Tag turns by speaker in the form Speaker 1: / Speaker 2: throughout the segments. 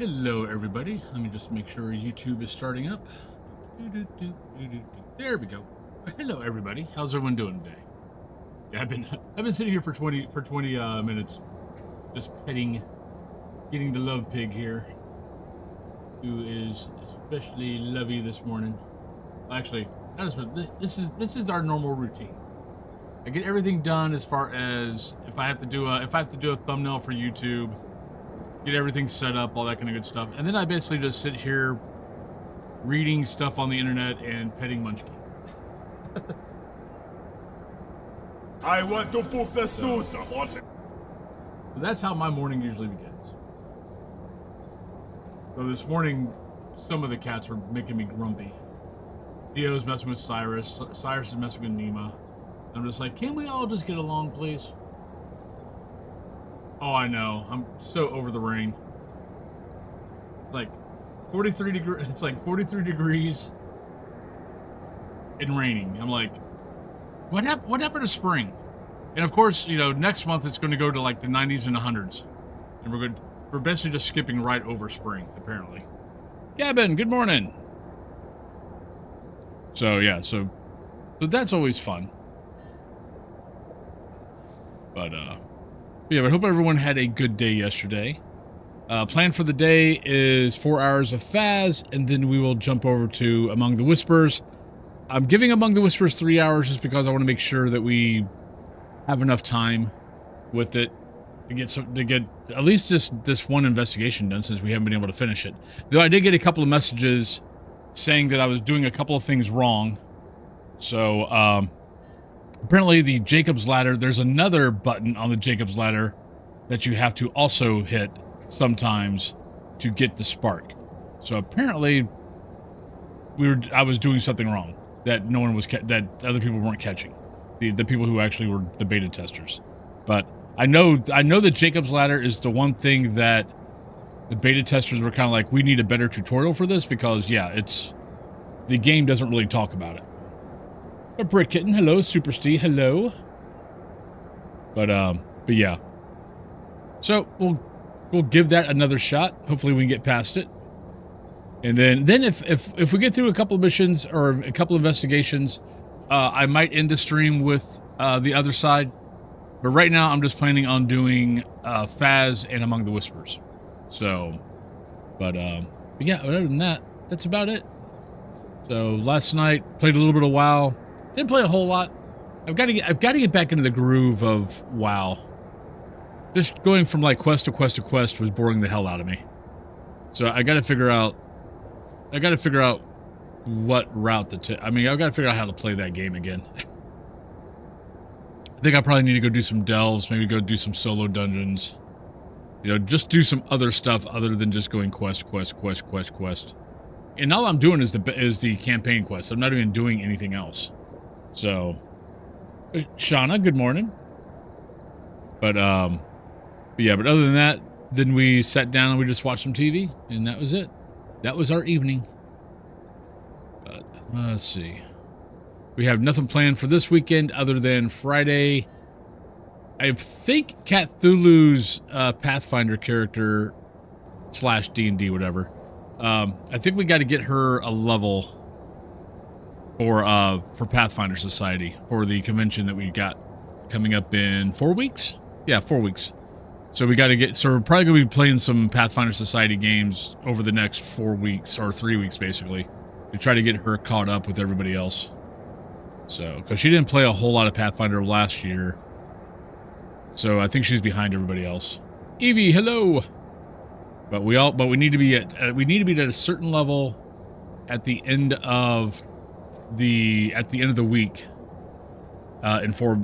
Speaker 1: Hello, everybody. Let me just make sure YouTube is starting up. There we go. Hello, everybody. How's everyone doing today? Yeah, I've been sitting here for 20 minutes, just getting the love pig here, who is especially lovey this morning. Actually, this is our normal routine. I get everything done as far as if I have to do a thumbnail for YouTube, get everything set up, all that kind of good stuff, and then I basically just sit here reading stuff on the internet and petting Munchkin.
Speaker 2: I want to poop the snooze.
Speaker 1: So that's how my morning usually begins. So this morning, some of the cats were making me grumpy. Theo's messing with Cyrus. Cyrus is messing with Nima. I'm just like, can we all just get along, please? Oh, I know. I'm so over the rain. It's like 43 degrees. It's like 43 degrees and raining. I'm like, what happened to spring? And of course, you know, next month it's going to go to like the 90s and 100s, and we're basically just skipping right over spring, apparently. Gavin, good morning. So yeah, so that's always fun. But yeah, but I hope everyone had a good day yesterday. Plan for the day is 4 hours of Phas, and then we will jump over to Among the Whispers. I'm giving Among the Whispers 3 hours just because I want to make sure that we have enough time with it to get at least this one investigation done, since we haven't been able to finish it. Though I did get a couple of messages saying that I was doing a couple of things wrong. So apparently the Jacob's Ladder, there's another button on the Jacob's Ladder that you have to also hit sometimes to get the spark. So apparently I was doing something wrong that no one was that other people weren't catching. The people who actually were the beta testers. But I know that Jacob's Ladder is the one thing that the beta testers were kind of like, we need a better tutorial for this, because yeah, the game doesn't really talk about it. A Brick Kitten, hello. Super Steve, hello. But yeah. So we'll give that another shot. Hopefully we can get past it. And then if we get through a couple of missions or a couple of investigations, I might end the stream with the other side. But right now I'm just planning on doing Phas and Among the Whispers. So, but yeah, other than that, that's about it. So last night played a little bit of WoW. Didn't play a whole lot. I've got to get back into the groove of WoW. Just going from like quest to quest to quest was boring the hell out of me. So I got to figure out what route to take. I mean, I've got to figure out how to play that game again. I think I probably need to go do some delves, maybe go do some solo dungeons. You know, just do some other stuff other than just going quest. And all I'm doing is the campaign quest. I'm not even doing anything else. So, Shauna, good morning. But yeah, but other than that, then we sat down and we just watched some TV, and that was it. That was our evening. But let's see. We have nothing planned for this weekend other than Friday. I think Cthulhu's Pathfinder character / D&D, whatever. I think we got to get her a level for Pathfinder Society for the convention that we got coming up in 4 weeks. Yeah, 4 weeks. So we got to get. So we're probably gonna be playing some Pathfinder Society games over the next 4 weeks or 3 weeks, basically, to try to get her caught up with everybody else. So, because she didn't play a whole lot of Pathfinder last year. So I think she's behind everybody else. Evie, hello. But we need to be at a certain level at the end of the week. In 4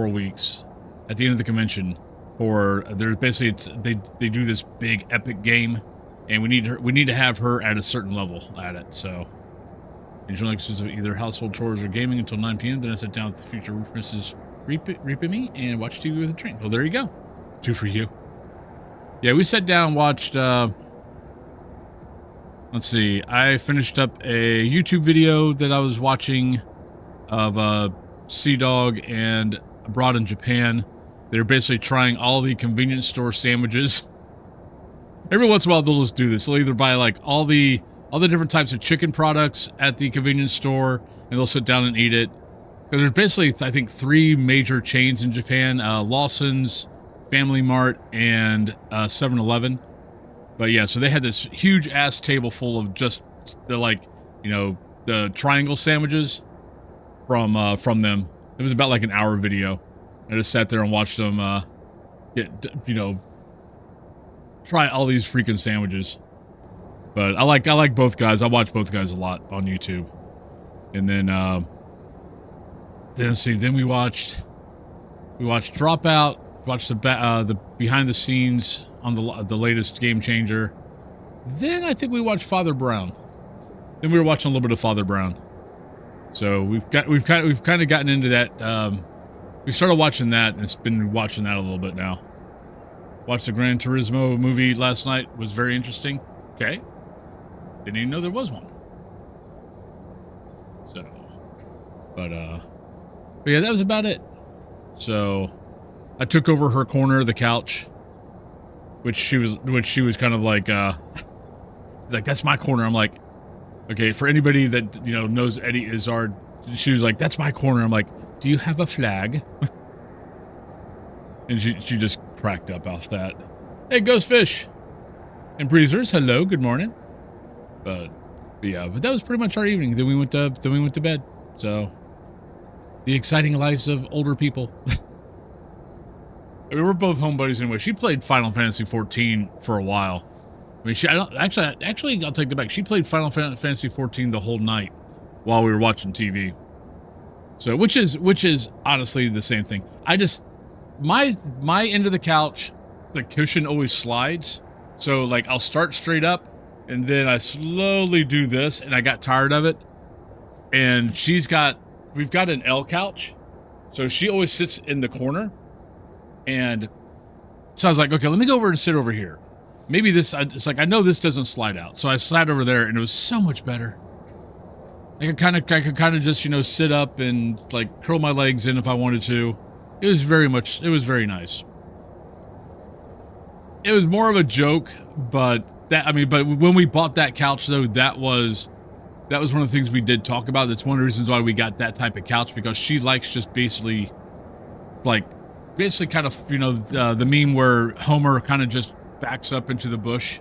Speaker 1: weeks, at the end of the convention, there's basically they do this big epic game, and we need to have her at a certain level at it. So, usually either household chores or gaming until 9 p.m. Then I sit down with the future Mrs. Reaping me and watch TV with a drink. Well, there you go. 2 for you. Yeah, we sat down and watched, let's see, I finished up a YouTube video that I was watching of Sea Dog and Abroad in Japan. They're basically trying all the convenience store sandwiches Every once in a while, they'll just do this. They'll either buy like all the different types of chicken products at the convenience store, and they'll sit down and eat it. Because there's basically, I think, 3 major chains in Japan: Lawson's, Family Mart, and 7-Eleven. But yeah, so they had this huge ass table full of just the, like, you know, the triangle sandwiches from them. It was about like an hour video. I just sat there and watched them try all these freaking sandwiches. But I like both guys. I watch both guys a lot on YouTube. And then we watched Dropout, watched the behind the scenes on the latest Game Changer. Then I think we watched Father Brown. Then we were watching a little bit of Father Brown. So we've kind of gotten into that. We started watching that, and it's been watching that a little bit now. Watched the Gran Turismo movie last night. Was very interesting. Okay. Didn't even know there was one. So, but yeah, that was about it. So, I took over her corner of the couch, which she was kind of like, it's like, that's my corner. I'm like, okay, for anybody that, you know, knows Eddie Izzard, she was like, that's my corner. I'm like, do you have a flag? And she just cracked up off that. Hey, Ghost Fish and Breezers, hello, good morning. But yeah, but that was pretty much our evening. Then we went to bed. So, the exciting lives of older people. I mean, we're both homebodies anyway. She played Final Fantasy 14 for a while. I mean, actually, I'll take that back. She played Final Fantasy 14 the whole night while we were watching TV. So, which is honestly the same thing. I just, my end of the couch, the cushion always slides. So, like, I'll start straight up, and then I slowly do this, and I got tired of it. And we've got an L couch, so she always sits in the corner. And so I was like, okay, let me go over and sit over here. Maybe it's like, I know this doesn't slide out. So I sat over there, and it was so much better. I could kind of just, you know, sit up and like curl my legs in if I wanted to. It was very nice. It was more of a joke, but when we bought that couch though, that was one of the things we did talk about. That's one of the reasons why we got that type of couch, because she likes just basically kind of, you know, the meme where Homer kind of just backs up into the bush.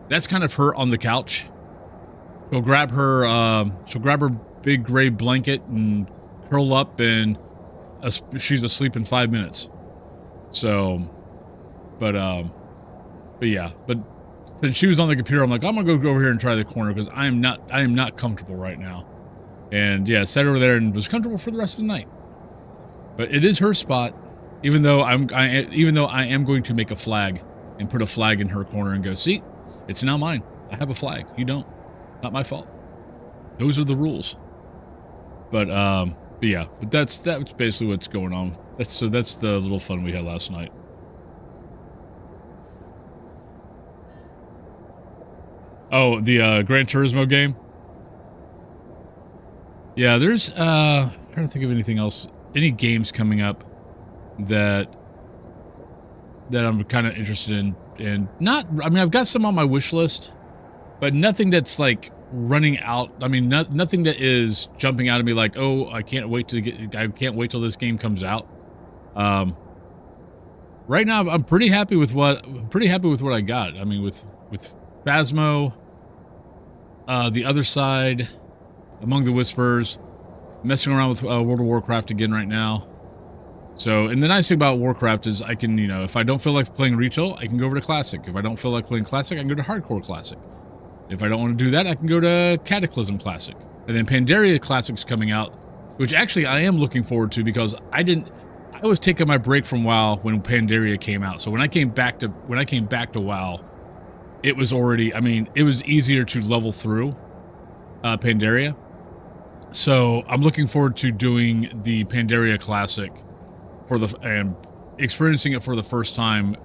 Speaker 1: That's kind of her on the couch. She'll grab her big gray blanket and curl up, and she's asleep in 5 minutes. So, but yeah, but since she was on the computer, I'm like, I'm gonna go over here and try the corner, because I am not comfortable right now. And yeah, sat over there and was comfortable for the rest of the night. But it is her spot, even though I am going to make a flag and put a flag in her corner and go, see, it's now mine. I have a flag. You don't. Not my fault. Those are the rules. But yeah, but that's basically what's going on. That's the little fun we had last night. Oh, the Gran Turismo game. Yeah, there's I'm trying to think of anything else, any games coming up that I'm kind of interested in, and not. I mean, I've got some on my wish list, but nothing that's like running out. I mean, nothing that is jumping out at me like, oh, I can't wait till this game comes out. Right now, I'm pretty happy with what I got. I mean, with Phasmo, The Other Side, Among the Whispers, messing around with World of Warcraft again right now. So, and the nice thing about Warcraft is I can, you know, if I don't feel like playing retail, I can go over to Classic. If I don't feel like playing Classic, I can go to Hardcore Classic. If I don't want to do that, I can go to Cataclysm Classic. And then Pandaria Classic's coming out, which actually I am looking forward to, because I was taking my break from WoW when Pandaria came out. So when I came back to WoW, it was already, I mean, it was easier to level through Pandaria. So I'm looking forward to doing the Pandaria Classic and experiencing it for the first time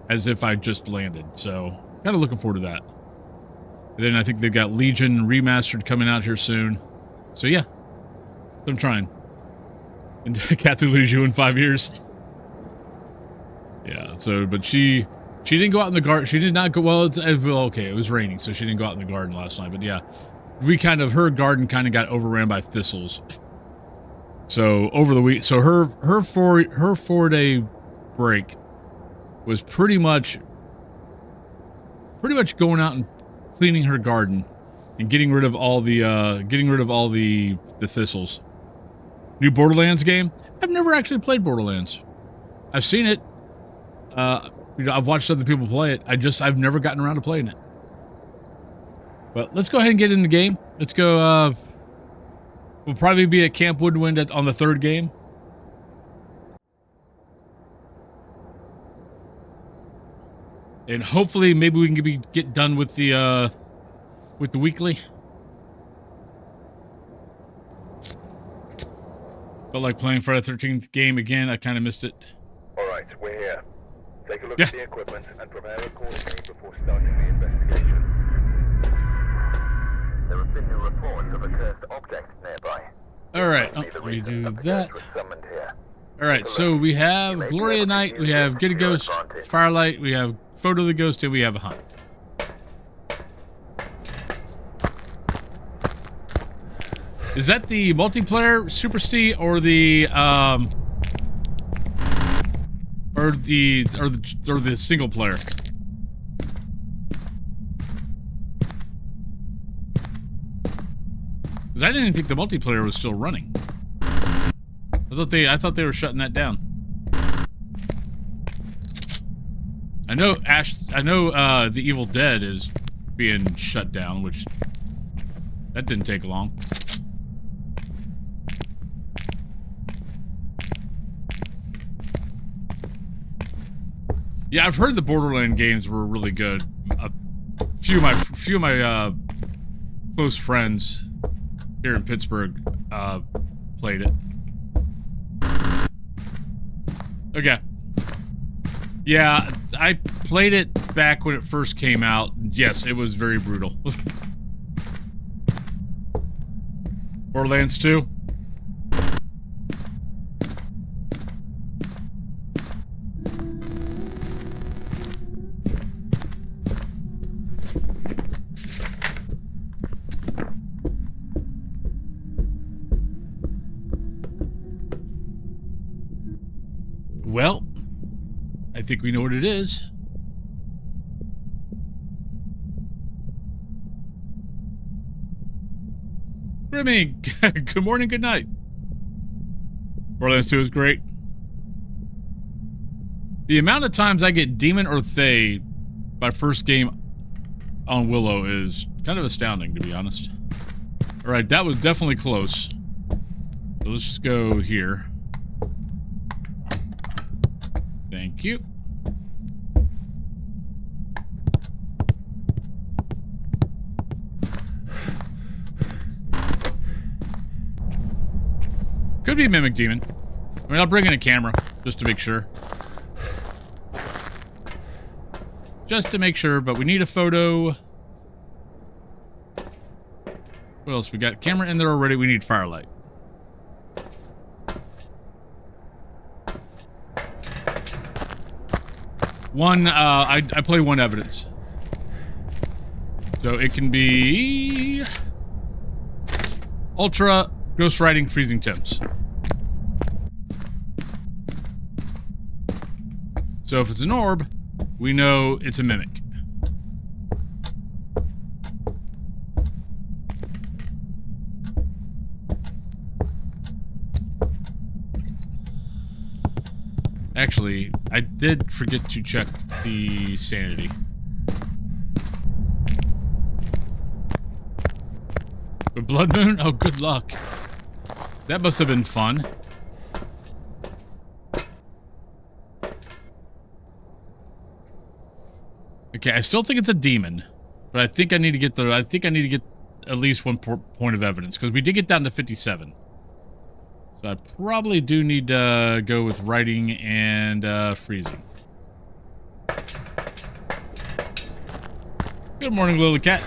Speaker 1: as if I just landed. So kind of looking forward to that. And then I think they've got Legion Remastered coming out here soon. So yeah, I'm trying. And Kathy lose you in 5 years. Yeah. So, but she She didn't go out in the garden. She did not go. Well, okay, it was raining, so she didn't go out in the garden last night. But yeah, her garden kind of got overran by thistles. So over the week, so her 4-day break was pretty much going out and cleaning her garden and getting rid of all the thistles. New Borderlands game. I've never actually played Borderlands. I've seen it. I've watched other people play it. I've never gotten around to playing it. But let's go ahead and get in the game. Let's go. We'll probably be at Camp Woodwind on the 3rd game. And hopefully, maybe we can get done with the weekly. Felt like playing Friday the 13th game again. I kind of missed it.
Speaker 3: All right, we're here. Take a look at the equipment and prepare accordingly before starting the investigation. There have been new reports of a cursed object nearby.
Speaker 1: All right, we do that. All right, so we have Gloria Night, we have Get a Ghost, Firelight, we have Photo of the Ghost, and we have a Hunt. Is that the multiplayer Super Steve or the single player? Because I didn't think the multiplayer was still running. I thought they were shutting that down. I know The Evil Dead is being shut down, which that didn't take long. Yeah, I've heard the Borderlands games were really good. A few of my close friends here in Pittsburgh played it. Okay. Yeah, I played it back when it first came out. Yes, it was very brutal. Borderlands 2. Well, I think we know what it is. Remy, good morning, good night. Borderlands 2 is great. The amount of times I get Demon or Thay, my first game on Willow, is kind of astounding, to be honest. Alright, that was definitely close. So let's just go here. Thank you. Could be Mimic Demon. I mean, I'll bring in a camera, just to make sure. Just to make sure, but we need a photo. What else? We got camera in there already. We need Firelight. One, I play one evidence. So it can be Ultra, Ghost Riding, Freezing Temps. So if it's an orb, we know it's a mimic. Actually, I did forget to check the sanity. A blood moon? Oh, good luck. That must have been fun. Okay, I still think it's a demon, but I think I need to get at least one point of evidence, because we did get down to 57. So I probably do need to go with writing and freezing. Good morning, Lily Cat.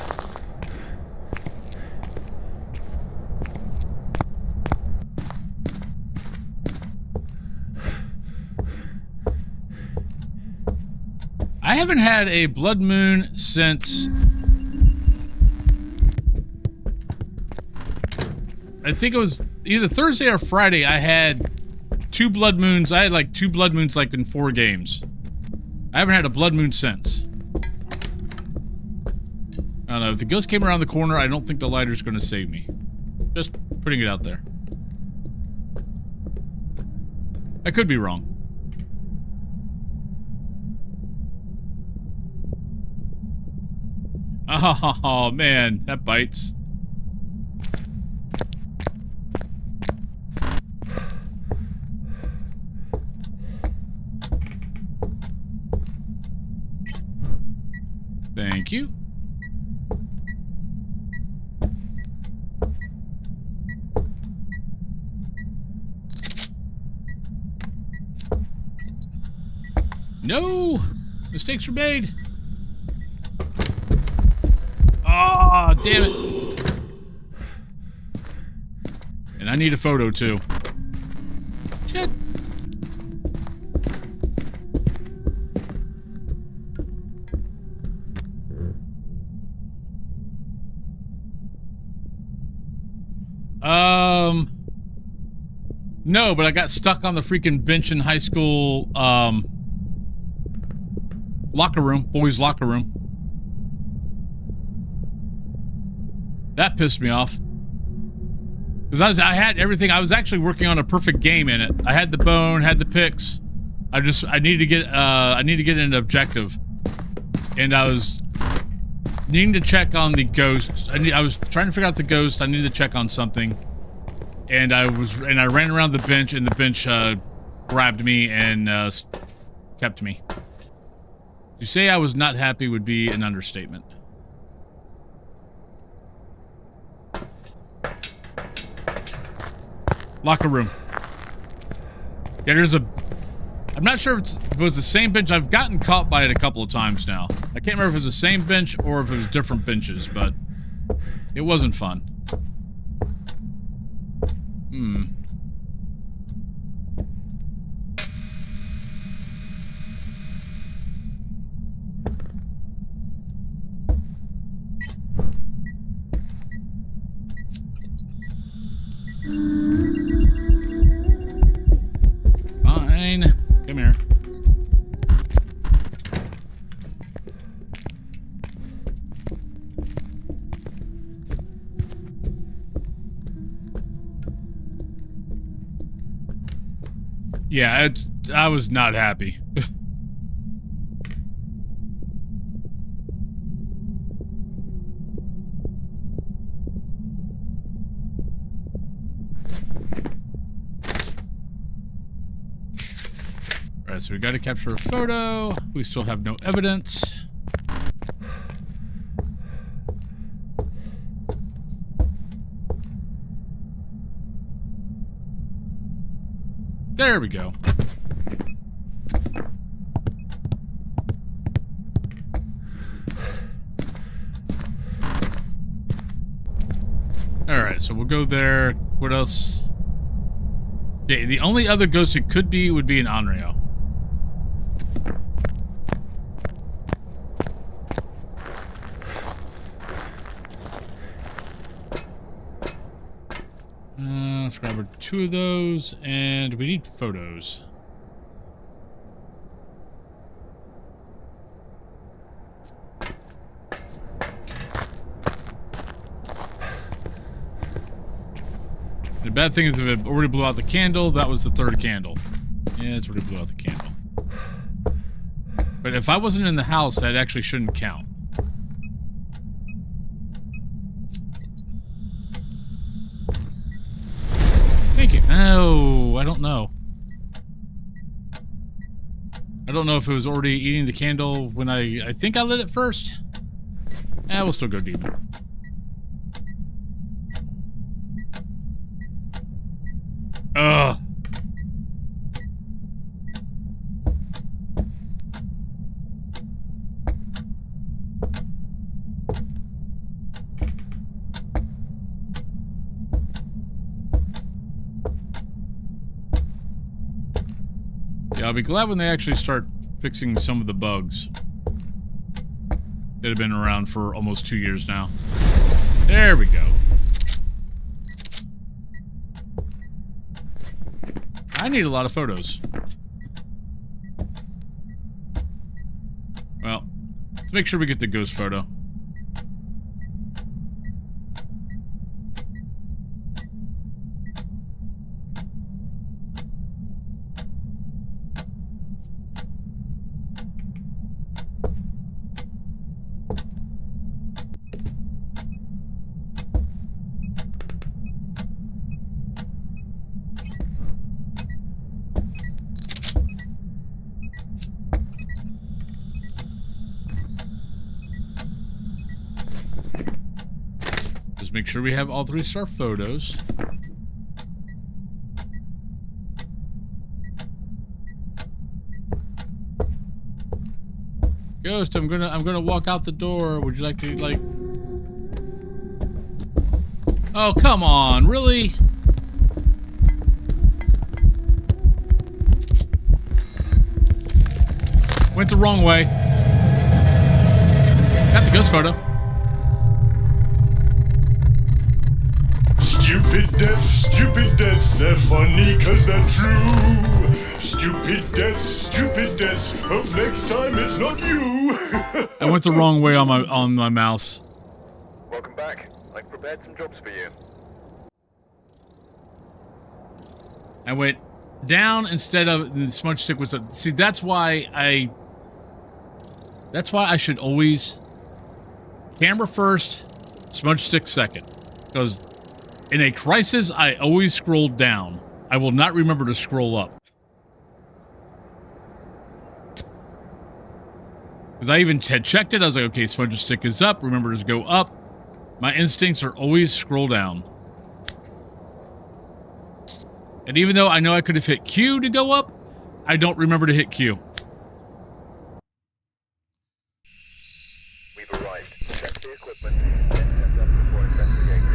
Speaker 1: I haven't had a blood moon since... I think it was either Thursday or Friday. I had 2 blood moons. I had like 2 blood moons like in 4 games. I haven't had a blood moon since. I don't know. If the ghost came around the corner, I don't think the lighter's going to save me. Just putting it out there. I could be wrong. Oh, man. That bites. Thank you. No! Mistakes were made. Oh, damn it. And I need a photo, too. Shit. No, but I got stuck on the freaking bench in high school, locker room, boys' locker room. That pissed me off. Because I had everything. I was actually working on a perfect game in it. I had the bone, had the picks. I needed to get an objective. And I was needing to check on the ghost. I was trying to figure out the ghost. I needed to check on something. And I ran around the bench, and the bench grabbed me and kept me. To say I was not happy would be an understatement. Locker room. Yeah, there's a... I'm not sure if it was the same bench. I've gotten caught by it a couple of times now. I can't remember if it was the same bench or if it was different benches, but it wasn't fun. Fine. Come here. Yeah, I was not happy. Alright, so we gotta capture a photo. We still have no evidence. There we go. Alright, so we'll go there. What else? Yeah, the only other ghost it could be would be an Onryo. Let's grab 2 of those, and we need photos. The bad thing is if it already blew out the candle, that was the 3rd candle. Yeah, it's already blew out the candle. But if I wasn't in the house, that actually shouldn't count. Thank you. Oh, I don't know. I don't know if it was already eating the candle when I think I lit it first. We'll still go demon. Ugh. Yeah, I'll be glad when they actually start fixing some of the bugs. It had been around for almost 2 years now. There we go. I need a lot of photos. Well, let's make sure we get the ghost photo. Make sure we have all 3-star photos. Ghost, I'm gonna walk out the door. Would you like to like? Oh, come on, really? Went the wrong way. Got the ghost photo.
Speaker 4: Stupid deaths, they're funny cause they're true. Stupid deaths, hope next time it's not you.
Speaker 1: I went the wrong way on my mouse.
Speaker 3: Welcome back. I've prepared some jobs for you.
Speaker 1: I went down instead of the smudge stick was up. See, that's why I should always camera first, smudge stick second. Because in a crisis, I always scroll down. I will not remember to scroll up. Because I even had checked it. I was like, okay, smudge stick is up. Remember to go up. My instincts are always scroll down. And even though I know I could have hit Q to go up, I don't remember to hit Q.
Speaker 3: We've arrived. Check the equipment, then set up before investigating.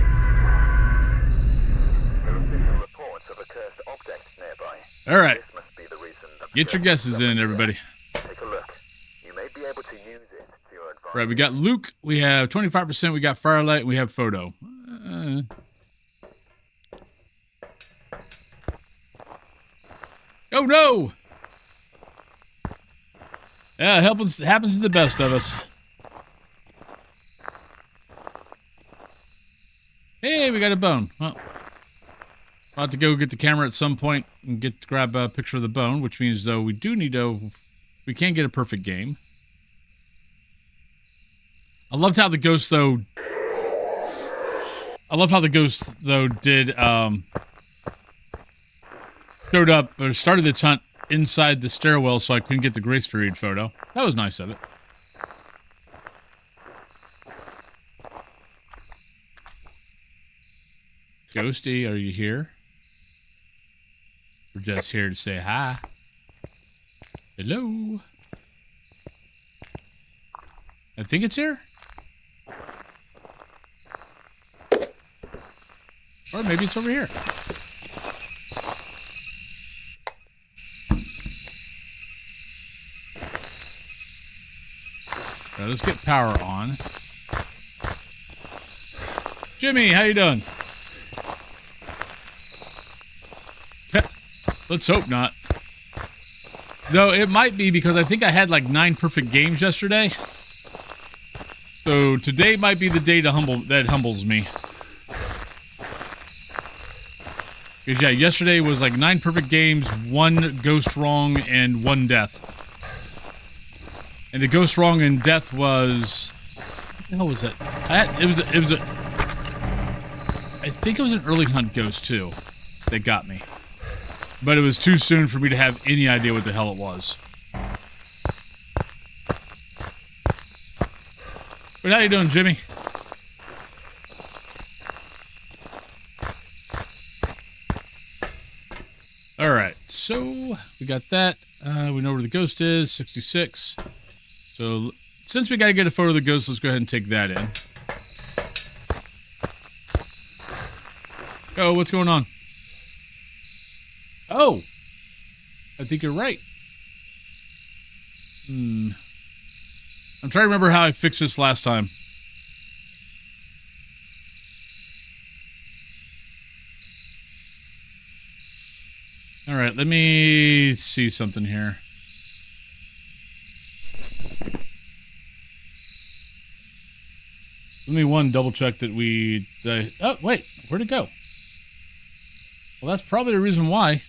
Speaker 3: There have been no reports of a cursed object nearby.
Speaker 1: All right.
Speaker 3: This must be the reason that
Speaker 1: Get your guesses in, everybody.
Speaker 3: Take a look. You may be able to use it to your advantage.
Speaker 1: Right, we got Luke. We have 25%. We got Firelight. And we have Photo. Oh, no! Yeah, happens to the best of us. Hey, we got a bone. Well, I'll have to go get the camera at some point and grab a picture of the bone, which means, though, we can get a perfect game. I loved how the ghost, though... did, showed up, or started its hunt inside the stairwell so I couldn't get the grace period photo. That was nice of it. Ghosty, are you here? We're just here to say hi. Hello? I think it's here. Or maybe it's over here. Now let's get power on. Jimmy, how you doing? Let's hope not. Though it might be because I think I had like 9 perfect games yesterday. So today might be the day that humbles me. Because yeah, yesterday was like 9 perfect games, 1 ghost wrong, and 1 death. And the ghost wrong and death was... What the hell was it? I think it was an early hunt ghost too that got me. But it was too soon for me to have any idea what the hell it was. But how you doing, Jimmy? Alright, so we got that. We know where the ghost is, 66. So since we gotta get a photo of the ghost, let's go ahead and take that in. Oh, what's going on? Oh! I think you're right. I'm trying to remember how I fixed this last time. All right, let me see something here. Let me double check that oh, wait, where'd it go? Well, that's probably the reason why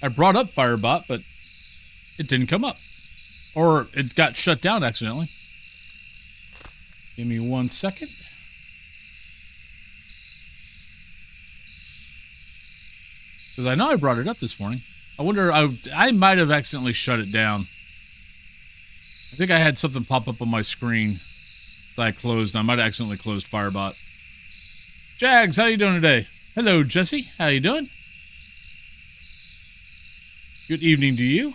Speaker 1: I brought up Firebot, but it didn't come up. Or it got shut down accidentally. Give me 1 second. Because I know I brought it up this morning. I wonder, I might have accidentally shut it down. I think I had something pop up on my screen that I closed. I might have accidentally closed Firebot. Jags, how you doing today? Hello, Jesse. How you doing? Good evening to you.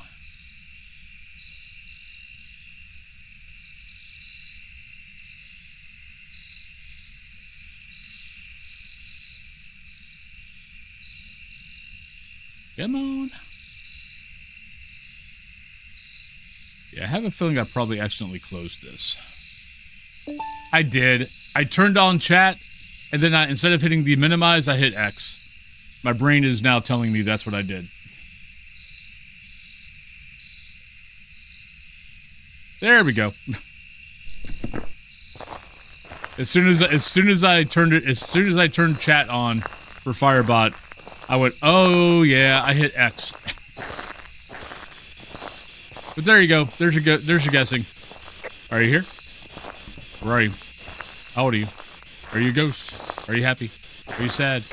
Speaker 1: Come on. Yeah, I have a feeling I probably accidentally closed this. I did. I turned on chat, and then instead of hitting the minimize, I hit X. My brain is now telling me that's what I did. There we go. As soon as I turned chat on for Firebot, I went, oh yeah, I hit X. But there you go. There's your guessing. Are you here? Where are you? How old are you? Are you a ghost? Are you happy? Are you sad?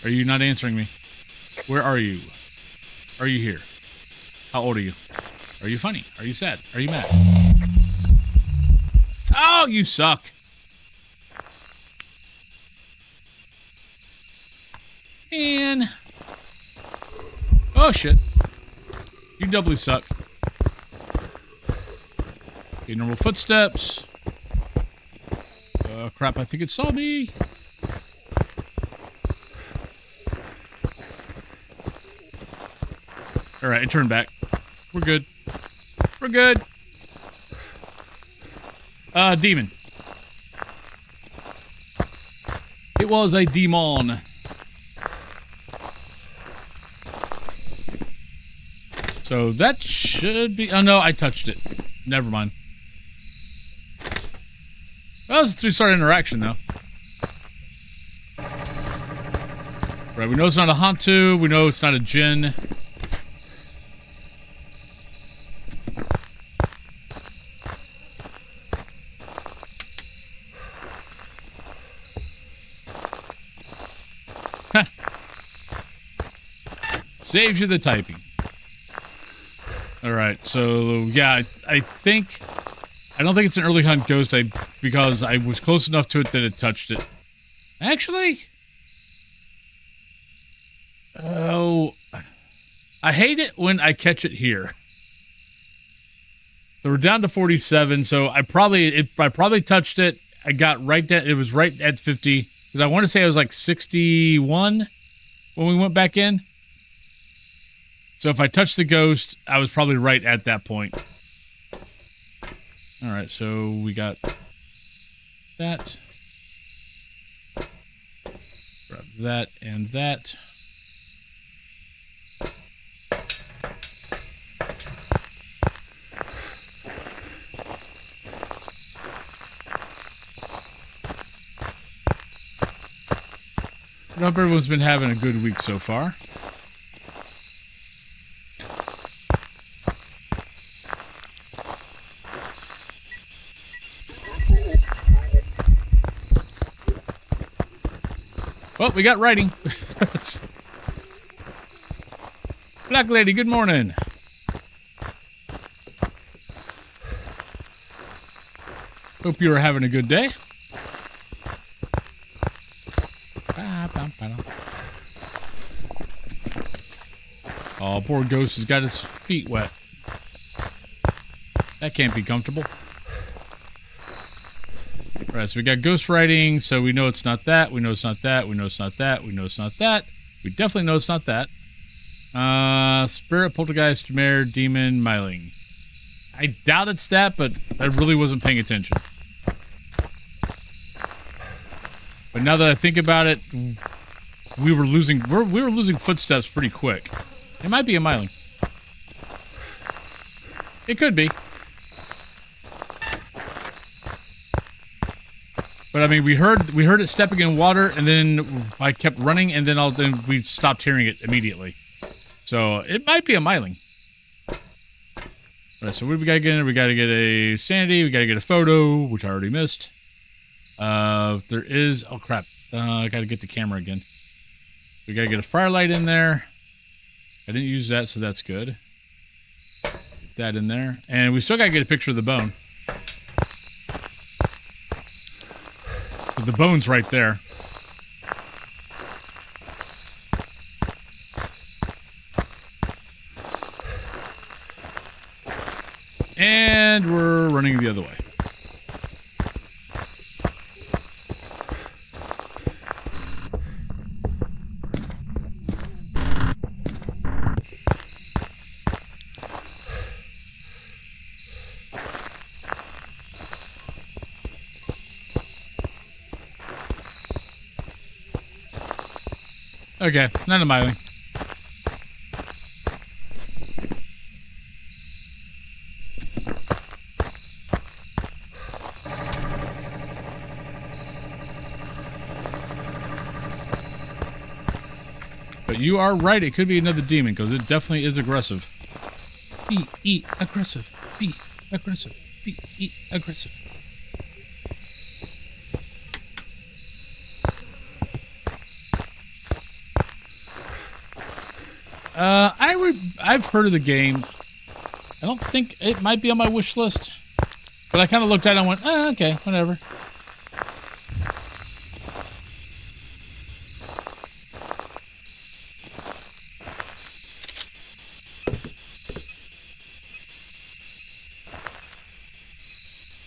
Speaker 1: Are you not answering me? Where are you? Are you here? How old are you? Are you funny? Are you sad? Are you mad? Oh, you suck. And... oh, shit. You doubly suck. Okay, normal footsteps. Crap, I think it saw me. Alright, it turned back. We're good. We're good. Demon. It was a demon. So that should be... oh no, I touched it. Never mind. Well, that was a three-star interaction, though. Right, we know it's not a Hantu. We know it's not a Jinn. Saves you the typing. Alright, so, yeah, I think... I don't think it's an early hunt ghost because I was close enough to it that it touched it. Actually... oh... I hate it when I catch it here. So we're down to 47, so I probably touched it. I got right down... it was right at 50. Because I want to say I was like 61 when we went back in. So if I touched the ghost, I was probably right at that point. Alright, so we got that. Grab that and that. I hope everyone's been having a good week so far. Well, we got writing. Black Lady, good morning. Hope you are having a good day. Oh, poor Ghost has got his feet wet. That can't be comfortable. Alright, so we got ghost writing, so we know it's not that, we know it's not that, we know it's not that, we know it's not that. We definitely know it's not that. Spirit, Poltergeist, Mare, Demon, Myling. I doubt it's that, but I really wasn't paying attention. But now that I think about it, we were losing footsteps pretty quick. It might be a myling. It could be. But I mean, we heard it stepping in water, and then I kept running, and then we stopped hearing it immediately. So it might be a myling. All right, so what do we gotta get in? We gotta get a sanity. We gotta get a photo, which I already missed. There is... Oh, crap. I gotta get the camera again. We gotta get a firelight in there. I didn't use that, so that's good. Get that in there. And we still gotta get a picture of the bone. But the bone's right there. And we're running the other way. Okay, not a myling. But you are right, it could be another demon, because it definitely is aggressive. Be aggressive. Be aggressive. Be aggressive. I've heard of the game. I don't think it might be on my wish list. But I kind of looked at it and went, okay, whatever.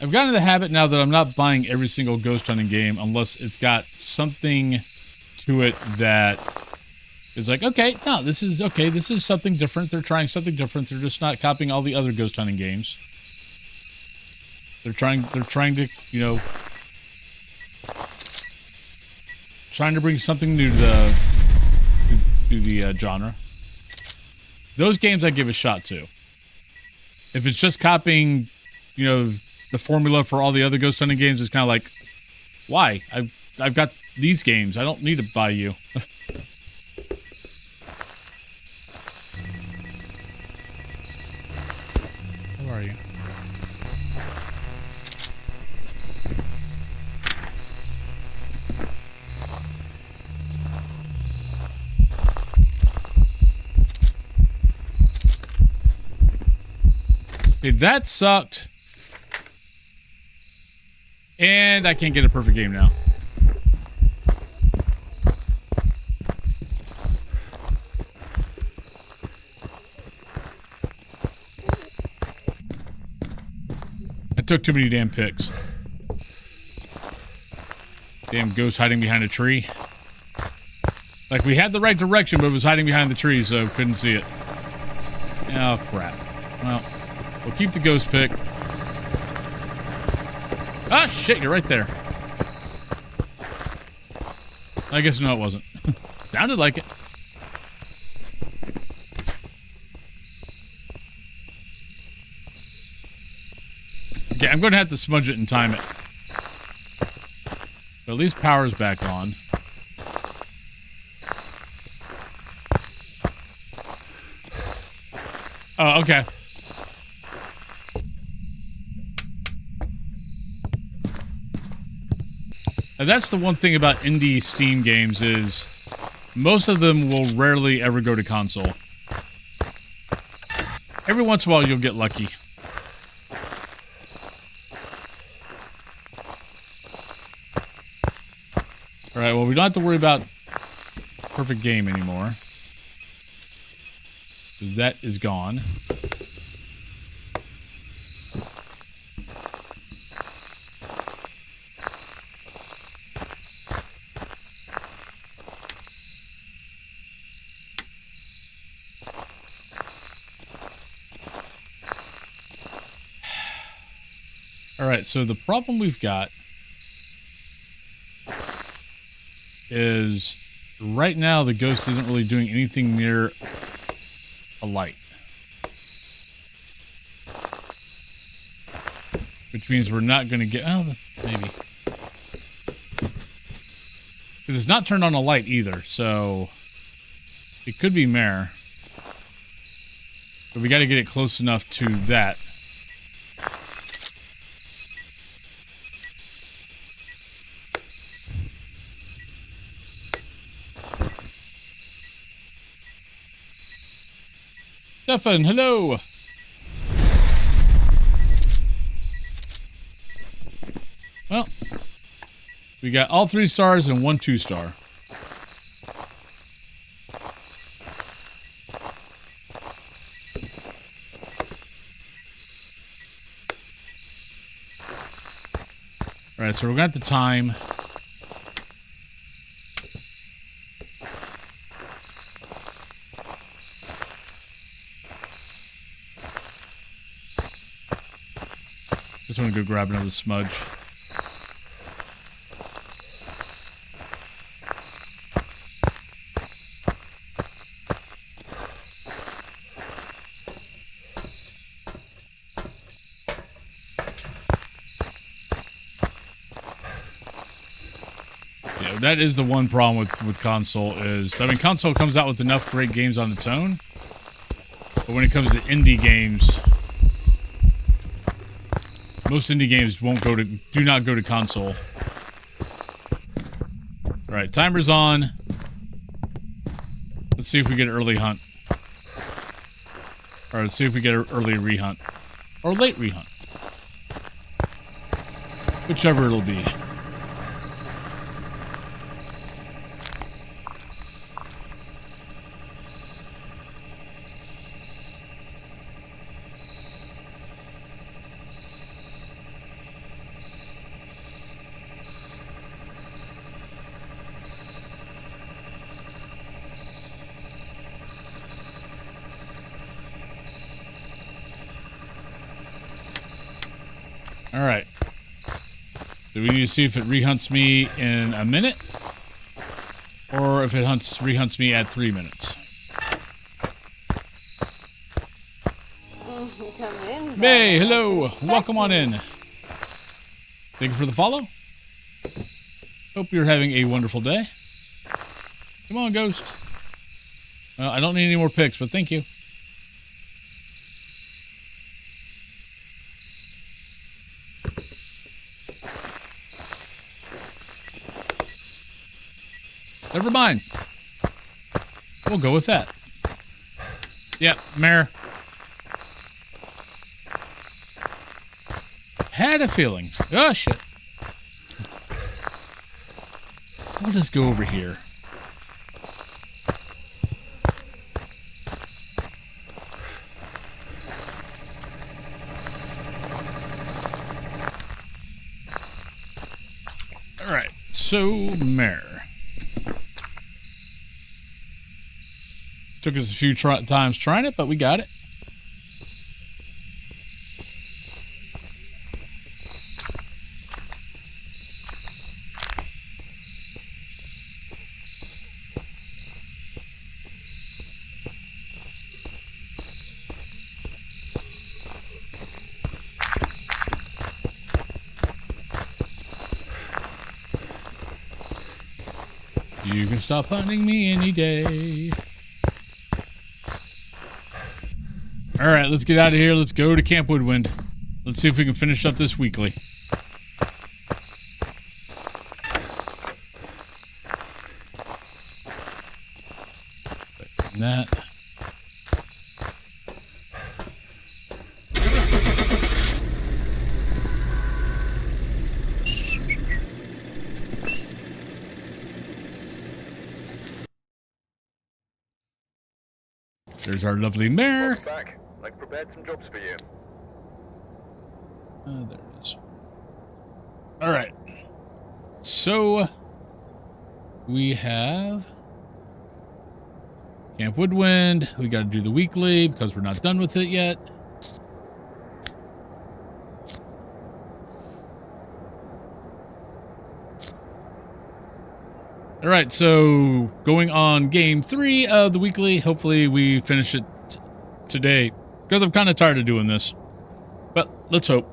Speaker 1: I've gotten in the habit now that I'm not buying every single ghost hunting game unless it's got something to it that is like, okay, no, this is something different. They're trying something different. They're just not copying all the other ghost hunting games. They're trying to, you know, trying to bring something new to the genre. Those games I give a shot to. If it's just copying, you know, the formula for all the other ghost hunting games, it's kind of like, why? I've got these games. I don't need to buy you. Who are you? Okay, that sucked. And I can't get a perfect game now. I took too many damn pics. Damn ghost hiding behind a tree. Like, we had the right direction, but it was hiding behind the tree, so couldn't see it. Oh, crap. Well, we'll keep the ghost pic. Ah, shit, you're right there. I guess no, it wasn't. Sounded like it. Okay, I'm going to have to smudge it and time it. But at least power's back on. Oh, okay. And that's the one thing about indie Steam games is most of them will rarely ever go to console. Every once in a while you'll get lucky. Alright, well, we don't have to worry about perfect game anymore. That is gone. right, so the problem we've got is right now the ghost isn't really doing anything near a light. Which means we're not going to get... Oh, maybe. Because it's not turned on a light either, so... It could be Mare. But we got to get it close enough to that. Stefan, hello! Well, we got all 3 stars and 1 2-star. Alright, so we're gonna have to time. Just want to go grab another smudge. Yeah, that is the one problem with console is, I mean, console comes out with enough great games on its own, but when it comes to indie games, most indie games do not go to console. Alright, timer's on. Let's see if we get an early hunt. Or let's see if we get an early rehunt. Or late rehunt. Whichever it'll be. Alright. So we need to see if it rehunts me in a minute. Or if it rehunts me at 3 minutes.
Speaker 5: Come in.
Speaker 1: Hey, hello. Welcome on in. Thank you for the follow. Hope you're having a wonderful day. Come on, Ghost. Well, I don't need any more picks, but thank you. Never mind. We'll go with that. Yep, Mare. Had a feeling. Oh, shit. We'll just go over here. Alright, so Mare. Took us a few times trying it, but we got it. You can stop hunting me any day. Alright, let's get out of here. Let's go to Camp Woodwind. Let's see if we can finish up this weekly. And that. There's our lovely mare.
Speaker 3: Back. I've prepared some jobs for you.
Speaker 1: There it is. Alright. So, we have Camp Woodwind. We got to do the weekly because we're not done with it yet. All right, so going on game 3 of the weekly. Hopefully we finish it today, because I'm kind of tired of doing this. But let's hope.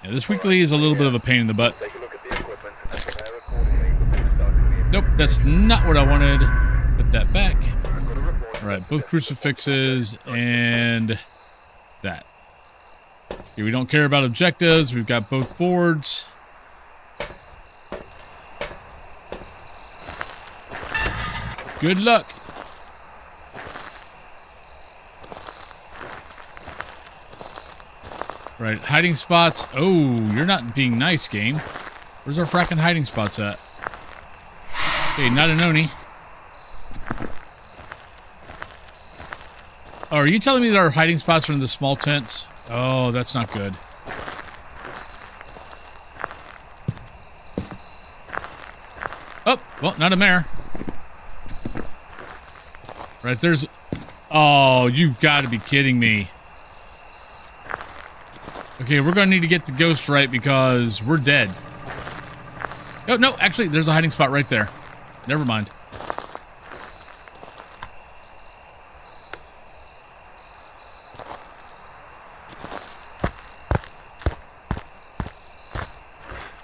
Speaker 1: Yeah, this weekly is a little bit of a pain in the butt.
Speaker 3: Take a look at the equipment and prepare accordingly before starting the
Speaker 1: Nope, that's not what I wanted. Put that back.
Speaker 3: I've got a report.
Speaker 1: All right, both crucifixes and that. Okay, we don't care about objectives. We've got both boards. Good luck. Right, hiding spots. Oh, you're not being nice, game. Where's our fracking hiding spots at? Okay, not an Oni. Oh, are you telling me that our hiding spots are in the small tents? Oh, that's not good. Oh, well, not a mare. Right, there's... Oh, you've got to be kidding me. Okay, we're going to need to get the ghost right because we're dead. Oh, no, actually, there's a hiding spot right there. Never mind.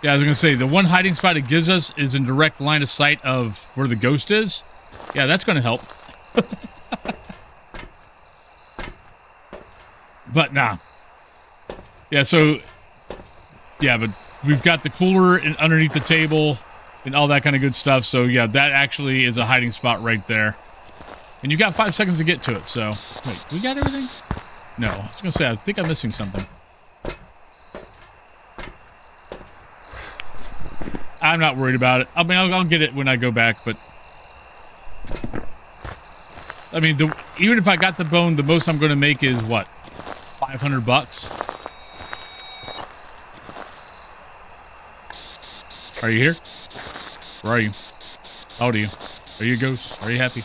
Speaker 1: Yeah, I was going to say, the one hiding spot it gives us is in direct line of sight of where the ghost is. Yeah, that's going to help. But, nah. Yeah, so... Yeah, but we've got the cooler underneath the table and all that kind of good stuff. So, yeah, that actually is a hiding spot right there. And you've got 5 seconds to get to it, so... Wait, we got everything? No, I was going to say, I think I'm missing something. I'm not worried about it. I mean, I'll get it when I go back, but... I mean, even if I got the bone, the most I'm going to make is, what? $500? Are you here? Where are you? How old are you? Are you a ghost? Are you happy?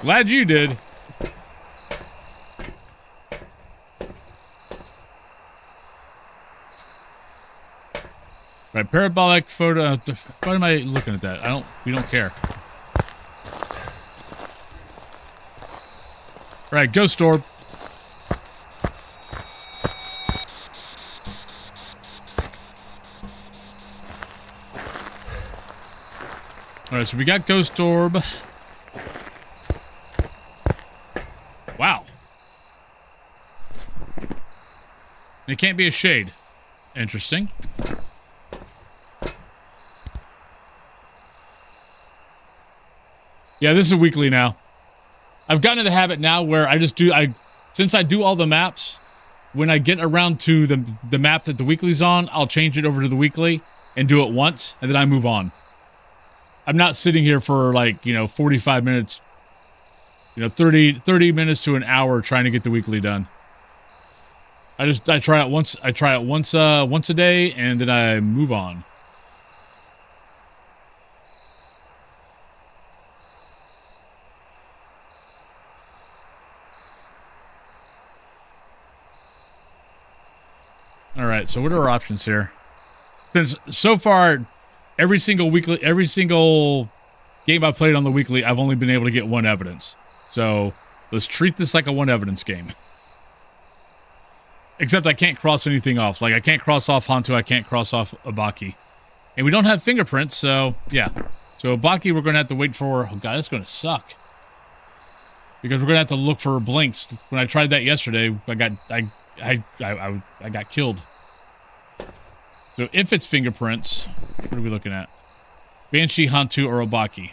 Speaker 1: Glad you did. Right, parabolic photo. Why am I looking at that? We don't care. Right, ghost orb. Alright, so we got ghost orb. Wow. It can't be a shade. Interesting. Yeah, this is a weekly now. I've gotten into the habit now where since I do all the maps, when I get around to the map that the weekly's on, I'll change it over to the weekly and do it once, and then I move on. I'm not sitting here for 45 minutes, 30 minutes to an hour trying to get the weekly done. I try it once a day, and then I move on. All right, so what are our options here? Since so far, every single game I played on the weekly, I've only been able to get one evidence. So let's treat this like a one evidence game. Except I can't cross anything off. Like I can't cross off Hantu, I can't cross off Abaki. And we don't have fingerprints, so yeah. So Abaki we're gonna have to wait for. Oh god, that's gonna suck. Because we're gonna have to look for blinks. When I tried that yesterday, I got killed. So if it's fingerprints, what are we looking at? Banshee, Hantu, or Obaki.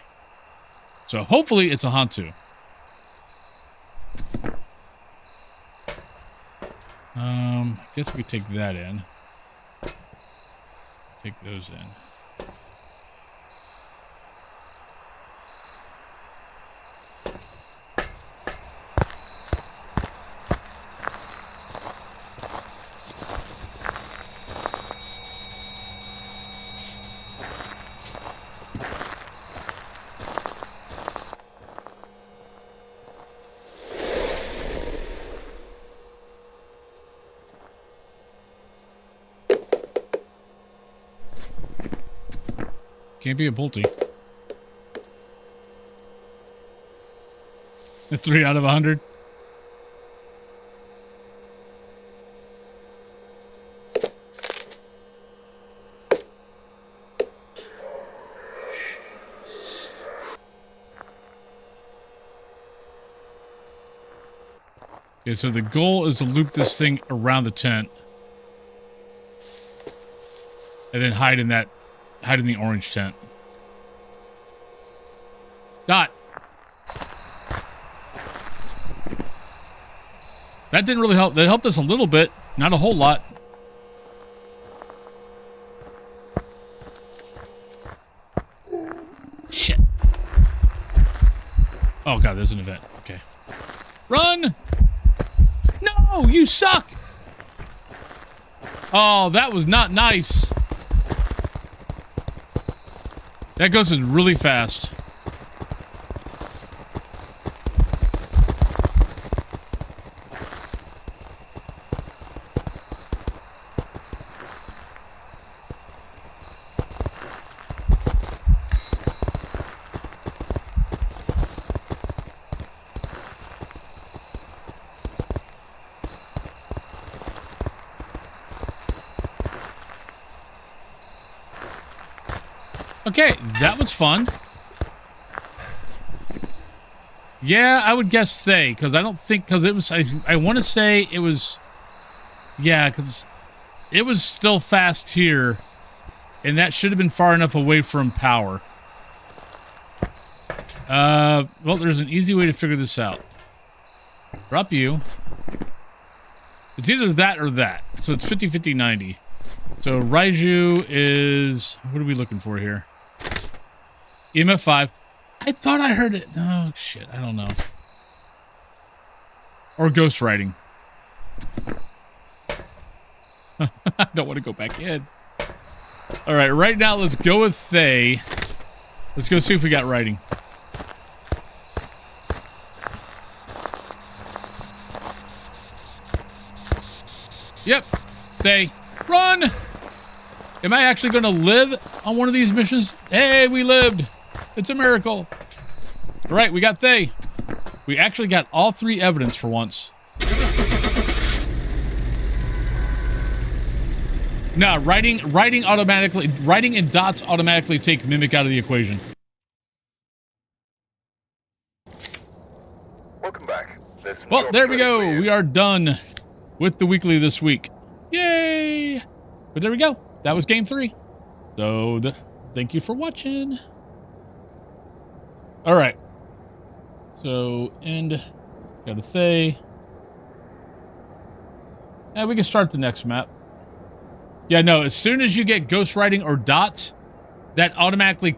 Speaker 1: So hopefully it's a Hantu. I guess we take that in. Take those in. Can't be a Pulte. A 3 out of 100. Okay, so the goal is to loop this thing around the tent. And then hide in the orange tent. Dot. That didn't really help. That helped us a little bit. Not a whole lot. Shit. Oh god, there's an event. Okay. Run! No, you suck! Oh, that was not nice. That goes really fast. Okay, that was fun. Yeah, I would guess Thay, because I don't think, because it was, I want to say it was, yeah, because it was still fast here, and that should have been far enough away from power. Well, there's an easy way to figure this out. Drop you. It's either that or that, so it's 50-50-90. So Raiju is, what are we looking for here? EMF 5. I thought I heard it. Oh, shit. I don't know. Or ghost writing. I don't want to go back in. All right, right now, let's go with Thay. Let's go see if we got writing. Yep. Thay. Run! Am I actually going to live on one of these missions? Hey, we lived. It's a miracle. All right, we got Thay. We actually got all 3 evidence for once. No, writing and dots automatically take mimic out of the equation.
Speaker 3: Welcome back.
Speaker 1: Well, there we go. We are done with the weekly this week. Yay! But there we go. That was game 3. So, thank you for watching. All right. So, end. Got a Thay. And we can start the next map. Yeah, no, as soon as you get ghost writing or dots, that automatically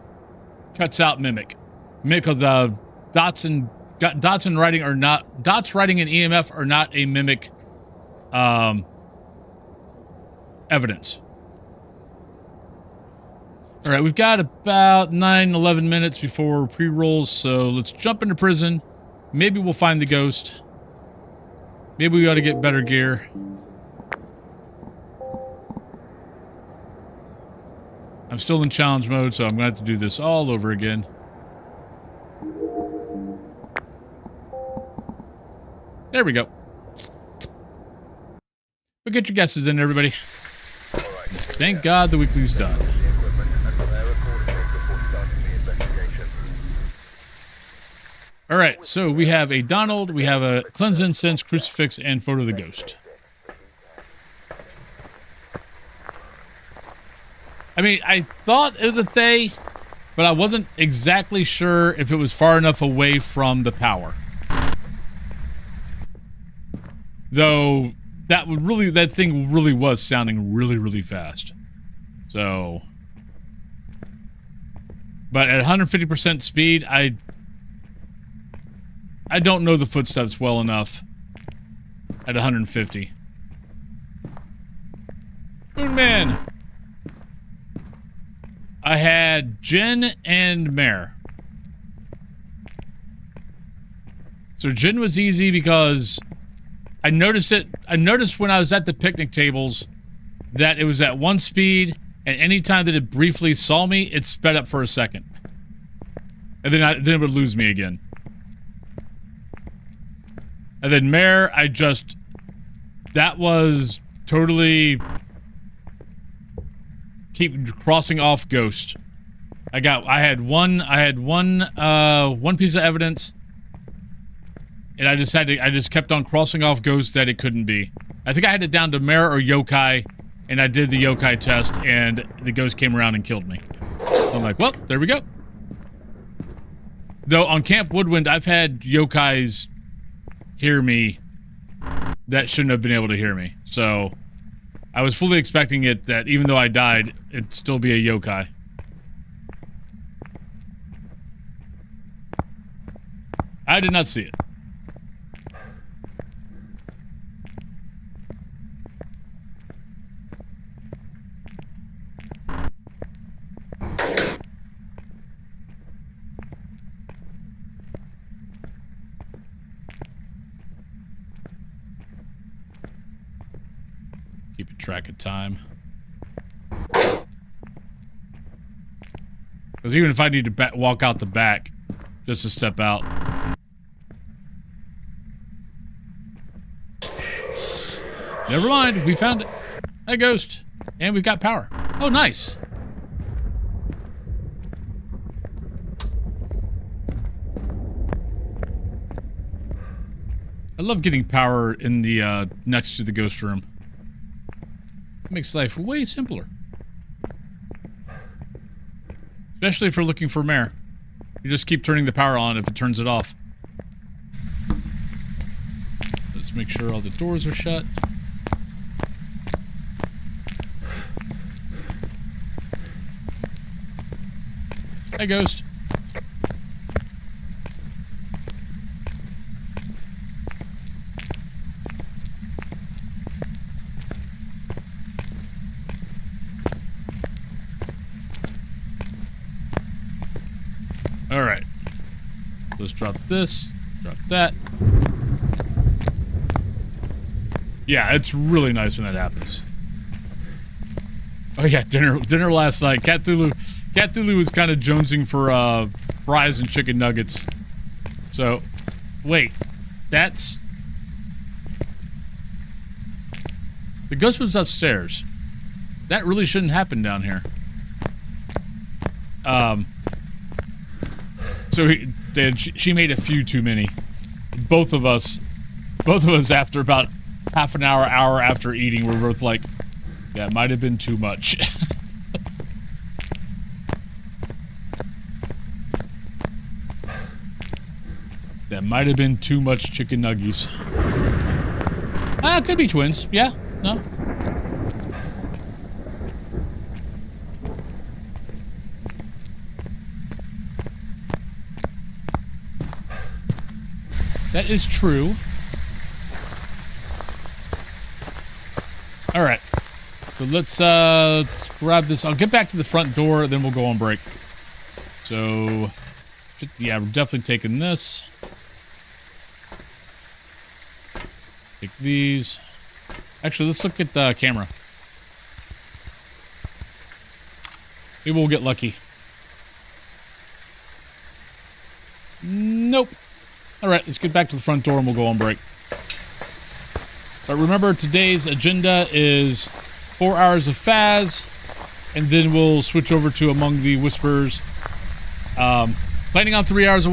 Speaker 1: cuts out mimic. Because dots and writing are not, dots, writing, and EMF are not a mimic evidence. All right, we've got about 9-11 minutes before pre-rolls, so let's jump into prison. Maybe we'll find the ghost. Maybe we ought to get better gear. I'm still in challenge mode, so I'm going to have to do this all over again. There we go. But get your guesses in, everybody. Thank God the weekly's done. All right, so we have a Donald, we have a Cleanse Incense, Crucifix, and Photo of the Ghost. I mean, I thought it was a Thay, but I wasn't exactly sure if it was far enough away from the power. Though, that thing really was sounding really, really fast. So... But at 150% speed, I don't know the footsteps well enough at 150. Moonman! I had Jin and Mare. So Jin was easy because I noticed when I was at the picnic tables that it was at 1 speed And anytime that it briefly saw me, it sped up for a second. And then it would lose me again. And then Mare, that was totally keep crossing off Ghost. I had one piece of evidence, and I just kept on crossing off Ghost that it couldn't be. I think I had it down to Mare or Yokai, and I did the Yokai test, and the Ghost came around and killed me. So I'm like, well, there we go. Though on Camp Woodwind, I've had Yokais hear me that shouldn't have been able to hear me. So I was fully expecting it that even though I died, it'd still be a Yokai. I did not see it. Keeping track of time. Because even if I need to walk out the back, just to step out. Never mind, we found it. Hey, Ghost. And we've got power. Oh, nice. I love getting power in the, next to the Ghost room. It makes life way simpler. Especially if you're looking for Mare. You just keep turning the power on if it turns it off. Let's make sure all the doors are shut. Hey, Ghost. All right. Let's drop this. Drop that. Yeah, it's really nice when that happens. Oh yeah, dinner last night. Cat Thulu was kind of jonesing for fries and chicken nuggets. So, wait, that's the ghost was upstairs. That really shouldn't happen down here. So she made a few too many. Both of us after about half an hour after eating, were both like, that might have been too much. That might have been too much chicken nuggies. Could be twins. Yeah, no. That is true. All right. So let's grab this. I'll get back to the front door, then we'll go on break. So, yeah, we're definitely taking this. Take these. Actually, let's look at the camera. Maybe we'll get lucky. Nope. All right, let's get back to the front door and we'll go on break. But remember, today's agenda is 4 hours of Phas, and then we'll switch over to Among the Whispers. Planning on 3 hours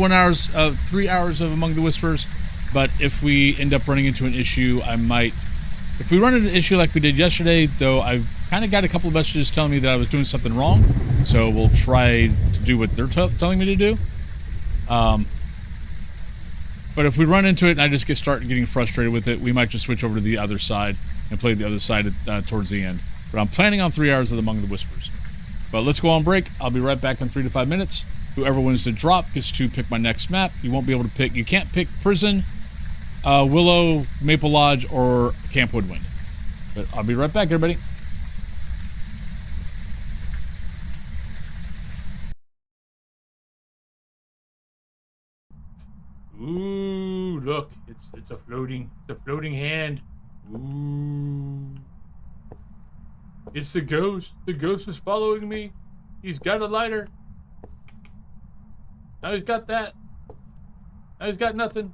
Speaker 1: of 3 hours of Among the Whispers. But if we end up running into an issue, I might. If we run into an issue like we did yesterday, though, I've kind of got a couple of messages telling me that I was doing something wrong. So we'll try to do what they're telling me to do. But if we run into it and I just start getting frustrated with it, we might just switch over to the other side and play the other side towards the end. But I'm planning on 3 hours of Among the Whispers. But let's go on break. I'll be right back in 3 to 5 minutes. Whoever wins the drop gets to pick my next map. You won't be able to pick. You can't pick Prison, Willow, Maple Lodge, or Camp Woodwind. But I'll be right back, everybody. Ooh, look, it's a floating hand. Ooh. It's the ghost. The ghost is following me. He's got a lighter. Now he's got that. Now he's got nothing.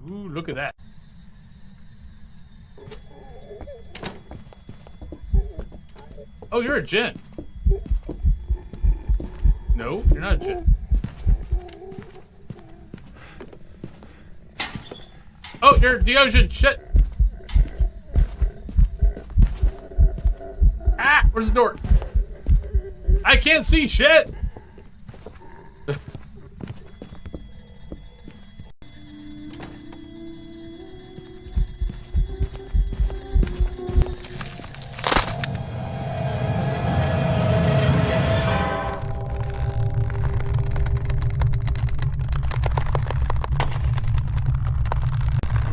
Speaker 1: Ooh, look at that. Oh, you're a gent. No, you're not a gent. Oh, you're the ocean. Shit. Ah, where's the door? I can't see shit.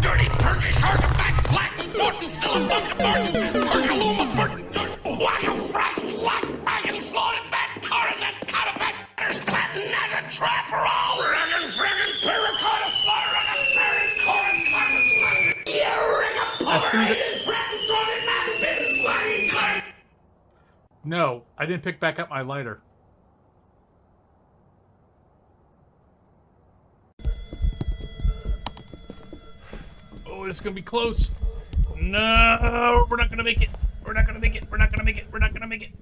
Speaker 5: Dirty Turkish artifact, flat, important, Philip Martin, Perkaluma Burton, Waka Frack, Slot, Wagon, Floated Back, Car, and that Cataback, there's Platin as a trapper, all Regan, Friggin, Paracotta, Florida, Parent, Corin, Cotton, yeah, ring a power, Friggin, Tony, Matt, Vince, Wagon, Cotton.
Speaker 1: No, I didn't pick back up my lighter. Oh, it's gonna be close. No, we're not gonna make it. We're not gonna make it. We're not gonna make it. We're not gonna make it.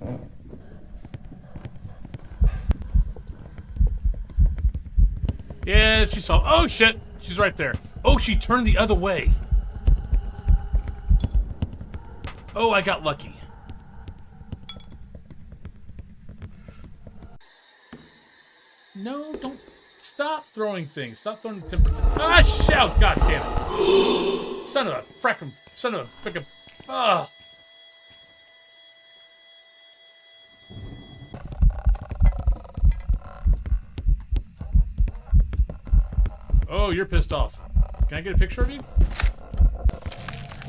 Speaker 1: Yeah, she saw. Oh shit, she's right there. Oh, she turned the other way. Oh, I got lucky. No, don't. Stop throwing things. Stop throwing the temper. Ah, shout! God damn it! Son of a frickin'. Son of a frickin'. Ah! Oh, you're pissed off. Can I get a picture of you?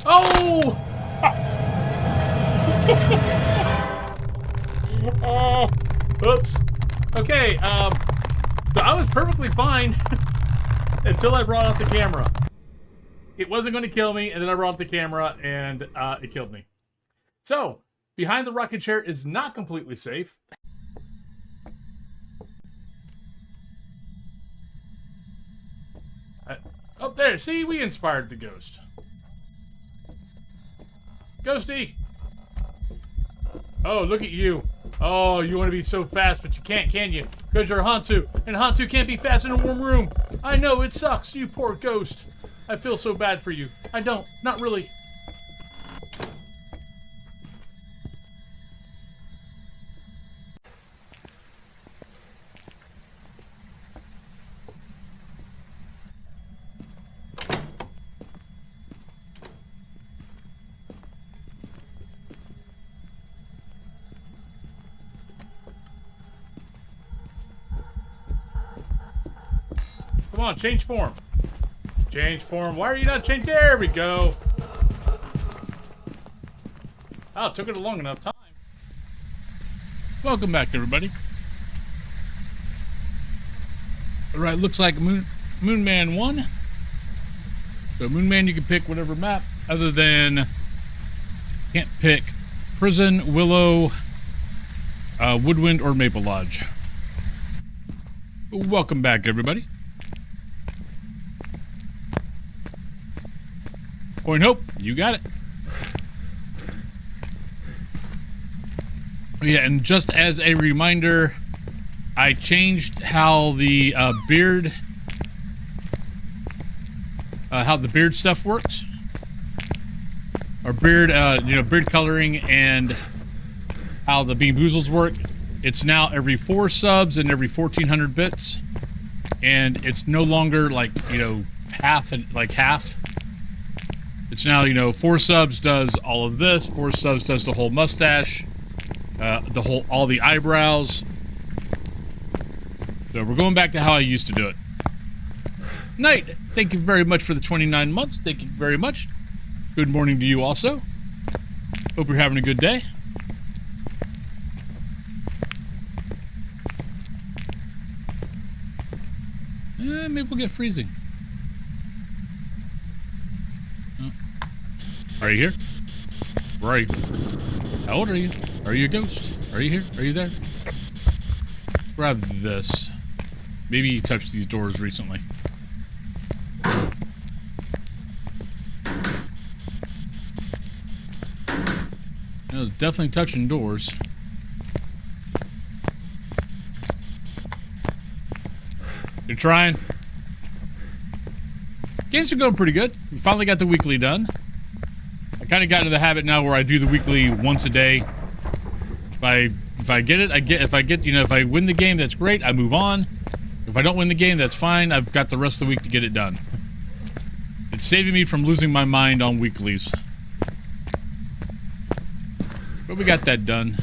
Speaker 1: Oh! Oops. Okay, so I was perfectly fine until I brought out the camera. It wasn't going to kill me, and then I brought out the camera, and it killed me. So, behind the rocket chair is not completely safe. Up there, see, we inspired the ghost. Ghosty! Oh, look at you. Oh, you want to be so fast, but you can't, can you? Because you're a Hantu, and Hantu can't be fast in a warm room. I know, it sucks, you poor ghost. I feel so bad for you. I don't, not really. Come on, change form. Change form. Why are you not changed? There we go. Oh, it took it a long enough time. Welcome back, everybody. All right, looks like Moon Man won. So Moon Man, you can pick whatever map other than can't pick Prison, Willow, Woodwind, or Maple Lodge. Welcome back, everybody. Point Hope, you got it. Yeah, and just as a reminder, I changed how the beard stuff works, or beard, beard coloring, and how the Bean Boozles work. It's now every 4 subs and every 1,400 bits, and it's no longer like half and like half. It's now, 4 subs does all of this, 4 subs does the whole mustache, all the eyebrows. So we're going back to how I used to do it. Knight, thank you very much for the 29 months. Thank you very much. Good morning to you also. Hope you're having a good day. Maybe we'll get freezing. Are you here? Right. How old are you? Are you a ghost? Are you here? Are you there? Grab this. Maybe you touched these doors recently. No, definitely touching doors. You're trying. Games are going pretty good. We finally got the weekly done. I kind of got into the habit now where I do the weekly once a day. If I get it, I get. If I get, you know, if I win the game, that's great. I move on. If I don't win the game, that's fine. I've got the rest of the week to get it done. It's saving me from losing my mind on weeklies. But we got that done.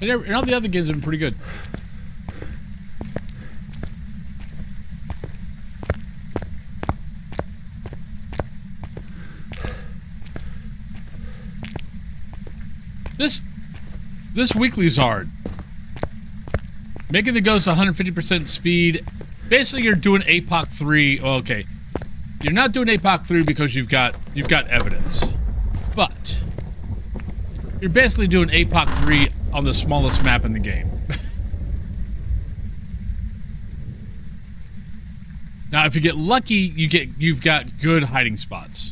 Speaker 1: And all the other games have been pretty good. This weekly's hard. Making the ghost 150% speed. Basically, you're doing APOC 3. Well, okay, you're not doing APOC 3 because you've got evidence, but you're basically doing APOC 3 on the smallest map in the game. Now, if you get lucky, you've got good hiding spots.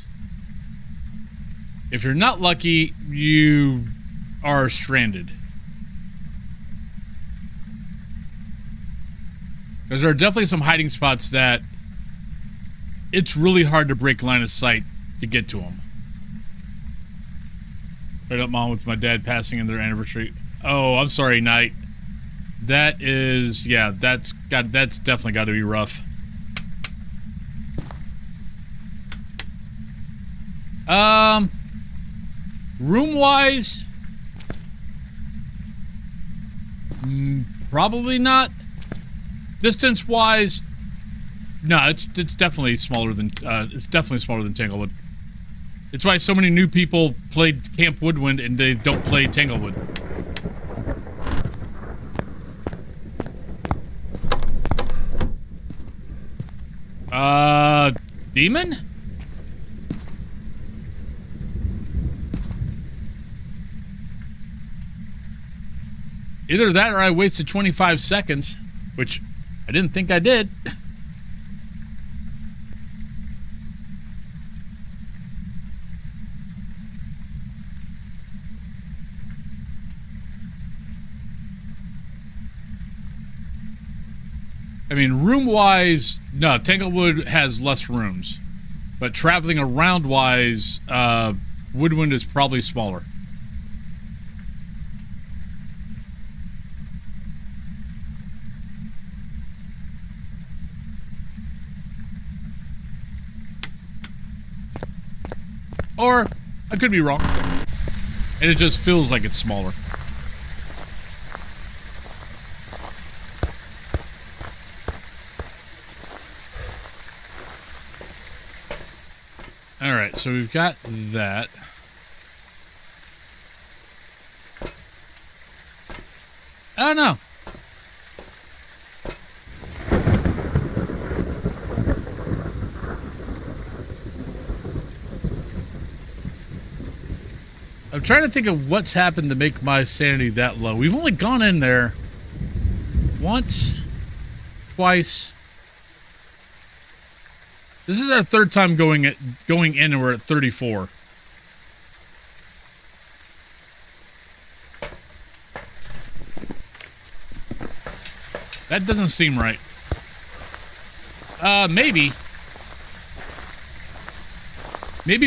Speaker 1: If you're not lucky, you are stranded. Because there are definitely some hiding spots that it's really hard to break line of sight to get to them. Right up mom with my dad passing in their anniversary. Oh, I'm sorry, Knight. That is, yeah, that's definitely got to be rough. Room-wise, probably not. Distance-wise, no, it's definitely smaller than Tanglewood. It's why so many new people played Camp Woodwind and they don't play Tanglewood. Demon? Either that or I wasted 25 seconds, which I didn't think I did. I mean, room-wise, no, Tanglewood has less rooms. But traveling around-wise, Woodwind is probably smaller. Or, I could be wrong. And it just feels like it's smaller. Alright, so we've got that. Oh no. I'm trying to think of what's happened to make my sanity that low. We've only gone in there once, twice. This is our third time going in, and we're at 34. That doesn't seem right. Maybe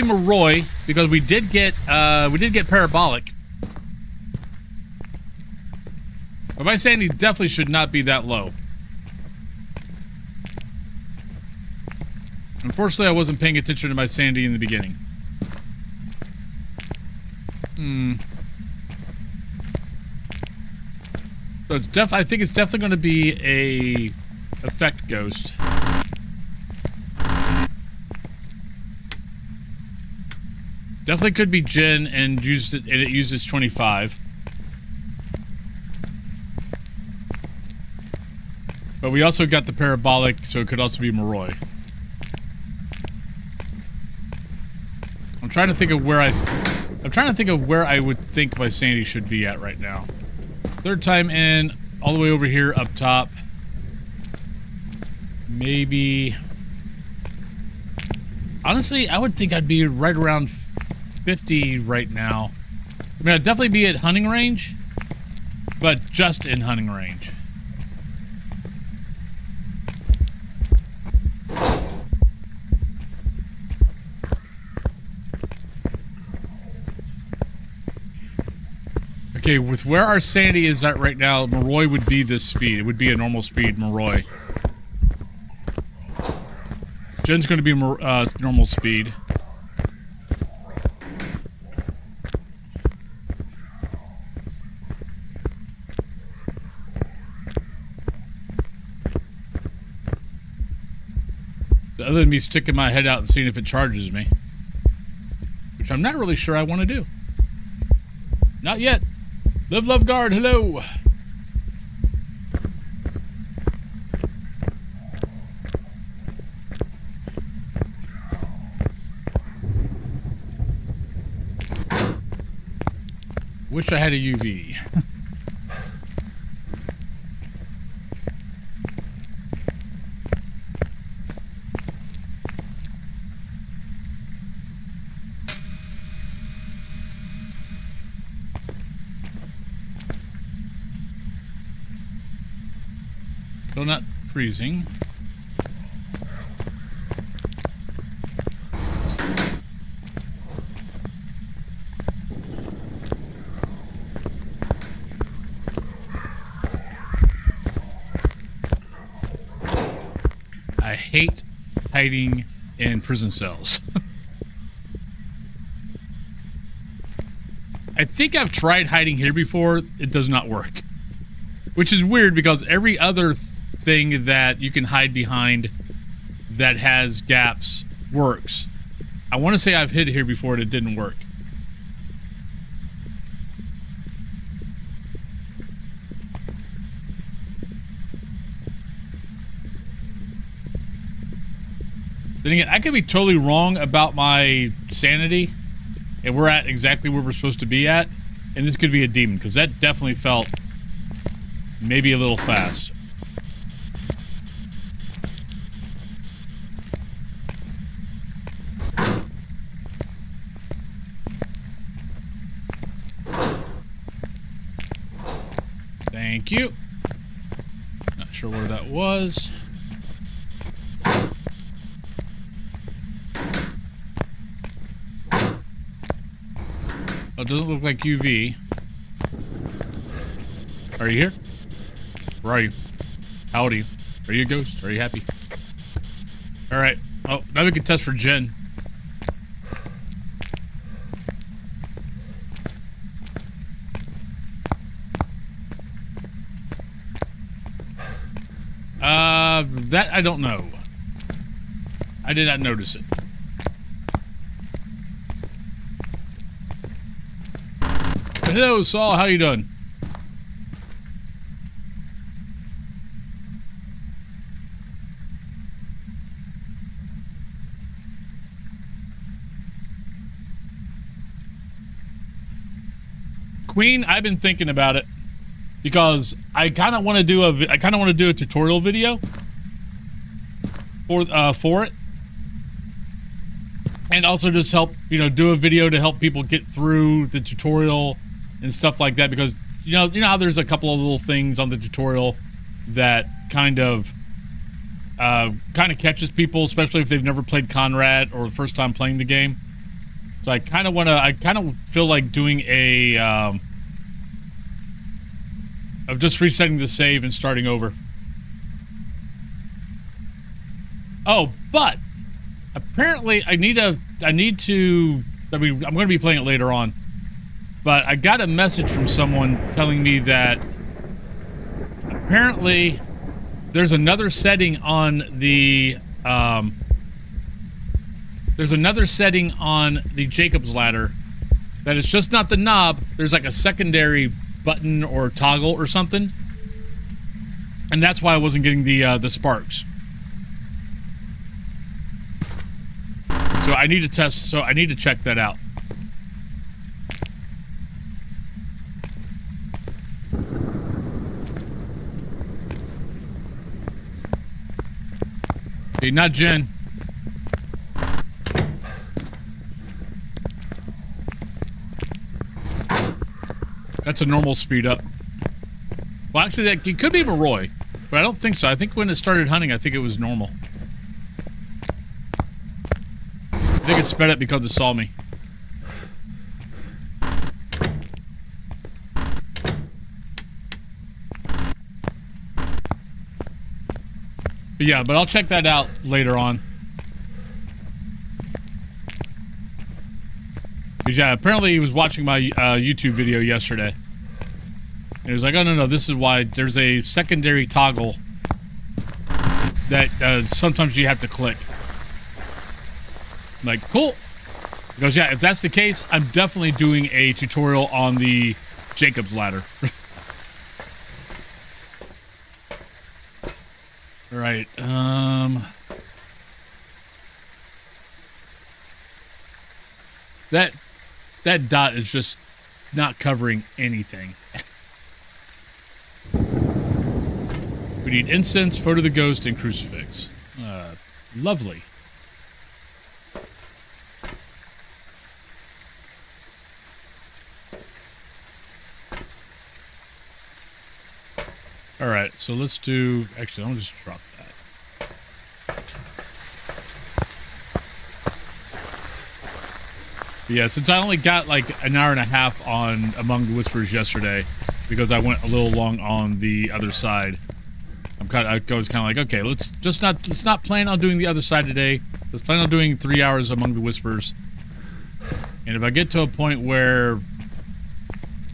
Speaker 1: Moroi, because we did get parabolic. But my sanity definitely should not be that low. Unfortunately, I wasn't paying attention to my sanity in the beginning. So it's I think it's definitely going to be a effect ghost. Definitely could be Jin and it uses 25. But we also got the parabolic, so it could also be Moroi. trying to think of where I'm trying to think of where I would think my sanity should be at right now. Third time in, all the way over here up top. Maybe. Honestly, I would think I'd be right around 50 right now. I mean, I'd definitely be at hunting range, but just in hunting range. Okay, with where our sanity is at right now, Moroi would be this speed. It would be a normal speed, Moroi. Jen's going to be normal speed. So other than me sticking my head out and seeing if it charges me, which I'm not really sure I want to do. Not yet. Live, love, guard. Hello. Wish I had a UV. Still not freezing. I hate hiding in prison cells. I think I've tried hiding here before. It does not work. Which is weird because every other thing that you can hide behind that has gaps works. I want to say I've hid here before and it didn't work. Then again, I could be totally wrong about my sanity, and we're at exactly where we're supposed to be at, and this could be a demon, because that definitely felt maybe a little fast. Thank you. Not sure where that was. Oh, it doesn't look like UV. Are you here? Where are you? How old are you? Are you a ghost? Are you happy? Alright. Oh, now we can test for Jen. That I don't know. I did not notice it. Hello, Saul. How you doing? Queen, I've been thinking about it because I kind of want to do a tutorial video for it, and also just help, you know, do a video to help people get through the tutorial and stuff like that, because you know how there's a couple of little things on the tutorial that kind of catches people, especially if they've never played Conrad or the first time playing the game. So I kind of feel like doing a of just resetting the save and starting over. Oh, but apparently I mean, I'm going to be playing it later on, but I got a message from someone telling me that apparently there's another setting on the Jacob's ladder that it's just not the knob. There's like a secondary button or toggle or something, and that's why I wasn't getting the sparks. So I need to test. So I need to check that out. Okay, not Jen. That's a normal speed up. Well, actually, it could be Roy, but I don't think so. I think when it started hunting, I think it was normal. I think it sped up because it saw me. But yeah, but I'll check that out later on. Yeah, apparently he was watching my YouTube video yesterday. And he was like, oh, no, this is why there's a secondary toggle that sometimes you have to click. I'm like, cool. He goes, yeah, if that's the case, I'm definitely doing a tutorial on the Jacob's ladder. All right, that dot is just not covering anything. We need incense, photo of the ghost, and crucifix. Lovely. All right, so let's do... Actually, I'll just drop that. But yeah, since I only got like an hour and a half on Among the Whispers yesterday, because I went a little long on the other side, I was kind of like, okay, let's not plan on doing the other side today. Let's plan on doing 3 hours Among the Whispers. And if I get to a point where,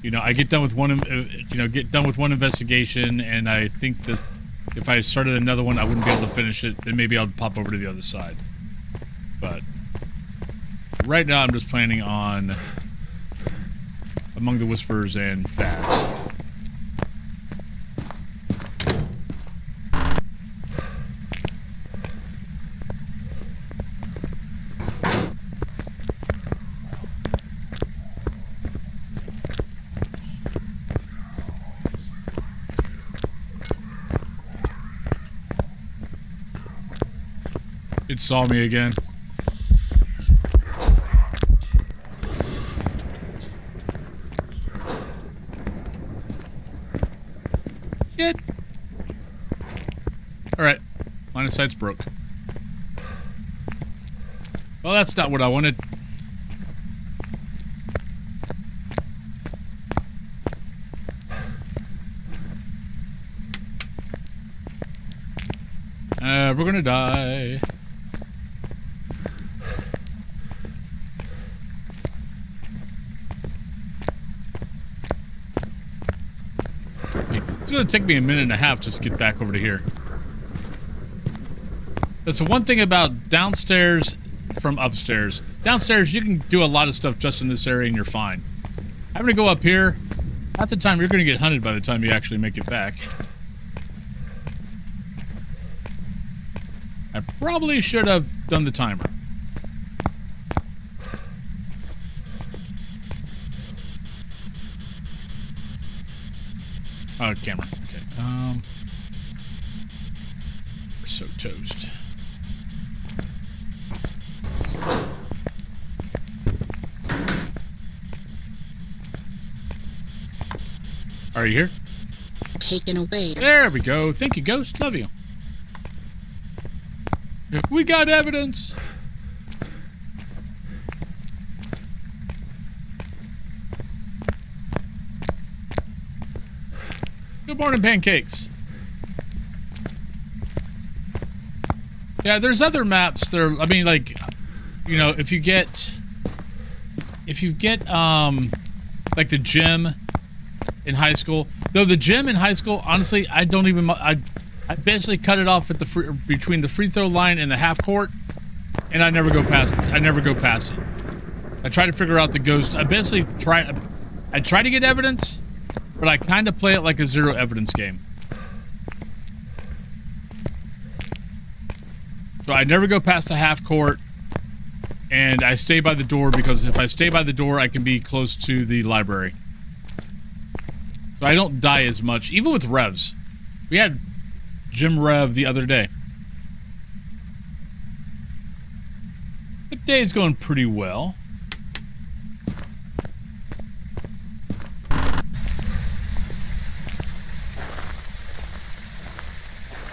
Speaker 1: you know, I get done with one investigation, and I think that if I started another one, I wouldn't be able to finish it, then maybe I'll pop over to the other side. But right now, I'm just planning on Among the Whispers and Phas. It saw me again. Shit. Alright. Line of sight's broke. Well, that's not what I wanted. We're gonna die. It's going to take me a minute and a half just to get back over to here. That's the one thing about downstairs from upstairs. Downstairs, you can do a lot of stuff just in this area and you're fine. Having to go up here, half the time you're going to get hunted by the time you actually make it back. I probably should have done the timer. Camera. Okay. We're so toast. Are you here?
Speaker 6: Taken away.
Speaker 1: There we go. Thank you, Ghost. Love you. We got evidence. Good morning, pancakes. Yeah, there's other maps that are, I mean, like, you know, if you get, like the gym in high school, though the gym in high school, honestly, I don't even, I basically cut it off at the between the free throw line and the half court, and I never go past it. I try to figure out the ghost. I basically try to get evidence, but I kind of play it like a zero evidence game. So I never go past the half court, And I stay by the door because if I stay by the door, I can be close to the library. So I don't die as much, even with revs. We had Jim Rev the other day. The day is going pretty well.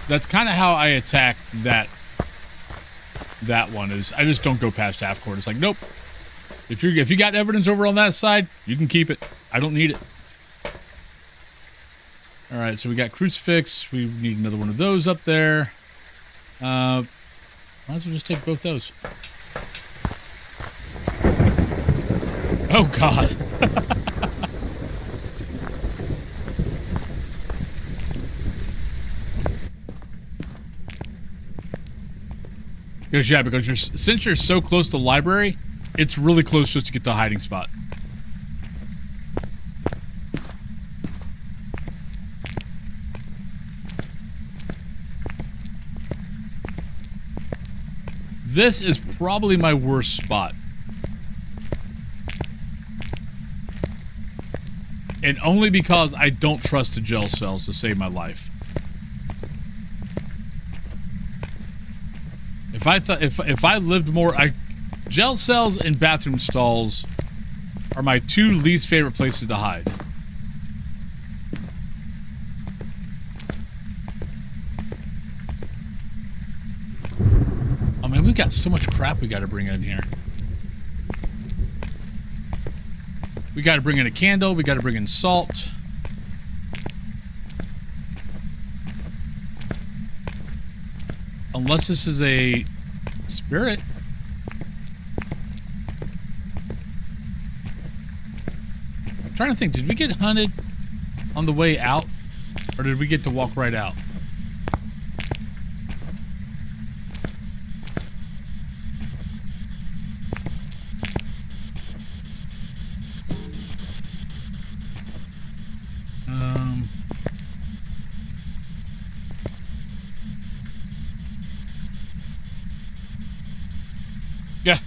Speaker 1: That's kind of how I attack that one, is I just don't go past half court. It's like, nope. If you got evidence over on that side, you can keep it. I don't need it. All right, so we got crucifix. We need another one of those up there. Might as well just take both those. Oh God. Because since you're so close to the library, it's really close just to get to a hiding spot. This is probably my worst spot. And only because I don't trust the gel cells to save my life. If I lived more, gel cells and bathroom stalls are my two least favorite places to hide. Oh man, we've got so much crap we got to bring in here. We got to bring in a candle. We got to bring in salt. Unless this is a spirit. I'm trying to think, did we get hunted on the way out? Or did we get to walk right out? Yeah.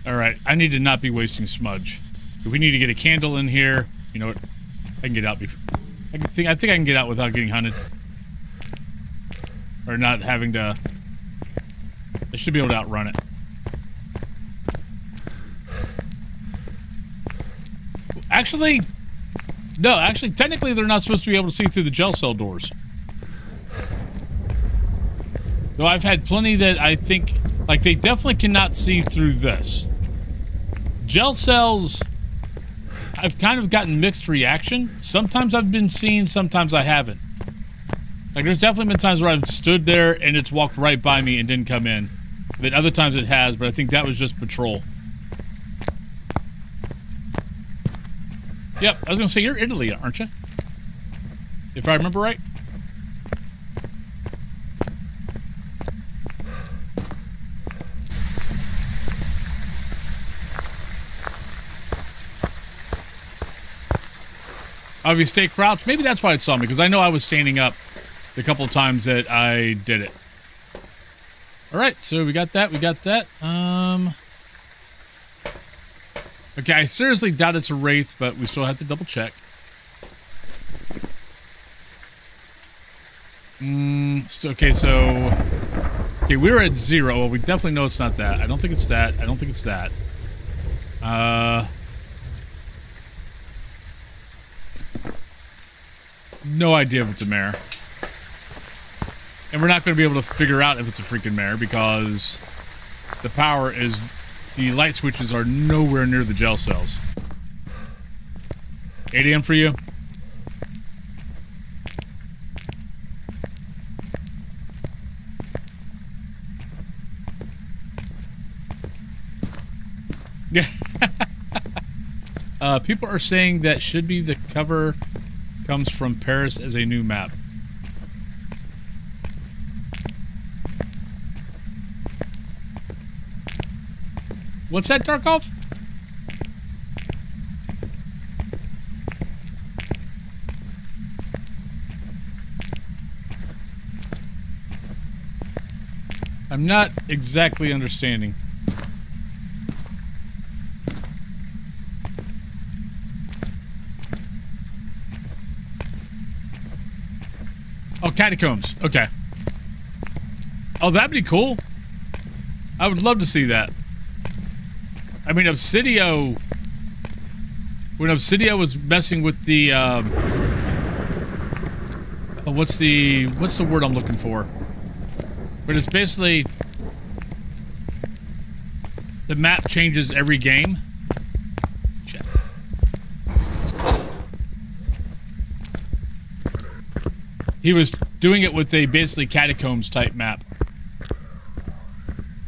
Speaker 1: All right, I need to not be wasting smudge. If we need to get a candle in here, you know what? I can get out before. I think I can get out without getting hunted. Or not having to... I should be able to outrun it. Actually... No, actually, technically they're not supposed to be able to see through the gel cell doors. Though I've had plenty that I think... Like, they definitely cannot see through this. Gel cells... I've kind of gotten mixed reaction. Sometimes I've been seen, sometimes I haven't. Like, there's definitely been times where I've stood there and it's walked right by me and didn't come in. Then other times it has, but I think that was just patrol. Yep, I was gonna say, you're Italy, aren't you? If I remember right. Oh, if you stay crouched, maybe that's why it saw me, because I know I was standing up the couple of times that I did it. Alright, so we got that, Okay, I seriously doubt it's a wraith, but we still have to double check. Okay, so... Okay, we were at 0. Well, we definitely know it's not that. I don't think it's that. I don't think it's that. No idea if it's a mare. And we're not going to be able to figure out if it's a freaking mare because the power is... The light switches are nowhere near the gel cells. 8 AM for you? Yeah. People are saying that should be the cover comes from Paris as a new map. What's that, Darkov? I'm not exactly understanding. Oh, catacombs. Okay. Oh, that'd be cool. I would love to see that. I mean, Obsidio... When Obsidio was messing with the, what's the word I'm looking for? But it's basically... The map changes every game. Shit. He was doing it with a basically catacombs type map.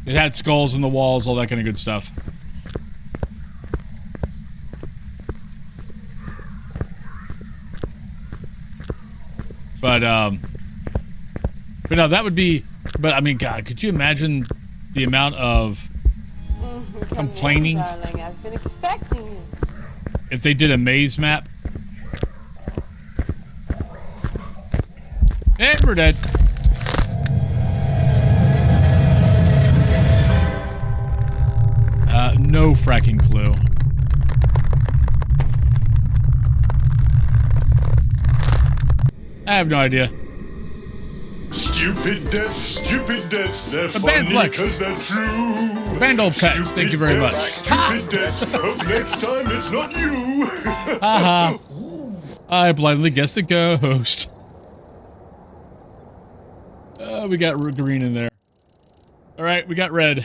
Speaker 1: It had skulls in the walls, all that kind of good stuff. But no, that would be, but I mean, God, could you imagine the amount of complaining
Speaker 7: darling, I've been expecting you.
Speaker 1: if they did a maze map? And we're dead. No fracking clue. I have no idea.
Speaker 4: Stupid deaths, they're
Speaker 1: band
Speaker 4: funny
Speaker 1: flex.
Speaker 4: because they're true.
Speaker 1: Band old pets, thank you very much.
Speaker 4: Stupid deaths, hope next time it's not you.
Speaker 1: Haha. I blindly guessed a ghost. We got green in there. Alright, we got red.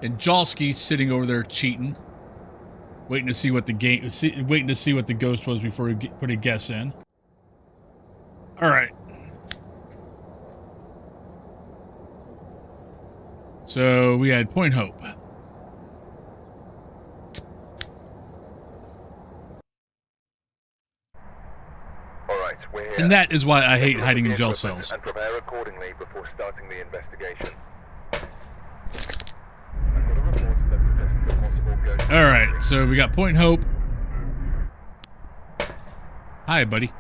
Speaker 1: And Jolsky's sitting over there cheating, waiting to see what the waiting to see what the ghost was before he put a guess in. All right. So we had Point Hope.
Speaker 3: All right, we're here.
Speaker 1: And that is why I hate
Speaker 3: Take a look
Speaker 1: hiding
Speaker 3: at
Speaker 1: in
Speaker 3: the
Speaker 1: jail
Speaker 3: equipment
Speaker 1: cells.
Speaker 3: And prepare accordingly before starting the investigation.
Speaker 1: All right, so we got Point Hope. Hi, buddy.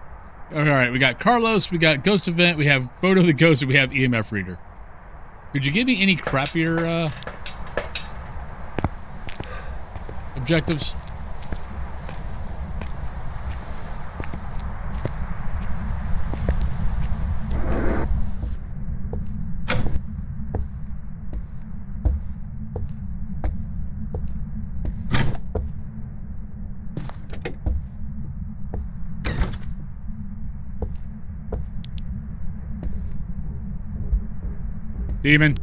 Speaker 1: All right, we got Carlos, we got Ghost Event, we have Photo of the Ghost, and we have EMF Reader. Could you give me any crappier objectives? Demon.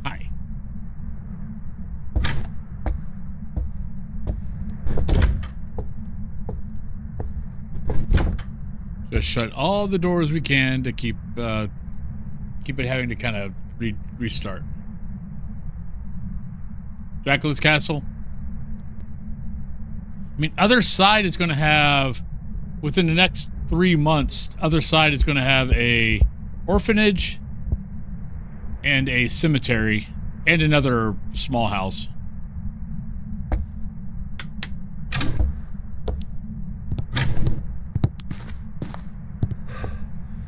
Speaker 1: Hi. Just shut all the doors we can to keep it having to kind of restart. Dracula's Castle. I mean, Other Side is going to have, within the next 3 months, Other Side is going to have a orphanage and a cemetery and another small house.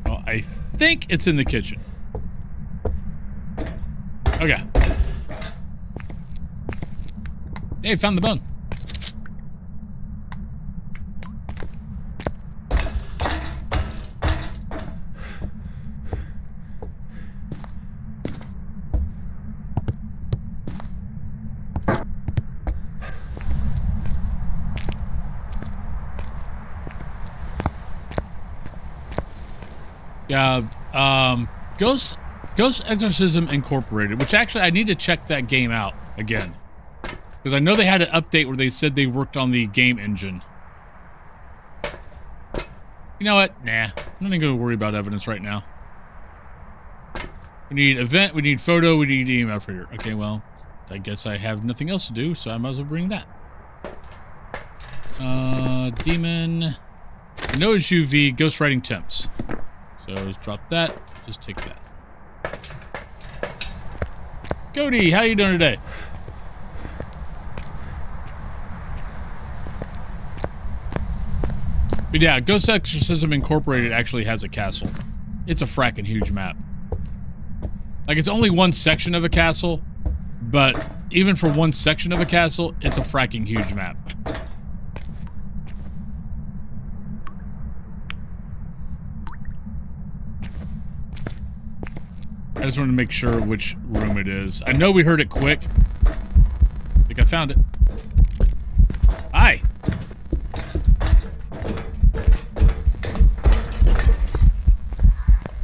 Speaker 1: Well, I think it's in the kitchen. Okay. Hey, found the bone. Yeah, Ghost Exorcism Incorporated, which actually I need to check that game out again. Because I know they had an update where they said they worked on the game engine. You know what? Nah, I'm not even going to worry about evidence right now. We need event, we need photo, we need email for here. Okay, well, I guess I have nothing else to do, so I might as well bring that. Demon. I know it's UV, ghostwriting temps. So let's drop that. Just take that. Cody, how you doing today? But yeah, Ghost Exorcism Incorporated actually has a castle. It's a fracking huge map. Like, it's only one section of a castle, but even for one section of a castle, it's a fracking huge map. I just wanted to make sure which room it is. I know we heard it quick. I think I found it. Hi.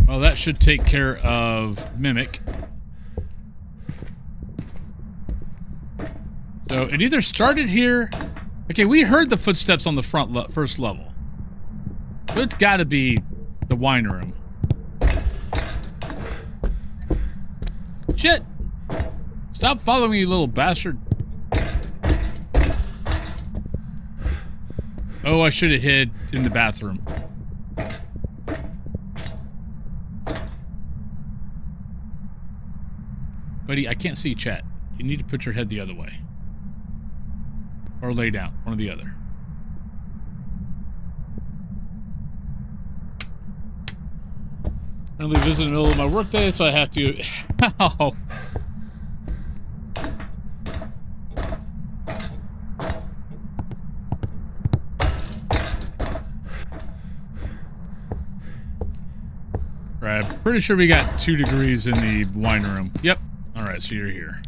Speaker 1: Well, that should take care of Mimic. So it either started here. Okay, we heard the footsteps on the first level. But it's got to be the wine room. Shit! Stop following me, you little bastard. Oh, I should have hid in the bathroom. Buddy, I can't see chat. You need to put your head the other way. Or lay down. One or the other. I'm gonna leave this in the middle of my workday, so I have to... Ow. Right, I'm pretty sure we got 2 degrees in the wine room. Yep. Alright, so you're here.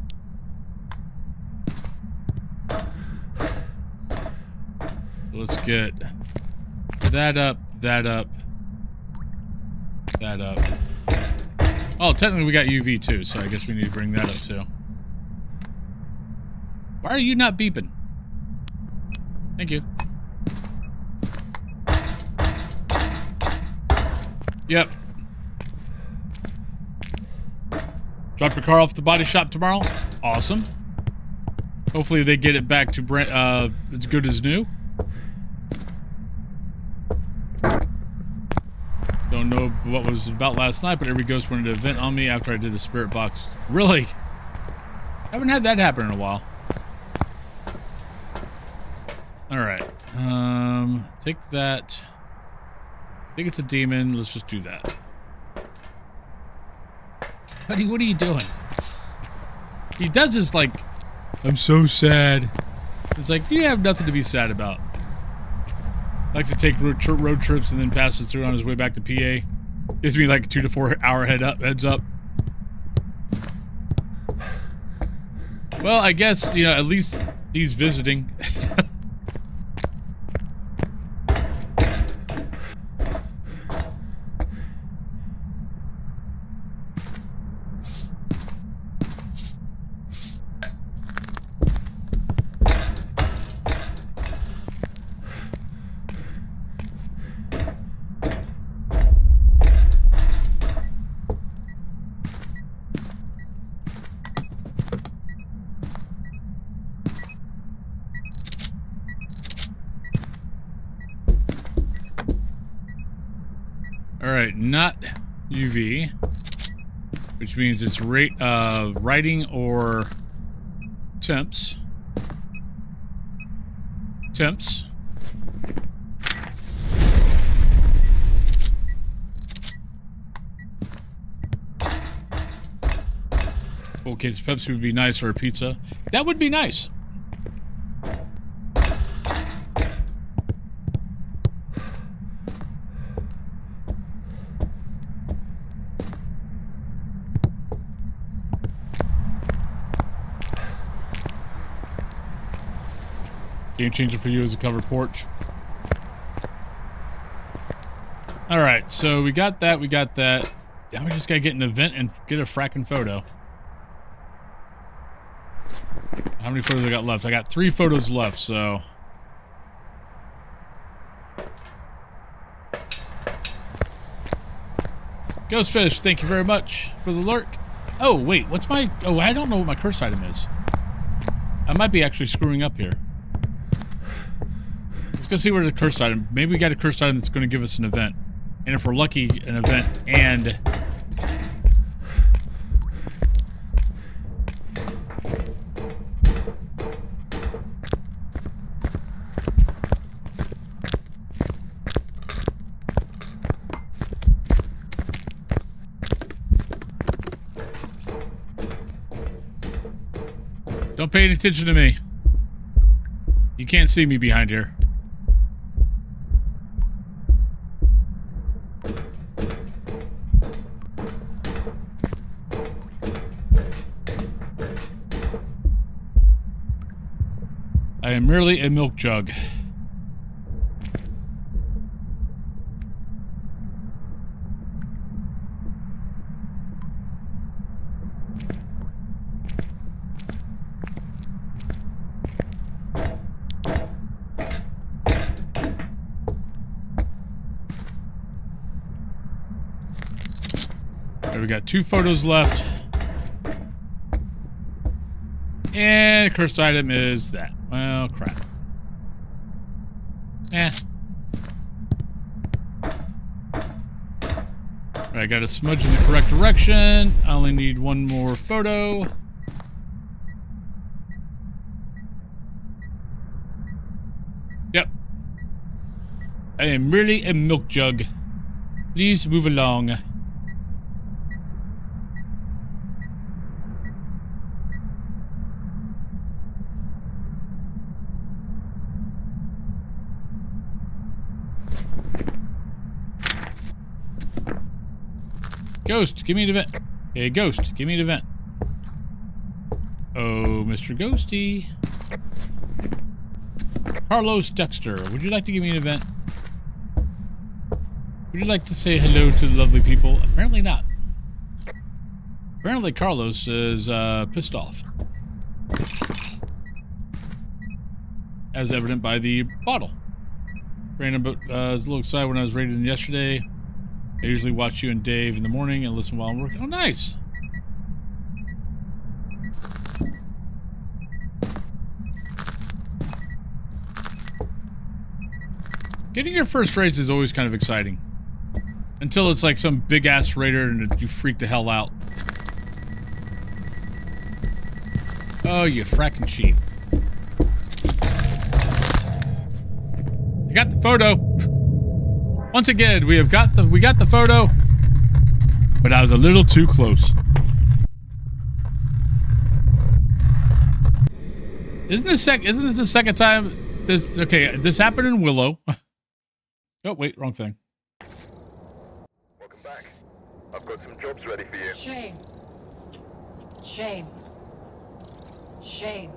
Speaker 1: Let's get that up, that up, that up. Oh, technically we got UV too, so I guess we need to bring that up too. Why are you not beeping? Thank you. Yep. Drop your car off at the body shop tomorrow? Awesome. Hopefully they get it back to as good as new. Don't know what was about last night, but every ghost wanted to vent on me after I did the spirit box. Really? Haven't had that happen in a while. Alright. Take that. I think it's a demon. Let's just do that. Buddy, what are you doing? He does this like, I'm so sad. It's like, you have nothing to be sad about. Likes to take road trips and then passes through on his way back to PA. Gives me like a 2 to 4 hour heads up. Well, I guess, you know, at least he's visiting. Alright, not UV, which means it's writing or temps. Temps. Okay, so Pepsi would be nice, or a pizza. That would be nice. Game changer for you as a covered porch. Alright, so we got that, we got that. Now we just gotta get an event and get a fracking photo. How many photos I got left? I got 3 photos left, so... Ghostfish, thank you very much for the lurk. Oh, wait, what's my... Oh, I don't know what my cursed item is. I might be actually screwing up here. Let's go see where the cursed item... Maybe we got a cursed item that's going to give us an event. And if we're lucky, an event and... Don't pay any attention to me. You can't see me behind here. I am merely a milk jug. We got 2 photos left. And the cursed item is that. Well, crap. I got a smudge in the correct direction. I only need 1 more photo. Yep. I am merely a milk jug. Please move along. Ghost, give me an event. Hey, Ghost, give me an event. Oh, Mr. Ghosty. Carlos Dexter, would you like to give me an event? Would you like to say hello to the lovely people? Apparently not. Apparently Carlos is pissed off. As evident by the bottle. Brandon, but I was a little excited when I was raiding yesterday. I usually watch you and Dave in the morning and listen while I'm working. Oh, nice. Getting your first race is always kind of exciting. Until it's like some big-ass raider and you freak the hell out. Oh, you fracking cheat. I got the photo. Once again, we got the photo, but I was a little too close. Isn't this the second time this happened in Willow? Oh wait, wrong thing.
Speaker 3: Welcome back. I've got some jobs ready for you.
Speaker 7: Shame. Shame. Shame.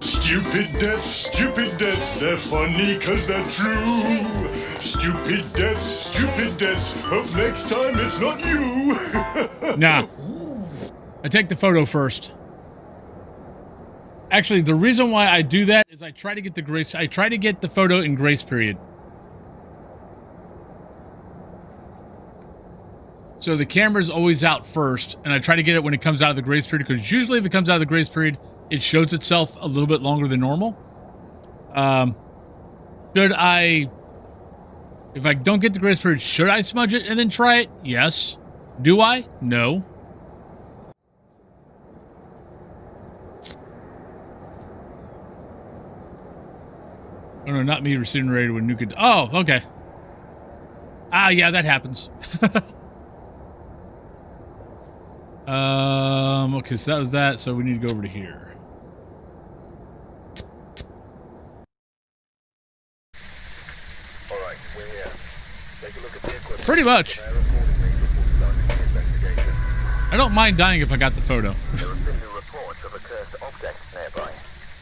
Speaker 4: Stupid deaths, they're funny cause they're true. Stupid deaths, hope next time it's not you.
Speaker 1: Nah. I take the photo first. Actually, the reason why I do that is I try to get the photo in grace period. So the camera's always out first, and I try to get it when it comes out of the grace period, because usually if it comes out of the grace period, it shows itself a little bit longer than normal. If I don't get the grace period, should I smudge it and then try it? Yes. Do I? No. Oh no, not me receiving raid when nuke it. Oh, okay. Ah, yeah, that happens. Okay, so that was that, so we need to go over to here.
Speaker 3: Alright, we're here. Take a look at the equipment.
Speaker 1: Pretty much.
Speaker 3: Prepare accordingly before starting the investigation.
Speaker 1: I don't mind dying if I got the photo.
Speaker 3: There have been new reports of a cursed object nearby.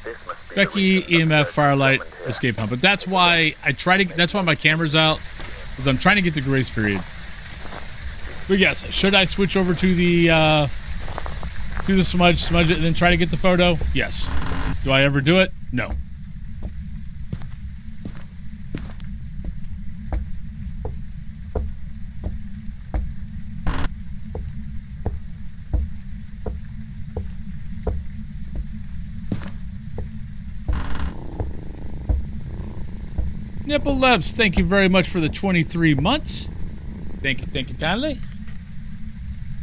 Speaker 3: This must be
Speaker 1: Becky,
Speaker 3: the reason
Speaker 1: EMF,
Speaker 3: the
Speaker 1: Firelight,
Speaker 3: equipment here.
Speaker 1: Escape Pump. But that's why that's why my camera's out, is I'm trying to get the grace period. But yes, should I switch over to the smudge it, and then try to get the photo? Yes. Do I ever do it? No. Nipple Leps, thank you very much for the 23 months. Thank you kindly.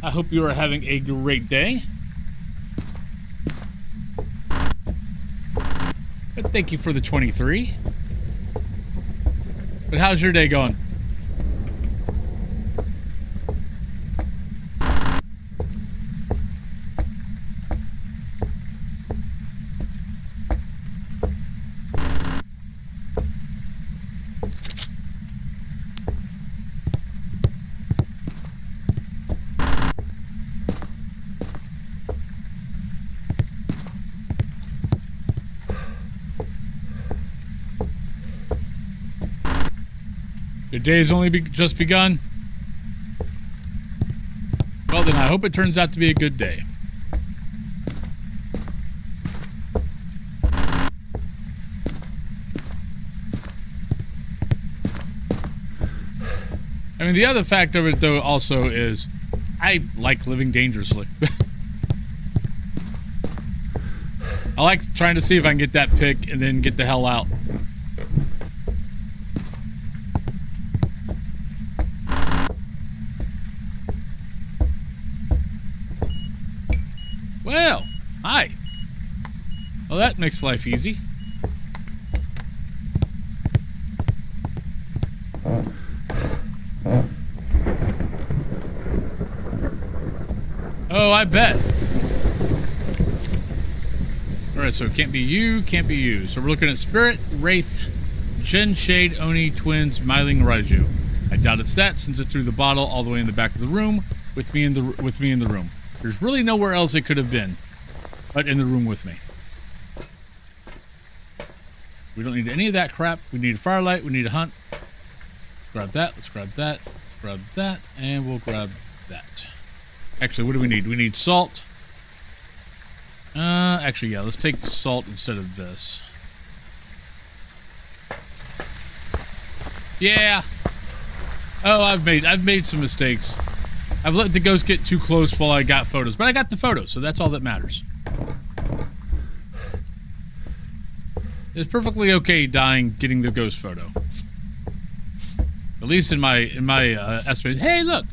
Speaker 1: I hope you are having a great day. But thank you for the 23. But how's your day going? Your day has only just begun? Well, then I hope it turns out to be a good day. I mean, the other fact of it, though, also is I like living dangerously. I like trying to see if I can get that pick and then get the hell out. Well, hi. Well, that makes life easy. Oh, I bet. Alright, so it can't be you, can't be you. So we're looking at Spirit, Wraith, Jin, Shade, Oni, Twins, Myling, Raiju. I doubt it's that, since it threw the bottle all the way in the back of the room with me in the room. There's really nowhere else it could have been but in the room with me. We don't need any of that crap. We need a firelight. We need a hunt. Let's grab that. Let's grab that. Grab that. And we'll grab that. Actually, what do we need? We need salt. Actually, yeah. Let's take salt instead of this. Yeah. Oh, I've made some mistakes. I've let the ghost get too close while I got photos, but I got the photos, so that's all that matters. It's perfectly okay dying getting the ghost photo. At least in my estimate. Hey, look!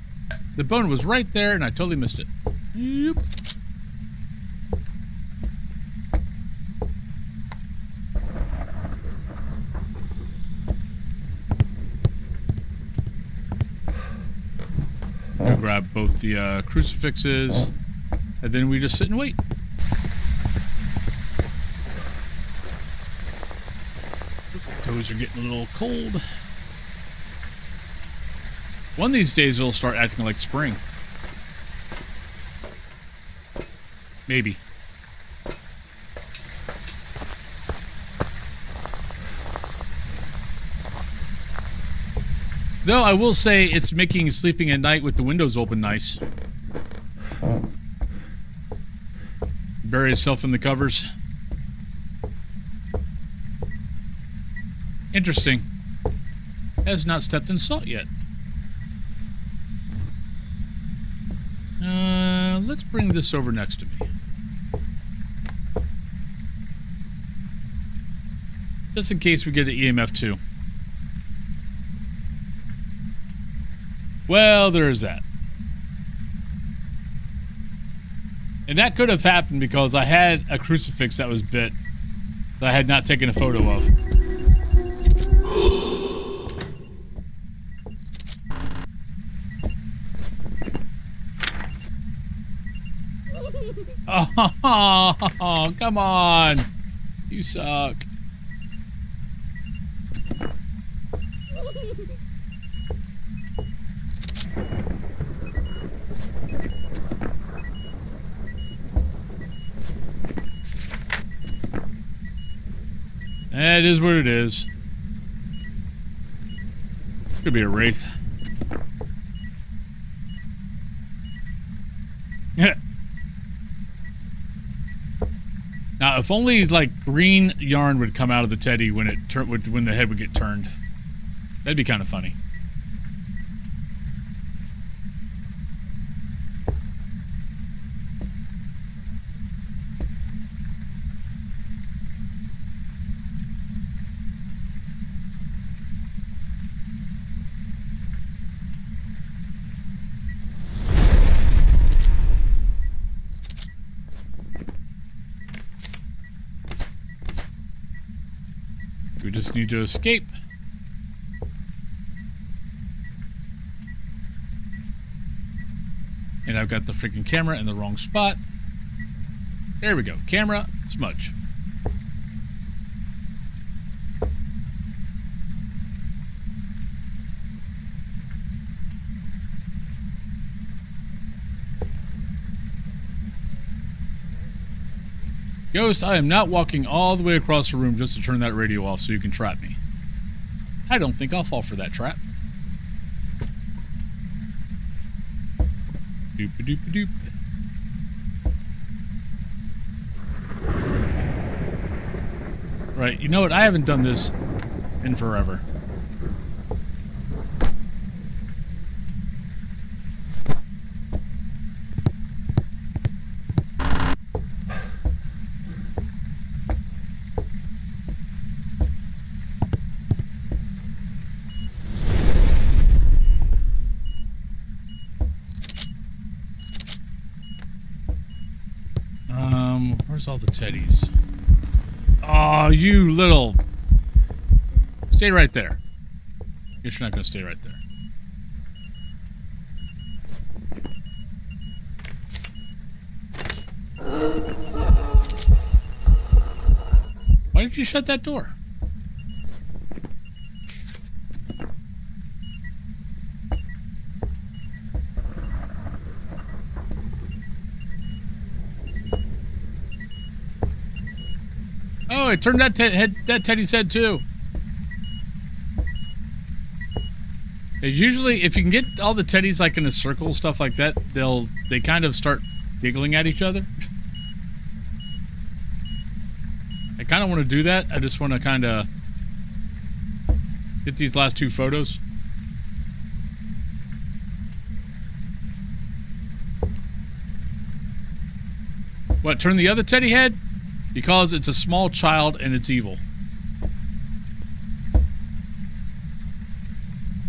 Speaker 1: The bone was right there, and I totally missed it. Yep. We'll grab both the crucifixes, and then we just sit and wait. Toes are getting a little cold. One of these days it'll start acting like spring. Maybe. Though I will say it's making sleeping at night with the windows open nice. Bury yourself in the covers. Interesting. Has not stepped in salt yet. Let's bring this over next to me. Just in case we get an EMF too. Well, there is that. And that could have happened because I had a crucifix that was bit that I had not taken a photo of. Oh, come on. You suck. It is what it is. Could be a wraith. Now, if only like green yarn would come out of the teddy when when the head would get turned, that'd be kind of funny. We just need to escape. And I've got the freaking camera in the wrong spot. There we go. Camera, smudge. Ghost, I am not walking all the way across the room just to turn that radio off so you can trap me. I don't think I'll fall for that trap. Doop-a-doop-a-doop. Right, you know what? I haven't done this in forever. Where's all the teddies? Oh, you little... Stay right there. Guess you're not going to stay right there. Why did you shut that door? Oh, it turned that teddy's head too. Usually, if you can get all the teddies like in a circle, stuff like that, they kind of start giggling at each other. I kind of want to do that. I just want to kind of get these last two photos. What, turn the other teddy head? Because it's a small child and it's evil.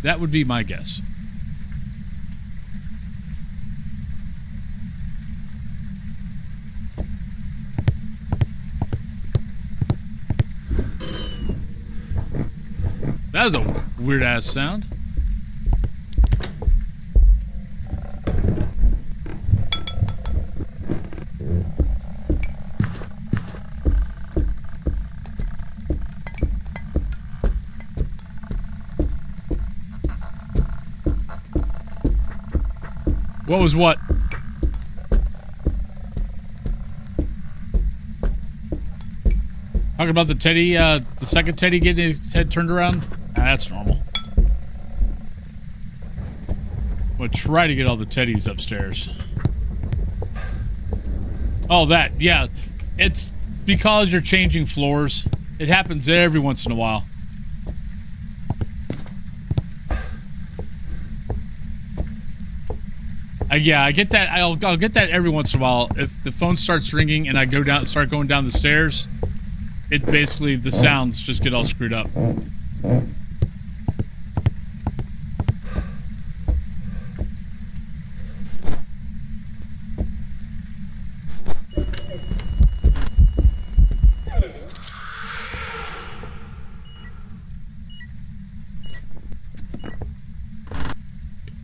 Speaker 1: That would be my guess. That was a weird-ass sound. What was what? Talking about the teddy, the second teddy getting his head turned around? That's normal. We'll try to get all the teddies upstairs. Oh, that. Yeah. It's because you're changing floors. It happens every once in a while. Yeah, I get that. I'll get that every once in a while. If the phone starts ringing and I start going down the stairs, it basically, the sounds just get all screwed up.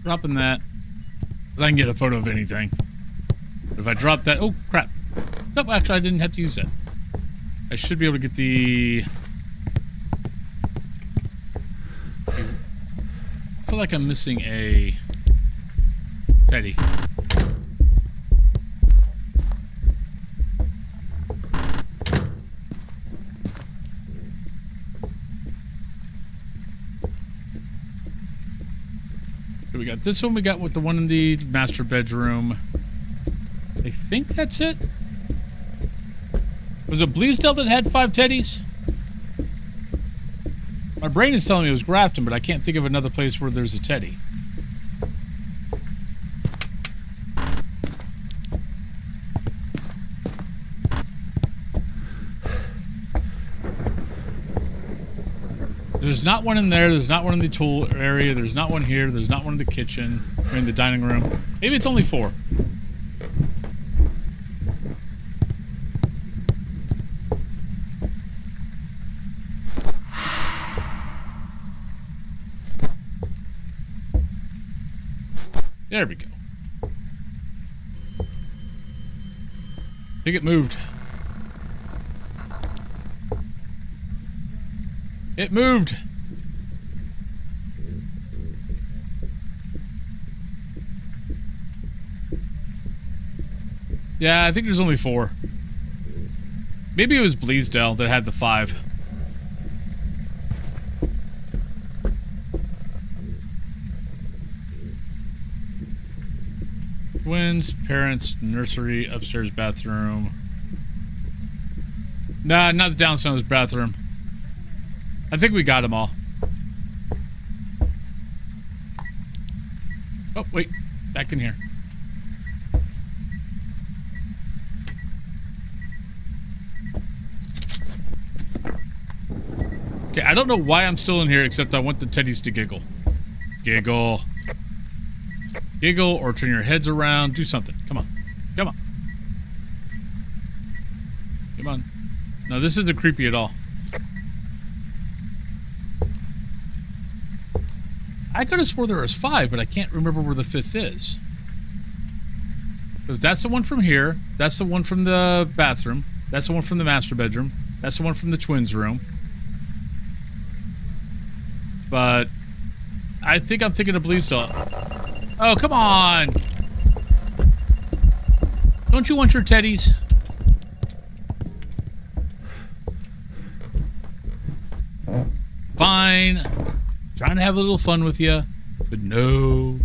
Speaker 1: Dropping that. Because I can get a photo of anything. But if I drop that... Oh, crap. Nope, actually, I didn't have to use that. I should be able to get the... I feel like I'm missing a... teddy. So we got this one, we got with the one in the master bedroom. I think that's it. Was it Bleasdale that had 5 teddies? My brain is telling me it was Grafton, but I can't think of another place where there's a teddy. There's not one in there. There's not one in the tool area. There's not one here. There's not one in the kitchen. Or in the dining room. Maybe it's only 4. There we go. I think it moved. It moved. Yeah, I think there's only 4. Maybe it was Bleasdale that had the 5. Twins, parents, nursery, upstairs bathroom. Nah, not the downstairs bathroom. I think we got them all. Oh, wait. Back in here. Okay, I don't know why I'm still in here, except I want the teddies to giggle. Giggle. Giggle or turn your heads around. Do something. Come on. Come on. Come on. No, this isn't creepy at all. I could have swore there was 5, but I can't remember where the 5th is. Because that's the one from here. That's the one from the bathroom. That's the one from the master bedroom. That's the one from the twins' room. But I think I'm thinking of Bleasdale. Oh, come on! Don't you want your teddies? Fine. Trying to have a little fun with you, but no.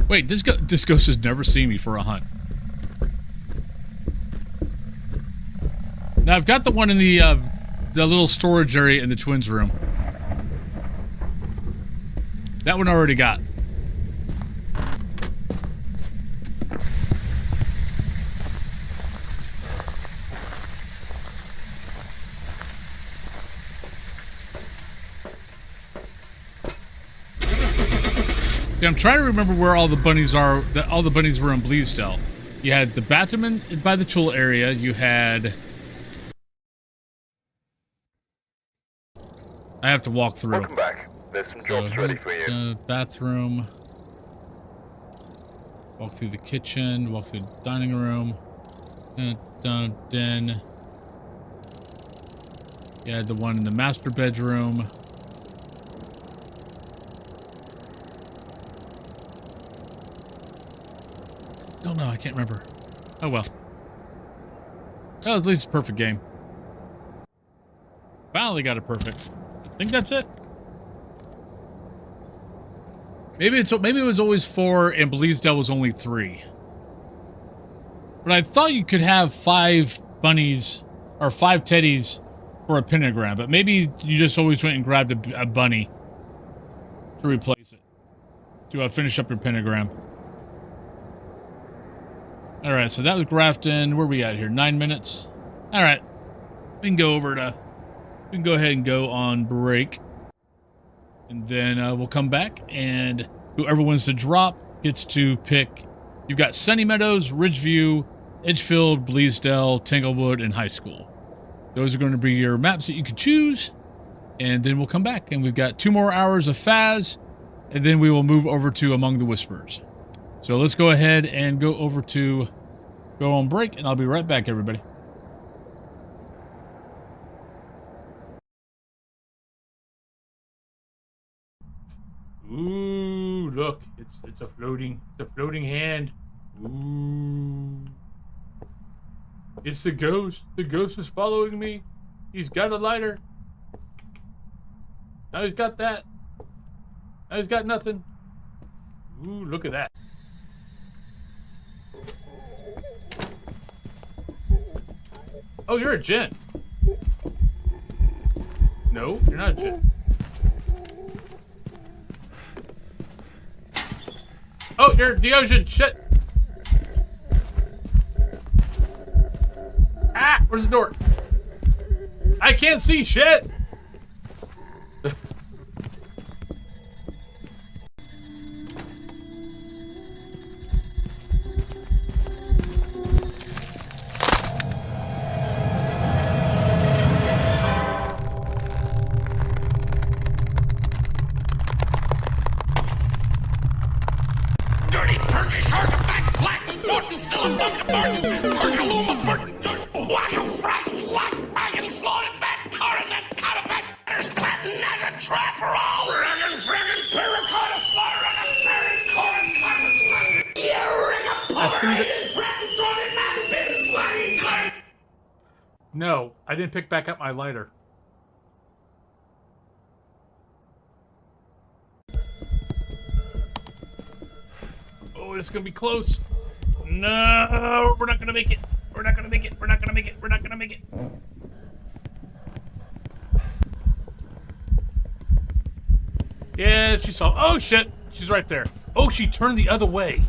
Speaker 1: Wait, this ghost has never seen me for a hunt. Now I've got the one in the little storage area in the twins' room. That one I already got. Yeah, I'm trying to remember where all the bunnies are. All the bunnies were in Bleasdale. You had the bathroom by the tool area. You had... I have to walk through.
Speaker 3: Welcome back. There's some jobs ready for you.
Speaker 1: Bathroom. Walk through the kitchen. Walk through the dining room. Den. You had the one in the master bedroom. Don't know. I can't remember. Oh well. That was at least a perfect game. Finally got it perfect. I think that's it. Maybe it was always 4 and Bleasdale was only 3. But I thought you could have 5 bunnies or 5 teddies for a pentagram, but maybe you just always went and grabbed a bunny to replace it, to finish up your pentagram. All right, so that was Grafton. Where are we at here? 9 minutes. All right, we can go over to. We can go ahead and go on break, and then we'll come back, and whoever wins the drop gets to pick. You've got Sunny Meadows, Ridgeview, Edgefield, Bleasdale, Tanglewood, and High School. Those are going to be your maps that you can choose, and then we'll come back, and we've got 2 more hours of Phas, and then we will move over to Among the Whispers. So let's go ahead and go on break, and I'll be right back, everybody. Ooh, look, it's a floating hand. Ooh. It's the ghost. The ghost is following me. He's got a lighter. Now he's got that. Now he's got nothing. Ooh, look at that. Oh, you're a Gen. No, you're not a Gen. Oh, you're Deogen. Shit. Ah, where's the door? I can't see shit.
Speaker 5: Dirty Turkish artifact, flat, important, Philip Martin, Perkaluma, Burton, Waka, Frack, Slut, Wagon, Floated, Bat, Tar, and that Catabat, Planting as a trapper, all riggin', friggin', Terracotta, Slaughter, and a Barry, Corin, Cotton, you rig a Pomeranian, Fratton, Throwing, Matt, Bins, Wagon, Cotton.
Speaker 1: No, I didn't pick back up my lighter. Oh, it's gonna be close. No, we're not gonna make it. We're not gonna make it. We're not gonna make it. We're not gonna make it. Yeah, she saw. Oh shit, she's right there. Oh, she turned the other way.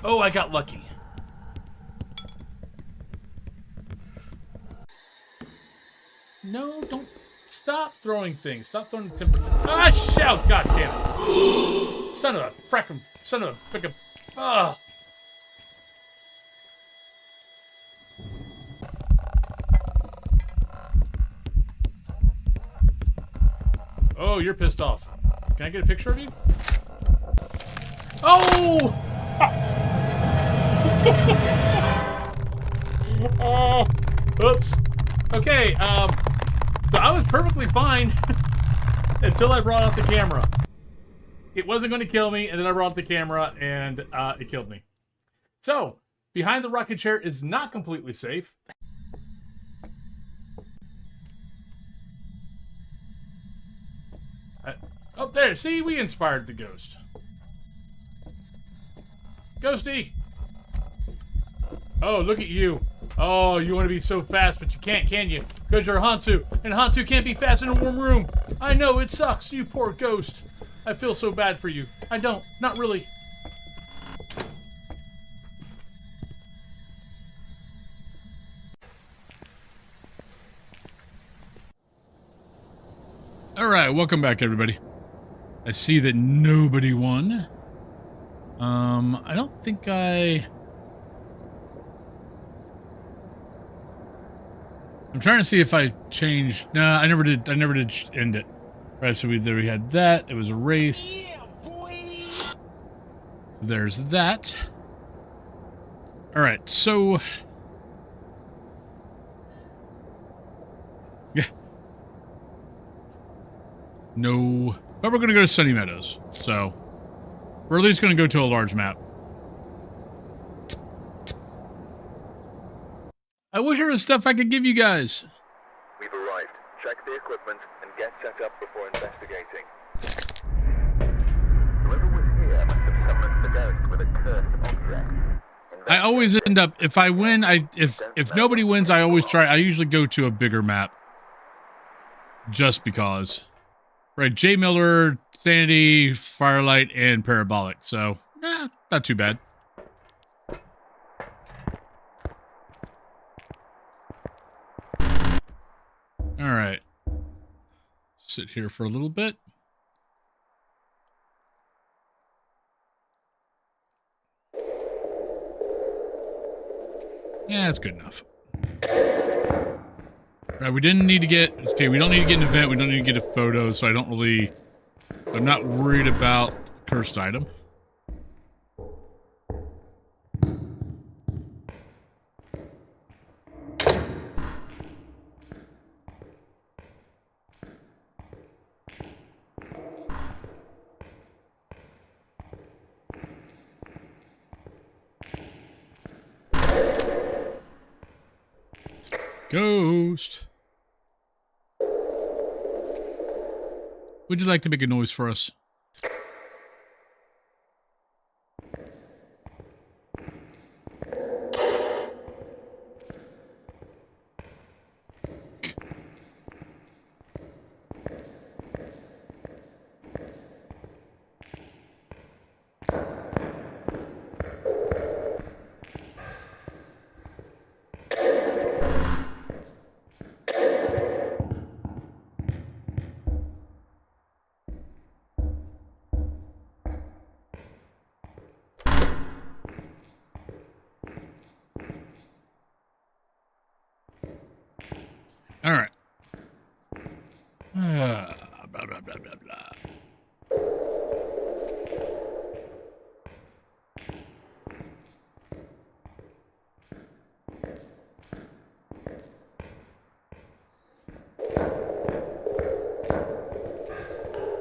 Speaker 1: Oh, I got lucky. No, don't stop throwing things. Stop throwing timber. Ah, shout! God damn it! Son of a frackin', son of a frickin'. Ah! Oh, you're pissed off. Can I get a picture of you? Oh! Oops. Okay, so I was perfectly fine until I brought out the camera. It wasn't going to kill me, and then I brought out the camera, and it killed me. So, behind the rocket chair is not completely safe. Up there, see, we inspired the ghost. Ghosty! Oh, look at you. Oh, you want to be so fast, but you can't, can you? Because you're a Hantu, and Hantu can't be fast in a warm room. I know, it sucks, you poor ghost. I feel so bad for you. I don't, not really. Alright, welcome back, everybody. I see that nobody won. I don't think I'm trying to see if I changed. Nah, I never did end it. Right, so we had that. It was a wraith.
Speaker 5: Yeah, boy.
Speaker 1: There's that. Alright, so yeah. No. But we're gonna go to Sunny Meadows. So we're at least gonna go to a large map. I wish there was stuff I could give you guys.
Speaker 3: We've arrived. Check the equipment and get set up before investigating. Whoever was here must have summoned the ghost with a cursed object.
Speaker 1: I always end up, if I win, if nobody wins, I usually go to a bigger map. Just because. Right, J. Miller, Sanity, Firelight, and Parabolic. So, nah, not too bad. Alright. Sit here for a little bit. Yeah, that's good enough. Right, we didn't need to get... Okay, we don't need to get an event. We don't need to get a photo, so I don't really... I'm not worried about cursed item. Ghost. Would you like to make a noise for us?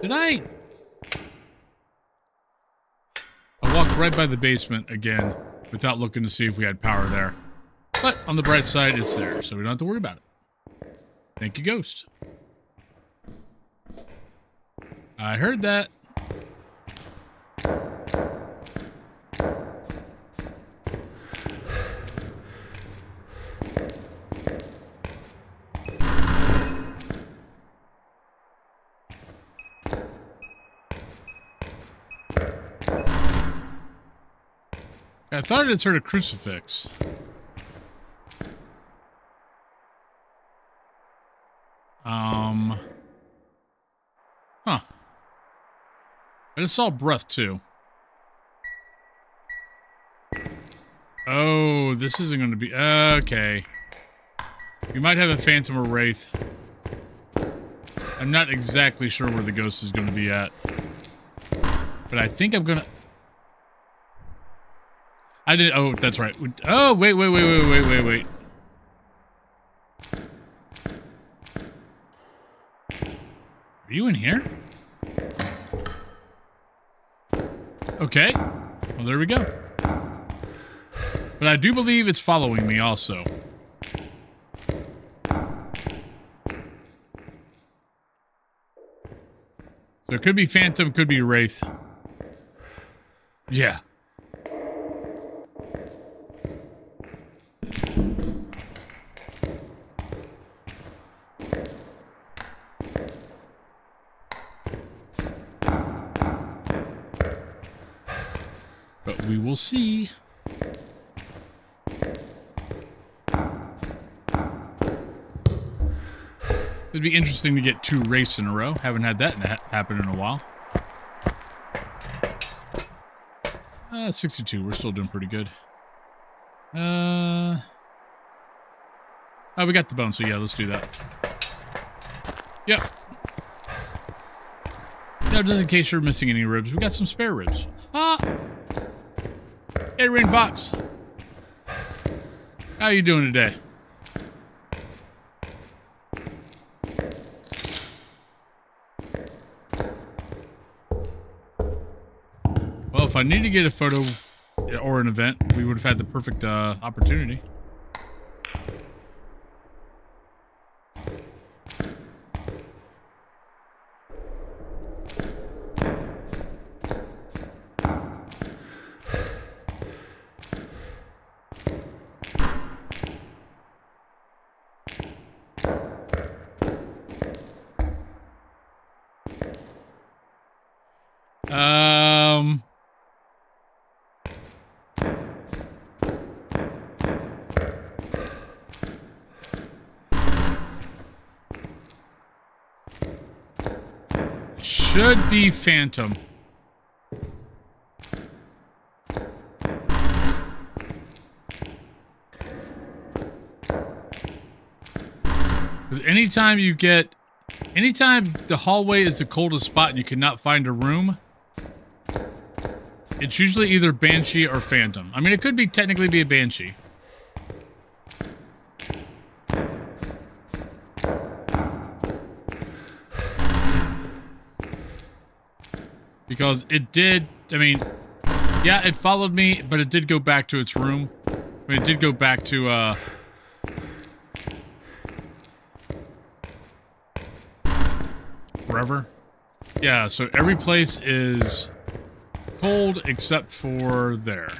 Speaker 1: Did I walked right by the basement again without looking to see if we had power there. But on the bright side, it's there, so we don't have to worry about it. Thank you, Ghost. I heard that. I thought I had heard a crucifix. Huh. I just saw breath too. Oh, this isn't going to be... Okay. You might have a phantom or wraith. I'm not exactly sure where the ghost is going to be at. But I think I'm going to... I did... Oh, that's right. Oh, wait. Are you in here? Okay. Well, there we go. But I do believe it's following me also. So it could be Phantom, could be Wraith. Yeah. But we will see. It'd be interesting to get 2 wraiths in a row. Haven't had that happen in a while. 62. We're still doing pretty good. Oh, we got the bone, so yeah, let's do that. Yep. Now, just in case you're missing any ribs, we got some spare ribs. Ah! Hey, Rain Fox. How you doing today? Well, if I need to get a photo or an event, we would have had the perfect opportunity. Should be Phantom. Because anytime the hallway is the coldest spot and you cannot find a room, it's usually either Banshee or Phantom. I mean, it could technically be a Banshee. Because it did, I mean, yeah, it followed me, but it did go back to its room. I mean, it did go back to, wherever. Yeah, so every place is cold except for there.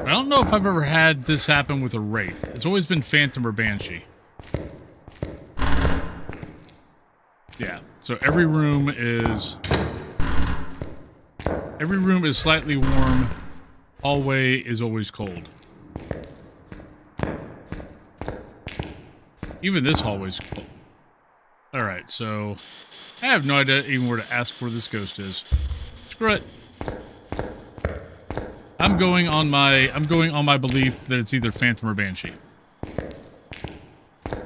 Speaker 1: I don't know if I've ever had this happen with a Wraith. It's always been Phantom or Banshee. Yeah, so every room is slightly warm. Hallway is always cold. Even this hallway's cold. Alright, so I have no idea even where to ask where this ghost is. Screw it. I'm going on my belief that it's either Phantom or Banshee.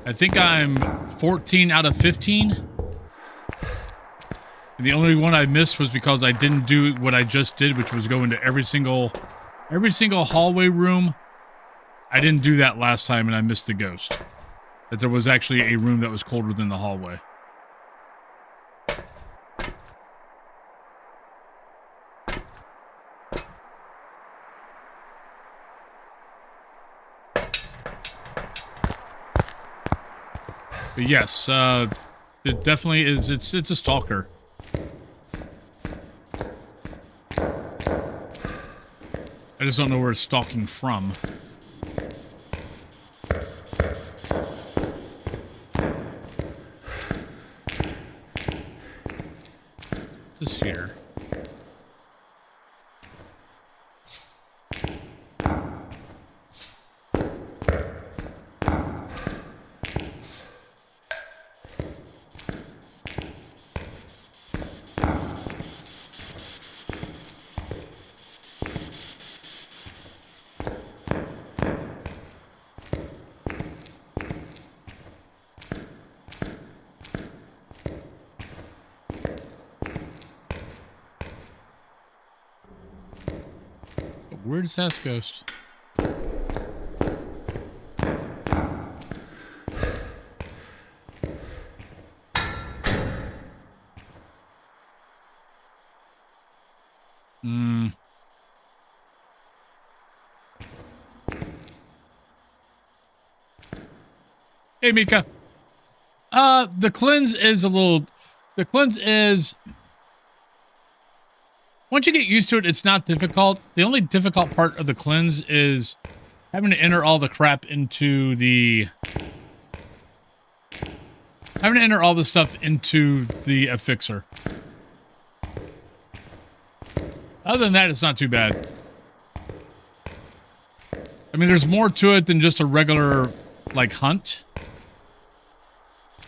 Speaker 1: I think I'm 14 out of 15. And the only one I missed was because I didn't do what I just did, which was go into every single hallway room I didn't do that last time and I missed the ghost. That there was actually a room that was colder than the hallway. But yes, it definitely is. It's a stalker. I just don't know where it's stalking from. This here. Weirdest ass ghost. Hey, Mika. The cleanse is once you get used to it, it's not difficult. The only difficult part of the cleanse is having to enter all the crap into the... having to enter all the stuff into the affixer. Other than that, it's not too bad. I mean, there's more to it than just a regular, like, hunt.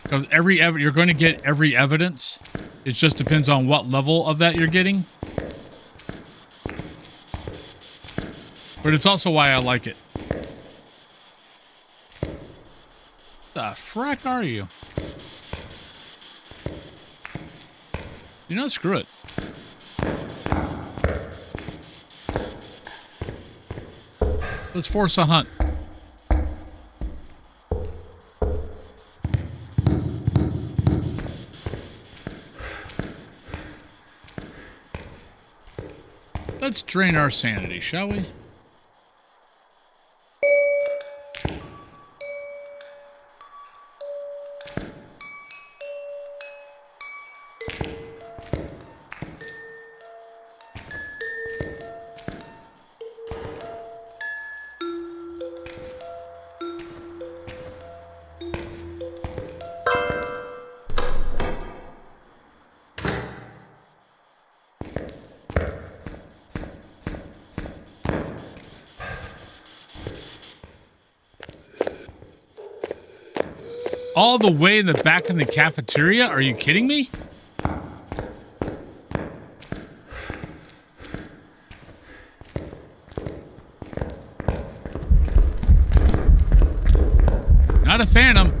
Speaker 1: Because you're going to get every evidence. It just depends on what level of that you're getting. But it's also why I like it. The frack are you? You know, screw it. Let's force a hunt. Let's drain our sanity, shall we? All the way in the back in the cafeteria? Are you kidding me? Not a phantom.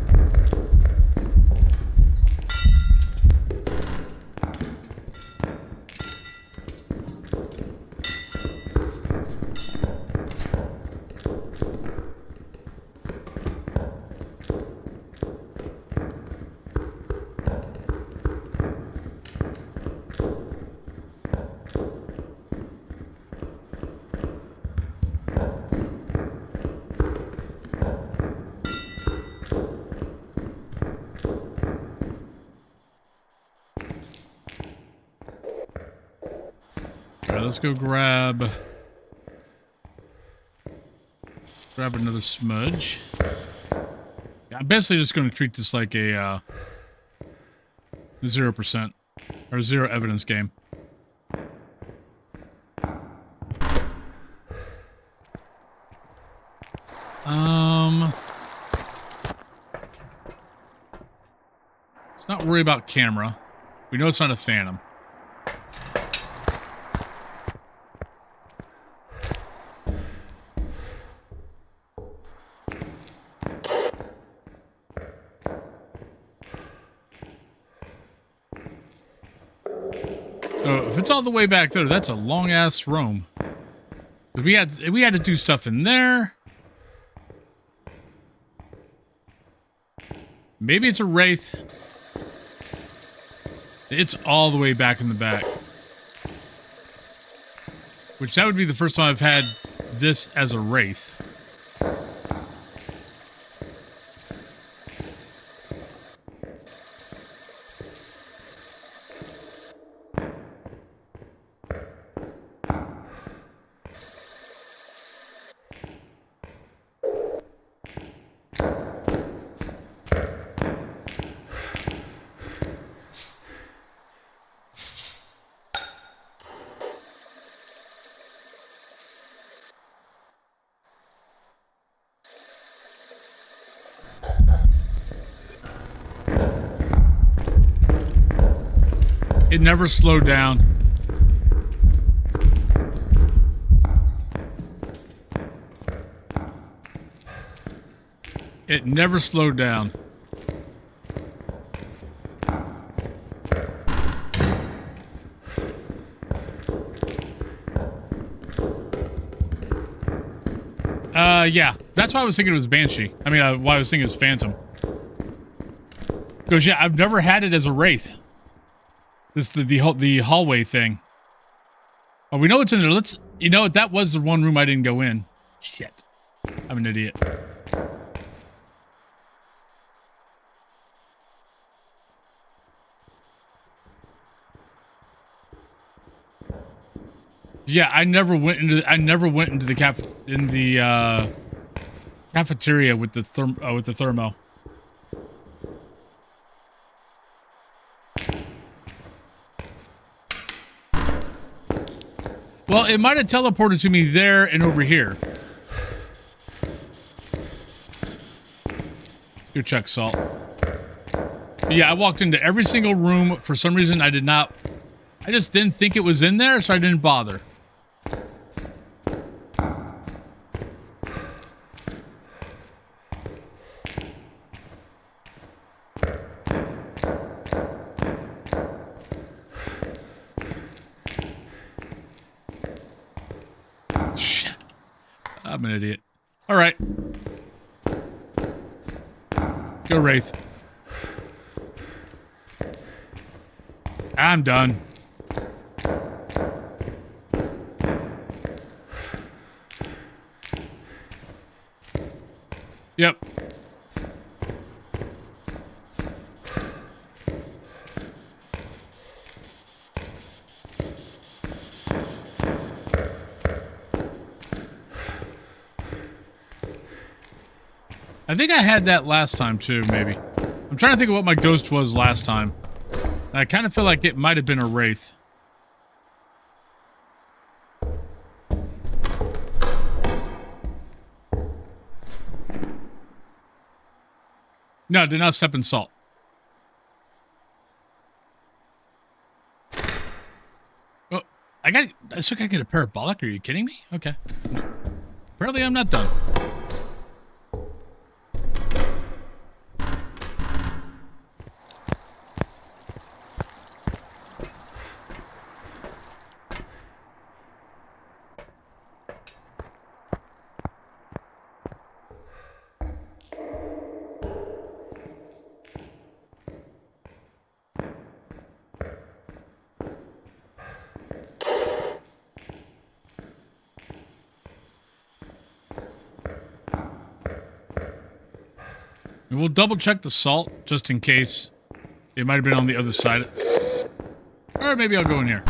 Speaker 1: Let's go grab another smudge. Yeah, I'm basically just going to treat this like a 0% or 0 evidence game. Let's not worry about camera. We know it's not a phantom. If it's all the way back there, that's a long ass room. We had to do stuff in there. Maybe it's a wraith. It's all the way back in the back. Which that would be the first time I've had this as a wraith. It never slowed down. It never slowed down. Yeah. That's why I was thinking it was Banshee. I mean, why I was thinking it was Phantom. Because, yeah, I've never had it as a Wraith. This the hallway thing. Oh, we know what's in there. Let's. You know what? That was the one room I didn't go in. Shit. I'm an idiot. Yeah, I never went into the cafeteria with the thermo. Well, it might have teleported to me there and over here. Good check, Salt. But yeah, I walked into every single room. For some reason, I just didn't think it was in there, so I didn't bother. Shit. I'm an idiot. All right. Go, Wraith. I'm done. Yep. I think I had that last time too, maybe. I'm trying to think of what my ghost was last time. I kind of feel like it might have been a wraith. No, did not step in salt. Oh, I still gotta get a parabolic? Are you kidding me? Okay. Apparently I'm not done. And we'll double check the salt just in case it might have been on the other side. Or maybe I'll go in here.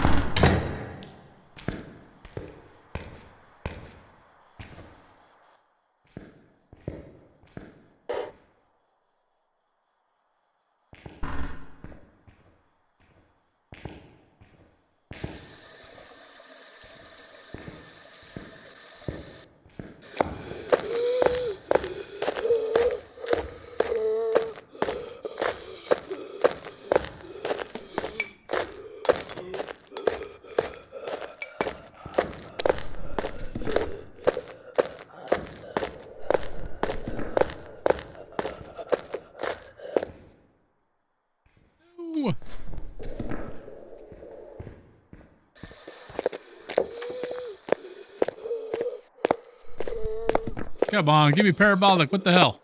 Speaker 1: Come on, give me parabolic. What the hell?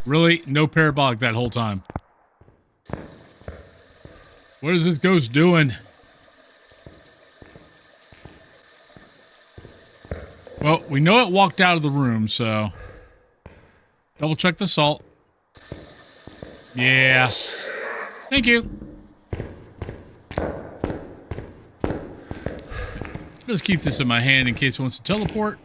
Speaker 1: Really? No parabolic that whole time. What is this ghost doing? Well, we know it walked out of the room, so... Double check the salt. Yeah. Thank you. Just keep this in my hand in case it wants to teleport.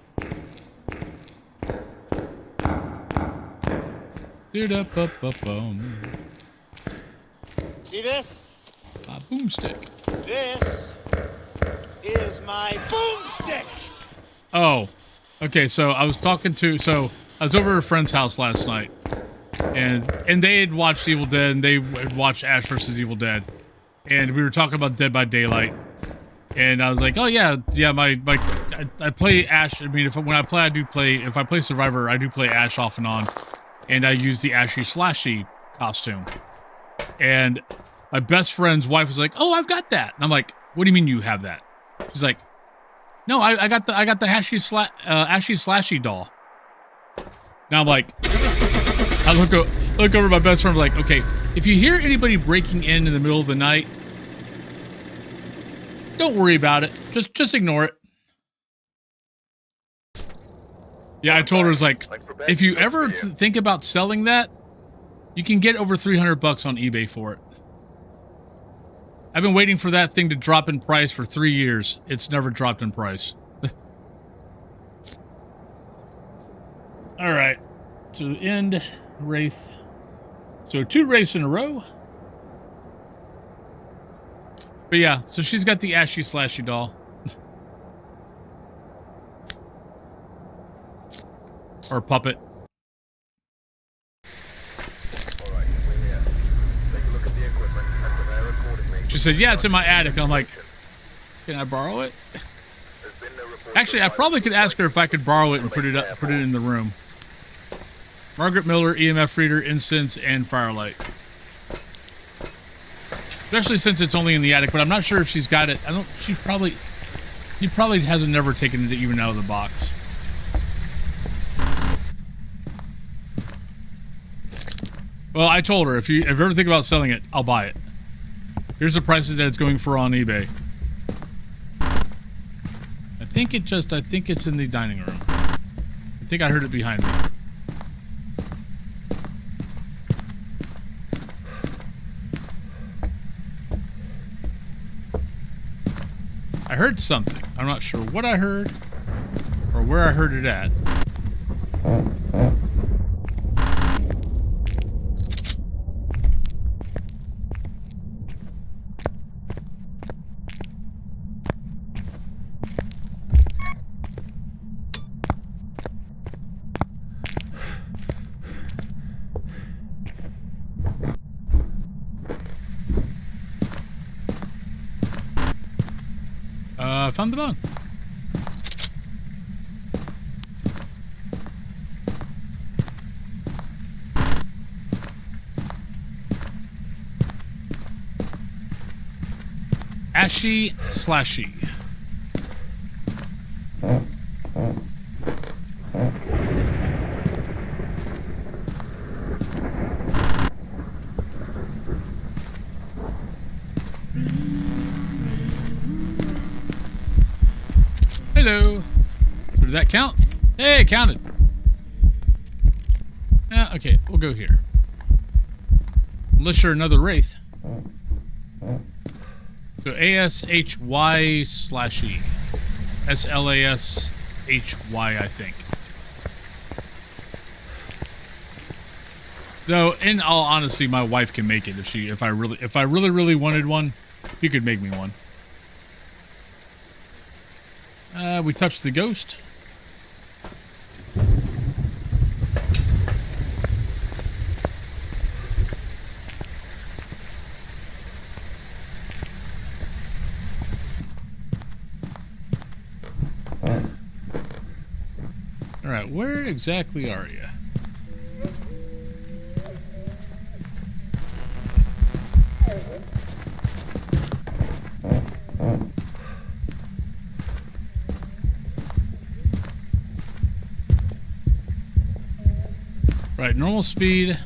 Speaker 1: Boom.
Speaker 8: See this?
Speaker 1: A boomstick.
Speaker 8: This is my boomstick.
Speaker 1: Oh, okay. So I was talking to. So I was over at a friend's house last night, and they had watched Evil Dead, and they had watched Ash vs. Evil Dead, and we were talking about Dead by Daylight, and I was like, oh yeah. I play Ash. I mean, if I play Survivor, I do play Ash off and on, and I use the Ashy Slashy costume, and my best friend's wife was like, oh, I've got that, and I'm like, what do you mean you have that? She's like, no, I got the Ashy Slashy doll. Now I'm like, I look over at my best friend, like, okay, if you hear anybody breaking in the middle of the night, don't worry about it. Just ignore it. Yeah, I told her, it's like, if you ever think about selling that, you can get over $300 on eBay for it. I've been waiting for that thing to drop in price for 3 years. It's never dropped in price. All right. So end Wraith. So 2 Wraiths in a row. But yeah, so she's got the Ashy Slashy doll. Or puppet.
Speaker 3: Alright, we're here. Take a look at the equipment and prepare accordingly.
Speaker 1: She said, yeah, it's in my attic. And I'm like, can I borrow it?
Speaker 3: There's been no report.
Speaker 1: Actually, I probably could ask her if I could borrow it and put it in the room. Margaret Miller, EMF reader, incense, and firelight. Especially since it's only in the attic, but I'm not sure if she's got it. She probably hasn't never taken it even out of the box. Well, I told her, if you ever think about selling it, I'll buy it. Here's the prices that it's going for on eBay. I think it's in the dining room. I think I heard it behind me. I heard something. I'm not sure what I heard or where I heard it at. Found the bone. Ashy Slashy. Hello. So did that count? Hey, it counted. Okay, we'll go here. Unless you're another Wraith. So ASHY/E. SLASHY, I think. Though, in all honesty, my wife can make it if I really wanted one, she could make me one. We touched the ghost. All right, where exactly are you? Right, normal speed.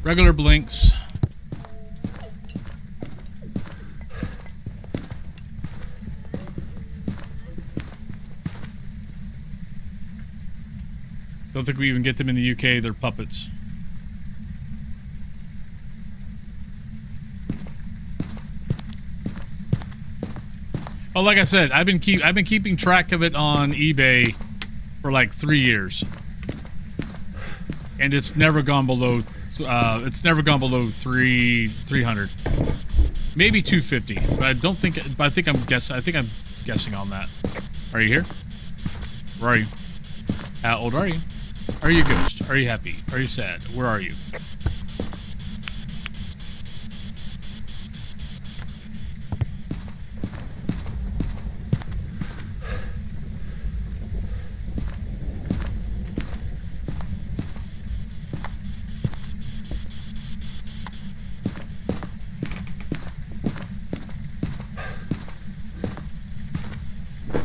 Speaker 1: Regular blinks. Don't think we even get them in the UK. They're puppets. Oh, like I said, I've been keeping track of it on eBay for like 3 years, and it's never gone below. It's never gone below 300, maybe 250. But I don't think. But I think I'm guessing on that. Are you here? Where are you? How old are you? Are you a ghost? Are you happy? Are you sad? Where are you?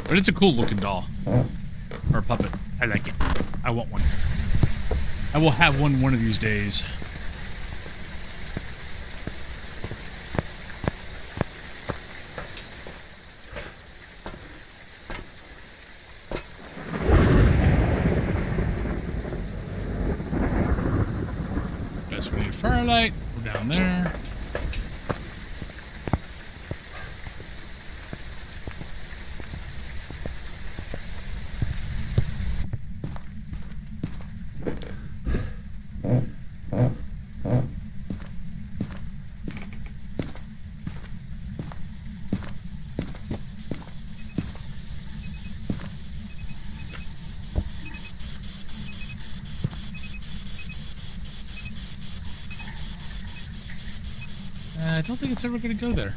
Speaker 1: But it's a cool looking doll. Or puppet. I like it. I want one. I will have one of these days. Guess we need a firelight. We're down there. I don't think it's ever going to go there.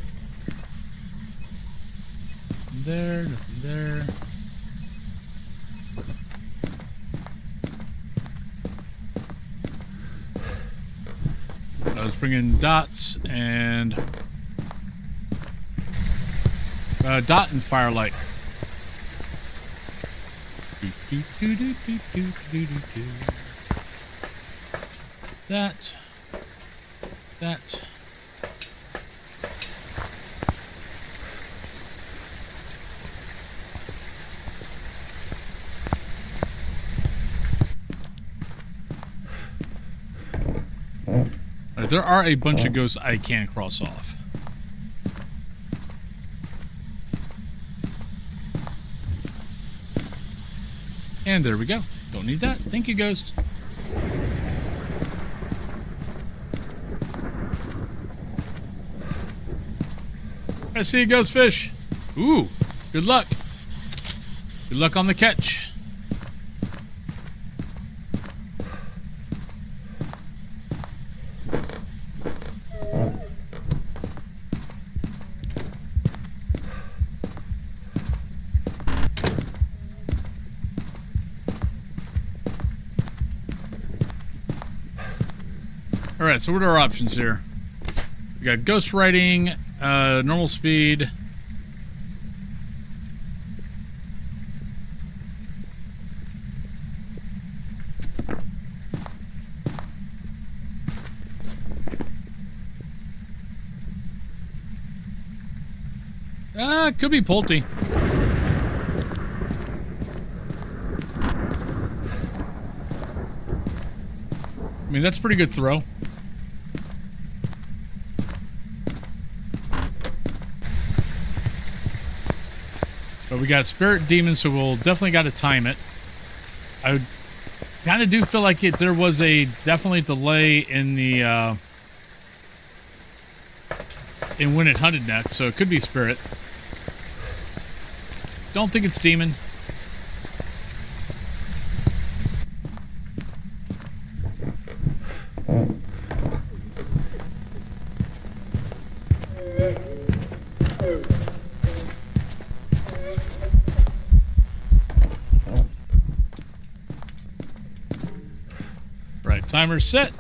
Speaker 1: Nothing there, nothing there. I was bringing dots and dot and firelight. That. Alright, there are a bunch of ghosts I can cross off. And there we go. Don't need that. Thank you, ghost. I see a ghost fish. Ooh, good luck. Good luck on the catch. Alright, so what are our options here? We got ghost writing, normal speed. Could be Pulte. I mean, that's a pretty good throw. But we got Spirit Demon, so we'll definitely got to time it. I kind of do feel like there was a definitely delay in the in when it hunted next, so it could be Spirit. Don't think it's Demon. Right, timer set.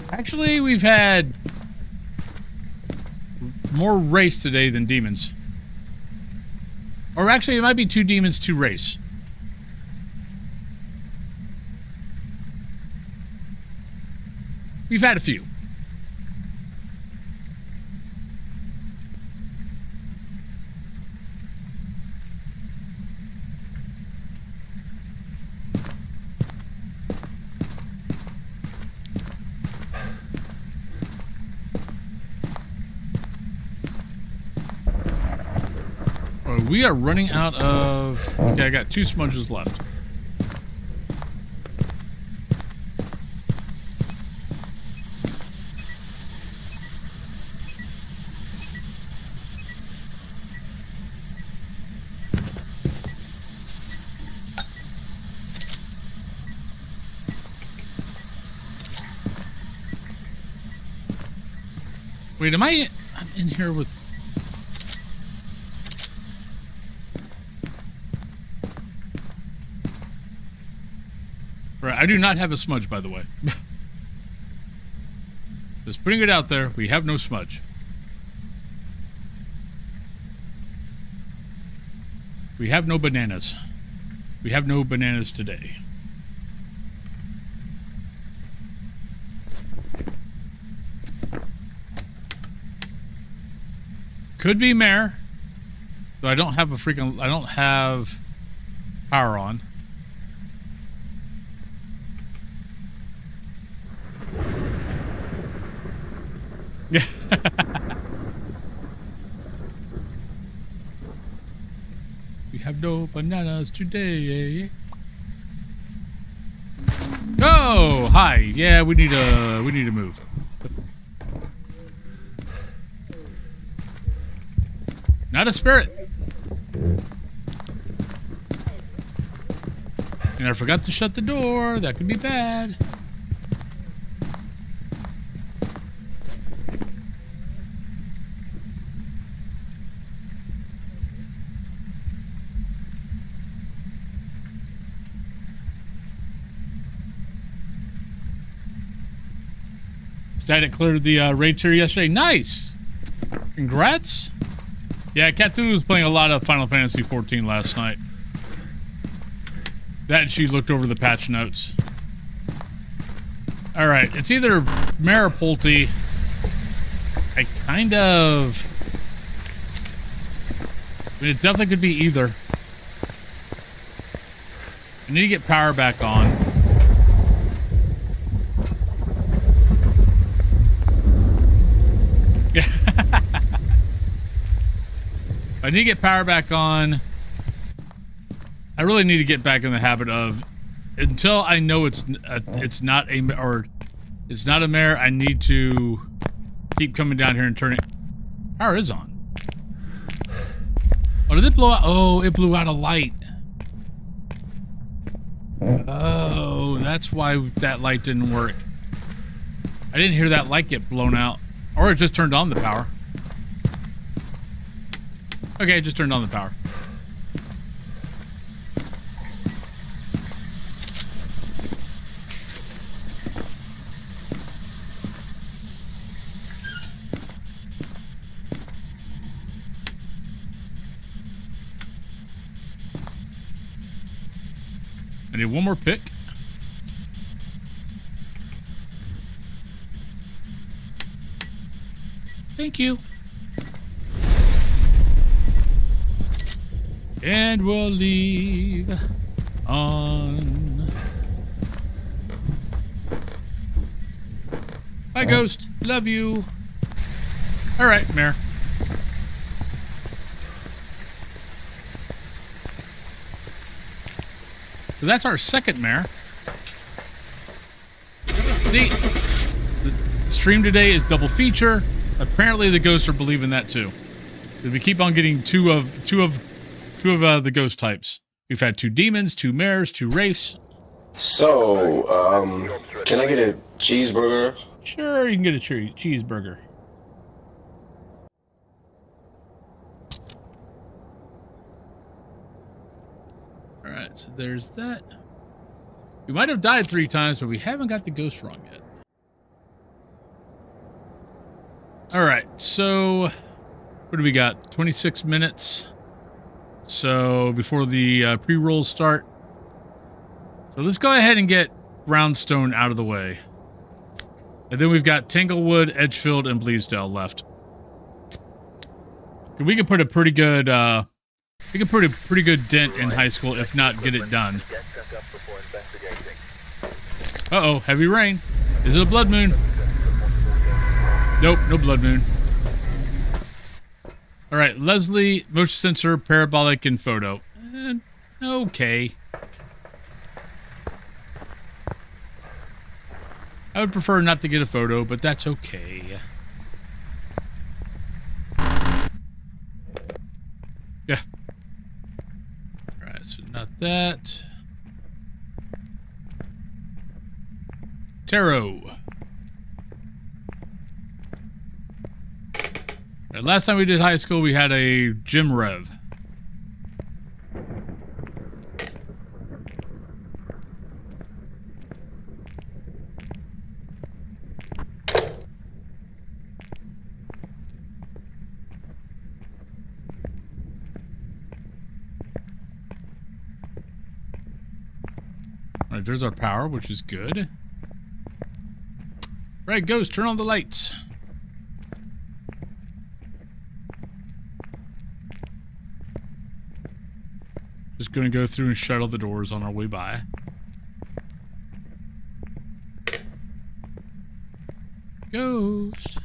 Speaker 1: Actually, we've had more race today than demons. Or actually, it might be 2 demons, 2 race. We've had a few. We are running out of... Okay, I got 2 smudges left. Wait, I'm in here with... Right, I do not have a smudge, by the way. Just putting it out there, we have no smudge. We have no bananas. We have no bananas today. Could be mare. Though I don't have I don't have power on. Yeah. We have no bananas today. Oh, hi. Yeah, we need to move. Not a spirit. And I forgot to shut the door. That could be bad. Static cleared the raid tier yesterday. Nice. Congrats. Yeah, Cthulhu was playing a lot of Final Fantasy XIV last night. That and she looked over the patch notes. Alright, it's either Mare or Pulte. I kind of... I mean, it definitely could be either. I need to get power back on. I need to get power back on. I really need to get back in the habit of, until I know it's not a mare, I need to keep coming down here and turning. Power is on. Oh, did it blow out? Oh, it blew out a light. Oh, that's why that light didn't work. I didn't hear that light get blown out. Or it just turned on the power. Okay, it just turned on the power. I need one more pick. Thank you. And we'll leave on. Bye, Ghost. Love you. All right, Mare. So that's our second Mare. See, the stream today is double feature. Apparently, the ghosts are believing that too. We keep on getting two of the ghost types. We've had 2 demons, 2 mares, 2 wraiths.
Speaker 9: So, can I get a cheeseburger?
Speaker 1: Sure, you can get a cheeseburger. Alright, so there's that. We might have died 3 times, but we haven't got the ghost wrong yet. Alright, so What do we got? 26 minutes. So before the pre-rolls start. So let's go ahead and get Brownstone out of the way. And then we've got Tanglewood, Edgefield, and Bleasdale left. We could put a pretty good, pretty good dent in high school, if not get it done. Uh-oh, heavy rain. Is it a blood moon? Nope, no blood moon. All right, Leslie, motion sensor, parabolic, and photo. Okay. I would prefer not to get a photo, but that's okay. Yeah. Alright, so not that. Tarot. Right, last time we did high school, we had a gym rev. Alright, there's our power, which is good. Right, Ghost, turn on the lights. Just gonna go through and shut all the doors on our way by. Ghost,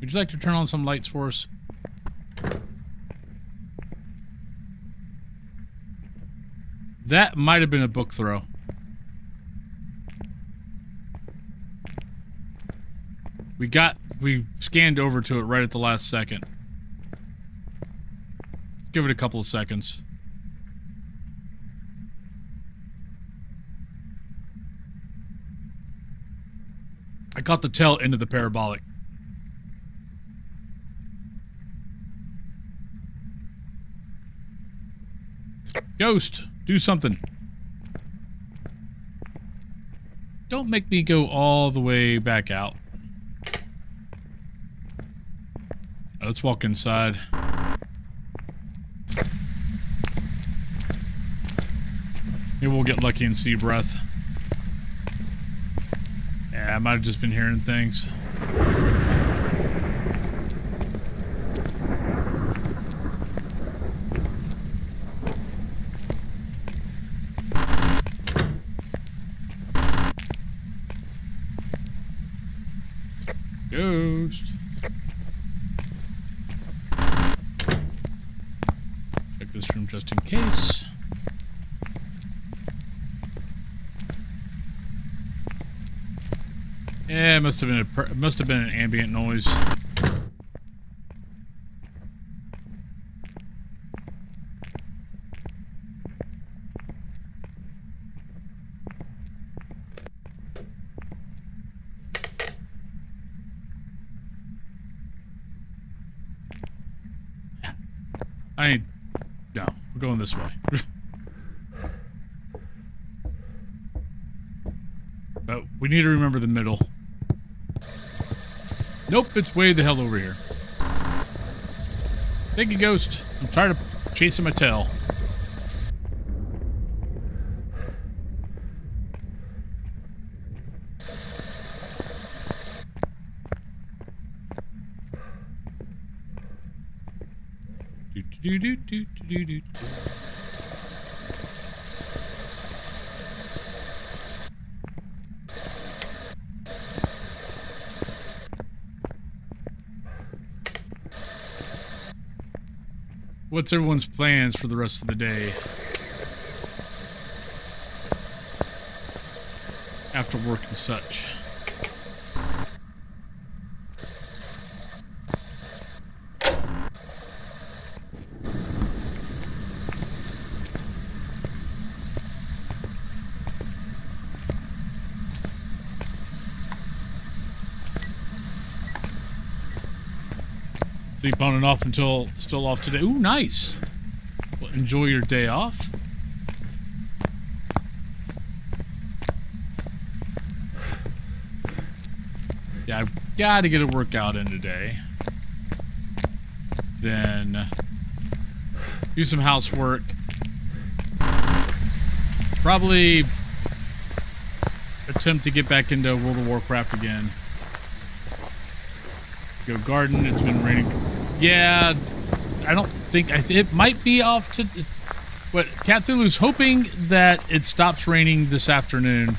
Speaker 1: would you like to turn on some lights for us? That might have been a book throw. We scanned over to it right at the last second. Let's give it a couple of seconds. I caught the tail end of the parabolic. Ghost, do something. Don't make me go all the way back out. Let's walk inside. Maybe we'll get lucky and see breath. Yeah, I might have just been hearing things. Ghost. Check this room just in case. Yeah, it must have been an ambient noise. No, we're going this way. But we need to remember the middle. Nope, it's way the hell over here. Thank you, Ghost. I'm tired of chasing my tail. Do. What's everyone's plans for the rest of the day? After work and such. Sleep on and off until still off today. Ooh, nice. Well, enjoy your day off. Yeah, I've got to get a workout in today. then do some housework. Probably attempt to get back into World of Warcraft again. Go garden. It's been raining. Yeah, I don't think it might be off to. But Cthulhu's hoping that it stops raining this afternoon,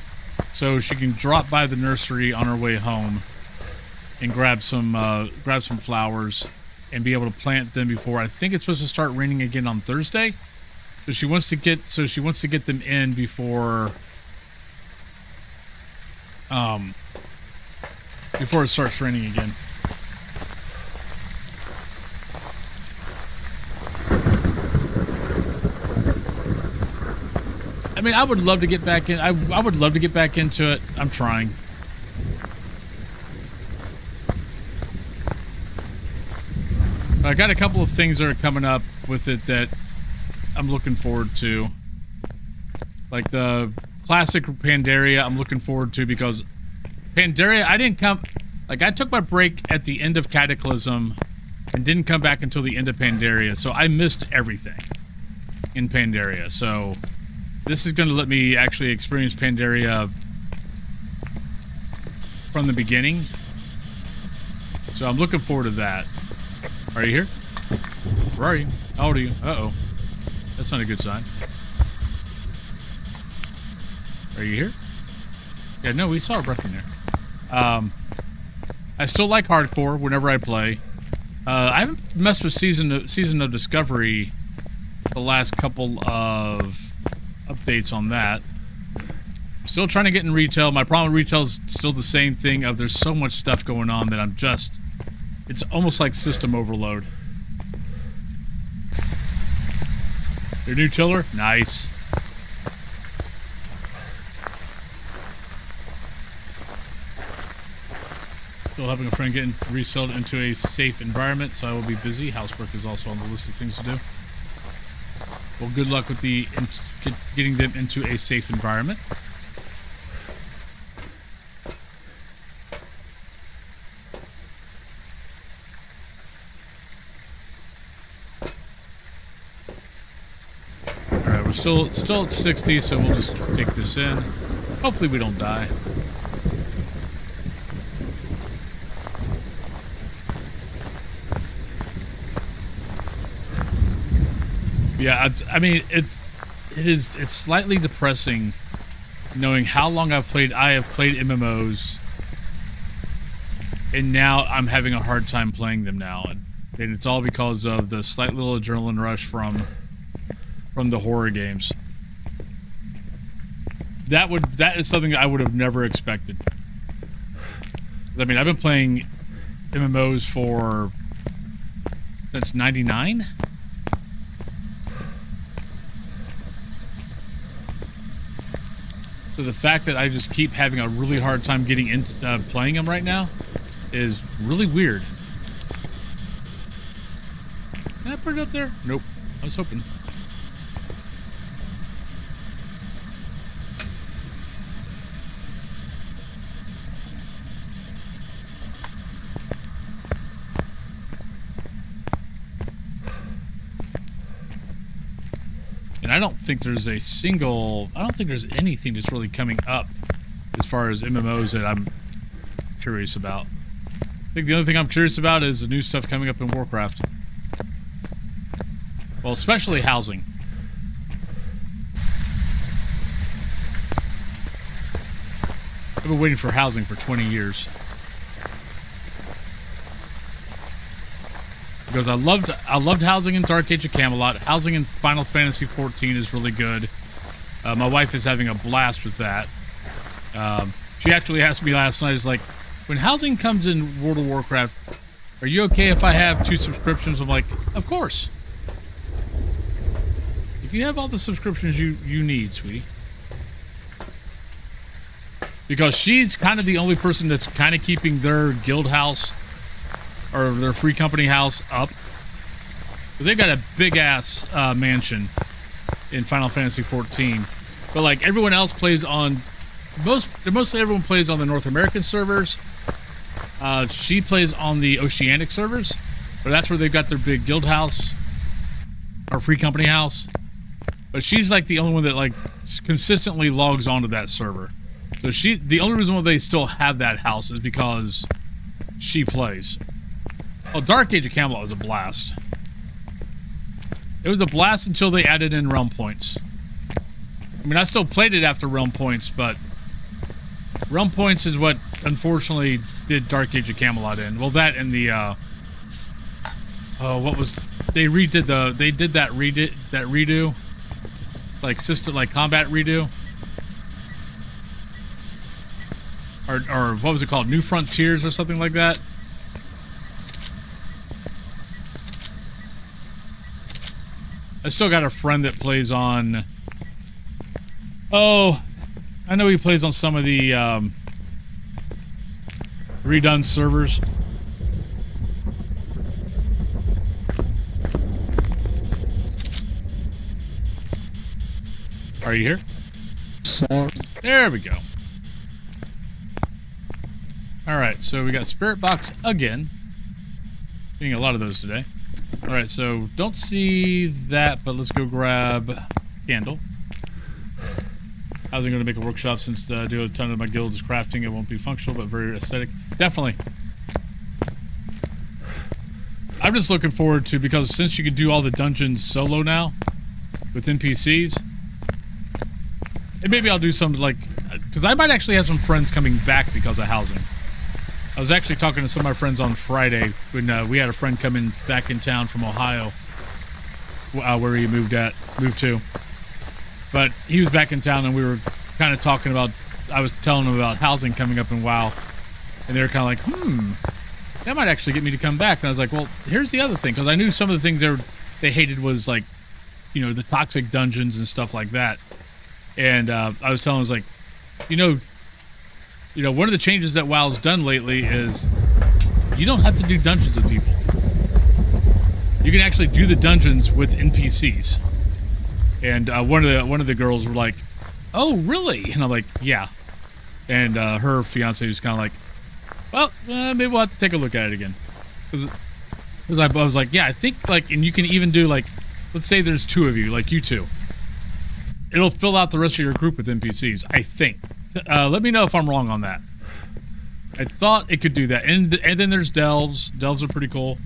Speaker 1: so she can drop by the nursery on her way home and grab some flowers and be able to plant them before. I think it's supposed to start raining again on Thursday. So she wants to get them in before it starts raining again. I mean, I would love to get back in. I would love to get back into it. I'm trying. I got a couple of things that are coming up with it that I'm looking forward to. Like the classic Pandaria, I'm looking forward to because Pandaria, I took my break at the end of Cataclysm and didn't come back until the end of Pandaria, so I missed everything in Pandaria. So this is going to let me actually experience Pandaria from the beginning. So I'm looking forward to that. Are you here? Where are you? How old are you? Uh-oh. That's not a good sign. Are you here? Yeah, no, we saw a breath in there. I still like hardcore whenever I play. I haven't messed with Season of Discovery the last couple of updates on that. Still trying to get in retail. My problem with retail is still the same thing of there's so much stuff going on that it's almost like system overload. Your new tiller? Nice. Still helping a friend get resettled into a safe environment, so I will be busy. Housework is also on the list of things to do. Well, good luck with getting them into a safe environment. Alright, we're still at 60, so we'll just take this in. Hopefully we don't die. Yeah, I mean, it's slightly depressing knowing how long I have played MMOs, and now I'm having a hard time playing them now, and it's all because of the slight little adrenaline rush from the horror games. That is something I would have never expected. I mean, I've been playing MMOs since '99. So the fact that I just keep having a really hard time getting into playing them right now is really weird. Can I put it up there? Nope. I was hoping. And I don't think there's anything that's really coming up as far as MMOs that I'm curious about. I think the only thing I'm curious about is the new stuff coming up in Warcraft. Well, especially housing. I've been waiting for housing for 20 years. Because I loved housing in Dark Age of Camelot. Housing in Final Fantasy XIV is really good. My wife is having a blast with that. She actually asked me last night, is like, when housing comes in World of Warcraft, are you okay if I have 2 subscriptions? I'm like, of course. If you have all the subscriptions you need, sweetie. Because she's kind of the only person that's kind of keeping their guild house or their free company house up. They've got a big ass mansion in Final Fantasy XIV, but like everyone else plays on mostly everyone plays on the North American servers. She plays on the Oceanic servers, But that's where they've got their big guild house. Or free company house. But she's like the only one that like consistently logs onto that server. So the only reason why they still have that house is because she plays. Oh, Dark Age of Camelot was a blast. It was a blast until they added in realm points. I mean, I still played it after realm points, but realm points is what unfortunately did Dark Age of Camelot in. Well, that and the what was they did that redo, like combat redo, or what was it called, New Frontiers or something like that. I still got a friend that plays on. Oh, I know he plays on some of the redone servers. Are you here? There we go. Alright, so we got Spirit Box again. Getting a lot of those today. Alright, so don't see that, but let's go grab Candle. I was going to make a workshop since I do a ton of my guild is crafting. It won't be functional, but very aesthetic. Definitely. I'm just looking forward to, because since you can do all the dungeons solo now with NPCs, and maybe I'll do some, like, because I might actually have some friends coming back because of housing. I was actually talking to some of my friends on Friday when we had a friend come back in town from Ohio, where he moved to. But he was back in town, and we were kind of talking about, I was telling him about housing coming up in WoW, and they were kind of like, that might actually get me to come back. And I was like, well, here's the other thing, because I knew some of the things they hated was, like, you know, the toxic dungeons and stuff like that. And I was telling him, I was like, you know, one of the changes that WoW's done lately is you don't have to do dungeons with people. You can actually do the dungeons with NPCs. And one of the girls were like, "Oh, really?" And I'm like, "Yeah." And her fiance was kind of like, "Well, maybe we'll have to take a look at it again." Because I was like, "Yeah, I think like, and you can even do like, let's say there's two of you, like you two. It'll fill out the rest of your group with NPCs. I think. Let me know if I'm wrong on that. I thought it could do that. And then there's delves. Delves are pretty cool.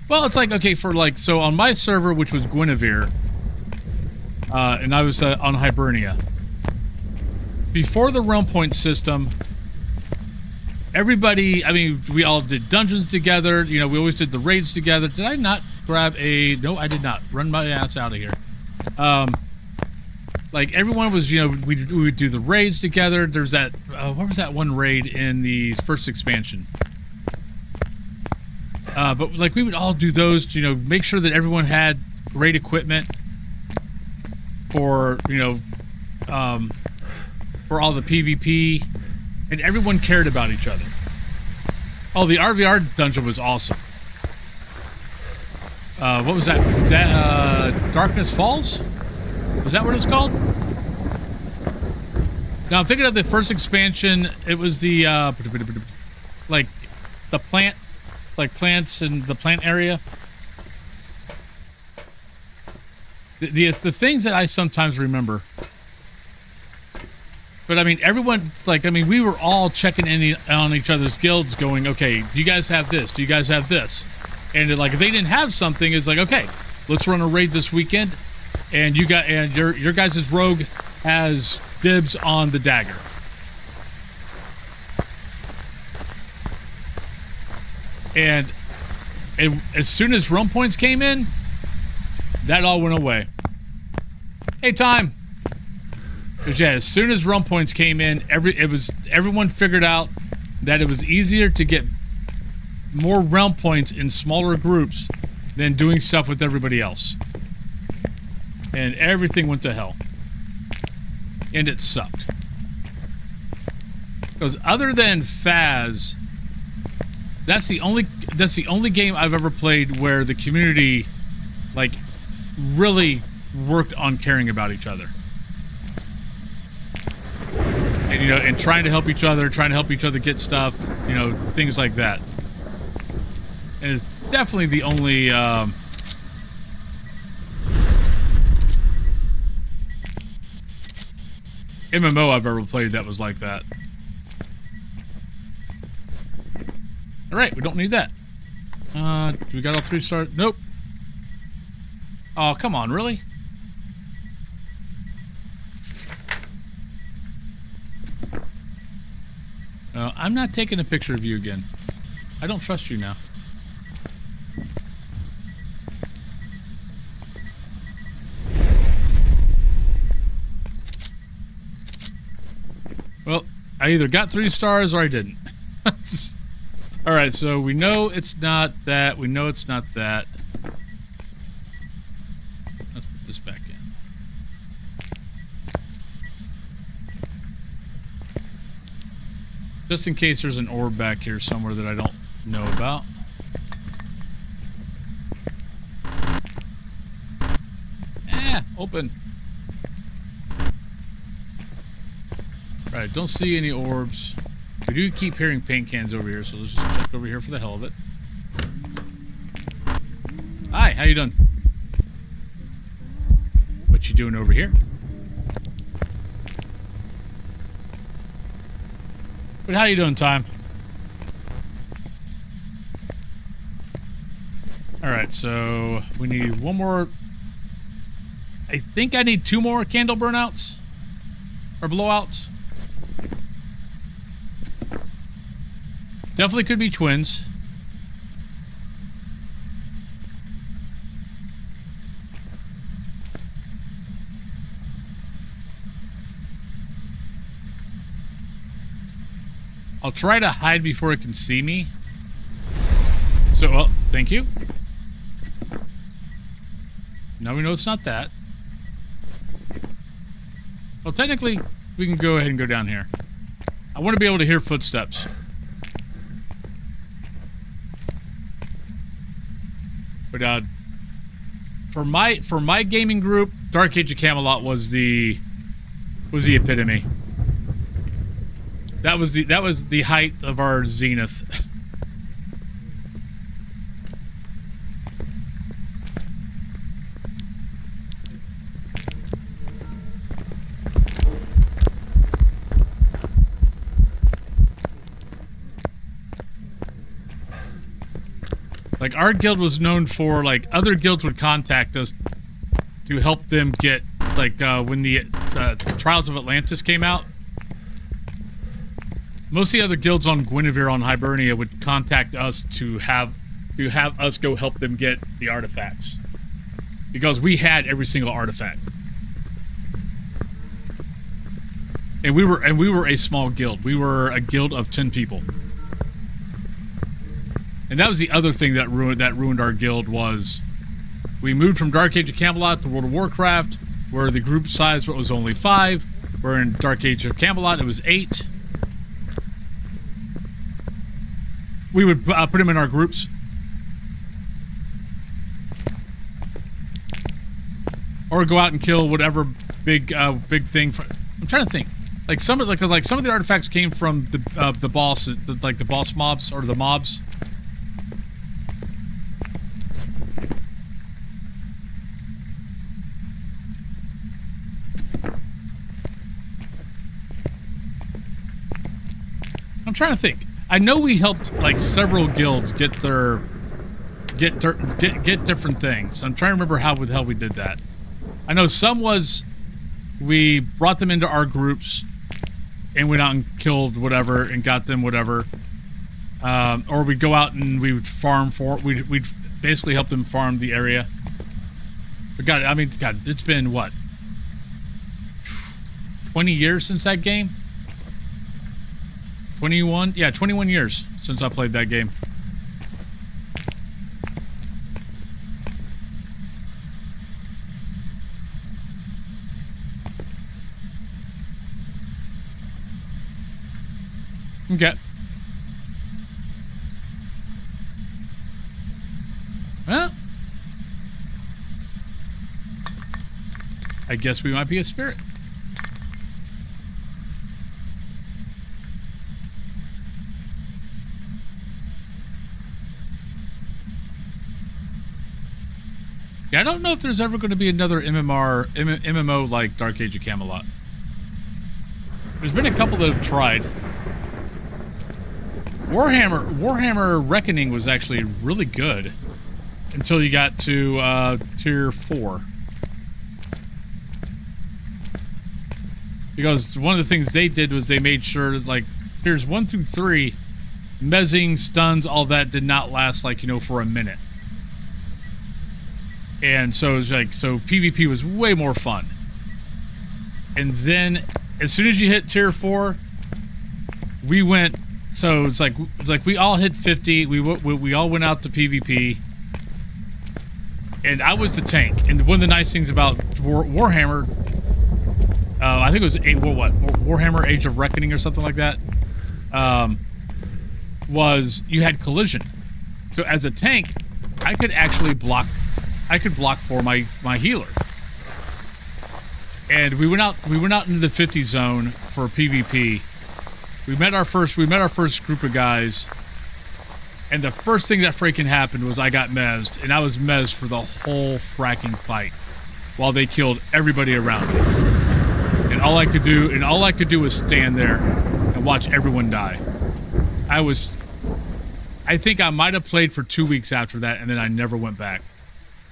Speaker 1: Well, it's like, okay, for like, so on my server, which was Guinevere, and I was on Hibernia. Before the realm point system, everybody, I mean, we all did dungeons together. You know, we always did the raids together. Did I not grab a... No, I did not. Run my ass out of here. Like, everyone was, you know, we would do the raids together. There's that... what was that one raid in the first expansion? But, like, we would all do those to, you know, make sure that everyone had great equipment for, you know, for all the PvP, and everyone cared about each other. Oh, the RVR dungeon was awesome. What was that? Darkness Falls? Was that what it was called? Now, I'm thinking of the first expansion. It was the, like, the plant... like plants in the plant area. The things that I sometimes remember. But I mean, everyone, like, I mean, we were all checking in on each other's guilds going, okay, do you guys have this? Do you guys have this? And like, if they didn't have something, it's like, okay, let's run a raid this weekend. And you got, and your guys' rogue has dibs on the dagger. And as soon as realm points came in, that all went away. Hey, time. But yeah, as soon as realm points came in, everyone figured out that it was easier to get more realm points in smaller groups than doing stuff with everybody else. And everything went to hell. And it sucked. Because other than Phas, that's the only game I've ever played where the community, like, really worked on caring about each other. And, you know, and trying to help each other get stuff, you know, things like that. And it's definitely the only MMO I've ever played that was like that. Alright, we don't need that. We got all 3 stars? Nope. Oh, come on, really? I'm not taking a picture of you again. I don't trust you now. Well, I either got 3 stars or I didn't. Alright, so we know it's not that. We know it's not that. Let's put this back in. Just in case there's an orb back here somewhere that I don't know about. Open. Right, don't see any orbs. We do keep hearing paint cans over here, so let's just check over here for the hell of it. Hi, how you doing? What you doing over here? But how you doing, Time? Alright, so we need one more. I think I need 2 more candle burnouts. Or blowouts. Definitely could be twins. I'll try to hide before it can see me. So, well, thank you. Now we know it's not that. Well, technically, we can go ahead and go down here. I want to be able to hear footsteps. But for my gaming group, Dark Age of Camelot was the epitome. That was the height of our zenith. Like, our guild was known for, like, other guilds would contact us to help them get, like, when the Trials of Atlantis came out. Most of the other guilds on Guinevere on Hibernia would contact us to have us go help them get the artifacts. Because we had every single artifact. And we were a small guild. We were a guild of 10 people. And that was the other thing that ruined our guild was we moved from Dark Age of Camelot to World of Warcraft, where the group size was only 5. Where in Dark Age of Camelot it was 8. We would put them in our groups. Or go out and kill whatever big thing. I'm trying to think. Like some of the artifacts came from the boss, like the boss mobs or the mobs. I'm trying to think. I know we helped like several guilds get different things. I'm trying to remember how the hell we did that. I know some was we brought them into our groups and went out and killed whatever and got them whatever. Or we'd go out and we would farm we'd basically help them farm the area. But God, I mean, God, it's been what? 20 years since that game? 21? Yeah, 21 years since I played that game. Okay. Well, I guess we might be a spirit. Yeah, I don't know if there's ever going to be another MMO like Dark Age of Camelot. There's been a couple that have tried. Warhammer Reckoning was actually really good until you got to tier 4. Because one of the things they did was they made sure that, like, tiers 1 through 3, mezzing, stuns, all that did not last, like, you know, for a minute. And so it was like, so PvP was way more fun. And then as soon as you hit tier 4, we went, so it's like we all hit 50, we all went out to PvP. And I was the tank. And one of the nice things about Warhammer, I think it was Warhammer Age of Reckoning or something like that, was you had collision. So as a tank, I could actually block. I could block for my healer. And we went out into the 50 zone for PvP. We met our first group of guys. And the first thing that freaking happened was I got mezzed, and I was mezzed for the whole fracking fight while they killed everybody around me. And all I could do was stand there and watch everyone die. I think I might have played for 2 weeks after that, and then I never went back.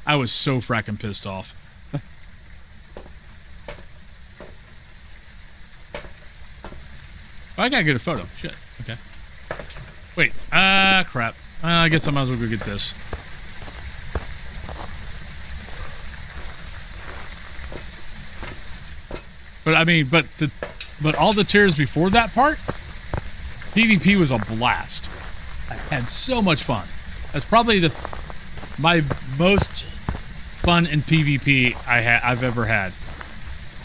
Speaker 1: I was so fracking pissed off. I gotta get a photo. Shit. Okay. Wait. Crap. I guess I might as well go get this. But I mean, but all the tiers before that part, PvP was a blast. I had so much fun. That's probably my most fun in PvP I've ever had.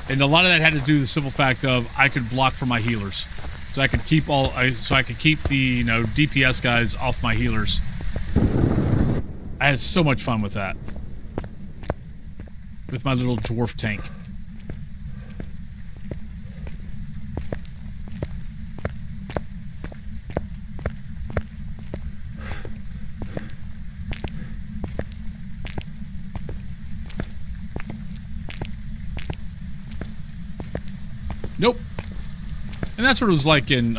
Speaker 1: And a lot of that had to do with the simple fact of I could block for my healers. So I could keep the, you know, DPS guys off my healers. I had so much fun with that. With my little dwarf tank. Nope. And that's what it was like in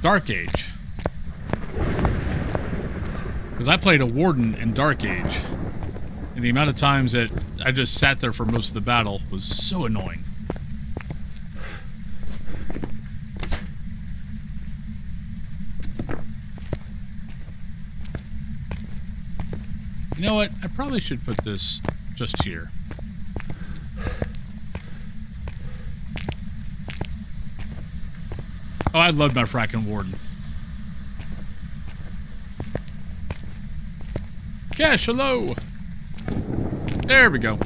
Speaker 1: Dark Age. Because I played a Warden in Dark Age. And the amount of times that I just sat there for most of the battle was so annoying. You know what? I probably should put this just here. Oh, I love my fracking Warden. Cash, hello! There we go.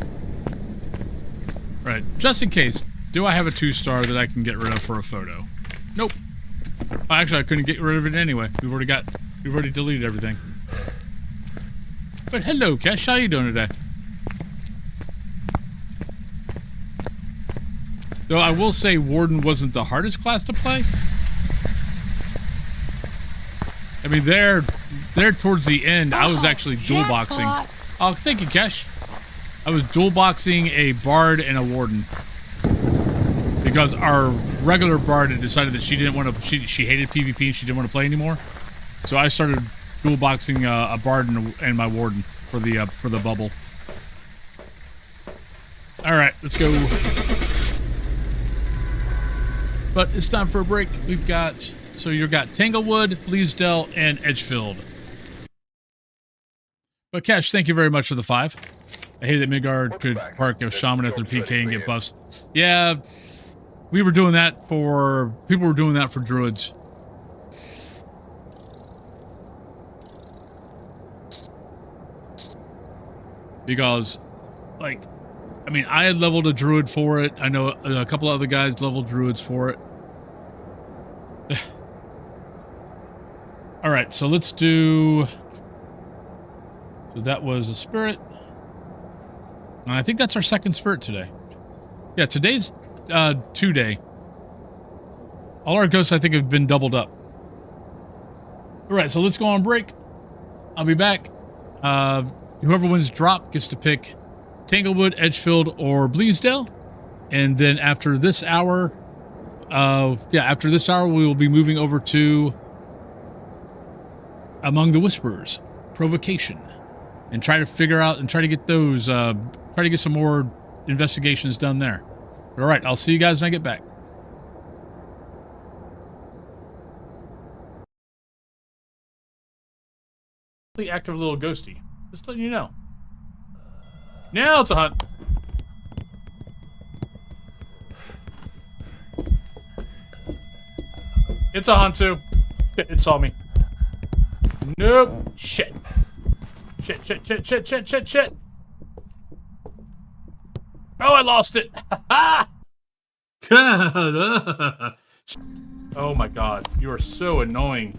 Speaker 1: Right, just in case, do I have a 2-star that I can get rid of for a photo? Nope. Oh, actually, I couldn't get rid of it anyway. We've already deleted everything. But hello, Cash, how you doing today? Though I will say Warden wasn't the hardest class to play. I mean, there towards the end, I was actually dual boxing. Oh, thank you, Kesh. I was dual boxing a Bard and a Warden. Because our regular Bard had decided that she didn't want to, she hated PvP and she didn't want to play anymore. So I started dual boxing a Bard and my Warden for the bubble. Alright, let's go. But it's time for a break. We've got... So you've got Tanglewood, Bleasdale, and Edgefield. But Cash, thank you very much for the 5. I hated that Midgard could park a Shaman at their PK and get buffs. Yeah, we were doing that for... People were doing that for Druids. Because, like... I mean, I had leveled a Druid for it. I know a couple other guys leveled Druids for it. Alright, so let's do... So that was a spirit. And I think that's our second spirit today. Yeah, today's 2-day. All our ghosts, I think, have been doubled up. Alright, so let's go on break. I'll be back. Whoever wins drop gets to pick Tanglewood, Edgefield, or Bleasdale. And then after this hour, we will be moving over to Among the Whisperers, Provocation, and try to figure out and try to get those, try to get some more investigations done there. All right, I'll see you guys when I get back. The active little ghosty. Just letting you know. Now it's a hunt. It's a hunt too. Shit, it saw me. Nope. Shit. Shit. Oh, I lost it. Oh my god. You are so annoying.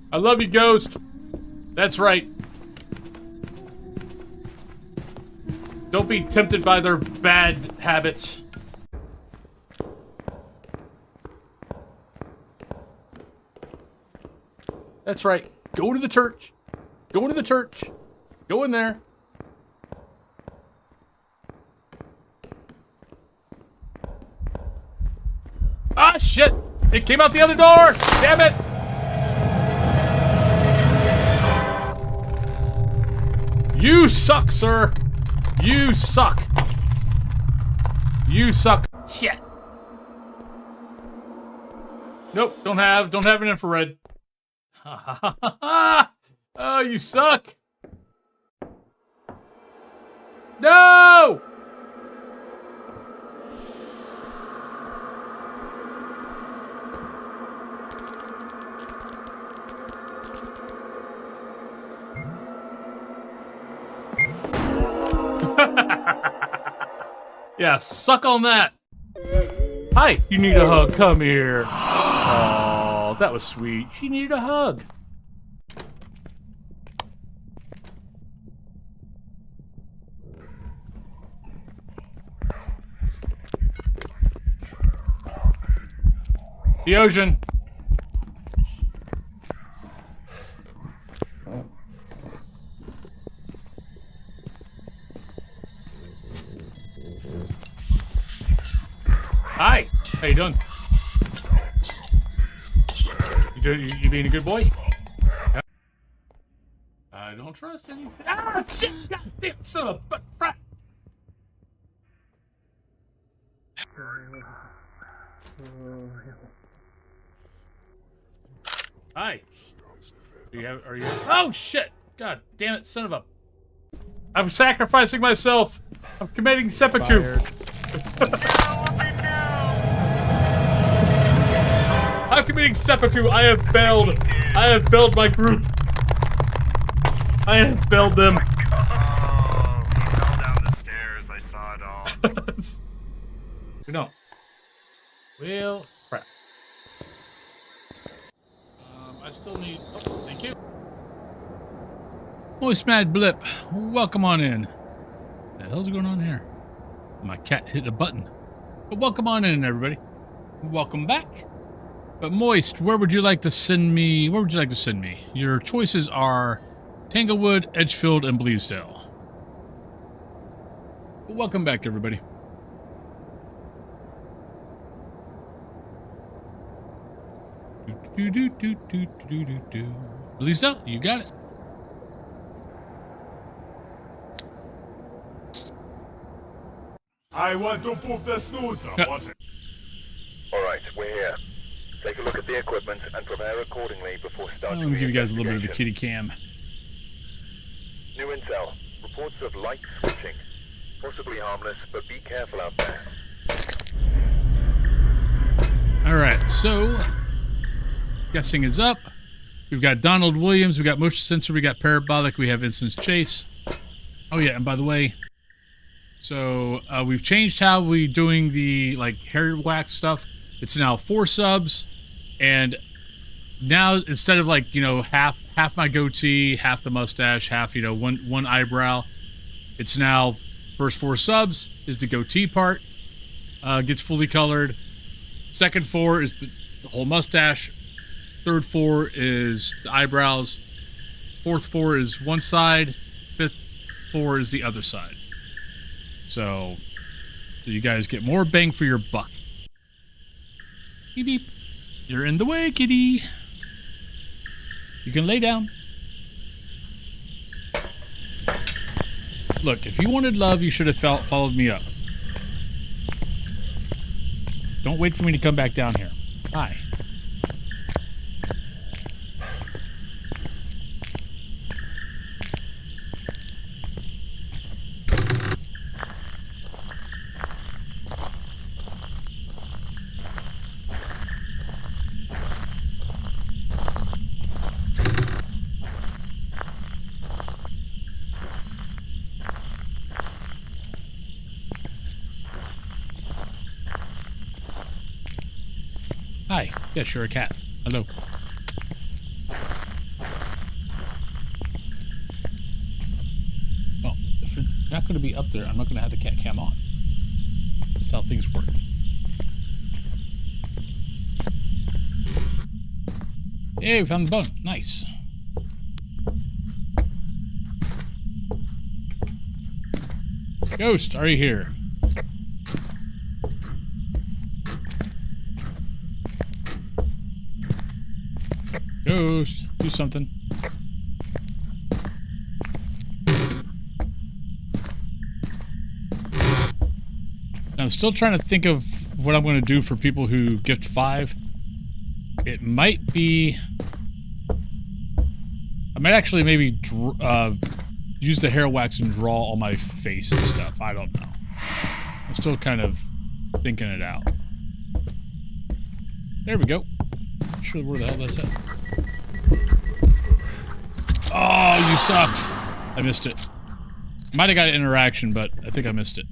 Speaker 1: I love you, Ghost. That's right. Don't be tempted by their bad habits. That's right. Go to the church. Go to the church. Go in there. Ah, shit. It came out the other door. Damn it. You suck, sir. You suck. You suck. Shit. Nope, don't have an infrared. Oh, you suck. No! Yeah, suck on that. Hi, you need a hug. Come here. Oh, that was sweet. She needed a hug. The ocean. Hi. How you doing? You being a good boy? Yeah. I don't trust anything. Ah, shit! Goddamn son of a fuck! Hi. Are you? Oh shit! God damn it, son of a! I'm sacrificing myself. I'm committing seppuku. I'm committing seppuku. I have failed. I have failed my group. I have failed them.
Speaker 10: Oh, he fell down the stairs. I saw it all.
Speaker 1: No. Well, crap. I still need. Oh, thank you. Moist Mad Blip, welcome on in. What the hell's going on here? My cat hit a button. But welcome on in, everybody. Welcome back. But Moist, where would you like to send me? Where would you like to send me? Your choices are Tanglewood, Edgefield, and Bleasdale. Welcome back, everybody. Bleasdale, you got it.
Speaker 2: I want to poop the snooze.
Speaker 3: Alright, we're here. Take a look at the equipment and prepare accordingly before starting
Speaker 1: I'm gonna
Speaker 3: the
Speaker 1: give you guys a little bit of a
Speaker 3: investigation.
Speaker 1: kitty cam.
Speaker 3: New intel. Reports of light switching. Possibly harmless, but be careful out there.
Speaker 1: Alright, so guessing is up. We've got Donald Williams, we got motion sensor, we got parabolic, we have instance chase. Oh yeah, and by the way, so we've changed how we're doing the like hair wax stuff. It's now 4 subs, and now instead of like, you know, half my goatee, half the mustache, half, you know, one eyebrow, it's now first 4 subs is the goatee part, gets fully colored. Second 4 is the whole mustache. Third 4 is the eyebrows. Fourth 4 is one side. Fifth 4 is the other side. So you guys get more bang for your buck. Beep beep. You're in the way, kitty. You can lay down. Look, if you wanted love, you should have followed me up. Don't wait for me to come back down here. Hi. Hi. Yes, you're a cat. Hello. Well, if you're not going to be up there, I'm not going to have the cat cam on. That's how things work. Hey, we found the bone. Nice. Ghost, are you here? Ghost, do something. I'm still trying to think of what I'm going to do for people who gift 5. It might be... I might actually maybe use the hair wax and draw all my face and stuff. I don't know. I'm still kind of thinking it out. There we go. Not sure where the hell that's at. Oh, you sucked. I missed it. Might have got an interaction, but I think I missed it.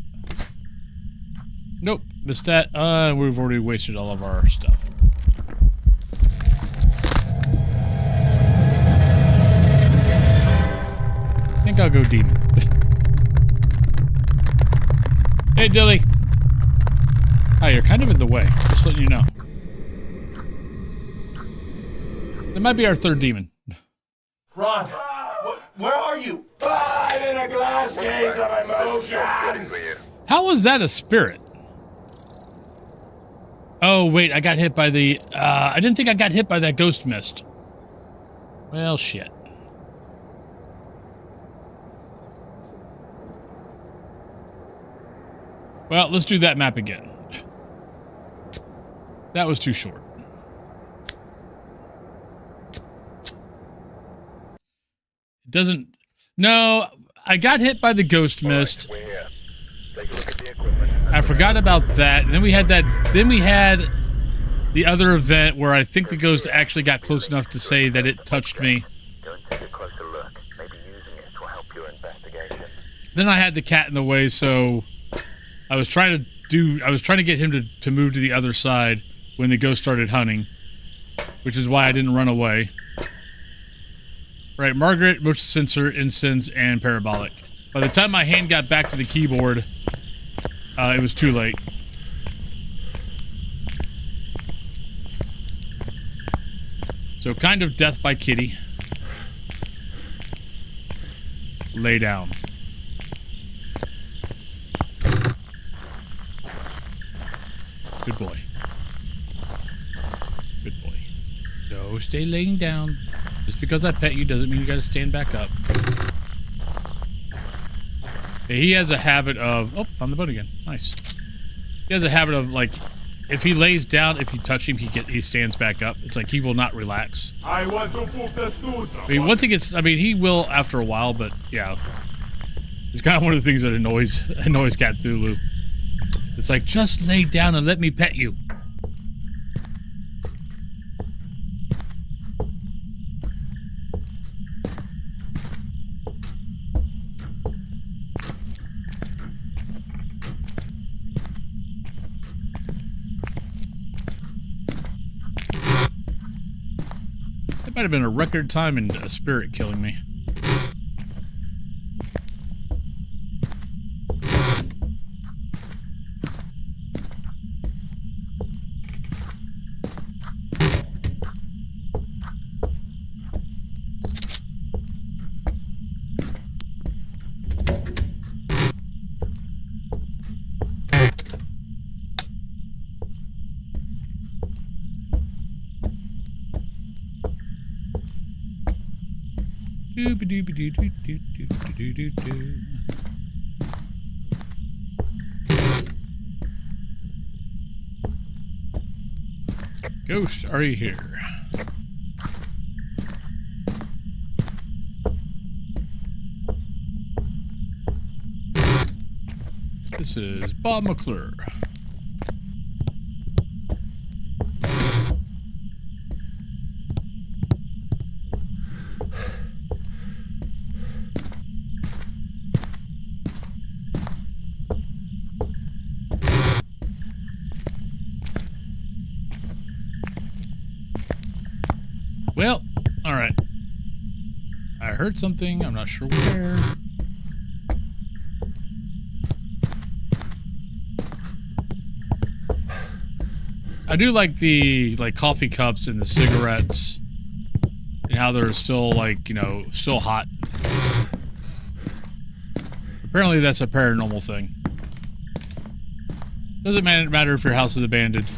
Speaker 1: Nope, missed that. We've already wasted all of our stuff. I think I'll go demon. Hey, Dilly. Hi, you're kind of in the way. Just letting you know. That might be our 3rd demon.
Speaker 5: Ron, where are you? I'm in a glass case of emotion.
Speaker 1: How was that a spirit? Oh, wait, I got hit by the... I didn't think I got hit by that ghost mist. Well, shit. Well, let's do that map again. That was too short. It doesn't... No, I got hit by the ghost mist.
Speaker 3: We're here. Take a look at the equipment.
Speaker 1: I forgot about that. And then we had that... Then we had the other event where I think the ghost actually got close enough to say that it touched me.
Speaker 3: Go and take a closer look. Maybe using it will help your investigation.
Speaker 1: Then I had the cat in the way, so I was trying to get him to move to the other side when the ghost started hunting, which is why I didn't run away. Right, Margaret, motion sensor, incense, and parabolic. By the time my hand got back to the keyboard, it was too late. So kind of death by kitty. Lay down. Good boy. Good boy. No, stay laying down. Just because I pet you doesn't mean you gotta stand back up. Yeah, he has a habit of... Oh, on the boat again. Nice. He has a habit of, like, if he lays down, if you touch him, he stands back up. It's like he will not relax.
Speaker 2: I want to poop the snooze.
Speaker 1: I mean, once he gets... I mean, he will after a while, but, yeah. It's kind of one of the things that annoys Cat Thulu. It's like, just lay down and let me pet you. Might have been a record time and a spirit killing me. Ghost, are you here? This is Bob McClure. Well, all right. I heard something. I'm not sure where. I do like the coffee cups and the cigarettes and how they're still still hot. Apparently that's a paranormal thing. Doesn't matter if your house is abandoned.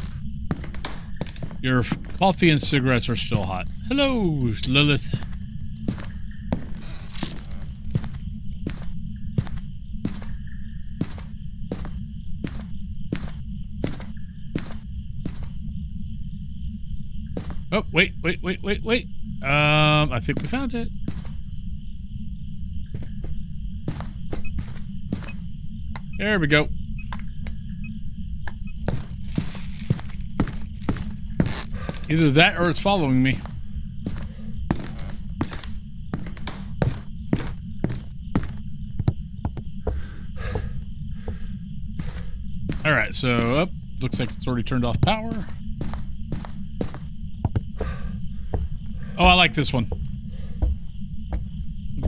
Speaker 1: Your coffee and cigarettes are still hot. Hello, Lilith. Oh, wait. I think we found it. There we go. Either that or it's following me. Alright, so looks like it's already turned off power. Oh, I like this one.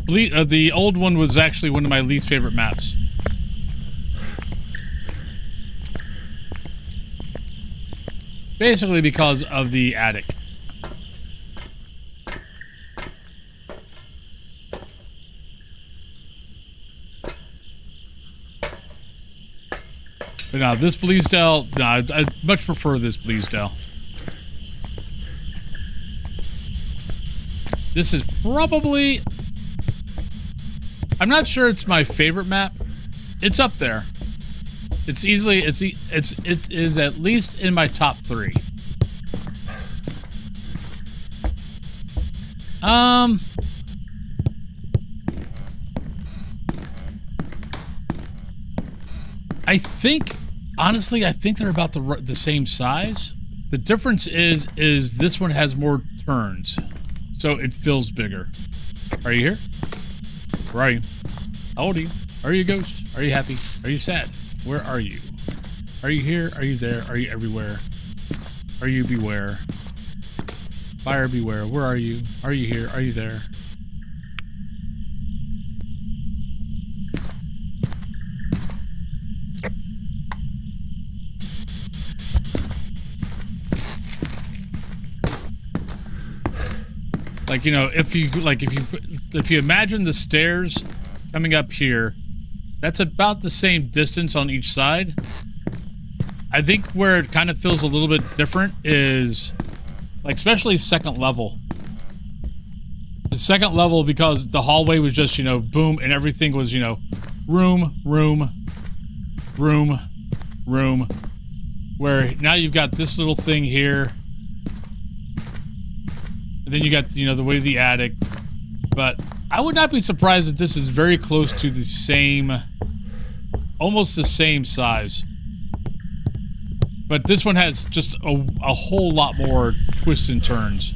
Speaker 1: The old one was actually one of my least favorite maps. Basically because of the attic. But now this Bleasdale, I much prefer this Bleasdale. This is probably, I'm not sure it's my favorite map. It's up there. It's easily, it is at least in my top 3. I think, honestly, I think they're about the same size. The difference is this one has more turns, so it feels bigger. Are you here? Where are you? How old are you? Are you a ghost? Are you happy? Are you sad? Where are you? Are you here? Are you there? Are you everywhere? Are you beware? Buyer beware. Where are you? Are you here? Are you there? Like, you know, if you imagine the stairs coming up here, that's about the same distance on each side. I think where it kind of feels a little bit different is, like, especially second level. The second level, because the hallway was just, you know, boom, and everything was, you know, room, room, room, room. Where now you've got this little thing here. And then you got, you know, the way to the attic. But I would not be surprised that this is very close to the same, almost the same size. But this one has just a whole lot more twists and turns.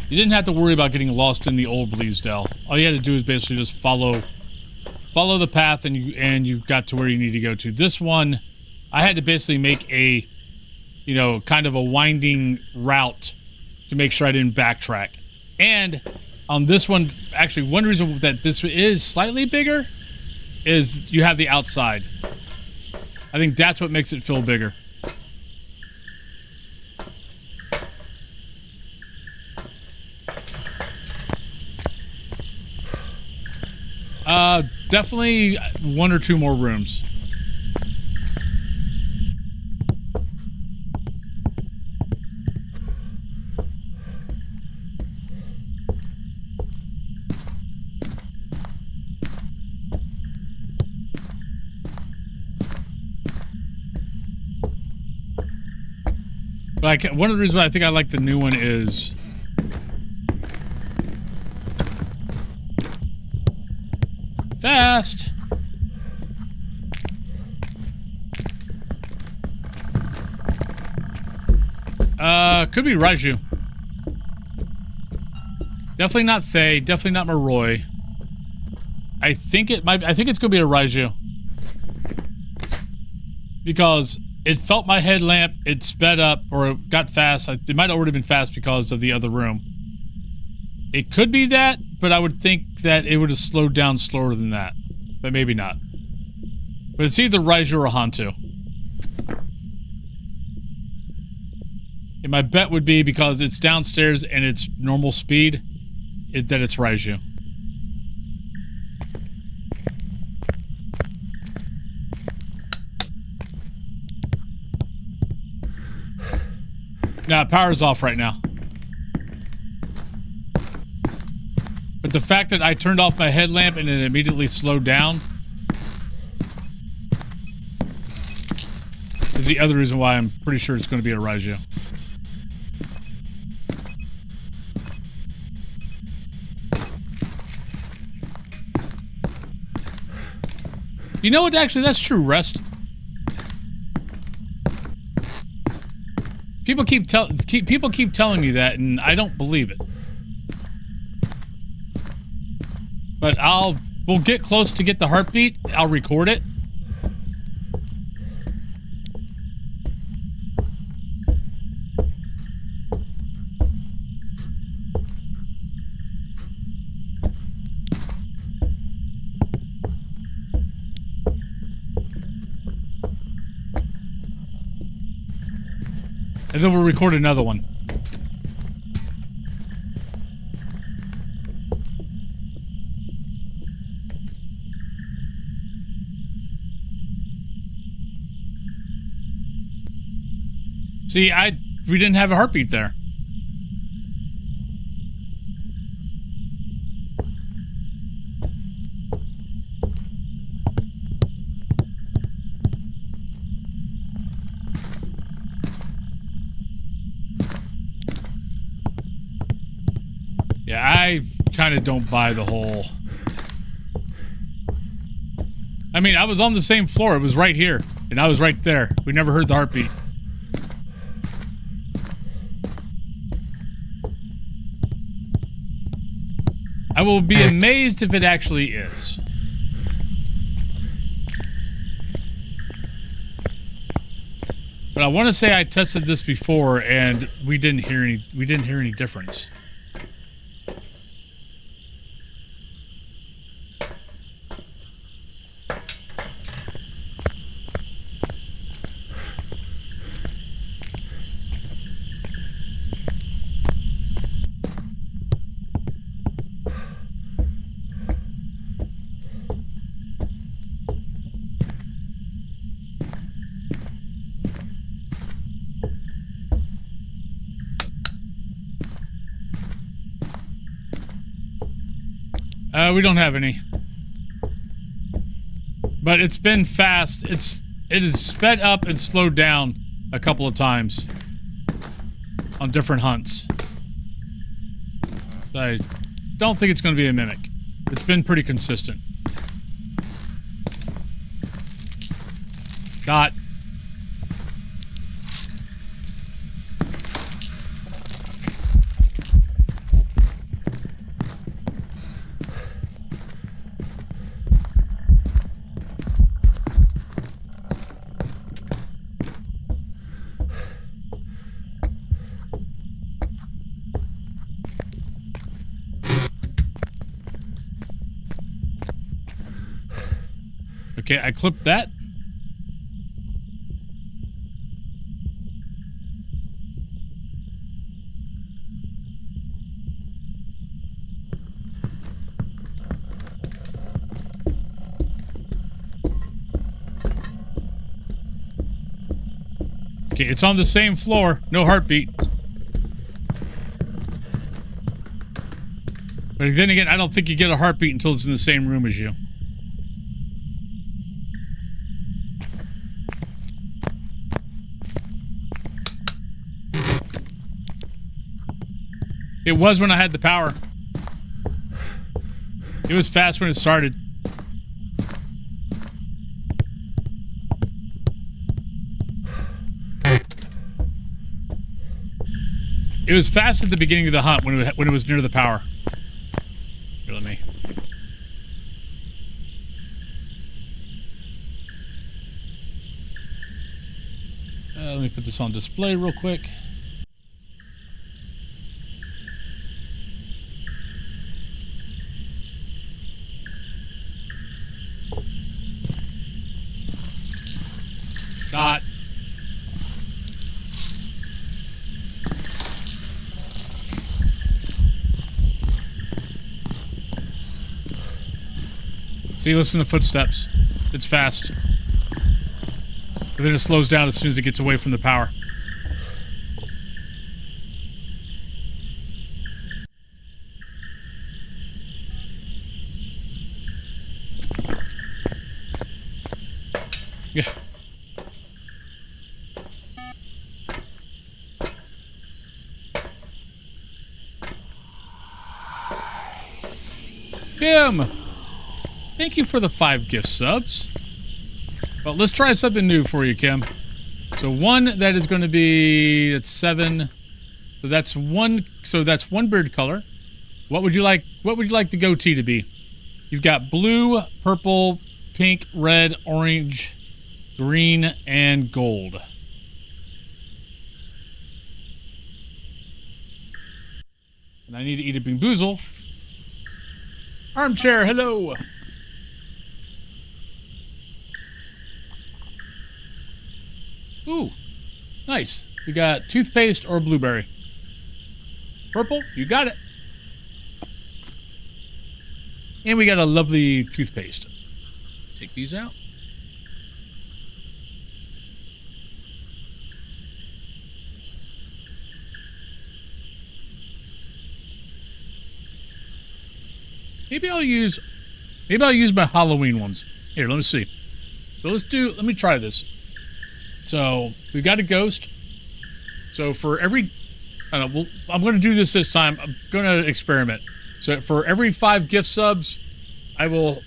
Speaker 1: You didn't have to worry about getting lost in the old Bleasdale. All you had to do is basically just follow the path, and you got to where you need to go to. This one, I had to basically make a, you know, kind of a winding route to make sure I didn't backtrack. And on this one, actually, one reason that this is slightly bigger is you have the outside. I think that's what makes it feel bigger. Definitely 1 or 2 more rooms. Like, one of the reasons why I think I like the new one is fast. Could be Raiju. Definitely not Thay. Definitely not Maroi. I think it might. I think it's gonna be a Raiju because it felt my headlamp. It sped up or it got fast. It might have already been fast because of the other room. It could be that, but I would think that it would have slowed down slower than that. But maybe not. But it's either Raiju or Hantu. And my bet would be because it's downstairs and it's normal speed, that it's Raiju. Nah, power's off right now. But the fact that I turned off my headlamp and it immediately slowed down is the other reason why I'm pretty sure it's going to be a Raiju. You know what? Actually, that's true, Rest. People keep telling me that, and I don't believe it. But we'll get close to get the heartbeat. I'll record it. And then we'll record another one. See, we didn't have a heartbeat there. Yeah, I kind of don't buy the whole... I mean, I was on the same floor. It was right here. And I was right there. We never heard the heartbeat. I will be amazed if it actually is. But I want to say I tested this before and we didn't hear any difference. We don't have any. But it's been fast. It has sped up and slowed down a couple of times on different hunts. So I don't think it's going to be a mimic. It's been pretty consistent. Got. Okay, I clipped that. Okay, it's on the same floor. No heartbeat. But then again, I don't think you get a heartbeat until it's in the same room as you. It was when I had the power. It was fast when it started. It was fast at the beginning of the hunt when it was near the power. Here, let me. Let me put this on display real quick. Not. See, listen to footsteps. It's fast. But then it slows down as soon as it gets away from the power. Yeah. Kim! Thank you for the 5 gift subs. Well, let's try something new for you, Kim. So one that is going to be, it's 7. So that's one beard color. What would you like the goatee to be? You've got blue, purple, pink, red, orange, green, and gold. And I need to eat a Bing Boozle. Armchair, hello. Ooh, nice. We got toothpaste or blueberry. Purple, you got it. And we got a lovely toothpaste. Take these out. Maybe I'll use my Halloween ones. Here, let me see. So let me try this. So we've got a ghost. So for every, I don't know, I'm going to do this time. I'm going to experiment. So for every 5 gift subs, I will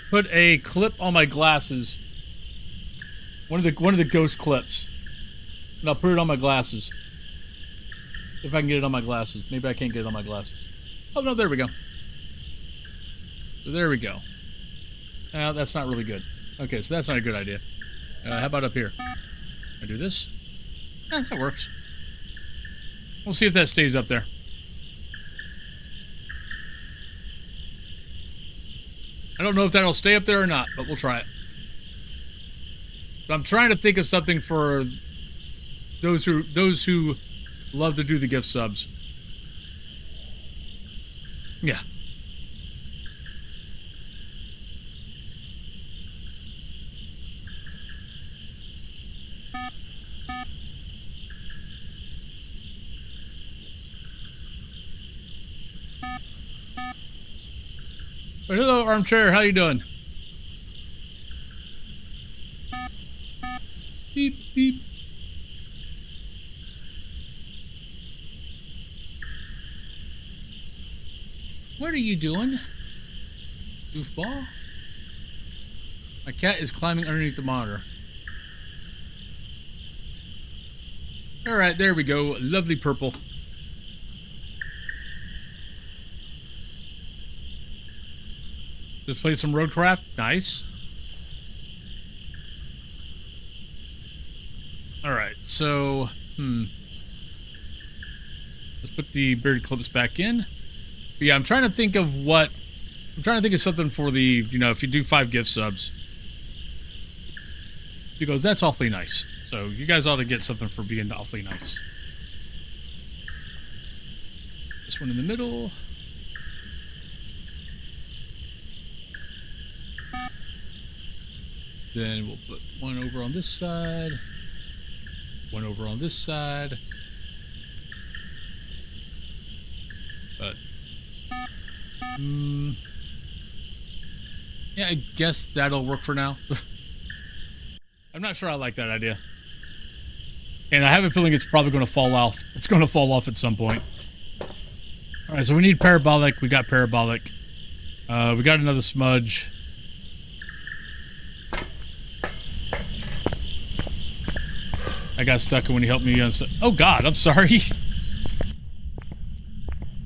Speaker 1: put a clip on my glasses. One of the ghost clips, and I'll put it on my glasses. If I can get it on my glasses, maybe I can't get it on my glasses. Oh no, there we go. So there we go. That's not really good. Okay, so that's not a good idea. How about up here? I do this? That works. We'll see if that stays up there. I don't know if that'll stay up there or not, but we'll try it. But I'm trying to think of something for those who love to do the gift subs. Yeah. Well, hello, Armchair. How you doing? Beep, beep. What are you doing, goofball? My cat is climbing underneath the monitor. All right, there we go. Lovely purple. Just played some Roadcraft. Nice. Alright, so... Let's put the beard clips back in. But yeah, I'm trying to think of something for the, if you do 5 gift subs. Because that's awfully nice. So you guys ought to get something for being awfully nice. This one in the middle. Then we'll put one over on this side. One over on this side. But, yeah, I guess that'll work for now. I'm not sure I like that idea. And I have a feeling it's probably going to fall off. It's going to fall off at some point. All right, so we need parabolic. We got parabolic. We got another smudge. I got stuck when he helped me. Oh God, I'm sorry.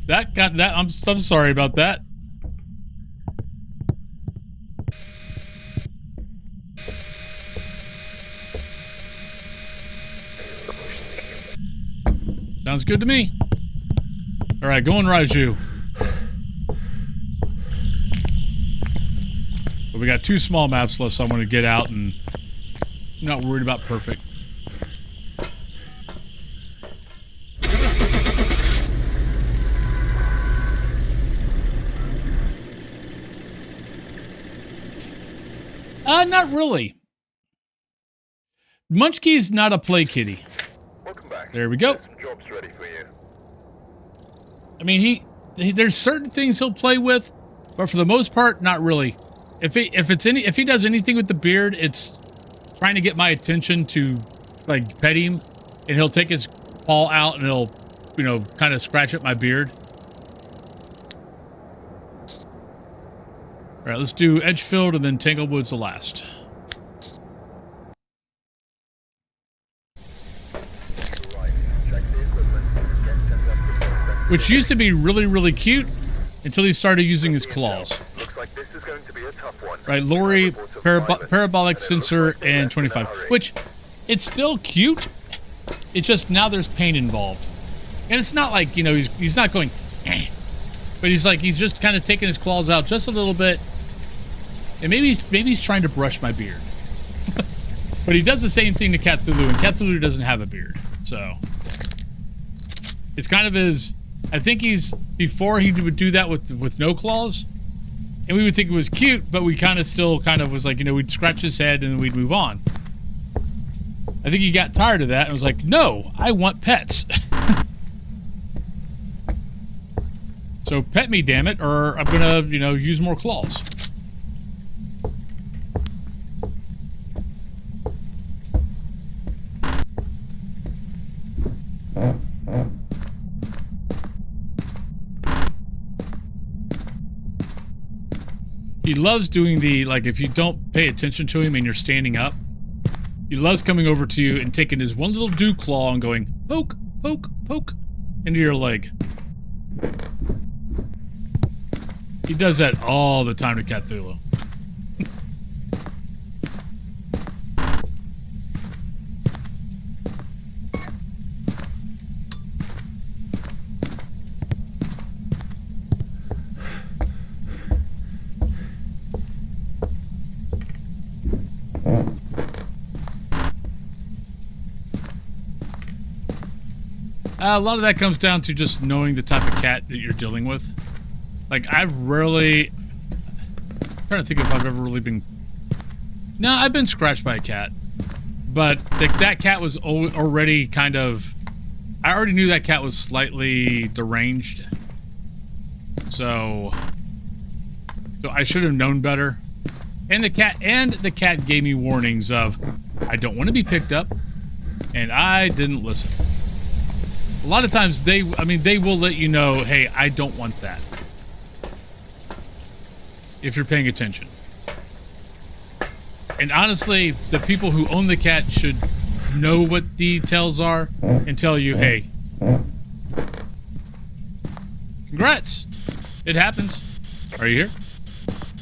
Speaker 1: I'm sorry about that. Sounds good to me. All right, going Raiju. But we got 2 small maps left, so I'm going to get out, and I'm not worried about perfect. Not really. Munchkey's not a play kitty.
Speaker 3: Welcome back.
Speaker 1: There we go.
Speaker 3: Some jobs ready for you.
Speaker 1: I mean, there's certain things he'll play with, but for the most part, not really. If he does anything with the beard, it's trying to get my attention to, like, pet him, and he'll take his paw out and he'll, you know, kind of scratch at my beard. All right, let's do Edgefield and then Tanglewood's the last. Which used to be really, really cute until he started using his claws.
Speaker 3: Looks like this is going to be a tough one.
Speaker 1: Right, Lori, parabolic sensor, and 25. Which, it's still cute. It's just now there's pain involved. And it's not like, you know, he's not going, eh. But he's just kind of taking his claws out just a little bit. And maybe he's trying to brush my beard. But he does the same thing to Cthulhu, and Cthulhu doesn't have a beard. So, it's kind of his... I think before he would do that with no claws, and we would think it was cute, but we still was like, you know, we'd scratch his head and then we'd move on. I think he got tired of that and was like, no, I want pets. So pet me, damn it, or I'm gonna, you know, use more claws. He loves doing like, if you don't pay attention to him and you're standing up, he loves coming over to you and taking his one little dew claw and going, poke, poke, poke, into your leg. He does that all the time to Cthulhu. A lot of that comes down to just knowing the type of cat that you're dealing with. Like, I'm trying to think if I've ever really been... No, I've been scratched by a cat. But that cat was already kind of... I already knew that cat was slightly deranged. So I should have known better. And the cat gave me warnings of, I don't want to be picked up. And I didn't listen. A lot of times they will let you know, hey, I don't want that. If you're paying attention. And honestly, the people who own the cat should know what details are and tell you, hey, congrats. It happens. Are you here?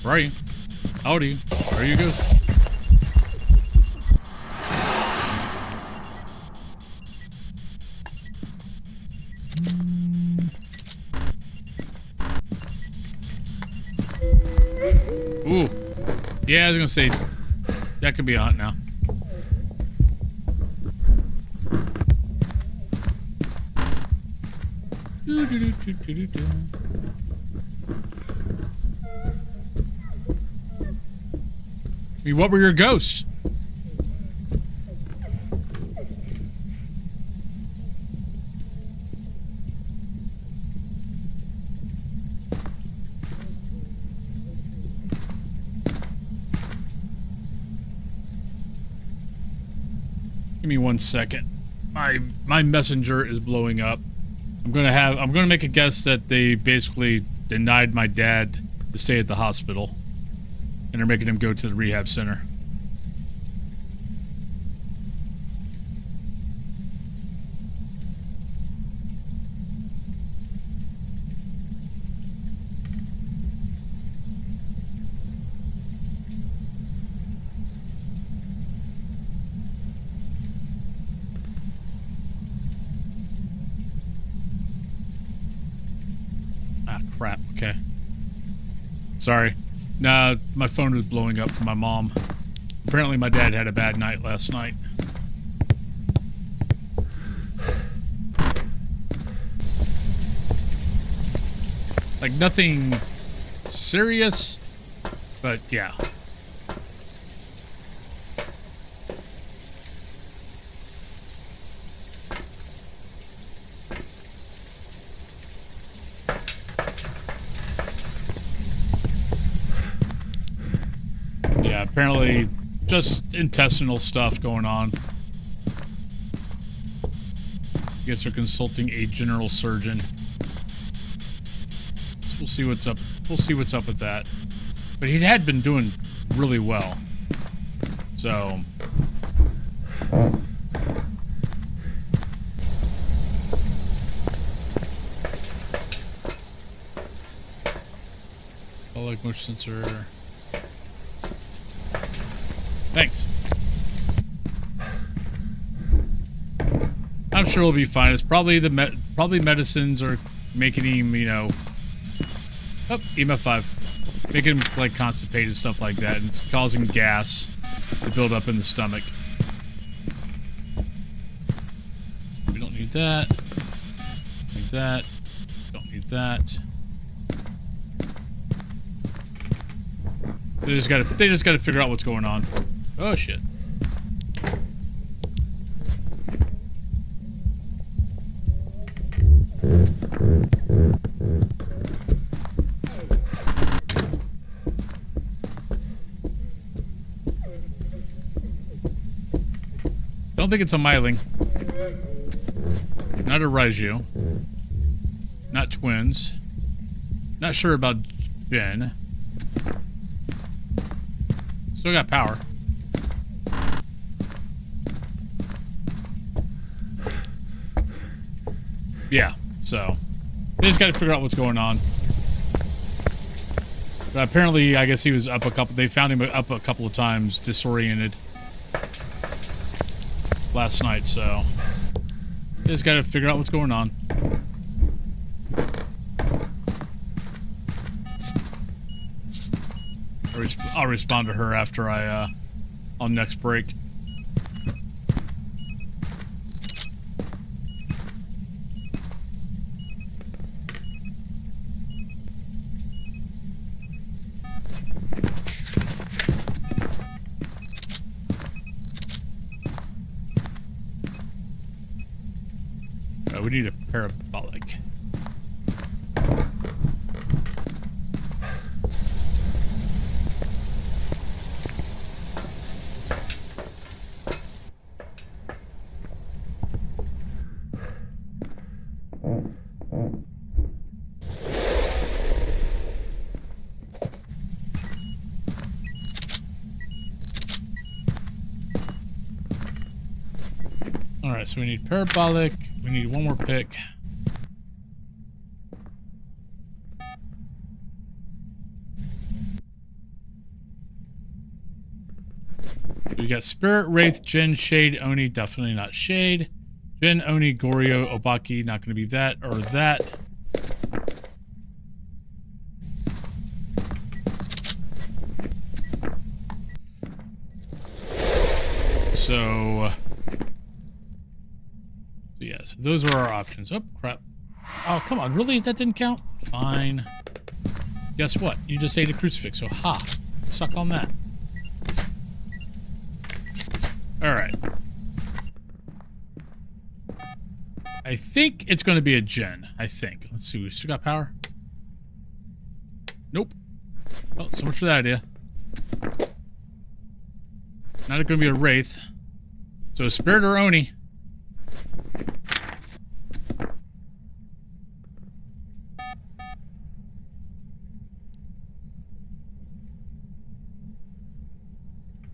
Speaker 1: Where are you? How old are you? Where are you go? Ooh. Yeah, I was gonna say, that could be a hunt now. Do-do-do-do-do-do. I mean, what were your ghosts? Give me 1 second. My messenger is blowing up. I'm gonna make a guess that they basically denied my dad to stay at the hospital. And they're making him go to the rehab center. Ah, crap. Okay. Sorry. Nah, my phone was blowing up from my mom. Apparently my dad had a bad night last night. Like nothing serious, but yeah. Yeah, apparently just intestinal stuff going on. I guess they're consulting a general surgeon. So we'll see what's up. We'll see what's up with that. But he had been doing really well. So like motion sensor. Thanks. I'm sure he'll be fine. It's probably probably medicines are making him, you know. Oh, EMF 5. Making him like constipated and stuff like that, and it's causing gas to build up in the stomach. We don't need that. Need that. Don't need that. They just gotta figure out what's going on. Oh shit. Don't think it's a Myling. Not a Raiju. Not twins. Not sure about Jen. Still got power. Yeah, so they just got to figure out what's going on. But apparently, I guess he was up they found him up a couple of times, disoriented last night, so they just got to figure out what's going on. I'll respond to her after on next break. We need a parabolic. Alright, so we need parabolic. We need one more pick. We got Spirit, Wraith, Jin, Shade, Oni. Definitely not Shade. Jin, Oni, Goryo, Obaki. Not going to be that or that. So yes, those are our options. Oh, crap. Oh, come on. Really? That didn't count? Fine. Guess what? You just ate a crucifix, so ha. Suck on that. Alright. I think it's going to be a gen. I think. Let's see. We still got power? Nope. Oh, so much for that idea. Not going to be a wraith. So a spirit or Oni.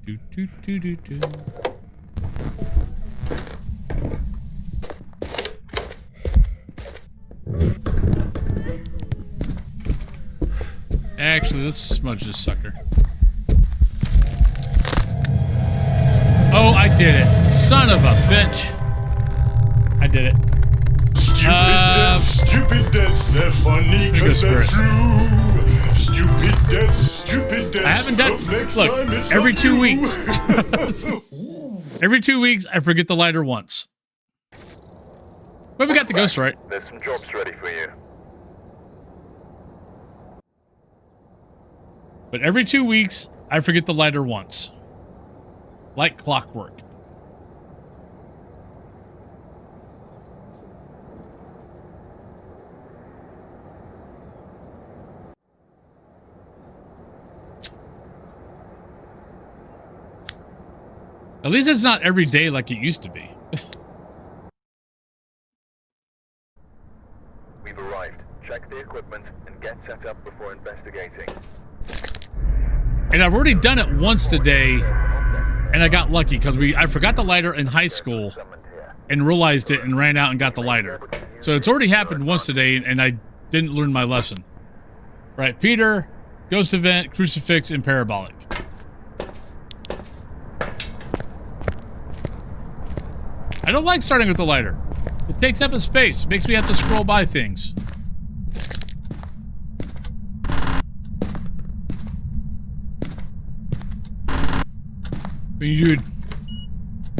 Speaker 1: Do do do do do. Actually, let's smudge this sucker. Oh, I did it. Son of a bitch. I did it.
Speaker 4: Stupid deaths, they're funny because they're true. Stupid deaths.
Speaker 1: I haven't done. Look, every 2 weeks. Every 2 weeks, I forget the lighter once. But we got the ghost right.
Speaker 3: There's some jobs ready for you.
Speaker 1: But every 2 weeks, I forget the lighter once. Like clockwork. At least it's not every day like it used to be.
Speaker 3: We've arrived. Check the equipment and get set up before investigating.
Speaker 1: And I've already done it once today, and I got lucky because I forgot the lighter in high school and realized it and ran out and got the lighter. So it's already happened once today, and I didn't learn my lesson. Right, Peter, Ghost Event, Crucifix, and Parabolic. I don't like starting with the lighter. It takes up a space. It makes me have to scroll by things. You'd...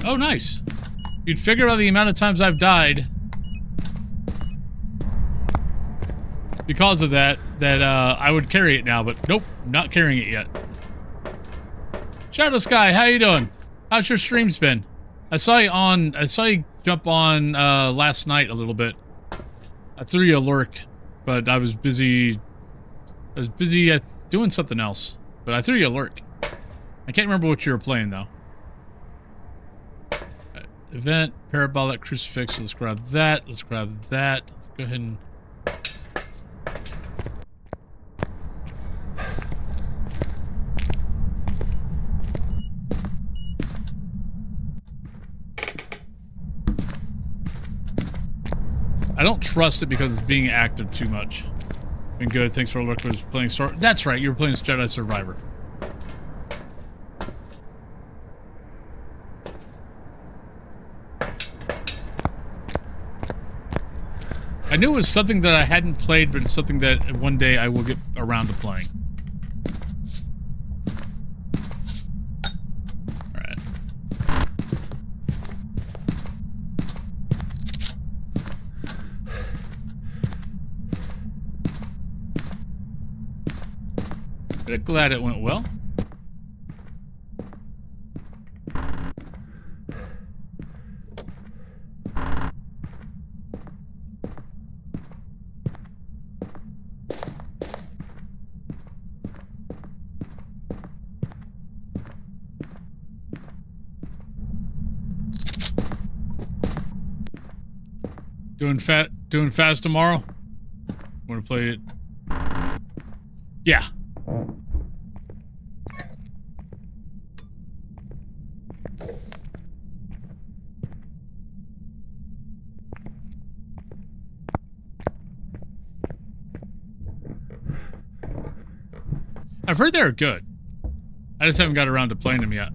Speaker 1: Oh, nice. You'd figure out the amount of times I've died because of that I would carry it now, but nope, not carrying it yet. Shadow Sky, how you doing? How's your streams been? I saw you jump on last night a little bit. I threw you a lurk, but I was busy doing something else. But I threw you a lurk. I can't remember what you were playing though. Event, Parabolic, Crucifix. Let's grab that. Let's grab that. Let's go ahead and... I don't trust it because it's being active too much. Been good. Thanks for looking. Was playing Star. That's right. You were playing Jedi Survivor. I knew it was something that I hadn't played, but it's something that one day I will get around to playing. Alright. But glad it went well. Doing fast tomorrow? Want to play it? Yeah. I've heard they're good. I just haven't got around to playing them yet.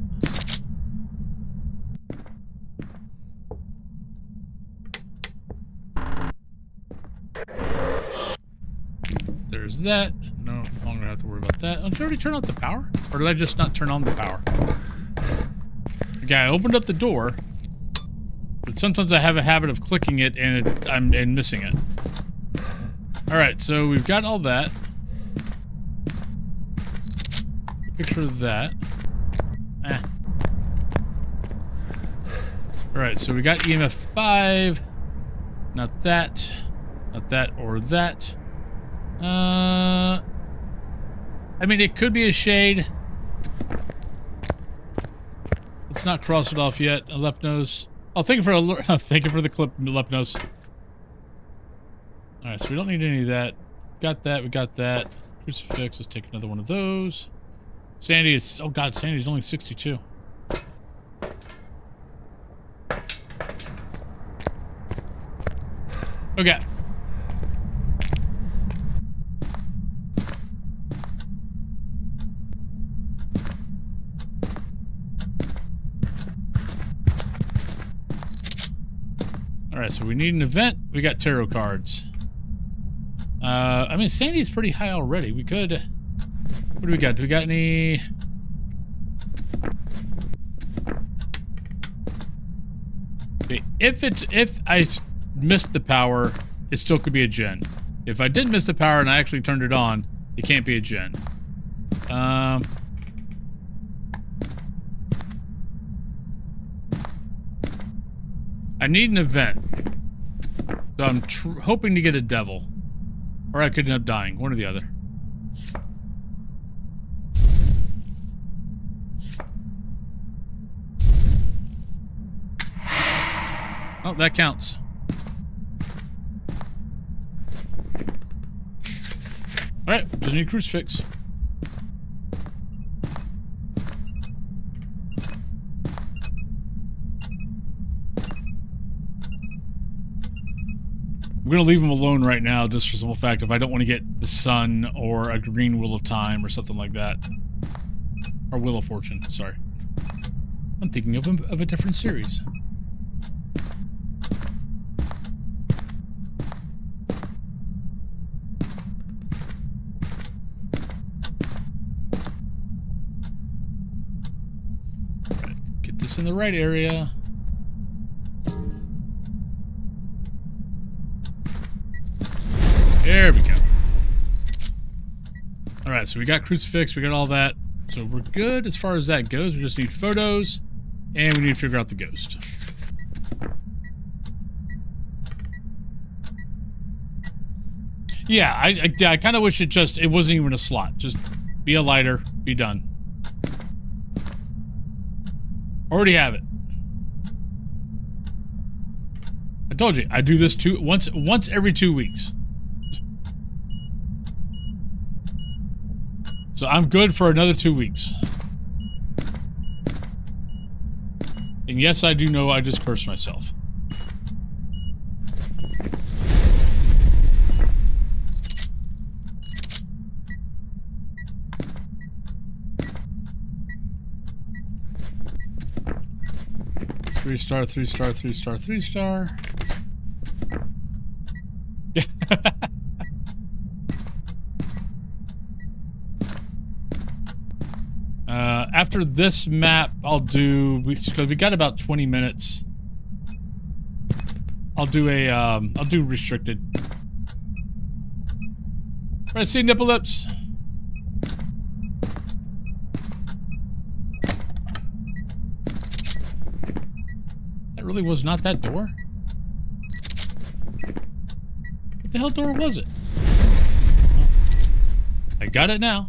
Speaker 1: There's that. No longer have to worry about that. Did I already turn off the power? Or did I just not turn on the power? Okay, I opened up the door. But sometimes I have a habit of clicking it and I'm missing it. Alright, so we've got all that. Picture of that. Alright, so we got EMF 5. Not that. Not that or that. I mean, it could be a shade. Let's not cross it off yet. A Lepnos. Oh, thank you for the clip, Lepnos. Alright, so we don't need any of that. Got that, we got that. Crucifix, let's take another one of those. Sandy is, oh god, Sandy's only 62. Okay. Alright, so we need an event. We got tarot cards. I mean, Sandy's pretty high already. We could... What do we got? Do we got any... Okay, if I missed the power, it still could be a gen. If I didn't miss the power and I actually turned it on, it can't be a gen. I need an event. So I'm hoping to get a devil. Or I could end up dying. One or the other. Oh, that counts. Alright, just need a crucifix. I'm going to leave him alone right now just for the simple fact if I don't want to get the sun or a green Wheel of Time or something like that. Or Wheel of Fortune, sorry. I'm thinking of a different series. Right, get this in the right area. There we go. Alright, so we got crucifix, we got all that. So we're good as far as that goes. We just need photos, and we need to figure out the ghost. Yeah, I kind of wish it wasn't even a slot. Just be a lighter, be done. Already have it. I told you, I do this once every 2 weeks. So I'm good for another 2 weeks. And yes, I do know I just cursed myself. Three star, 3 star, 3 star, 3 star. After this map, I'll do, because we got about 20 minutes. I'll do restricted. Right, see nipple lips. That really was not that door. What the hell door was it? Oh, I got it now.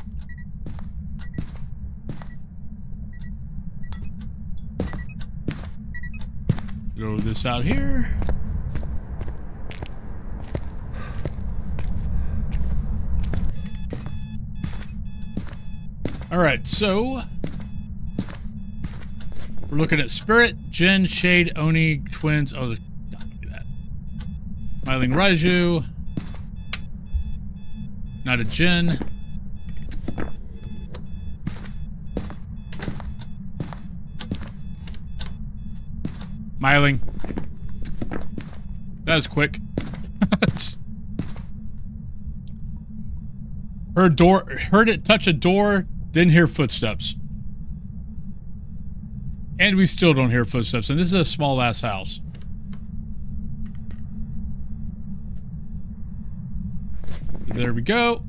Speaker 1: Throw this out here. Alright, so we're looking at Spirit, Jin, Shade, Oni, Twins. Oh, no, don't do that. Myling Raiju. Not a Jin. Myling. That was quick. Heard it touch a door, didn't hear footsteps. And we still don't hear footsteps, and this is a small-ass house. There we go.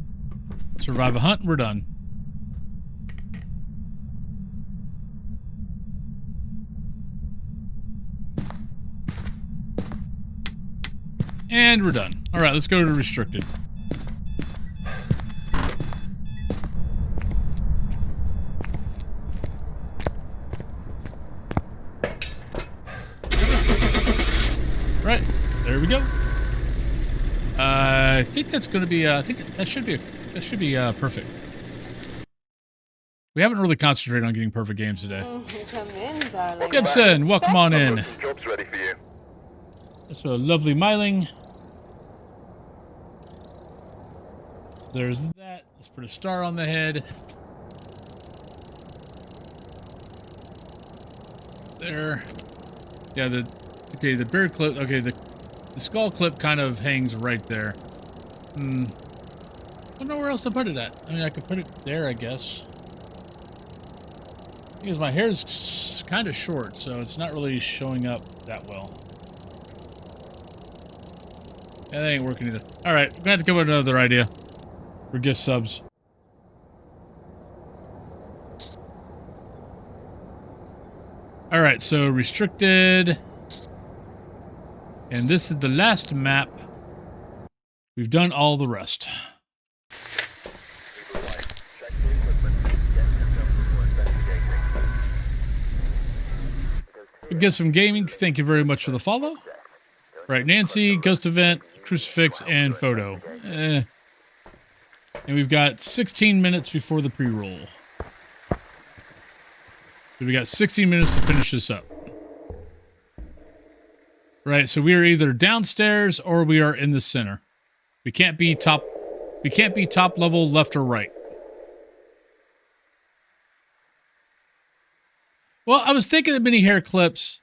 Speaker 1: Survive a hunt, we're done. And we're done. All right, let's go to restricted. Right, there we go. I think that's going to be. I think that should be perfect. We haven't really concentrated on getting perfect games today.
Speaker 11: Come in, darling.
Speaker 1: Gibson, welcome on in.
Speaker 3: Job's ready for you.
Speaker 1: That's a lovely miling. There's that. Let's put a star on the head. There. Yeah, the beard clip. Okay, the skull clip kind of hangs right there. I don't know where else to put it at. I mean, I could put it there, I guess. Because my hair's kind of short, so it's not really showing up that well. Yeah, that ain't working either. All right, we're gonna have to come up with another idea for gift subs. All right, so restricted. And this is the last map. We've done all the rest. Get some gaming. Thank you very much for the follow. Right, Nancy, Ghost Event, Crucifix, and Photo. And we've got 16 minutes before the pre-roll. So we got 16 minutes to finish this up. Right, so we are either downstairs or we are in the center. We can't be top level left or right. Well, I was thinking of mini hair clips.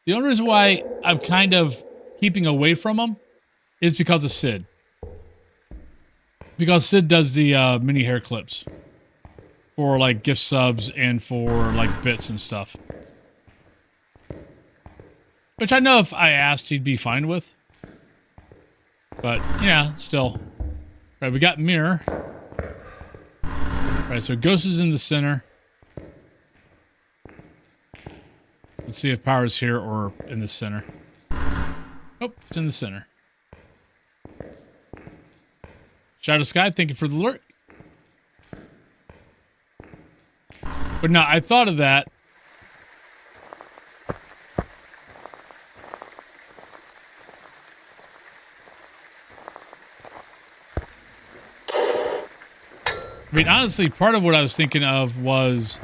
Speaker 1: The only reason why I'm kind of keeping away from them is because of Sid. Because Sid does the mini hair clips for like gift subs and for like bits and stuff. Which I know if I asked, he'd be fine with. But, yeah, still. Right, we got mirror. Right, so Ghost is in the center. Let's see if power's here or in the center. Oh, it's in the center. Shadow Sky, thank you for the alert. But no, I thought of that. I mean, honestly, part of what I was thinking of was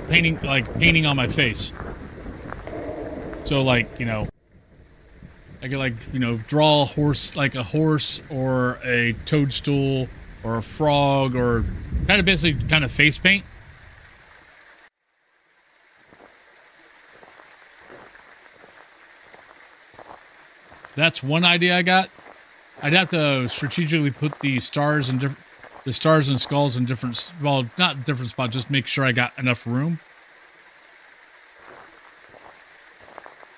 Speaker 1: painting on my face. So, like, you know, I could, like, you know, draw a horse, like a horse or a toadstool or a frog or kind of basically kind of face paint. That's one idea I got. I'd have to strategically put the stars and skulls in different, well, not different spots, just make sure I got enough room.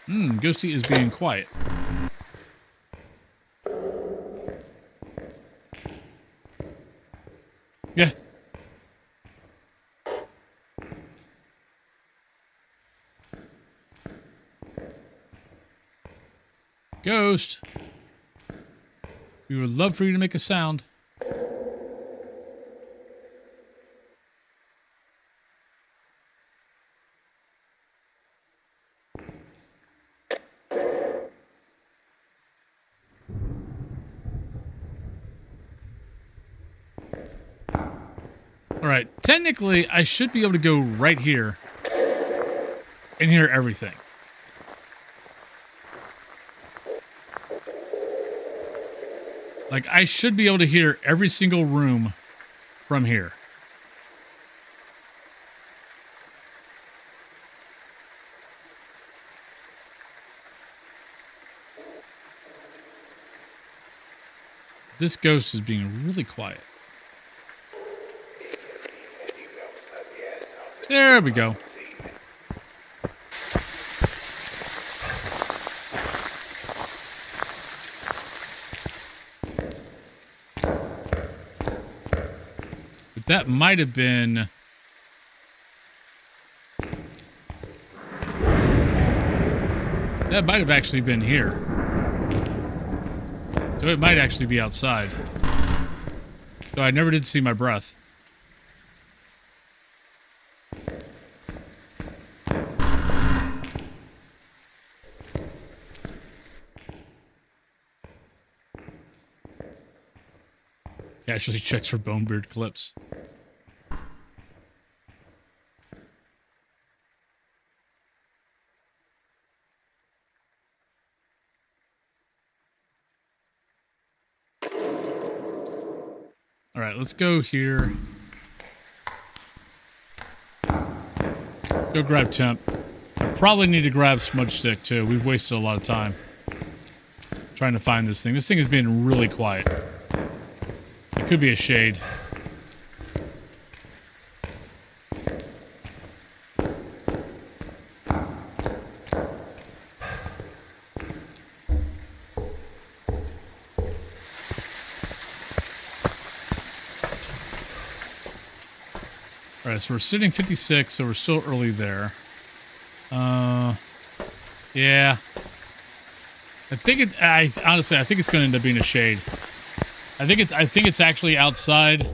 Speaker 1: Ghosty is being quiet. Yeah. Ghost. We would love for you to make a sound. All right, technically, I should be able to go right here and hear everything. Like, I should be able to hear every single room from here. This ghost is being really quiet. There we go. But that might have been... That might have actually been here. So it might actually be outside. So I never did see my breath. Casually checks for bonebeard clips. All right, let's go here. Go grab temp. I probably need to grab smudge stick too. We've wasted a lot of time trying to find this thing. This thing is being really quiet. It could be a shade. Alright, so we're sitting 56, so we're still early there. Yeah. Honestly, I think it's gonna end up being a shade. I think it's actually outside.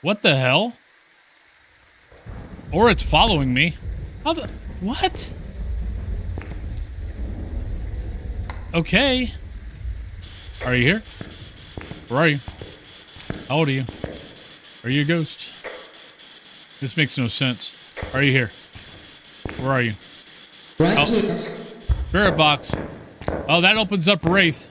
Speaker 1: What the hell? Or it's following me. What? Okay. Are you here? Where are you? How old are you? Are you a ghost? This makes no sense. Are you here? Where are you?
Speaker 6: Right here.
Speaker 1: Spirit box. Oh, that opens up Wraith.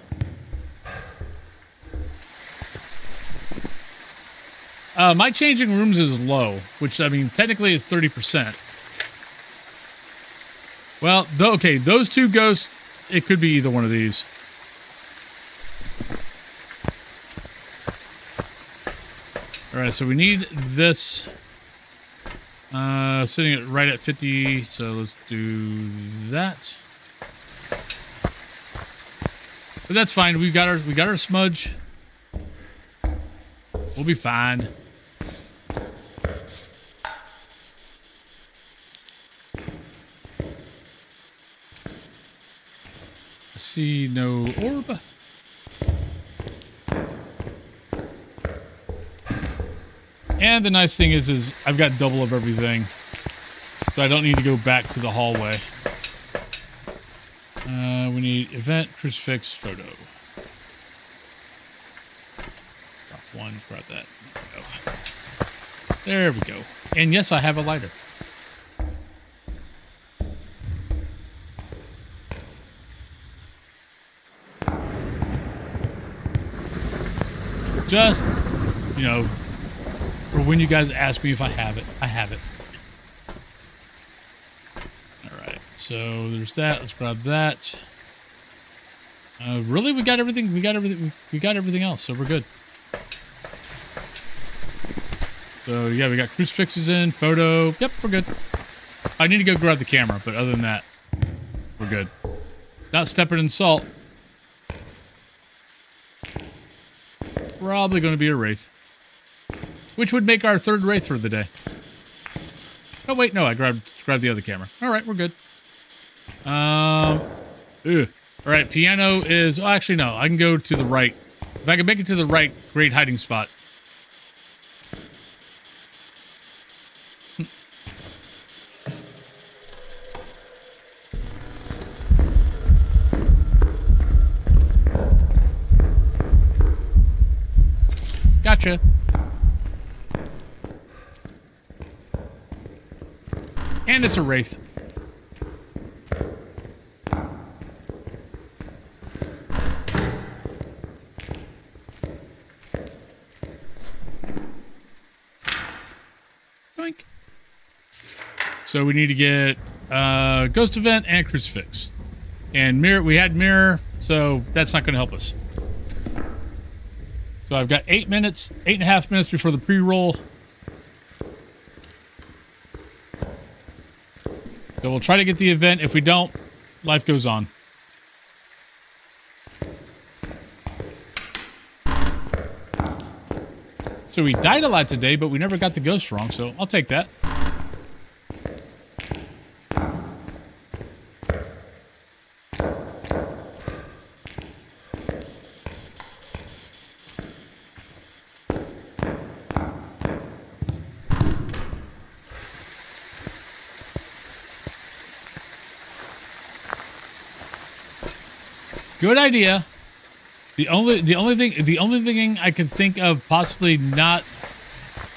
Speaker 1: My changing rooms is low, which, I mean, technically is 30%. Well, okay, those two ghosts, it could be either one of these. Alright, so we need this. Sitting it right at 50, so let's do that. But that's fine. We got our smudge. We'll be fine. I see no orb. And the nice thing is I've got double of everything, so I don't need to go back to the hallway. We need event, crucifix, photo. Drop one, grab that. There we go. And yes, I have a lighter. Just, you know, for when you guys ask me if I have it, I have it. Alright, so there's that. Let's grab that. Really? We got everything. We got everything else, so we're good. So, yeah, we got crucifixes in, photo. Yep, we're good. I need to go grab the camera, but other than that, we're good. Not stepping in salt. Probably going to be a Wraith. Which would make our third Wraith for the day. Oh, wait, no, I grabbed the other camera. All right, we're good. All right, piano is... Oh, actually, no, I can go to the right. If I can make it to the right, great hiding spot. Gotcha. And it's a Wraith. Doink. So we need to get Ghost Event and Crucifix. And Mirror, we had Mirror, so that's not going to help us. So I've got 8.5 minutes before the pre-roll. So we'll try to get the event. If we don't, life goes on. So we died a lot today, but we never got the ghost wrong, so I'll take that. Good idea. The only thing I could think of possibly not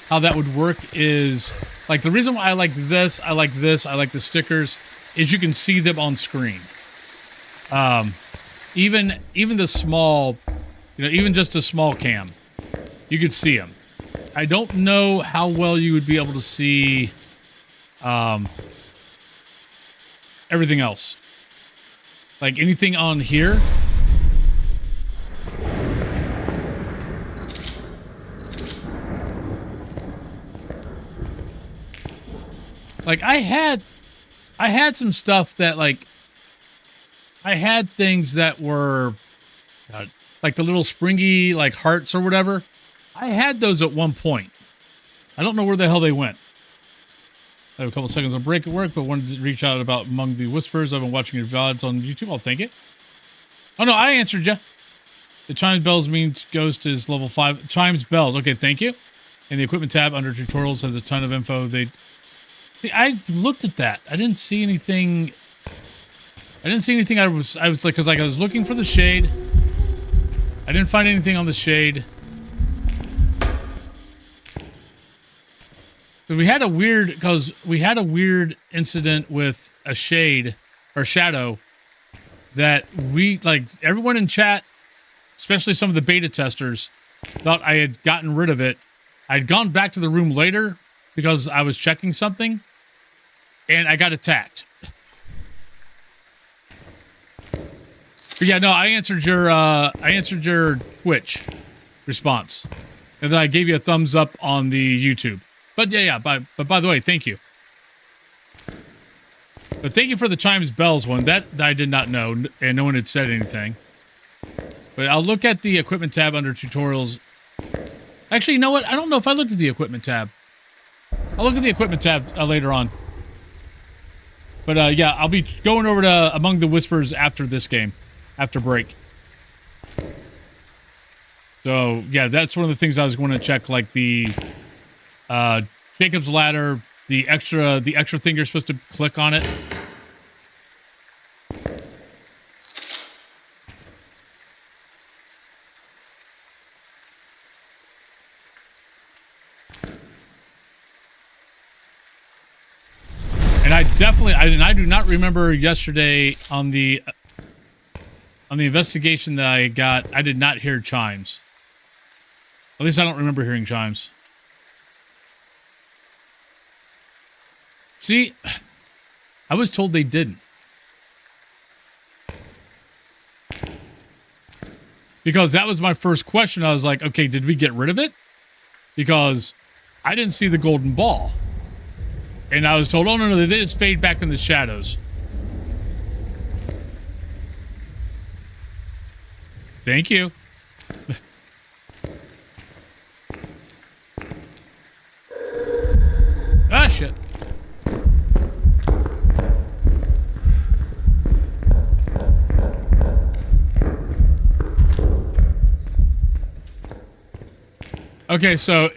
Speaker 1: how that would work is like the reason why I like this, I like the stickers is you can see them on screen. Even the small, even just a small cam, you could see them. I don't know how well you would be able to see everything else. Like anything on here. Like I had some stuff that like I had things that were like the little springy like hearts or whatever. I had those at one point. I don't know where the hell they went. I have a couple seconds on break at work, but wanted to reach out about Among the Whispers. I've been watching your VODs on YouTube. I'll thank it. Oh, no, I answered you. The Chimes Bells means Ghost is level 5. Chimes Bells. Okay, thank you. And the equipment tab under tutorials has a ton of info. See, I looked at that. I didn't see anything. I was like, because like I was looking for the shade. I didn't find anything on the shade. We had a weird incident with a shade or shadow that everyone in chat, especially some of the beta testers, thought I had gotten rid of it. I'd gone back to the room later because I was checking something and I got attacked. But yeah, no, I answered your Twitch response. And then I gave you a thumbs up on the YouTube. But yeah, but by the way, thank you. But thank you for the Chimes Bells one. That I did not know, and no one had said anything. But I'll look at the equipment tab under tutorials. Actually, you know what? I don't know if I looked at the equipment tab. I'll look at the equipment tab later on. But yeah, I'll be going over to Among the Whispers after this game, after break. So yeah, that's one of the things I was going to check, like the Jacob's Ladder, the extra thing you're supposed to click on it. And I do not remember yesterday on the investigation that I got, I did not hear chimes. At least I don't remember hearing chimes. See, I was told they didn't. Because that was my first question. I was like, okay, did we get rid of it? Because I didn't see the golden ball. And I was told, oh, no, they just fade back in the shadows. Thank you. Ah, shit. Okay, so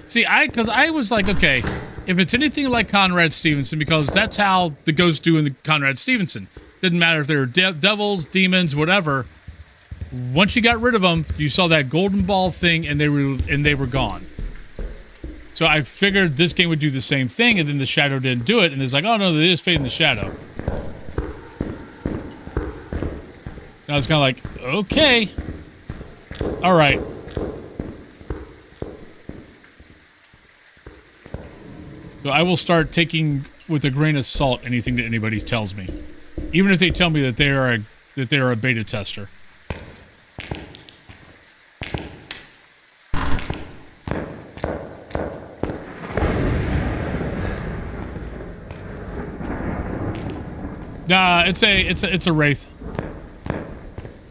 Speaker 1: because I was like, okay, if it's anything like Conrad Stevenson, because that's how the ghosts do in the Conrad Stevenson. Didn't matter if they were devils, demons, whatever. Once you got rid of them, you saw that golden ball thing, and they were gone. So I figured this game would do the same thing, and then the shadow didn't do it, and it's like, oh no, they just fade in the shadow. And I was kind of like, okay, all right. So I will start taking with a grain of salt anything that anybody tells me, even if they tell me that they are a beta tester. Nah, it's a wraith.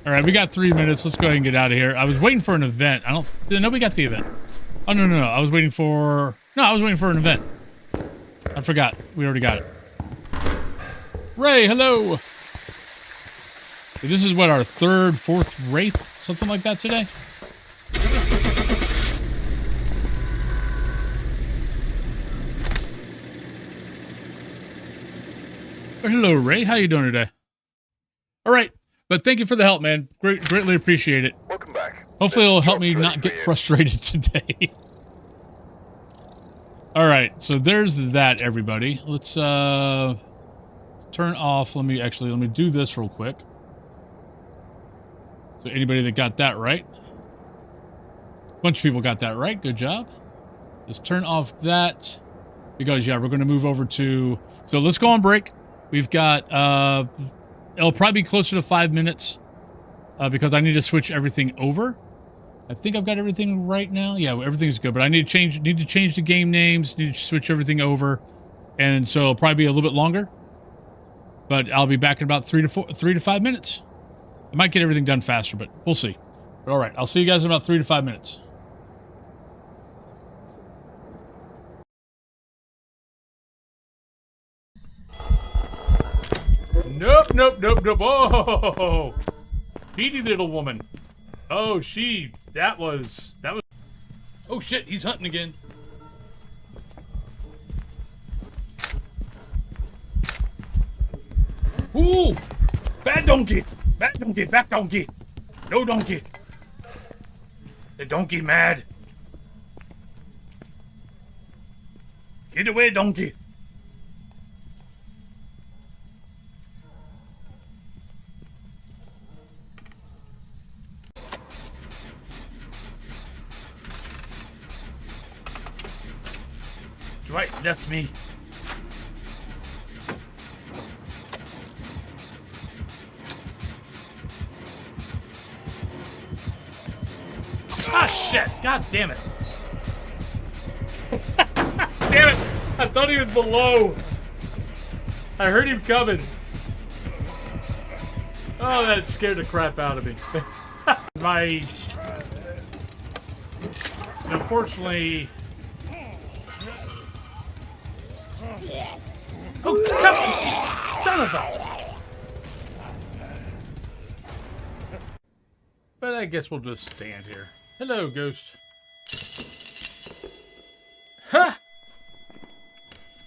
Speaker 1: All right, we got 3 minutes. Let's go ahead and get out of here. I was waiting for an event. No, we got the event. Oh, no, no, no. I was waiting for... No, I was waiting for an event. I forgot. We already got it. Ray, hello! This is what, our third, fourth Wraith? Something like that today? Hello, Ray. How you doing today? All right. But thank you for the help, man. Greatly appreciate it.
Speaker 3: Welcome back.
Speaker 1: Hopefully it'll help me not get frustrated today. All right. So there's that, everybody. Let's turn off. Let me do this real quick. So anybody that got that right. A bunch of people got that right. Good job. Let's turn off that. Because, yeah, we're going to move over to... So let's go on break. We've got... it'll probably be closer to 5 minutes. Because I need to switch everything over. I think I've got everything right now. Yeah, everything's good. But I need to change the game names. Need to switch everything over. And so it'll probably be a little bit longer. But I'll be back in about 3 to 5 minutes. I might get everything done faster, but we'll see. But all right, I'll see you guys in about 3 to 5 minutes. Nope, nope, nope, nope. Oh, beady little woman. Oh, that was. Oh shit, he's hunting again. Ooh, bad donkey, back donkey, no donkey. The donkey mad. Get away, donkey. Right, left me. Ah, shit! God damn it! Damn it! I thought he was below. I heard him coming. Oh, that scared the crap out of me. Unfortunately. Oh, come on! Son of a... But I guess we'll just stand here. Hello, ghost. Ha!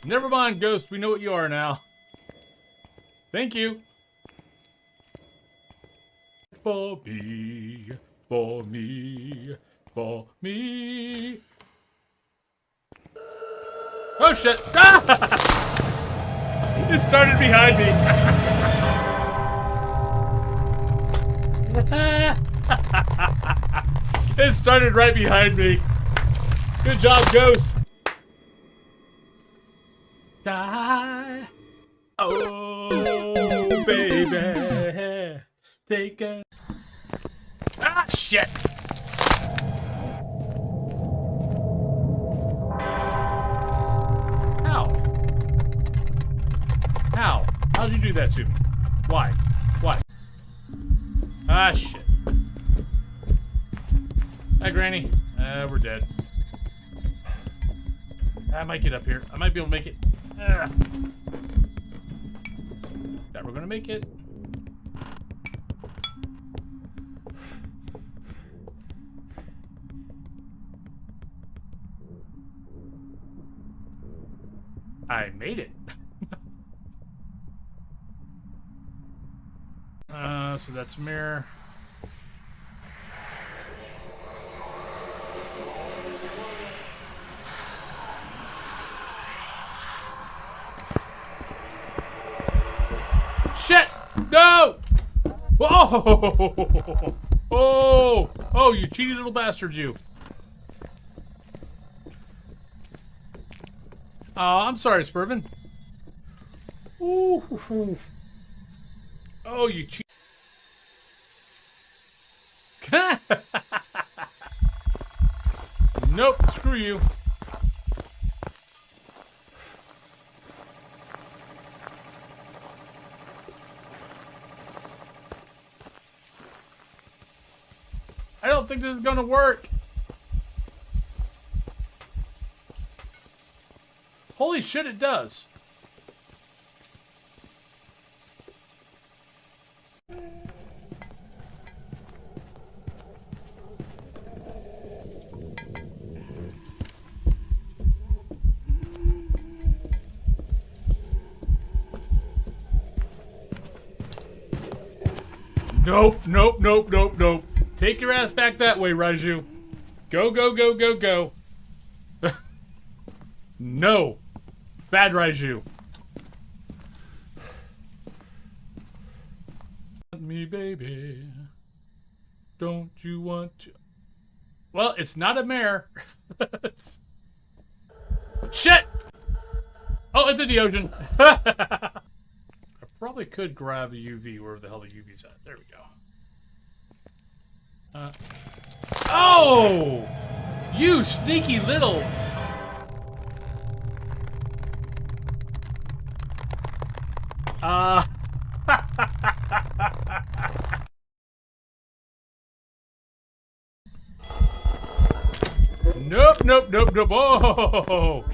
Speaker 1: Never mind, ghost. We know what you are now. Thank you. For me, for me, for me. Oh, shit. Ah! It started behind me. It started right behind me. Good job, ghost. Die. Oh, baby. Take a... Ah, shit. How? How'd you do that to me? Why? Why? Ah, shit. Hi, Granny. We're dead. I might get up here. I might be able to make it. That we're gonna make it. I made it. So that's mirror. Shit! No! Whoa! Oh! Oh, you cheaty little bastard, you. Oh, I'm sorry, Spurvin. Ooh. Oh, you cheat. Nope, screw you. I don't think this is gonna work. Holy shit, it does. Nope, nope, nope, nope, nope. Take your ass back that way, Raiju. Go, go, go, go, go. No. Bad Raiju. Me, baby. Don't you want to? Well, it's not a mare. Shit! Oh, it's in the ocean. I probably could grab a UV wherever the hell the UV's at. There we go. Oh! You sneaky little... Nope, nope, nope, nope. Oh!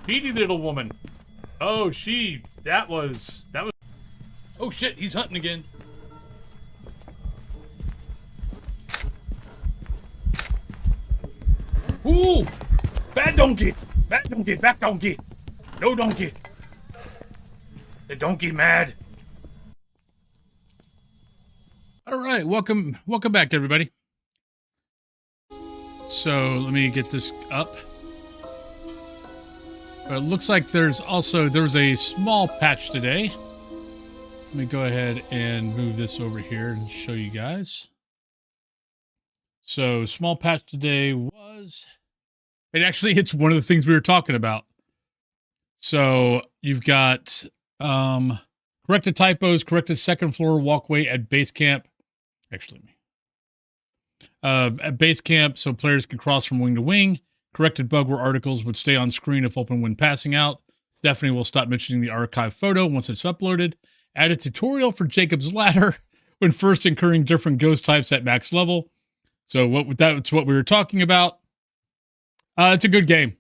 Speaker 1: Petey little woman. Oh, that was... Oh shit, he's hunting again. Ooh! Bad donkey! Bad donkey! Back donkey! No donkey! The donkey mad. Alright, welcome back everybody. So let me get this up. But it looks like there was a small patch today. Let me go ahead and move this over here and show you guys. So small patch today was, it's one of the things we were talking about. So you've got corrected typos, corrected second floor walkway at base camp. At base camp, so players can cross from wing to wing. Corrected bug where articles would stay on screen if open when passing out. Stephanie will stop mentioning the archive photo once it's uploaded. Added tutorial for Jacob's Ladder when first incurring different ghost types at max level. So that's what we were talking about. It's a good game.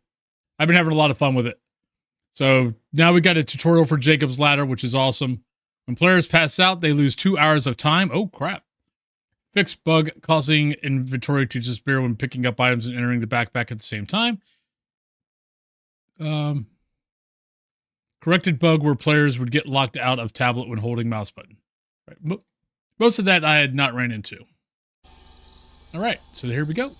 Speaker 1: I've been having a lot of fun with it. So now we got a tutorial for Jacob's Ladder, which is awesome. When players pass out, they lose 2 hours of time. Oh, crap. Fix bug causing inventory to disappear when picking up items and entering the backpack at the same time. Corrected bug where players would get locked out of tablet when holding mouse button. Right. Most of that I had not ran into. All right, so here we go.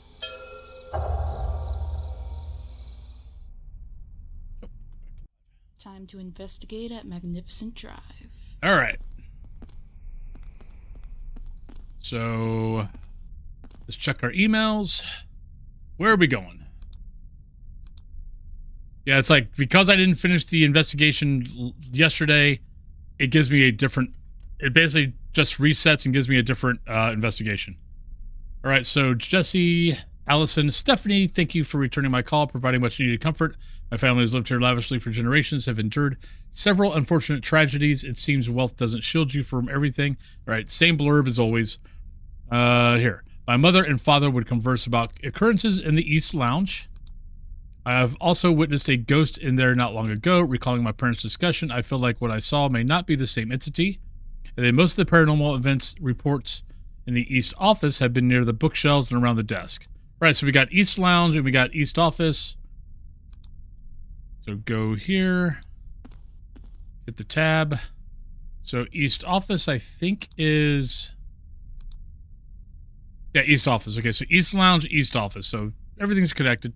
Speaker 6: Time to investigate at Magnificent Drive.
Speaker 1: All right. So let's check our emails. Where are we going? Yeah, it's like, because I didn't finish the investigation yesterday, it gives me a different, it basically just resets and gives me a different investigation. All right, so Jesse, Allison, Stephanie, thank you for returning my call, providing much needed comfort. My family has lived here lavishly for generations, have endured several unfortunate tragedies. It seems wealth doesn't shield you from everything. All right, same blurb as always. Here. My mother and father would converse about occurrences in the East Lounge. I have also witnessed a ghost in there not long ago. Recalling my parents' discussion, I feel like what I saw may not be the same entity. And then most of the paranormal events reports in the East Office have been near the bookshelves and around the desk. Right, so we got East Lounge and we got East Office. So go here. Hit the tab. So East Office, I think, is... Yeah, East Office. Okay, so East Lounge, East Office. So everything's connected.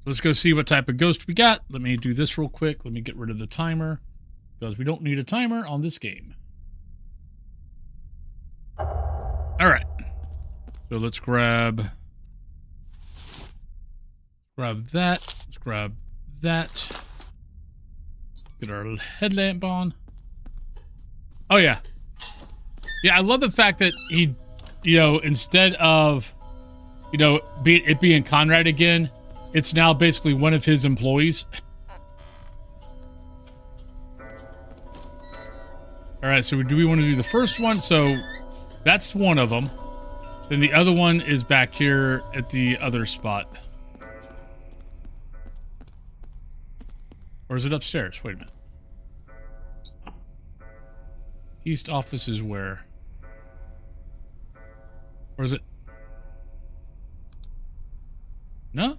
Speaker 1: Let's go see what type of ghost we got. Let me do this real quick. Let me get rid of the timer, because we don't need a timer on this game. All right. So let's grab that. Let's grab that. Get our headlamp on. Oh, yeah. Yeah, I love the fact that he, instead of, it being Conrad again, it's now basically one of his employees. All right, so do we want to do the first one? So that's one of them. Then the other one is back here at the other spot. Or is it upstairs? Wait a minute. East office is where? Or is it? No?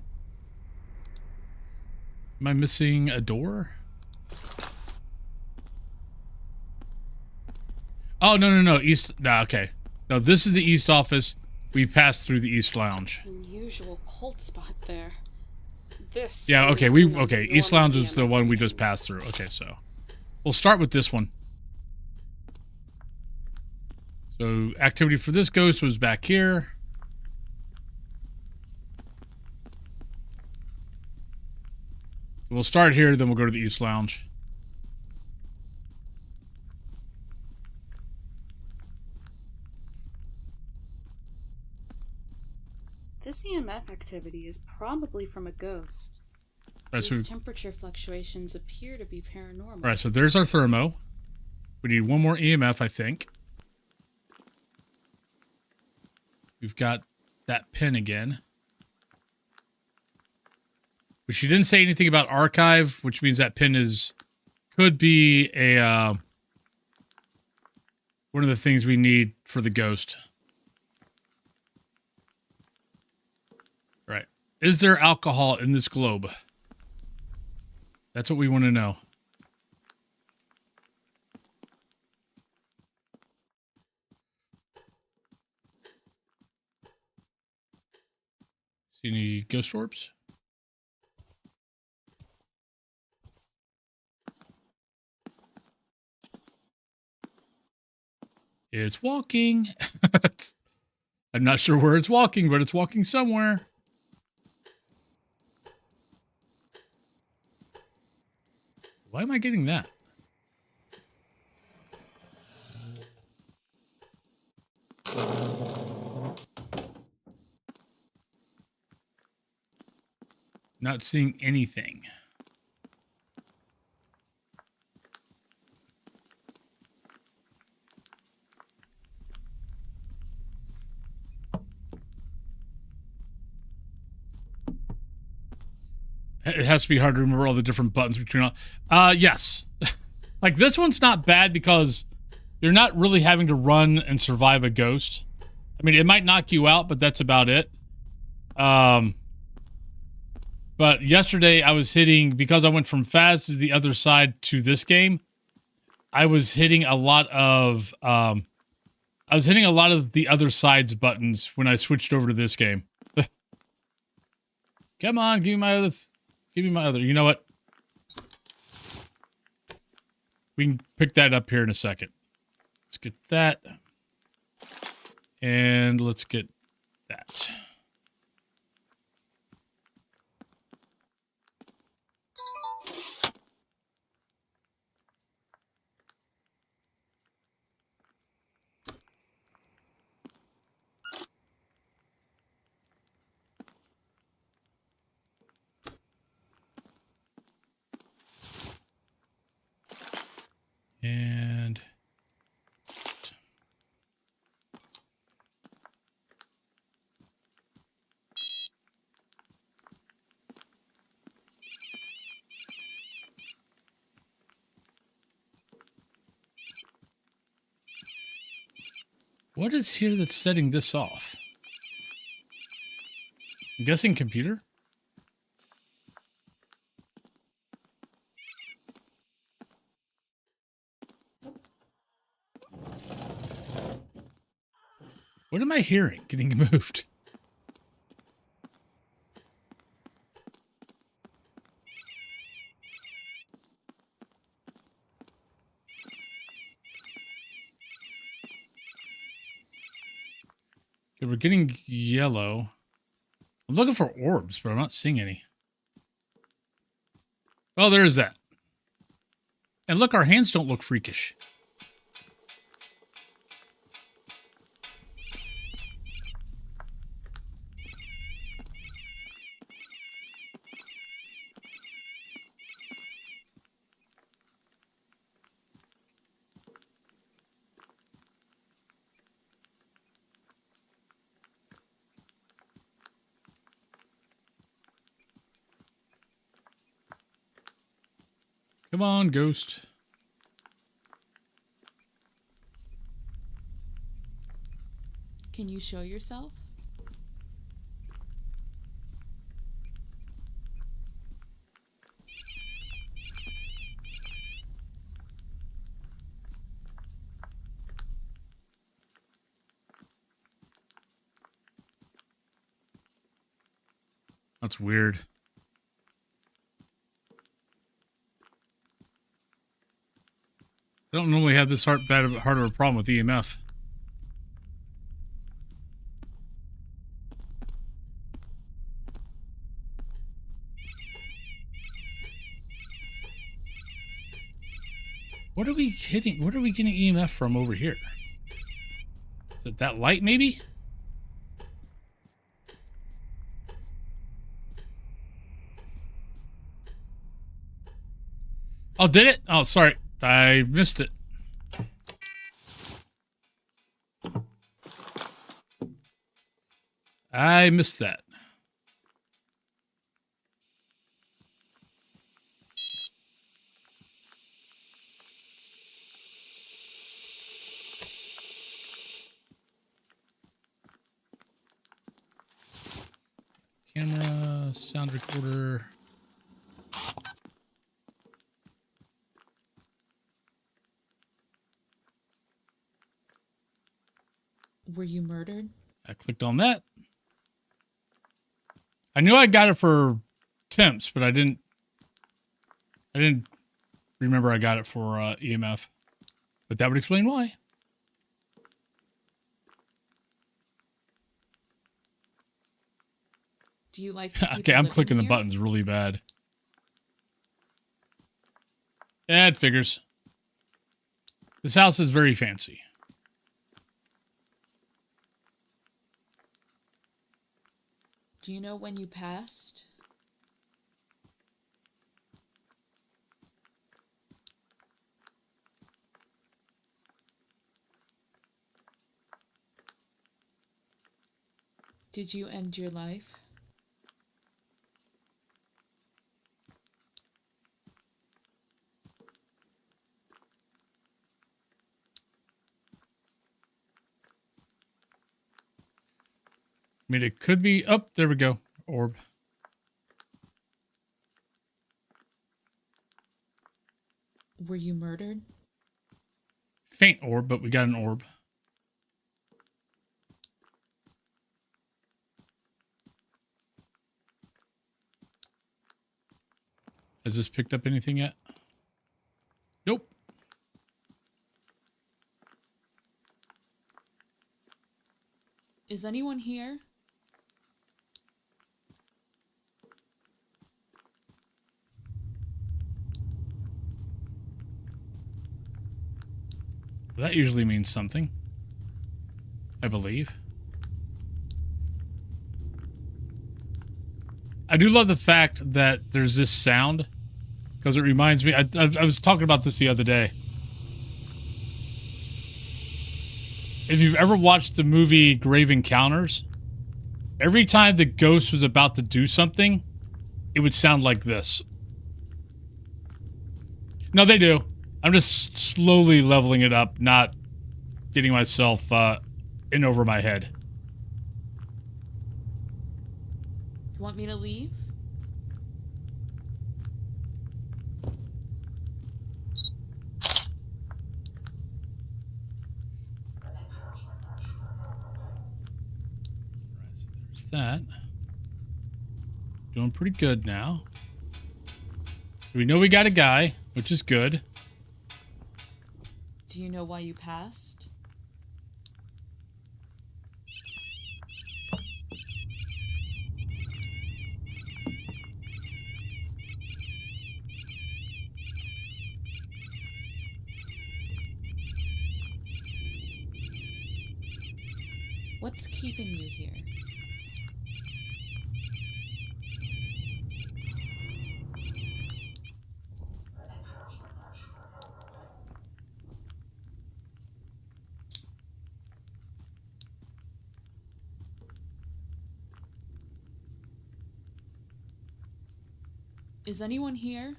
Speaker 1: Am I missing a door? Oh, no. East. No, okay. No, this is the East office. We passed through the East Lounge.
Speaker 6: Unusual cold spot there. This.
Speaker 1: Yeah, okay.
Speaker 6: is
Speaker 1: Okay. East Lounge is the one we just passed through. Okay, so we'll start with this one. So activity for this ghost was back here. So we'll start here, then we'll go to the East Lounge.
Speaker 6: This EMF activity is probably from a ghost.
Speaker 1: Right,
Speaker 6: These temperature fluctuations appear to be paranormal.
Speaker 1: Right, so there's our thermo. We need one more EMF, I think. We've got that pin again. But she didn't say anything about archive, which means that pin could be a one of the things we need for the ghost. Right. Is there alcohol in this globe? That's what we want to know. See any ghost orbs? It's walking. I'm not sure where it's walking, but it's walking somewhere. Why am I getting that? Not seeing anything. It has to be hard to remember all the different buttons between all. Yes. Like this one's not bad because you're not really having to run and survive a ghost. I mean, it might knock you out, but that's about it. But yesterday I was hitting, because I went from Phas to the other side to this game, I was hitting a lot of the other side's buttons when I switched over to this game. Come on, give me my other. You know what? We can pick that up here in a second. Let's get that. And let's get that. And what is here that's setting this off? I'm guessing computer? What am I hearing getting moved? Okay, we're getting yellow. I'm looking for orbs, but I'm not seeing any. Oh, there is that. And look, our hands don't look freakish. Come on, ghost.
Speaker 6: Can you show yourself?
Speaker 1: That's weird. I don't normally have this hard of a problem with EMF. What are we hitting? What are we getting EMF from over here? Is it that light, maybe? Oh, did it? Oh, sorry. I missed it. I missed that. Camera, sound recorder.
Speaker 6: Were you murdered?
Speaker 1: I clicked on that. I knew I got it for temps, but I didn't remember I got it for EMF. But that would explain why.
Speaker 6: Do you like
Speaker 1: Okay, I'm clicking the buttons really bad. Yeah, it figures. This house is very fancy.
Speaker 6: Do you know when you passed? Did you end your life?
Speaker 1: I mean, it could be up. There we go. Orb.
Speaker 6: Were you murdered?
Speaker 1: Faint orb, but we got an orb. Has this picked up anything yet? Nope.
Speaker 6: Is anyone here?
Speaker 1: That usually means something, I believe. I do love the fact that there's this sound, because it reminds me, I was talking about this the other day. If you've ever watched the movie Grave Encounters, every time the ghost was about to do something, it would sound like this. No, they do. I'm just slowly leveling it up, not getting myself in over my head.
Speaker 6: You want me to leave?
Speaker 1: Alright, so there's that. Doing pretty good now. We know we got a guy, which is good.
Speaker 6: Do you know why you passed? What's keeping you here? Is anyone here?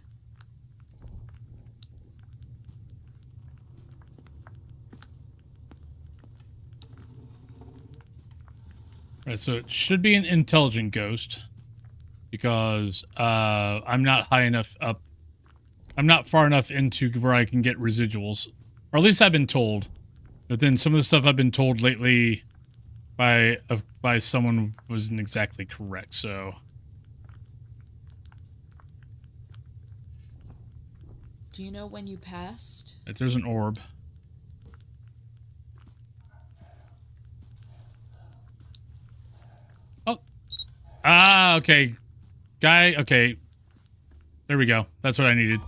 Speaker 1: Right, so it should be an intelligent ghost because I'm not high enough up. I'm not far enough into where I can get residuals, or at least I've been told. But then some of the stuff I've been told lately by someone wasn't exactly correct. So,
Speaker 6: Do you know when you passed?
Speaker 1: if there's an orb. Oh, okay, guy. Okay, there we go. That's what I needed.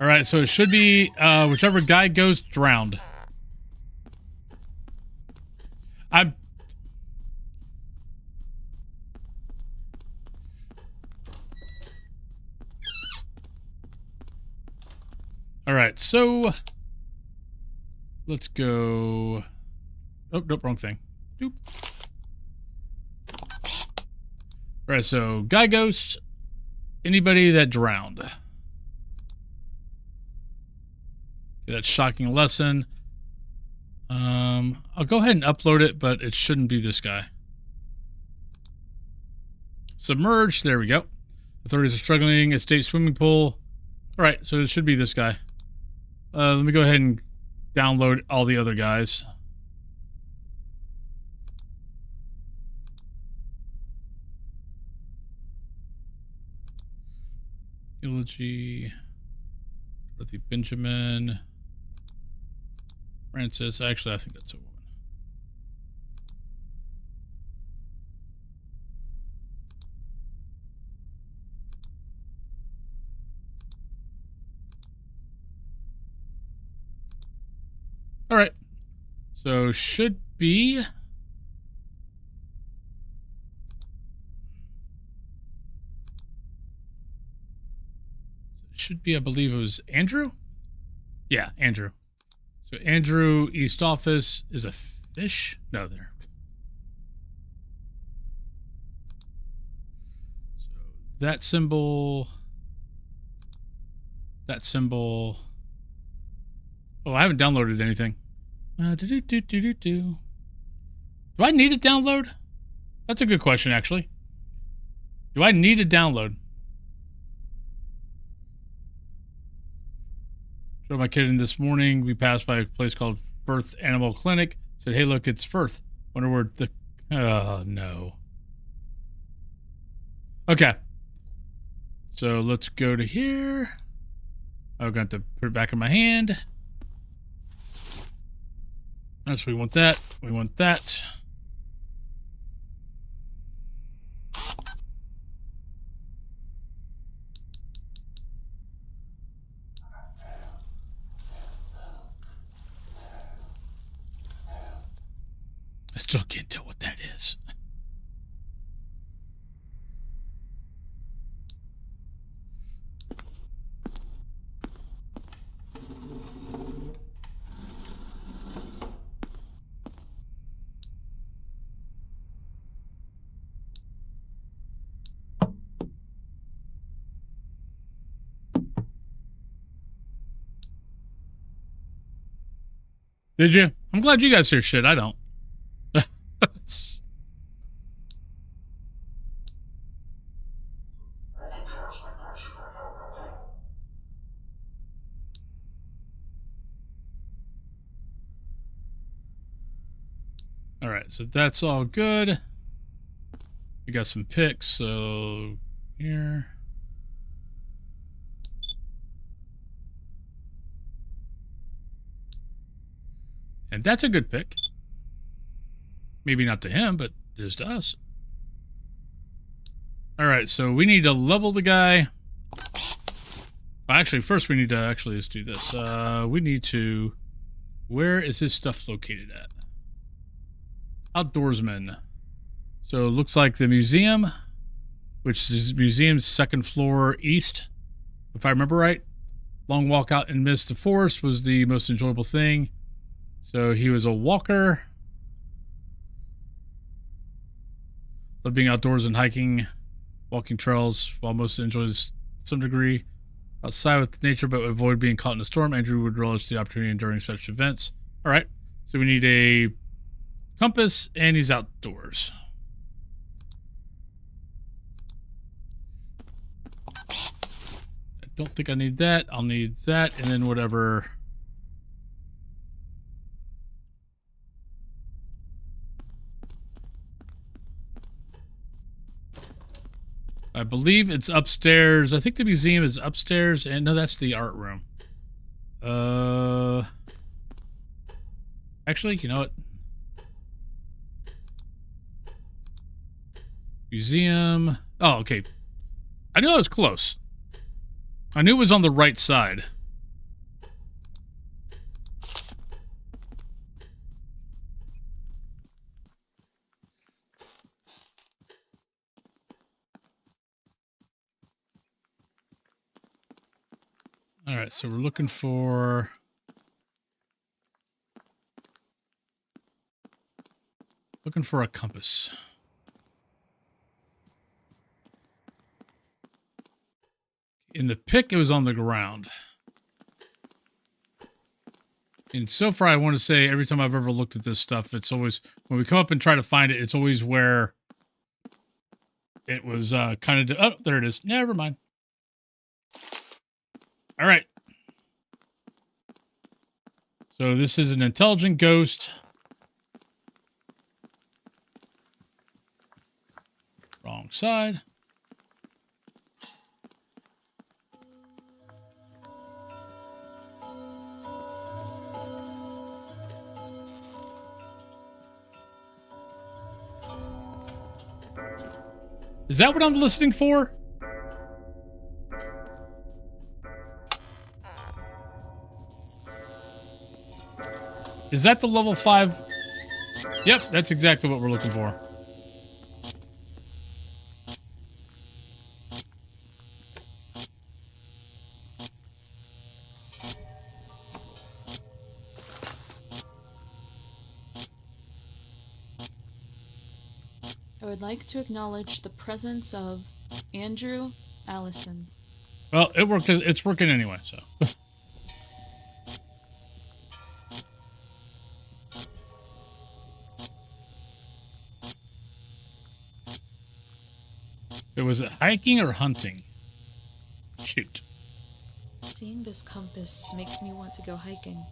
Speaker 1: All right, so it should be whichever guy goes drowned. I'm. All right, so let's go. Oh, nope, wrong thing. Doop. All right, so guy ghost, anybody that drowned. That shocking lesson. I'll go ahead and upload it, but it shouldn't be this guy. Submerged, there we go. Authorities are struggling, estate swimming pool. All right, so it should be this guy. Let me go ahead and download all the other guys. Eulogy, Dorothy Benjamin, Francis. Actually, I think that's a woman. All right. So should be. Should be, I believe it was Andrew? Yeah, Andrew. So Andrew, East Office is a fish? No, there. So that symbol. That symbol. Oh, I haven't downloaded anything. Do I need a download? That's a good question, actually. Do I need a download? Drove my kid in this morning. We passed by a place called Firth Animal Clinic. Said, hey, look, it's Firth. Wonder where the... Oh, no. Okay. So let's go to here. I'm going to have to put it back in my hand. That's we want that. We want that. I still can't tell what that is. Did you? I'm glad you guys hear shit. I don't. All right, so that's all good. We got some picks, so here. And that's a good pick. Maybe not to him, but it is to us. All right, so we need to level the guy. Actually, first we need to let's do this. We need to, where is his stuff located at? Outdoorsman. So it looks like the museum, which is museum's second floor east, if I remember right. Long walk out in midst of forest was the most enjoyable thing. So he was a walker. Loved being outdoors and hiking, walking trails, while most enjoys some degree outside with nature, but would avoid being caught in a storm. Andrew would relish the opportunity during such events. All right, so we need a compass, and he's outdoors. I don't think I need that. I'll need that, and then whatever. I believe it's upstairs. I think the museum is upstairs, and no, that's the art room. Actually, you know what? Museum. Oh, okay. I knew I was close. I knew it was on the right side. All right, so we're looking for... a compass. In the pick, it was on the ground. And so far, I want to say every time I've ever looked at this stuff, it's always, when we come up and try to find it, it's always where it was kind of... Oh, there it is. Never mind. All right. So this is an intelligent ghost. Wrong side. Is that what I'm listening for? Is that the level 5? Yep, that's exactly what we're looking for.
Speaker 6: I would like to acknowledge the presence of Andrew Allison.
Speaker 1: Well, it worked. It's working anyway, so. Was it hiking or hunting? Shoot.
Speaker 6: Seeing this compass makes me want to go hiking.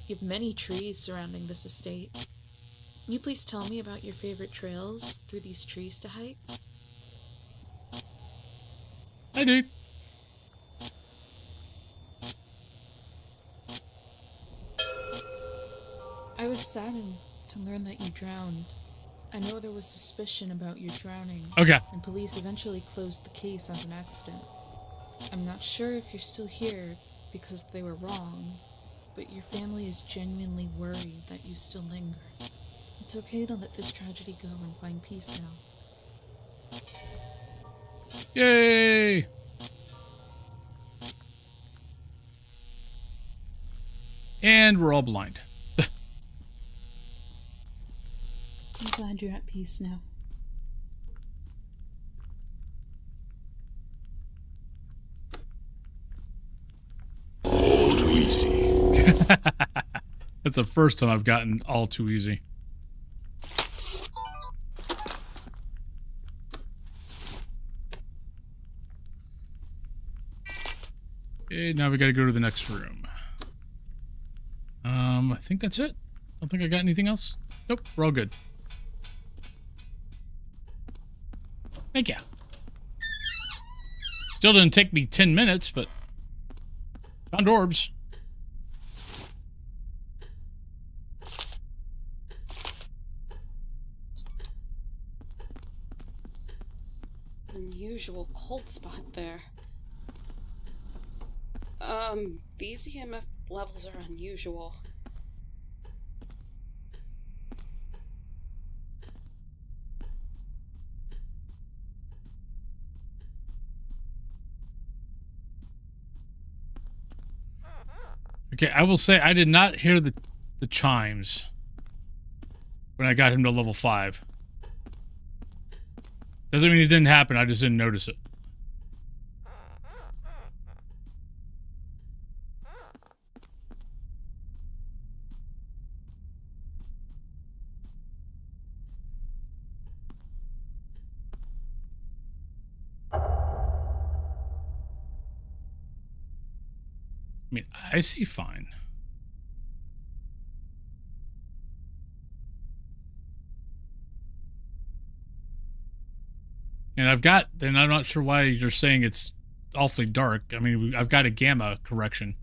Speaker 6: You have many trees surrounding this estate. Can you please tell me about your favorite trails through these trees to hike?
Speaker 1: Hi, dude.
Speaker 6: I was saddened to learn that you drowned. I know there was suspicion about your drowning.
Speaker 1: Okay.
Speaker 6: And police eventually closed the case as an accident. I'm not sure if you're still here because they were wrong, but your family is genuinely worried that you still linger. It's okay to let this tragedy go and find peace now.
Speaker 1: Yay! And we're all blind.
Speaker 6: I'm glad you're at peace now.
Speaker 4: All too easy.
Speaker 1: That's the first time I've gotten all too easy. Okay, now we gotta go to the next room. I think that's it. I don't think I got anything else. Nope, we're all good. Thank you. Still didn't take me 10 minutes, but found orbs.
Speaker 11: Unusual cold spot there. These EMF levels are unusual.
Speaker 1: Okay, I will say I did not hear the chimes when I got him to level 5. Doesn't mean it didn't happen, I just didn't notice it. I mean, I see fine. And I'm not sure why you're saying it's awfully dark. I mean, I've got a gamma correction.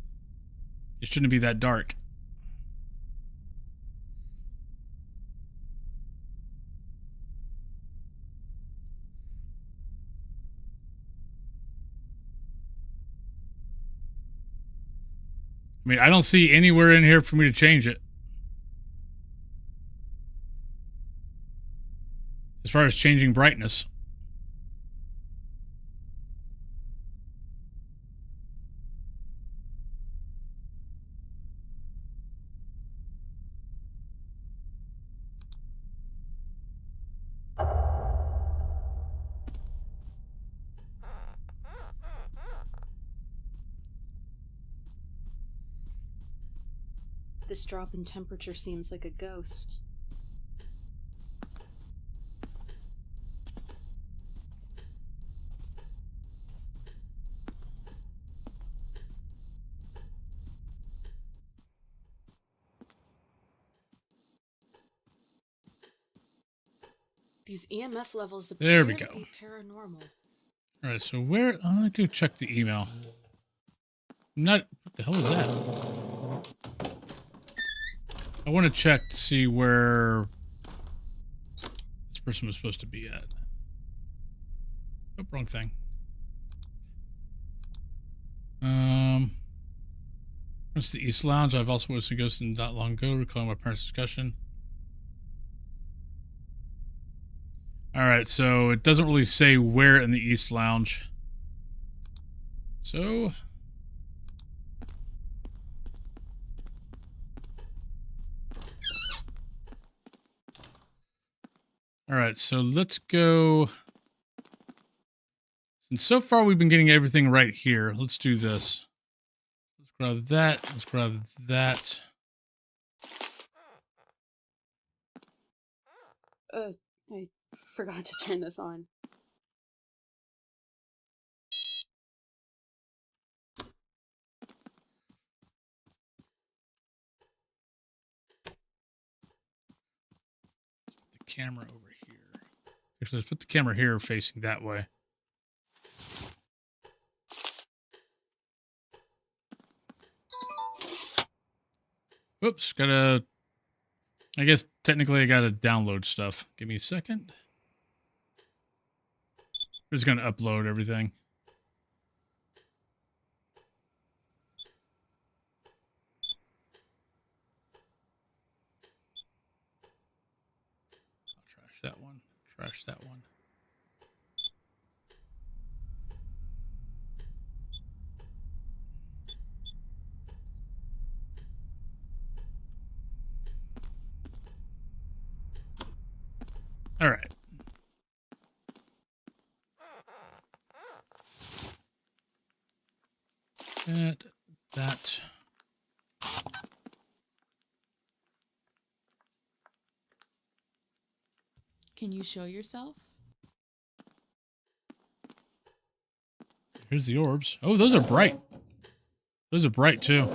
Speaker 1: It shouldn't be that dark. I mean, I don't see anywhere in here for me to change it. As far as changing brightness.
Speaker 11: This drop in temperature seems like a ghost. These EMF levels
Speaker 1: There
Speaker 11: appear
Speaker 1: we
Speaker 11: to
Speaker 1: go.
Speaker 11: be paranormal.
Speaker 1: All right, so where... I'm going to go check the email. What the hell is that? I want to check to see where this person was supposed to be at. Oh, wrong thing. It's the East Lounge. I've also witnessed a ghost not long ago, recalling my parents' discussion. Alright, so it doesn't really say where in the East Lounge. So... Alright, so let's go... Since so far we've been getting everything right here, let's do this. Let's grab that, let's grab that.
Speaker 11: I forgot to turn this on.
Speaker 1: The camera over here. Actually, let's put the camera here facing that way. Whoops, gotta... I guess technically I gotta download stuff. Give me a second. I'm just gonna upload everything. I'll trash that one. Trash that one. All right. That.
Speaker 6: Can you show yourself?
Speaker 1: Here's the orbs. Oh, those are bright. Those are bright too.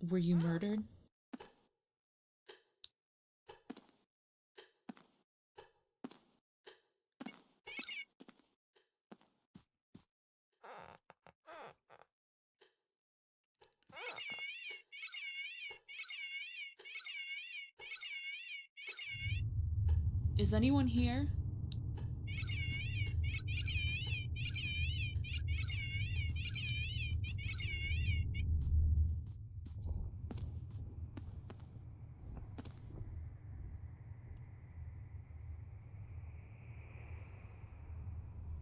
Speaker 6: Were you murdered? Is anyone here?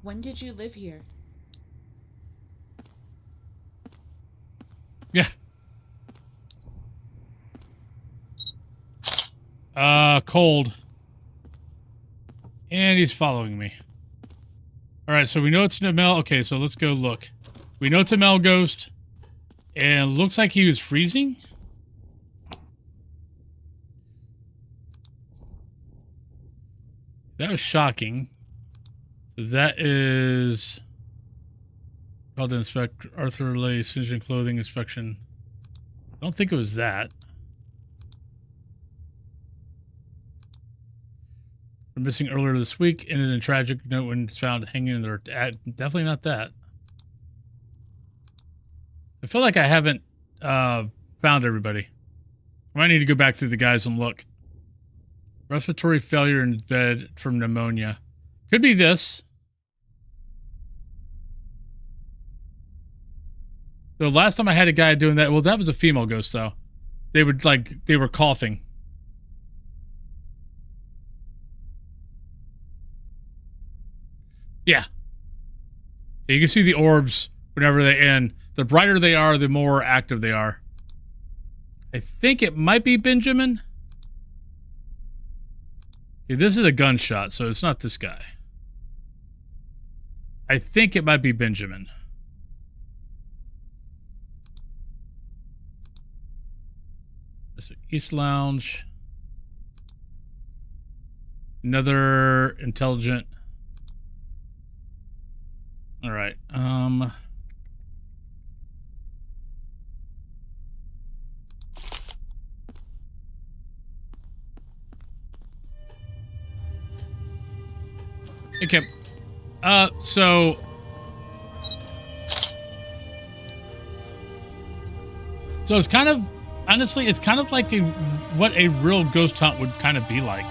Speaker 6: When did you live here?
Speaker 1: Yeah. Cold. And he's following me. Alright, so we know it's an ML. Okay, so let's go look. We know it's a ML ghost. And it looks like he was freezing. That was shocking. So that is called to inspect Arthur Lay Citizen Clothing Inspection. I don't think it was that. We're missing earlier this week, ended in a tragic note when it's found hanging in their... Definitely not that. I feel like I haven't found everybody. I might need to go back through the guys and look. Respiratory failure in bed from pneumonia. Could be this. The last time I had a guy doing that, well, that was a female ghost, though. They would, like, they were coughing. Yeah. You can see the orbs whenever they end. The brighter they are, the more active they are. I think it might be Benjamin. Okay, this is a gunshot, so it's not this guy. I think it might be Benjamin. East Lounge. Another intelligent. All right. Okay. So it's kind of, honestly, it's kind of like what a real ghost hunt would kind of be like.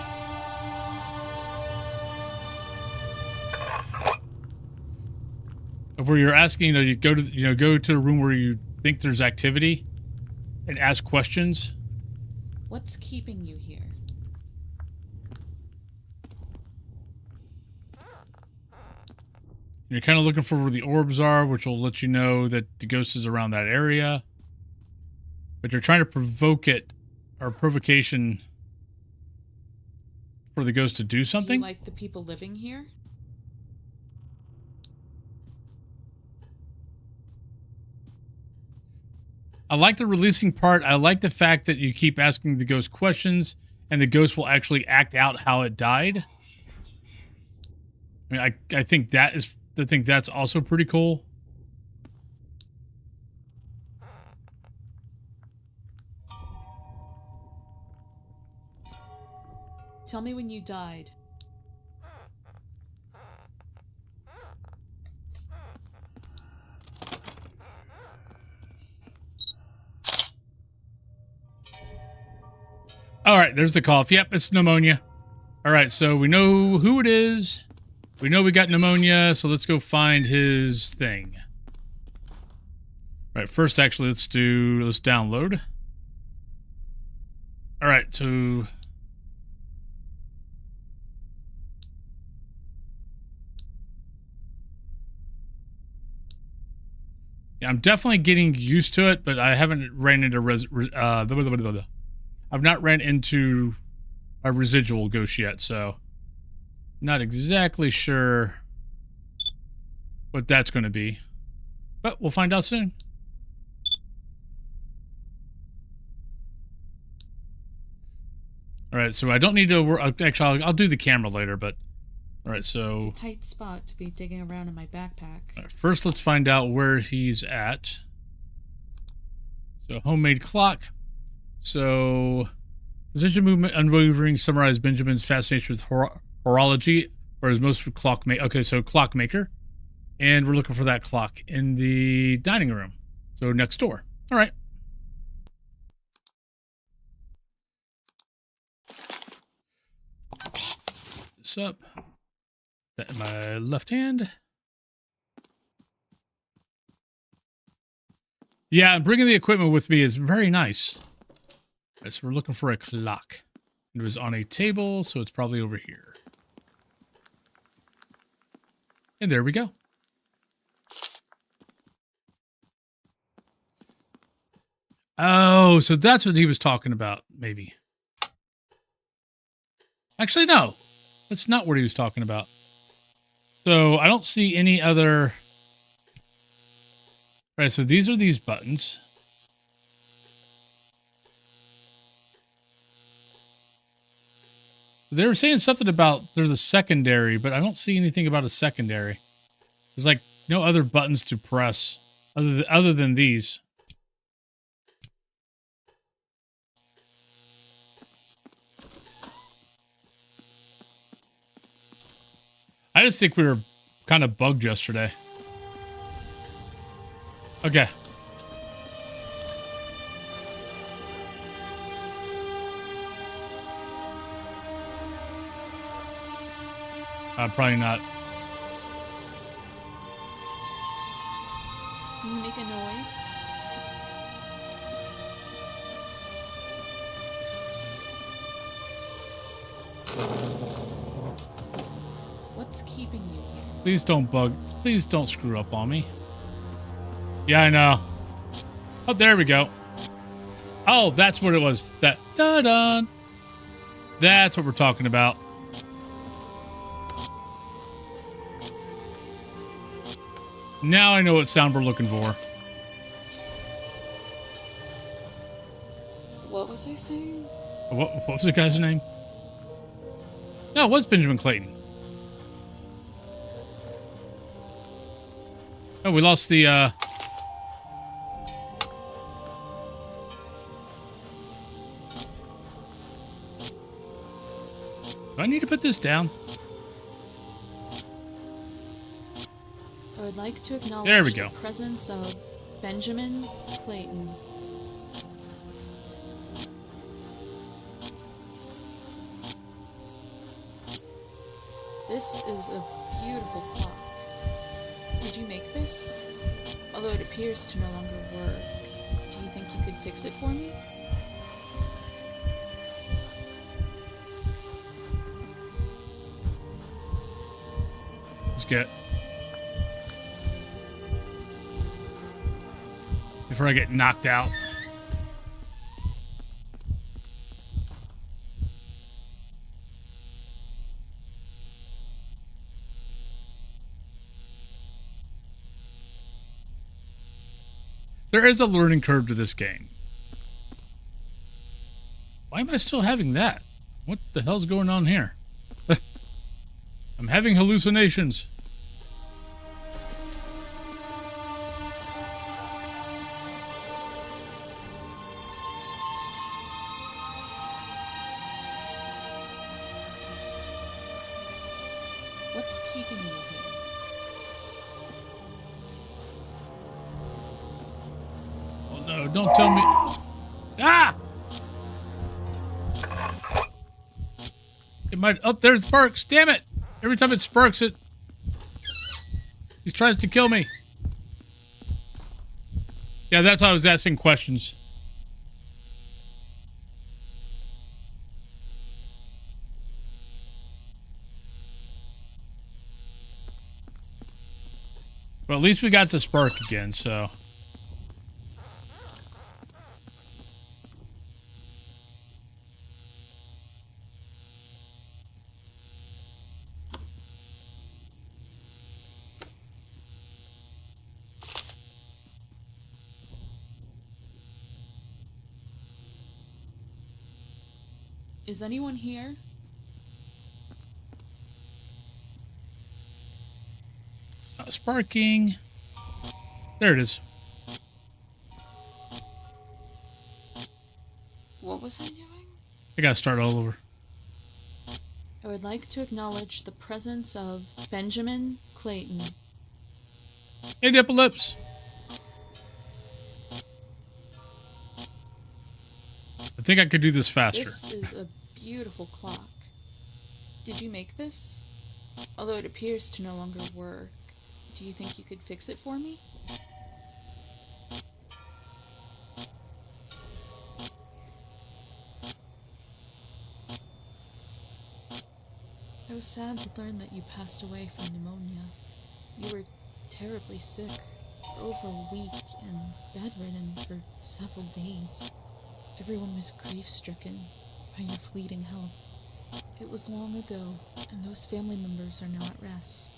Speaker 1: Where you're asking, you go to a room where you think there's activity and ask questions.
Speaker 6: What's keeping you here?
Speaker 1: You're kind of looking for where the orbs are, which will let you know that the ghost is around that area. But you're trying to provoke it, or provocation, for the ghost to do something.
Speaker 6: Do you like the people living here?
Speaker 1: I like the releasing part. I like the fact that you keep asking the ghost questions, and the ghost will actually act out how it died. I mean, I think that's also pretty cool.
Speaker 6: Tell me when you died.
Speaker 1: All right, there's the cough. Yep, it's pneumonia. All right, so we know who it is. We know we got pneumonia, so let's go find his thing. All right, first, actually, let's download. All right, so... yeah, I'm definitely getting used to it, but I haven't ran into I've not ran into a residual ghost yet, so not exactly sure what that's going to be, but we'll find out soon. All right, so I don't need to work. Actually, I'll do the camera later, but all right, so
Speaker 6: it's a tight spot to be digging around in my backpack.
Speaker 1: All right, first, let's find out where he's at. So, homemade clock. So, position movement unwavering summarize Benjamin's fascination with horology, or his most clockmaker. Okay, so clockmaker. And we're looking for that clock in the dining room. So, next door. All right. This up. That in my left hand. Yeah, bringing the equipment with me is very nice. Right, so we're looking for a clock. It was on a table, so it's probably over here. And there we go. Oh, so that's what he was talking about, maybe. Actually, no. That's not what he was talking about. So I don't see any other... Right, so these are these buttons. They were saying something about there's a secondary, but I don't see anything about a secondary. There's like no other buttons to press other than these. I just think we were kind of bugged yesterday. Okay. Probably not.
Speaker 6: Can you make a noise? What's keeping you here?
Speaker 1: Please don't bug. Please don't screw up on me. Yeah, I know. Oh, there we go. Oh, that's what it was. That da-dun. That's what we're talking about. Now I know what sound we're looking for.
Speaker 11: What was I saying?
Speaker 1: What was the guy's name? No, it was Benjamin Clayton. Oh, we lost the, Do I need to put this down?
Speaker 6: I would like to acknowledge
Speaker 1: There we go.
Speaker 6: the presence of Benjamin Clayton. This is a beautiful clock. Did you make this? Although it appears to no longer work, do you think you could fix it for me?
Speaker 1: Let's get... Before I get knocked out. There is a learning curve to this game. Why am I still having that? What the hell's going on here? I'm having hallucinations.
Speaker 6: What's keeping you here?
Speaker 1: Oh no, don't tell me. Ah! It might. Oh, there's Sparks. Damn it! Every time it sparks, he tries to kill me. Yeah, that's why I was asking questions. Well, at least we got to spark again, so.
Speaker 6: Is anyone here?
Speaker 1: It's not sparking. There it is.
Speaker 11: What was I doing?
Speaker 1: I gotta start all over.
Speaker 6: I would like to acknowledge the presence of Benjamin Clayton.
Speaker 1: Hey, Dipple Lips. I think I could do this faster.
Speaker 6: This is a beautiful clock. Did you make this? Although it appears to no longer work, do you think you could fix it for me? I was sad to learn that you passed away from pneumonia. You were terribly sick, for over a week, and bedridden for several days. Everyone was grief-stricken by your fleeting health. It was long ago, and those family members are now at rest.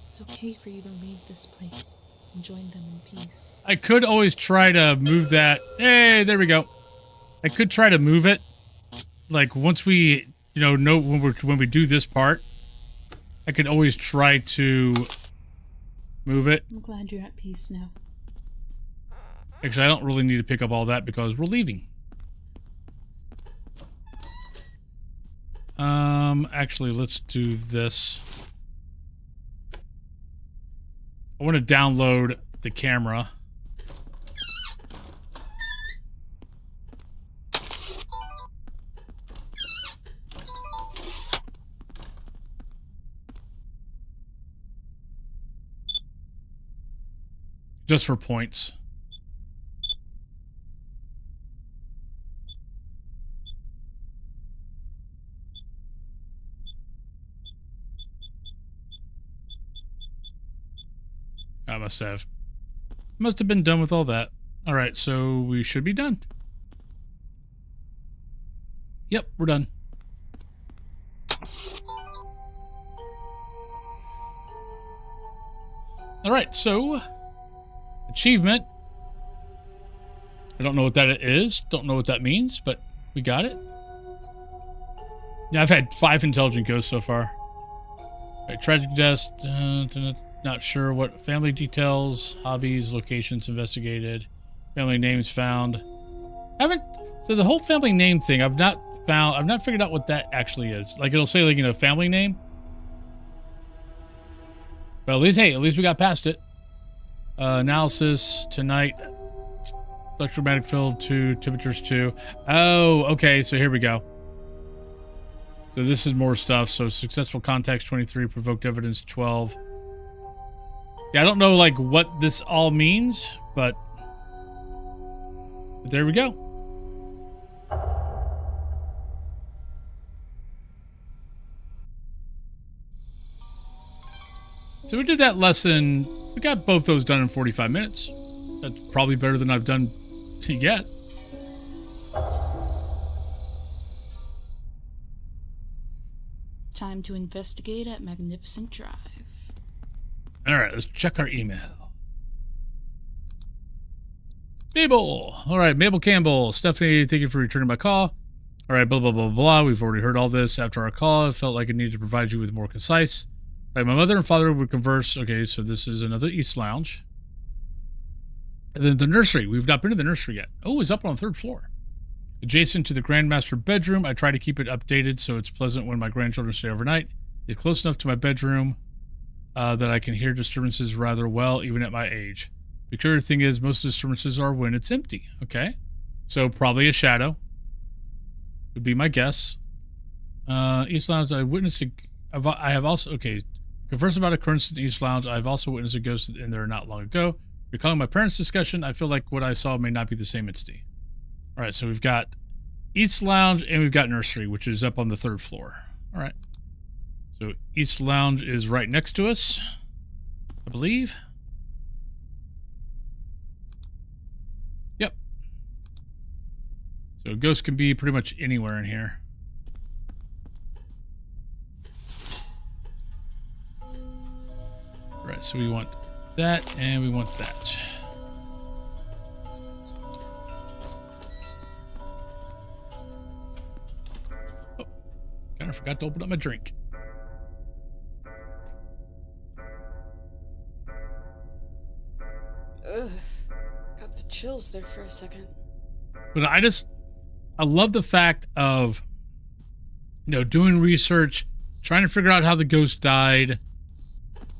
Speaker 6: It's okay for you to leave this place and join them in peace.
Speaker 1: I could always try to move that. Hey, there we go. I could try to move it. Like, once we you know when we do this part, I could always try to move it.
Speaker 6: I'm glad you're at peace now.
Speaker 1: Actually, I don't really need to pick up all that because we're leaving. Actually, let's do this. I want to download the camera. Just for points. I must have been done with all that. All right, so we should be done. Yep, we're done. All right, so achievement. I don't know what that is. Don't know what that means, but we got it. Yeah, I've had 5 intelligent ghosts so far. All right, tragic deaths. Not sure what family details, hobbies, locations investigated, family names found. So the whole family name thing, I've not figured out what that actually is. Like it'll say like, you know, family name. Well, at least we got past it. Analysis tonight. Electromagnetic field 2, temperatures 2. Oh, okay, so here we go. So this is more stuff. So successful contacts 23, provoked evidence 12. Yeah, I don't know like what this all means, but there we go. So we did that lesson. We got both those done in 45 minutes. That's probably better than I've done yet.
Speaker 6: Time to investigate at Magnificent Drive.
Speaker 1: All right, let's check our email. Mabel. All right, Mabel Campbell. Stephanie, thank you for returning my call. All right, blah, blah, blah, blah. We've already heard all this. After our call, I felt like I needed to provide you with more concise. All right, my mother and father would converse. Okay, so this is another East Lounge. And then the nursery. We've not been to the nursery yet. Oh, it's up on the 3rd floor. Adjacent to the Grandmaster bedroom. I try to keep it updated so it's pleasant when my grandchildren stay overnight. It's close enough to my bedroom that I can hear disturbances rather well, even at my age. The curious thing is, most disturbances are when it's empty. Okay, so probably a shadow would be my guess. East Lounge. I witnessed. I have also conversed about occurrence in East Lounge. I've also witnessed a ghost in there not long ago. Recalling my parents' discussion, I feel like what I saw may not be the same entity. All right, so we've got East Lounge and we've got nursery, which is up on the 3rd floor. All right. So East Lounge is right next to us, I believe. Yep. So ghosts can be pretty much anywhere in here. All right, so we want that and we want that. Oh, kind of forgot to open up my drink.
Speaker 11: Ugh. Got the chills there for a second.
Speaker 1: But I love the fact of, you know, doing research, trying to figure out how the ghost died,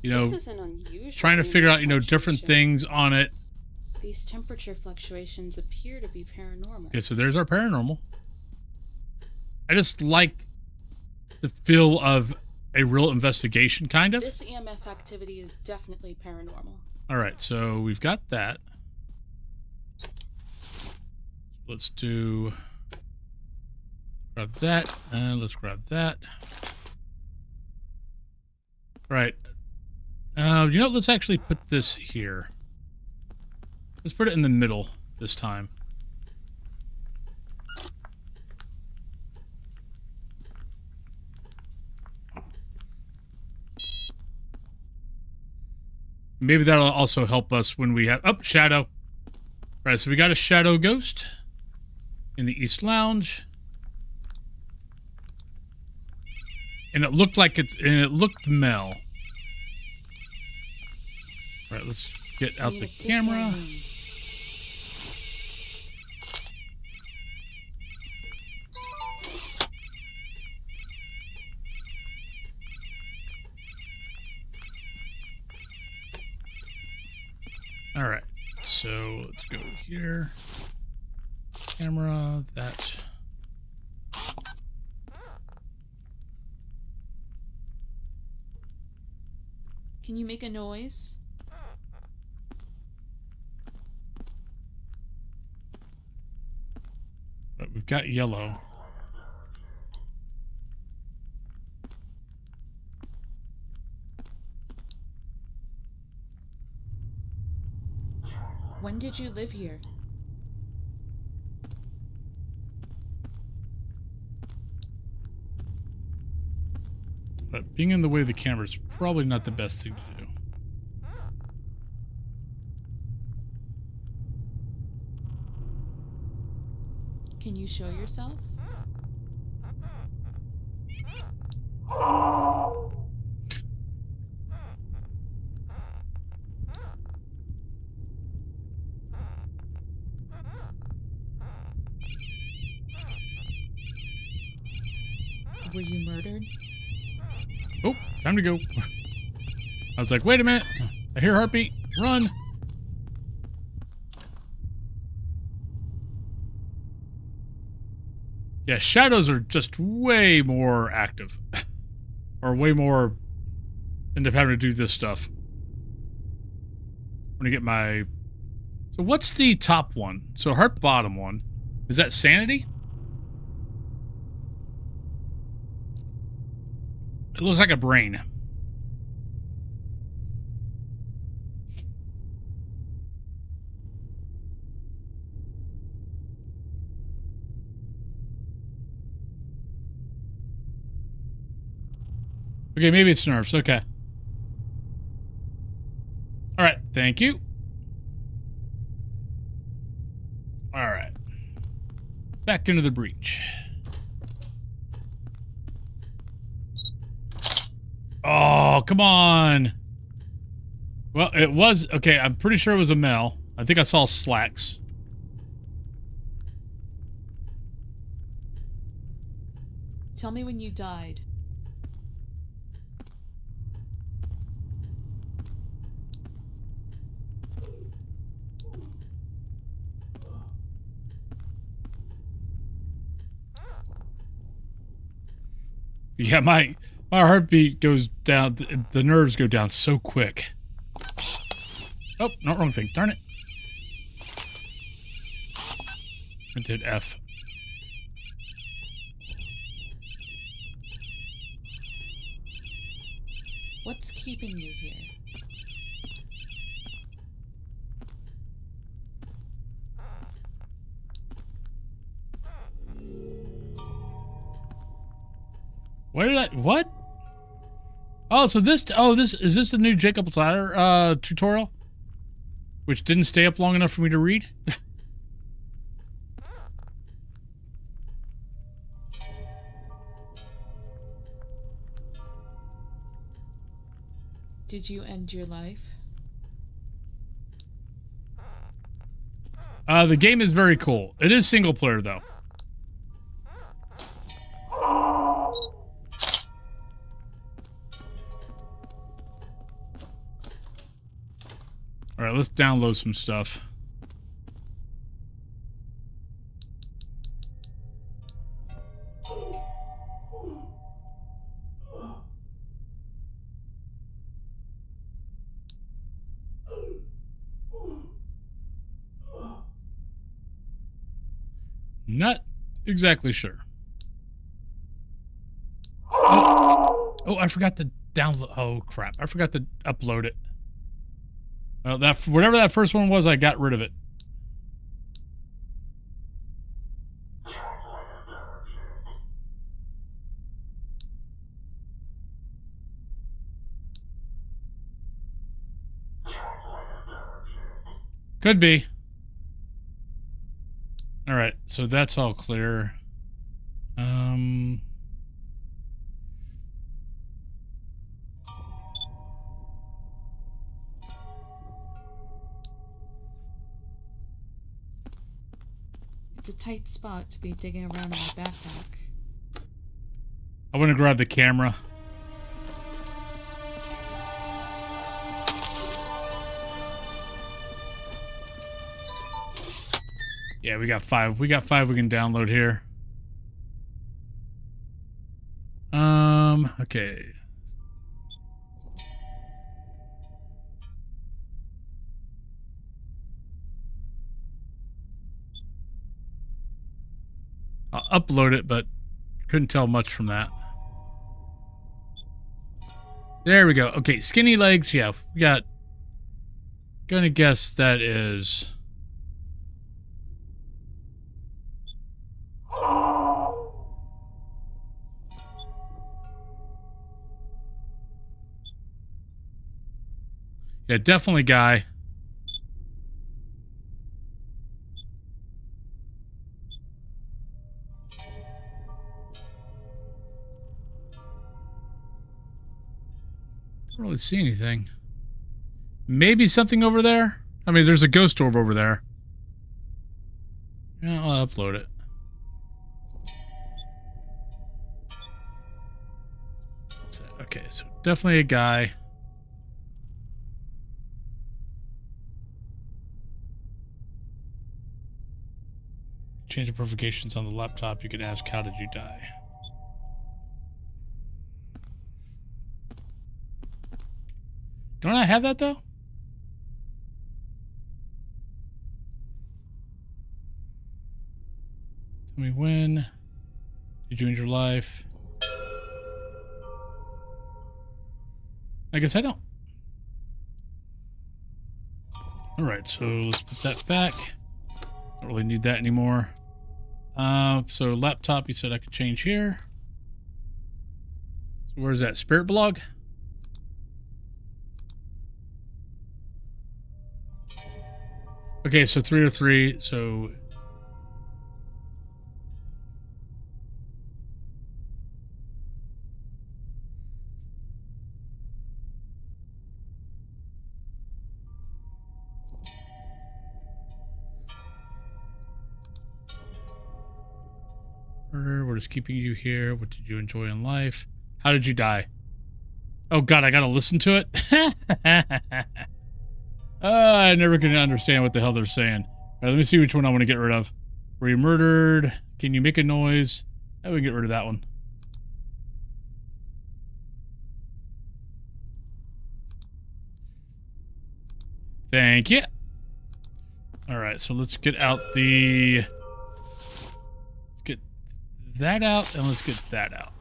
Speaker 1: you know,
Speaker 11: this isn't unusual.
Speaker 1: trying to figure out, you know, different things on it.
Speaker 11: These temperature fluctuations appear to be paranormal.
Speaker 1: Okay, so there's our paranormal. I just like the feel of a real investigation, kind of.
Speaker 11: This EMF activity is definitely paranormal.
Speaker 1: All right, so we've got that. Let's grab that, and let's grab that. All right. You know, let's actually put this here. Let's put it in the middle this time. Maybe that'll also help us when we have... Oh, shadow. All right, so we got a shadow ghost in the East Lounge. And it looked like it looked Mel. All right, let's get out the camera. All right, so let's go here. Camera, that.
Speaker 6: Can you make a noise?
Speaker 1: But we've got yellow.
Speaker 6: When did you live here?
Speaker 1: But being in the way of the camera is probably not the best thing to do.
Speaker 6: Can you show yourself? Were you murdered?
Speaker 1: Oh, time to go. I was like, wait a minute. I hear a heartbeat. Run. Yeah, shadows are just way more active. Or way more end up having to do this stuff. I'm gonna get my... So what's the top one? So heart bottom one. Is that sanity? It looks like a brain. Okay, maybe it's nerves. Okay. All right, thank you. All right. Back into the breach. Oh, come on. Well, it was... Okay, I'm pretty sure it was a Mel. I think I saw slacks.
Speaker 6: Tell me when you died.
Speaker 1: Yeah, my heartbeat goes down. The nerves go down so quick. Oh, not wrong thing. Darn it. I did F.
Speaker 6: What's keeping you here?
Speaker 1: Where did I... What? Oh, so this... Oh, is this the new Jacob's Ladder tutorial? Which didn't stay up long enough for me to read?
Speaker 6: Did you end your life?
Speaker 1: The game is very cool. It is single player, though. All right, let's download some stuff. Not exactly sure. Oh, I forgot to download. Oh, crap. I forgot to upload it. Whatever that first one was, I got rid of it. Could be. All right, so that's all clear.
Speaker 6: It's a tight spot to be digging around in my backpack.
Speaker 1: I want to grab the camera. Yeah, we got 5. We got 5 we can download here. Okay. I'll upload it, but couldn't tell much from that. There we go. Okay, skinny legs. Yeah, we got. Gonna guess that is. Yeah, definitely guy. Don't really see anything. Maybe something over there? I mean, there's a ghost orb over there. Yeah, I'll upload it. Okay, so definitely a guy. Change the provocations on the laptop. You can ask, how did you die? Don't I have that, though? Tell me when. Did you end your life? I guess I don't. Alright, so let's put that back. Don't really need that anymore. So laptop, you said I could change here. So where's that? Spirit blog? Okay, so 303, so... Murder, what is keeping you here? What did you enjoy in life? How did you die? Oh god, I gotta listen to it? I never can understand what the hell they're saying. Alright, let me see which one I want to get rid of. Were you murdered? Can you make a noise? I would get rid of that one. Thank you. Alright, so let's get out the... Let's get that out, and let's get that out.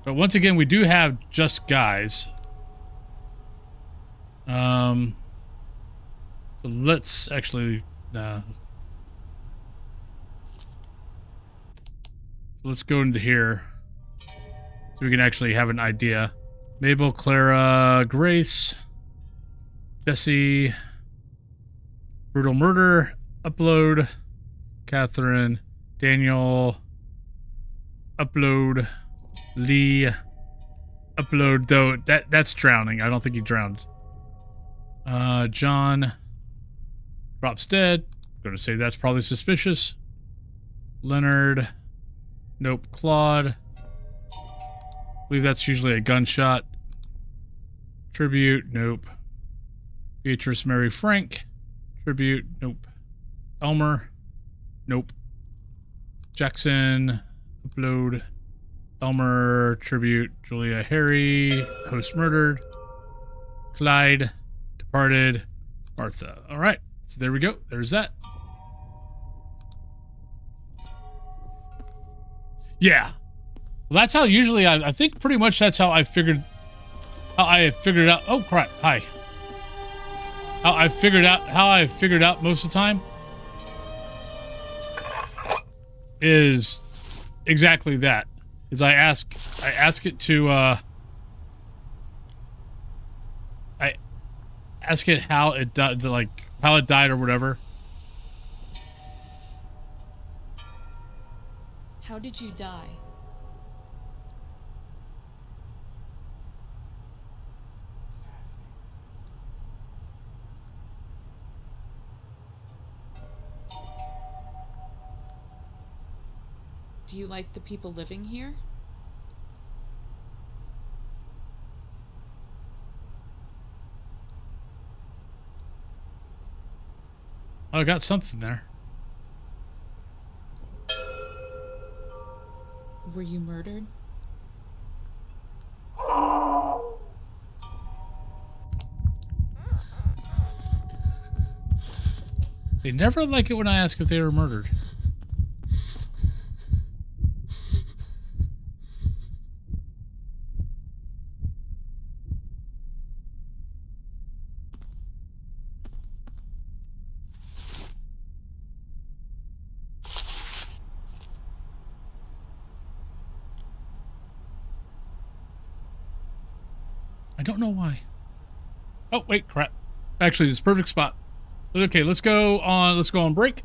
Speaker 1: But once again, we do have just guys. So let's actually... let's go into here. So we can actually have an idea. Mabel, Clara, Grace... Jesse, brutal murder, upload, Catherine, Daniel, upload, Lee, upload, though that's drowning. I don't think he drowned. John drops dead. Going to say that's probably suspicious. Leonard, nope. Claude, I believe that's usually a gunshot. Tribute, nope. Beatrice Mary Frank. Tribute. Nope. Elmer. Nope. Jackson. Upload. Elmer. Tribute. Julia Harry. Host murdered. Clyde. Departed. Martha. Alright. So there we go. There's that. Yeah. Well, that's how usually I think pretty much that's how I figured it out. Oh crap. Hi. How I figured out most of the time is exactly that. Is I ask it to I ask it how it died, like how it died or whatever.
Speaker 6: How did you die? Do you like the people living here?
Speaker 1: Oh, I got something there.
Speaker 6: Were you murdered?
Speaker 1: They never like it when I ask if they were murdered. I don't know why. Oh, wait, crap. Actually, it's a perfect spot. Okay, let's go on break.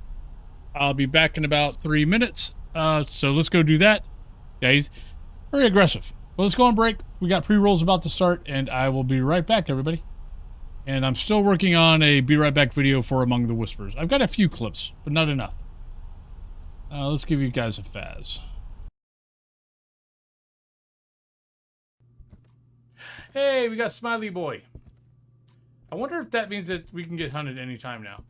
Speaker 1: I'll be back in about 3 minutes. So let's go do that. Yeah, he's very aggressive. But let's go on break. We got pre-rolls about to start, and I will be right back, everybody. And I'm still working on a Be Right Back video for Among the Whispers. I've got a few clips, but not enough. Let's give you guys a Phas. Hey, we got Smiley Boy. I wonder if that means that we can get hunted anytime now.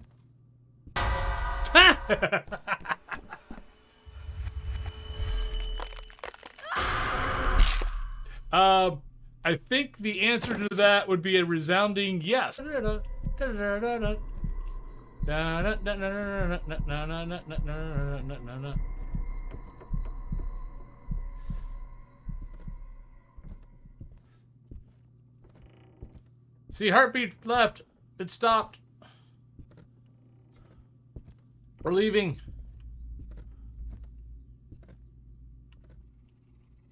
Speaker 1: I think the answer to that would be a resounding yes. See, heartbeat left. It stopped. We're leaving.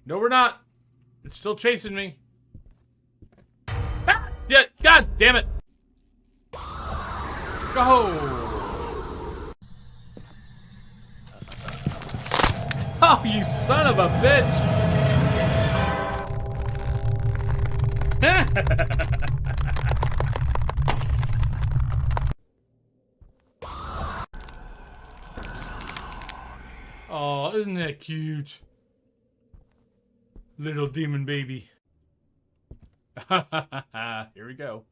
Speaker 1: No, we're not. It's still chasing me. Ah! Yeah, God damn it. Go. Oh, you son of a bitch. Oh, isn't that cute? Little demon baby. Here we go.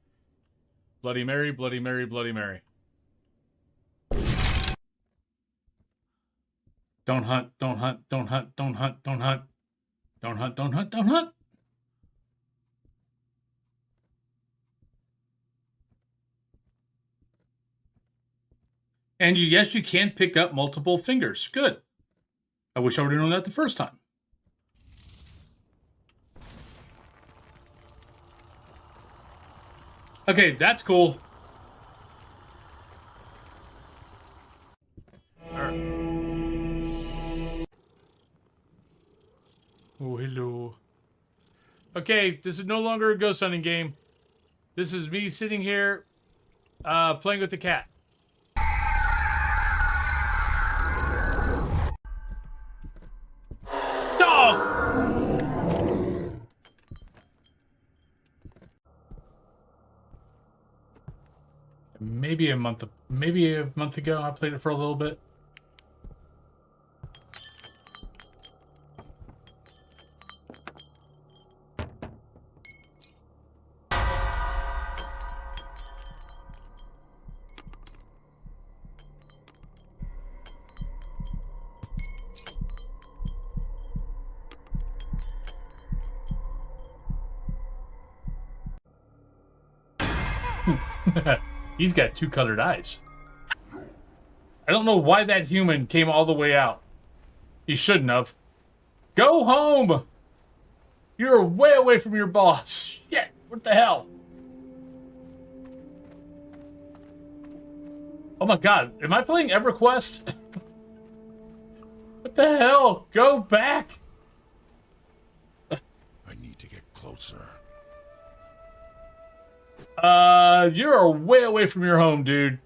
Speaker 1: Bloody Mary, Bloody Mary, Bloody Mary. Don't hunt, don't hunt, don't hunt, don't hunt, don't hunt. Don't hunt, don't hunt, don't hunt. And yes, you can pick up multiple fingers. Good. I wish I would have known that the first time. Okay, that's cool. Oh, hello. Okay, this is no longer a ghost hunting game. This is me sitting here playing with the cat. Maybe a month ago, I played it for a little bit. He's got two colored eyes. I don't know why that human came all the way out. He shouldn't have. Go home! You're way away from your boss. Shit, what the hell? Oh my god, am I playing EverQuest? What the hell? Go back!
Speaker 5: I need to get closer.
Speaker 1: You're way away from your home, dude.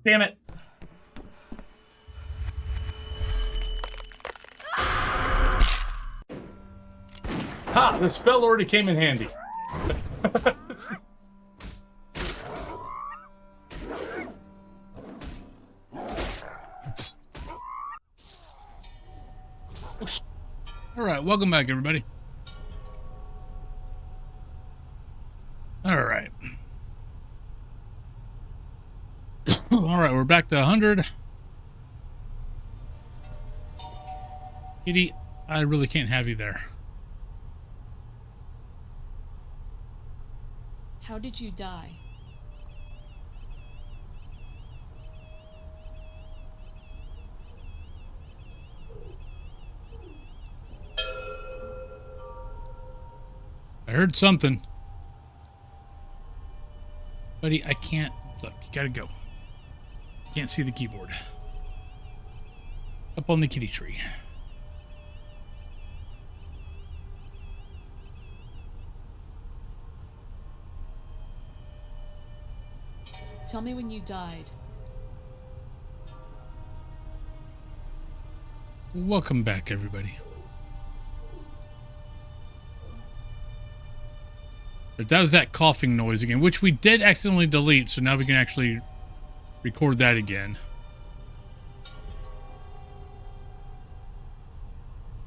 Speaker 1: Damn it. Ha! The spell already came in handy. Alright, welcome back, everybody. Alright. Alright, we're back to 100. Kitty, I really can't have you there.
Speaker 6: How did you die?
Speaker 1: I heard something. Buddy, I can't. Look, you gotta go. Can't see the keyboard. Up on the kitty tree.
Speaker 6: Tell me when you died.
Speaker 1: Welcome back, everybody. But that was that coughing noise again, which we did accidentally delete, so now we can actually record that again.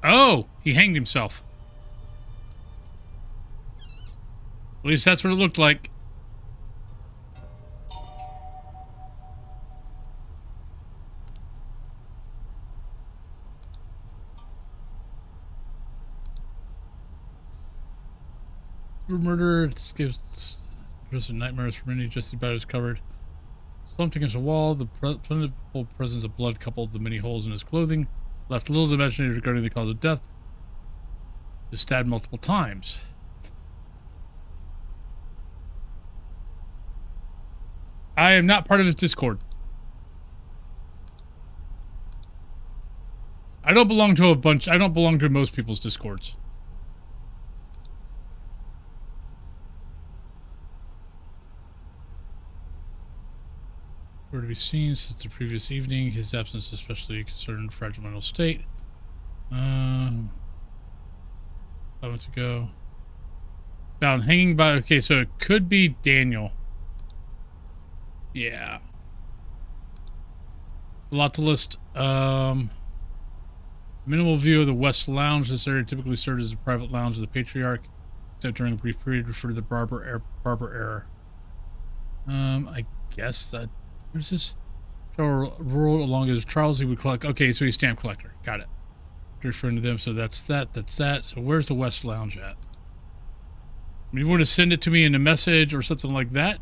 Speaker 1: Oh, he hanged himself. At least that's what it looked like. Murder gives just nightmares for many, just about as covered. Slumped against a wall, the plentiful presence of blood coupled with the many holes in his clothing left little to imagination regarding the cause of death. He was stabbed multiple times. I am not part of his Discord. I don't belong to a bunch. I don't belong to most people's Discords. Were to be seen since the previous evening. His absence especially concerned fragile mental state. 5 months ago. Found hanging by... Okay, so it could be Daniel. Yeah. A lot to list. Minimal view of the West Lounge. This area typically served as a private lounge of the Patriarch, except during a brief period referred to the Barber Era. I guess that... Where's this? Rural along his trials he would collect. Okay, so he's stamp collector. Got it. Referring to them, so that's that. That's that. So where's the West Lounge at? I mean, you want to send it to me in a message or something like that?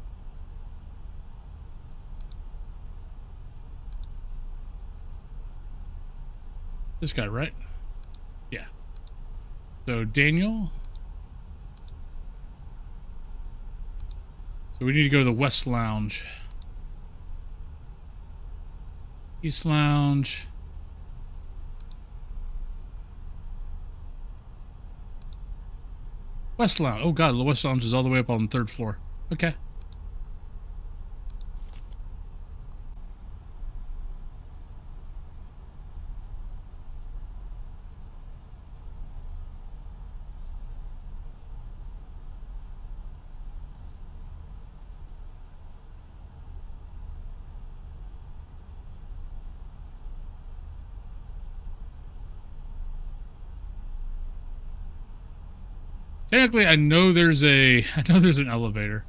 Speaker 1: This guy, right? Yeah. So Daniel. So we need to go to the West Lounge. East Lounge. West Lounge. Oh god, the West Lounge is all the way up on the 3rd floor. Okay. Technically, I know there's an elevator.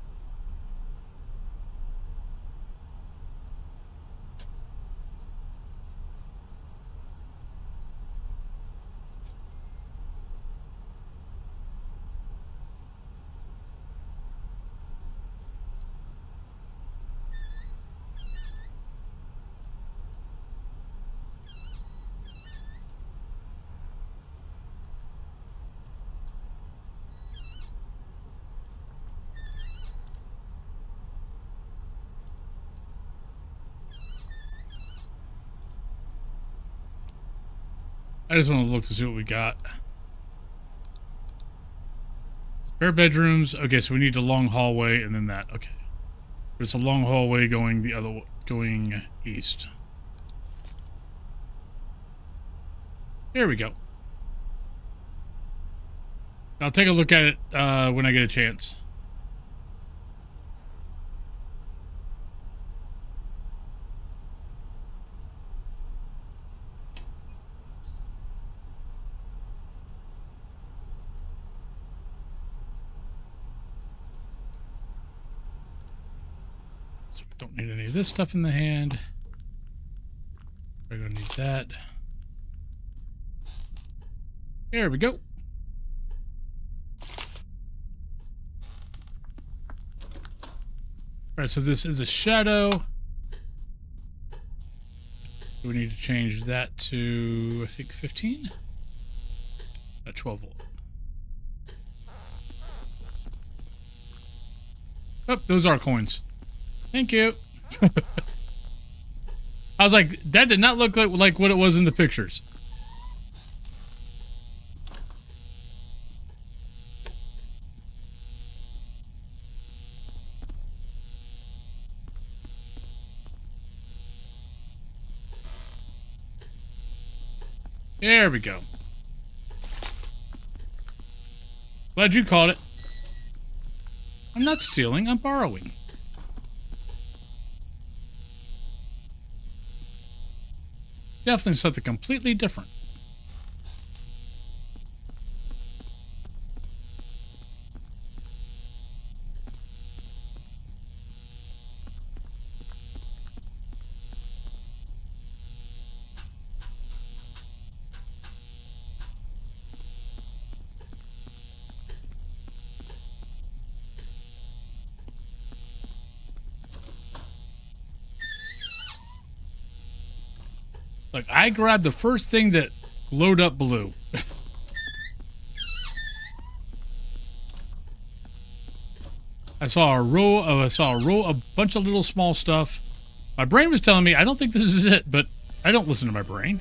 Speaker 1: I just want to look to see what we got. Spare bedrooms. Okay, so we need the long hallway and then that. Okay. It's a long hallway going going east. Here we go. I'll take a look at it when I get a chance. So don't need any of this stuff in the hand. We're gonna need that. Here we go. All right, so this is a shadow. We need to change that to, I think, 15? At 12 volt. Oh, those are coins. Thank you. I was like, that did not look like what it was in the pictures. There we go. Glad you caught it. I'm not stealing, I'm borrowing. Definitely something completely different. Look, I grabbed the first thing that glowed up blue. I saw a bunch of little small stuff. My brain was telling me, I don't think this is it, but I don't listen to my brain.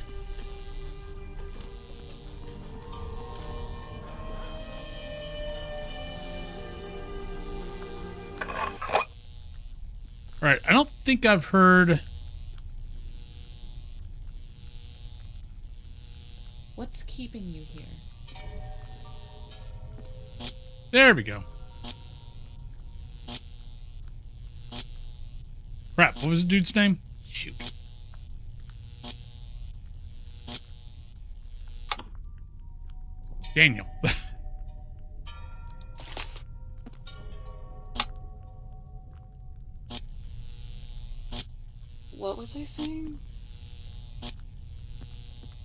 Speaker 1: All right, I don't think I've heard...
Speaker 6: What's keeping you here?
Speaker 1: There we go. Crap, what was the dude's name? Shoot. Daniel.
Speaker 11: What was I saying?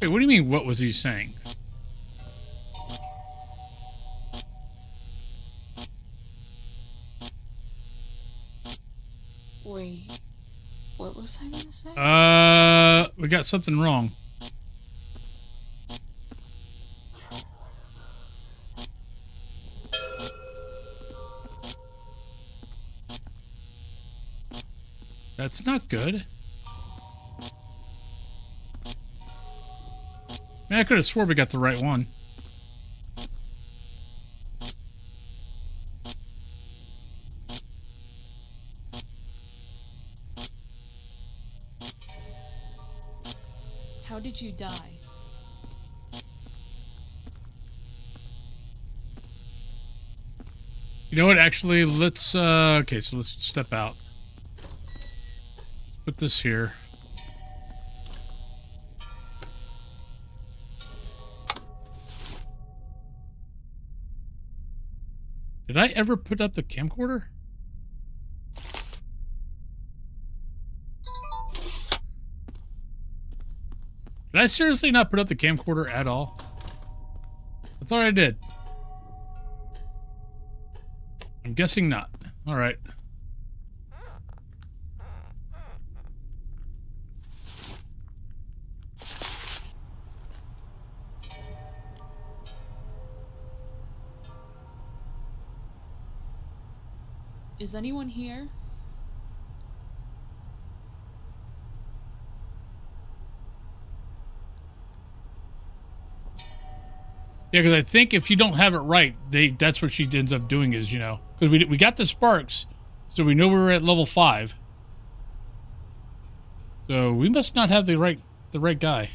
Speaker 1: Wait, what do you mean, what was he saying?
Speaker 11: Wait, what was I gonna say?
Speaker 1: We got something wrong. That's not good. Man, I could have swore we got the right one.
Speaker 6: How did you die?
Speaker 1: You know what? Actually, let's, okay, so let's step out. Put this here. Did I ever put up the camcorder? Did I seriously not put up the camcorder at all? I thought I did. I'm guessing not. All right.
Speaker 6: Is anyone here?
Speaker 1: Yeah, because I think if you don't have it right, that's what she ends up doing is, you know, because we got the sparks, So we know we were at level 5. So we must not have the right guy.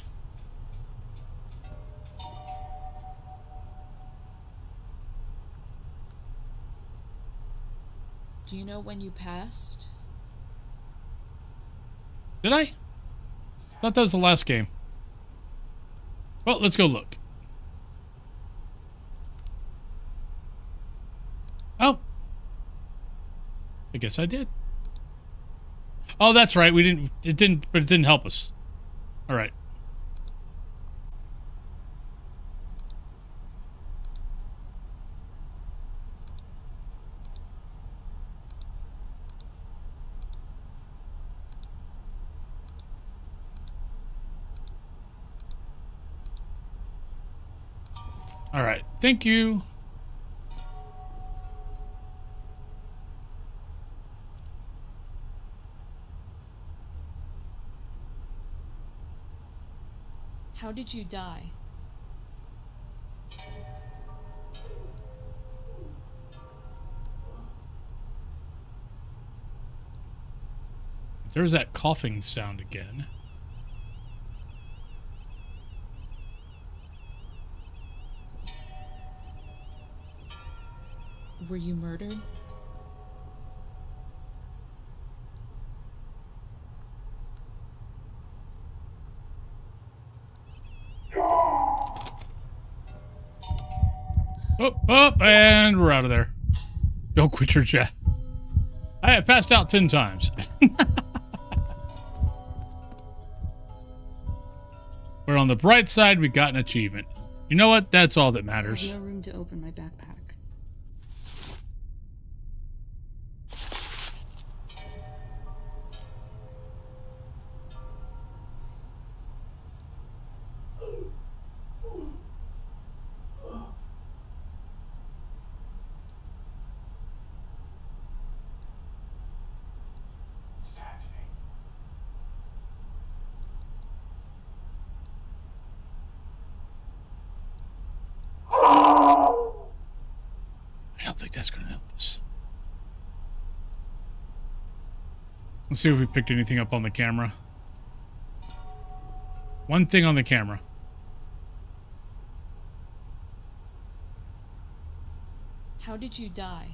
Speaker 6: Do you know when you passed?
Speaker 1: Did I? Thought that was the last game. Well, let's go look. Oh. I guess I did. Oh, that's right. But it didn't help us. All right. All right. Thank you.
Speaker 6: How did you die?
Speaker 1: There's that coughing sound again.
Speaker 6: Were you murdered?
Speaker 1: Up, and we're out of there. Don't quit your chat. I had passed out 10 times. But on the bright side, we got an achievement. You know what? That's all that matters.
Speaker 6: There's no room to open my backpack.
Speaker 1: I don't think that's going to help us. Let's see if we picked anything up on the camera. One thing on the camera.
Speaker 6: How did you die?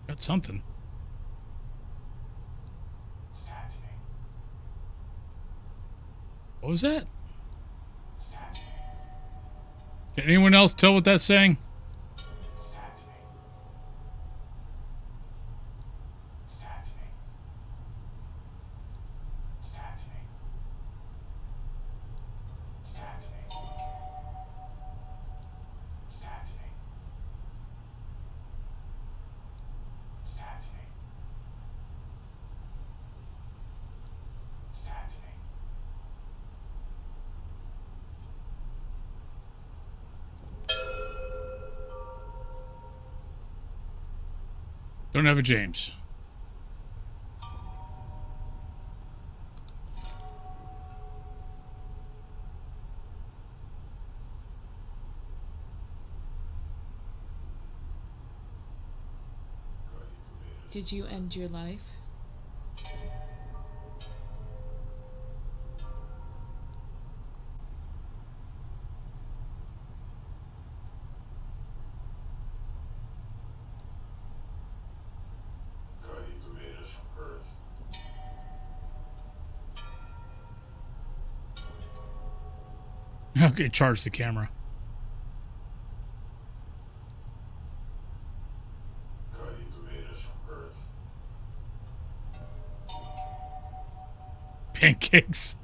Speaker 1: Got something. What was that? Can anyone else tell what that's saying? Don't have a James.
Speaker 6: Did you end your life?
Speaker 1: Okay, charge the camera. Pancakes.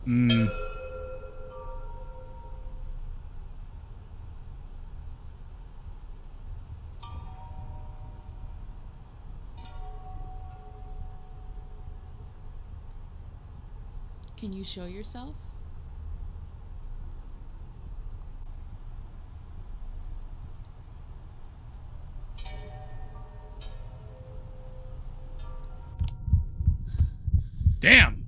Speaker 1: Hmm.
Speaker 6: Can you show yourself?
Speaker 1: Damn.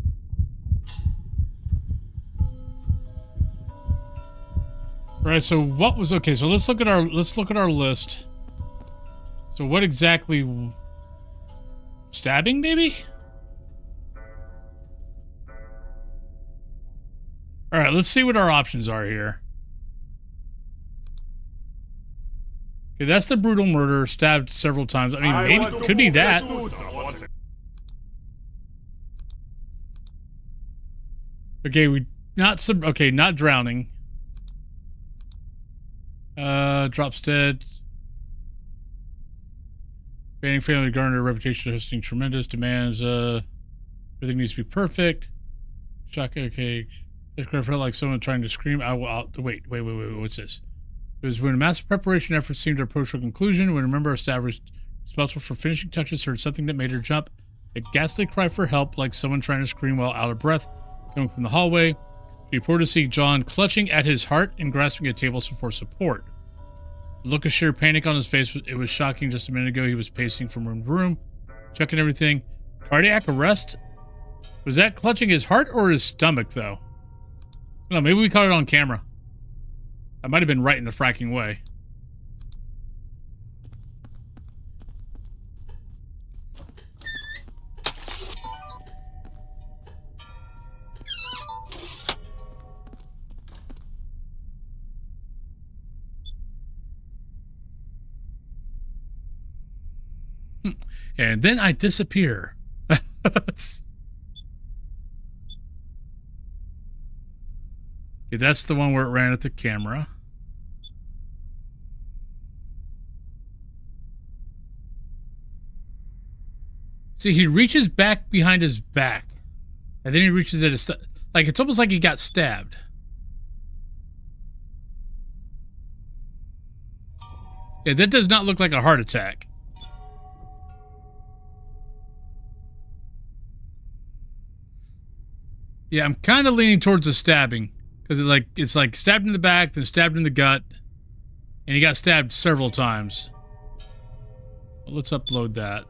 Speaker 1: All right, so what was okay, so let's look at our list. So what exactly, stabbing maybe? All right, let's see what our options are here. Okay, that's the brutal murder, stabbed several times. I mean, maybe could be that. Okay, not drowning. Drops dead. Banning family garnered a reputation of hosting tremendous demands. Everything needs to be perfect. Shock. Okay, it felt like someone trying to scream. Wait. What's this? It was when massive preparation efforts seemed to approach a conclusion when a member of staff responsible for finishing touches heard something that made her jump. A ghastly cry for help, like someone trying to scream while out of breath, coming from the hallway. She reported to see John clutching at his heart and grasping a table for support. The look of sheer panic on his face, it was shocking. Just a minute ago, he was pacing from room to room, checking everything. Cardiac arrest? Was that clutching his heart or his stomach, though? No, maybe we caught it on camera. I might have been right in the fracking way. And then I disappear. Okay, that's the one where it ran at the camera. See, he reaches back behind his back. And then he reaches at his... Like, it's almost like he got stabbed. Yeah, that does not look like a heart attack. Yeah, I'm kind of leaning towards the stabbing. Because it's like stabbed in the back, then stabbed in the gut. And he got stabbed several times. Well, let's upload that.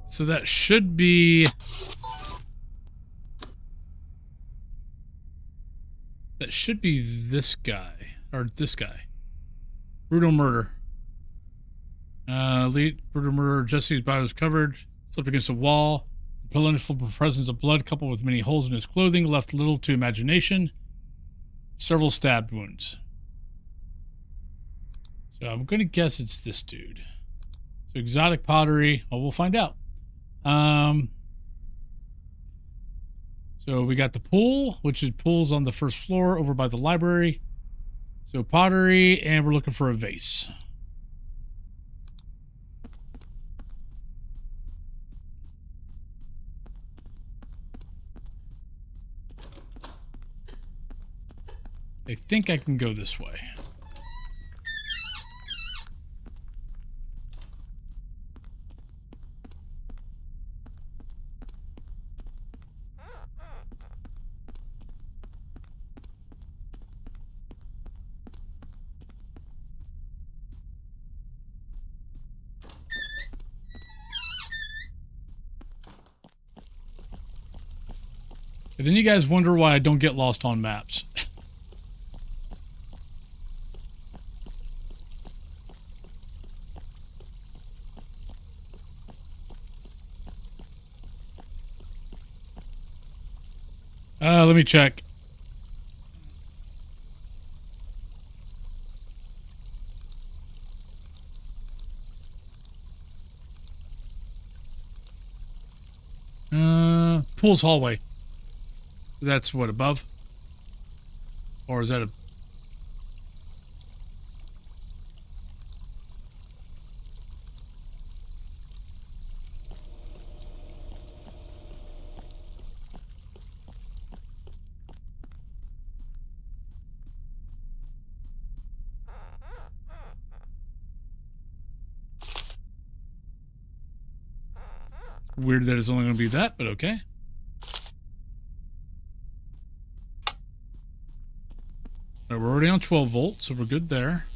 Speaker 1: So that should be... That should be this guy. Or this guy. Brutal murder. Brutal murder. Jesse's body was covered. Slipped against a wall. The plentiful presence of blood coupled with many holes in his clothing left little to imagination. Several stabbed wounds. So I'm going to guess it's this dude. So exotic pottery. Well, we'll find out. So we got the pool, which is pools on the first floor over by the library. So pottery, and we're looking for a vase. I think I can go this way. And then you guys wonder why I don't get lost on maps. Let me check. Pool's hallway. That's what, above? Or is that a... Weird that it's only going to be that, but okay. All right, we're already on 12 volts, so we're good there.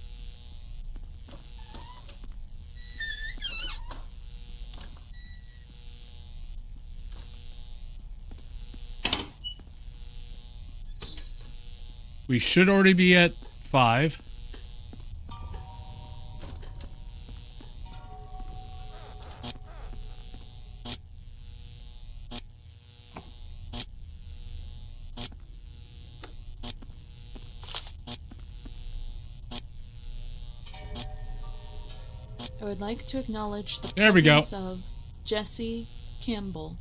Speaker 1: We should already be at 5.
Speaker 6: I would like to acknowledge the
Speaker 1: There we go.
Speaker 6: presence of Jesse Campbell.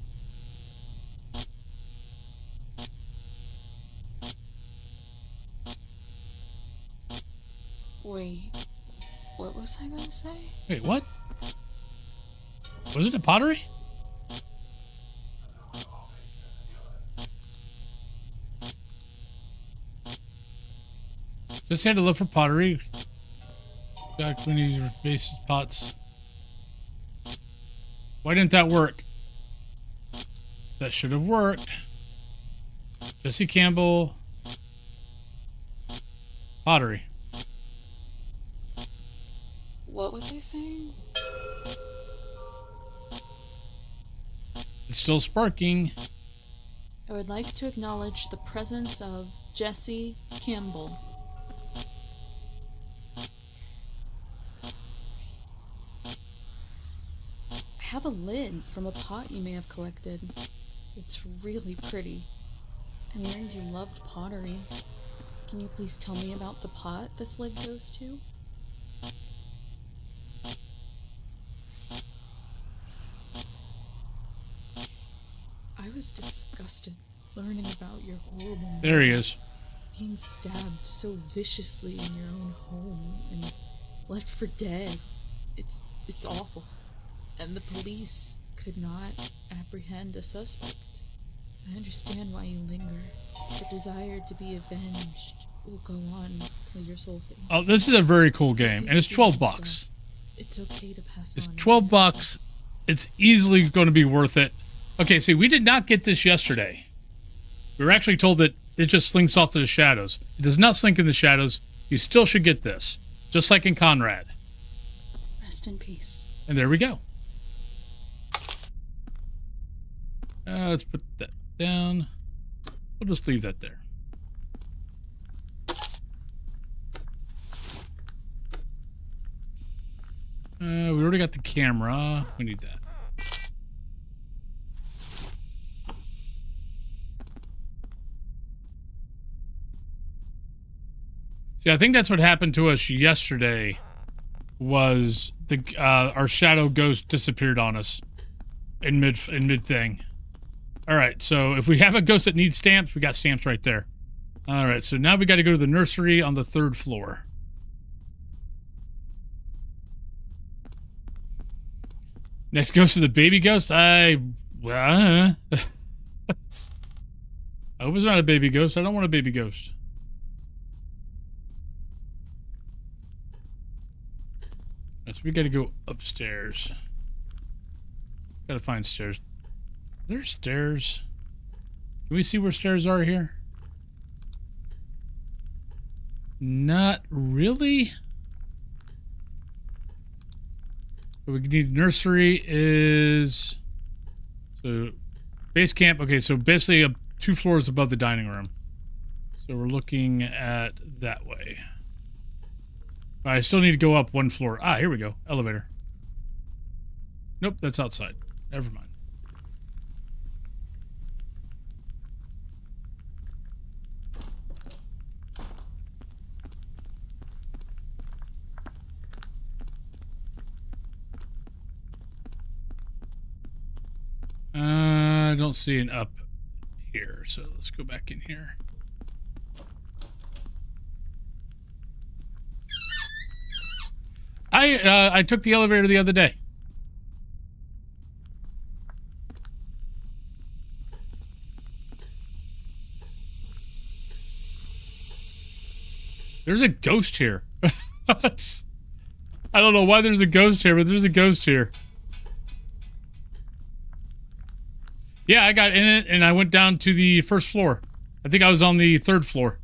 Speaker 6: Wait, what was I gonna say?
Speaker 1: Wait, what? Was it a pottery? Just had to look for pottery. Back when these were bases pots. Why didn't that work? That should have worked. Jesse Campbell. Pottery.
Speaker 6: What was I saying?
Speaker 1: It's still sparking.
Speaker 6: I would like to acknowledge the presence of Jesse Campbell. I have a lid from a pot you may have collected. It's really pretty. I learned you loved pottery. Can you please tell me about the pot this lid goes to? I was disgusted learning about your horrible
Speaker 1: There he is.
Speaker 6: being stabbed so viciously in your own home and left for dead. It's awful. And the police could not apprehend a suspect. I understand why you linger. The desire to be avenged will go on till your soul fades.
Speaker 1: Oh, this is a very cool game, and it's 12 bucks.
Speaker 6: It's okay to pass
Speaker 1: It's
Speaker 6: on.
Speaker 1: 12 bucks. It's easily going to be worth it. Okay, see, we did not get this yesterday. We were actually told that it just slinks off to the shadows. It does not slink in the shadows. You still should get this, just like in Conrad.
Speaker 6: Rest in peace.
Speaker 1: And there we go. Let's put that down. We'll just leave that there. We already got the camera. We need that. See, I think that's what happened to us yesterday. Was the our shadow ghost disappeared on us in mid thing. All right, so if we have a ghost that needs stamps, we got stamps right there. All right, so now we got to go to the nursery on the 3rd floor. Next ghost is the baby ghost. I hope it's not a baby ghost. I don't want a baby ghost. So we got to go upstairs. Got to find stairs. There's stairs. Can we see where stairs are here? Not really. What we need nursery is so base camp. Okay, so basically 2 floors above the dining room. So we're looking at that way. I still need to go up 1 floor. Ah, here we go. Elevator. Nope, that's outside. Never mind. I don't see an up here, so let's go back in here. I took the elevator the other day. There's a ghost here. I don't know why there's a ghost here, but there's a ghost here. Yeah, I got in it and I went down to the first floor. I think I was on the 3rd floor.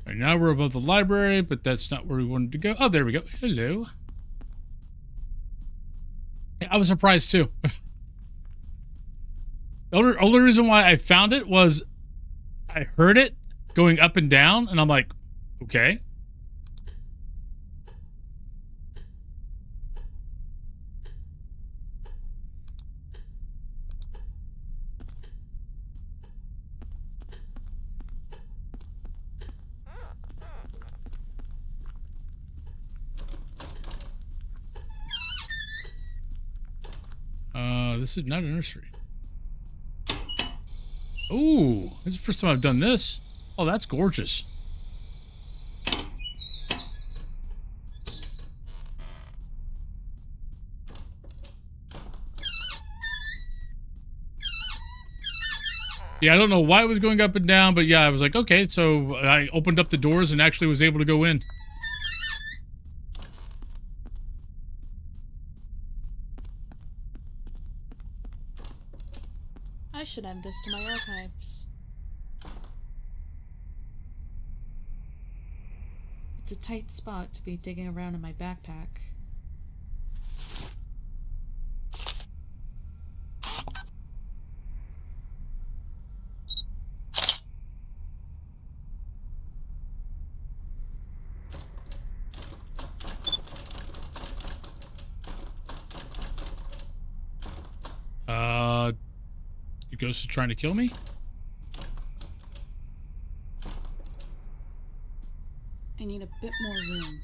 Speaker 1: Right now we're above the library, but that's not where we wanted to go. Oh, there we go. Hello. Yeah, I was surprised too. The only reason why I found it was I heard it going up and down, and I'm like, okay. This is not a nursery. Ooh, this is the first time I've done this. Oh, that's gorgeous. Yeah, I don't know why it was going up and down, but yeah, I was like, okay, so I opened up the doors and actually was able to go in.
Speaker 6: I should add this to my archives. It's a tight spot to be digging around in my backpack.
Speaker 1: The ghost is trying to kill me?
Speaker 6: I need a bit more room.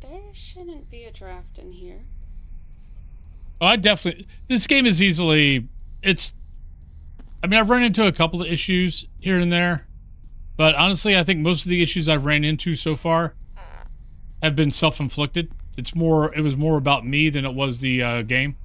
Speaker 11: There shouldn't be a draft in here.
Speaker 1: Oh, I definitely... This game is easily... I mean, I've run into a couple of issues here and there. But honestly, I think most of the issues I've ran into so far have been self-inflicted. It was more about me than it was the game.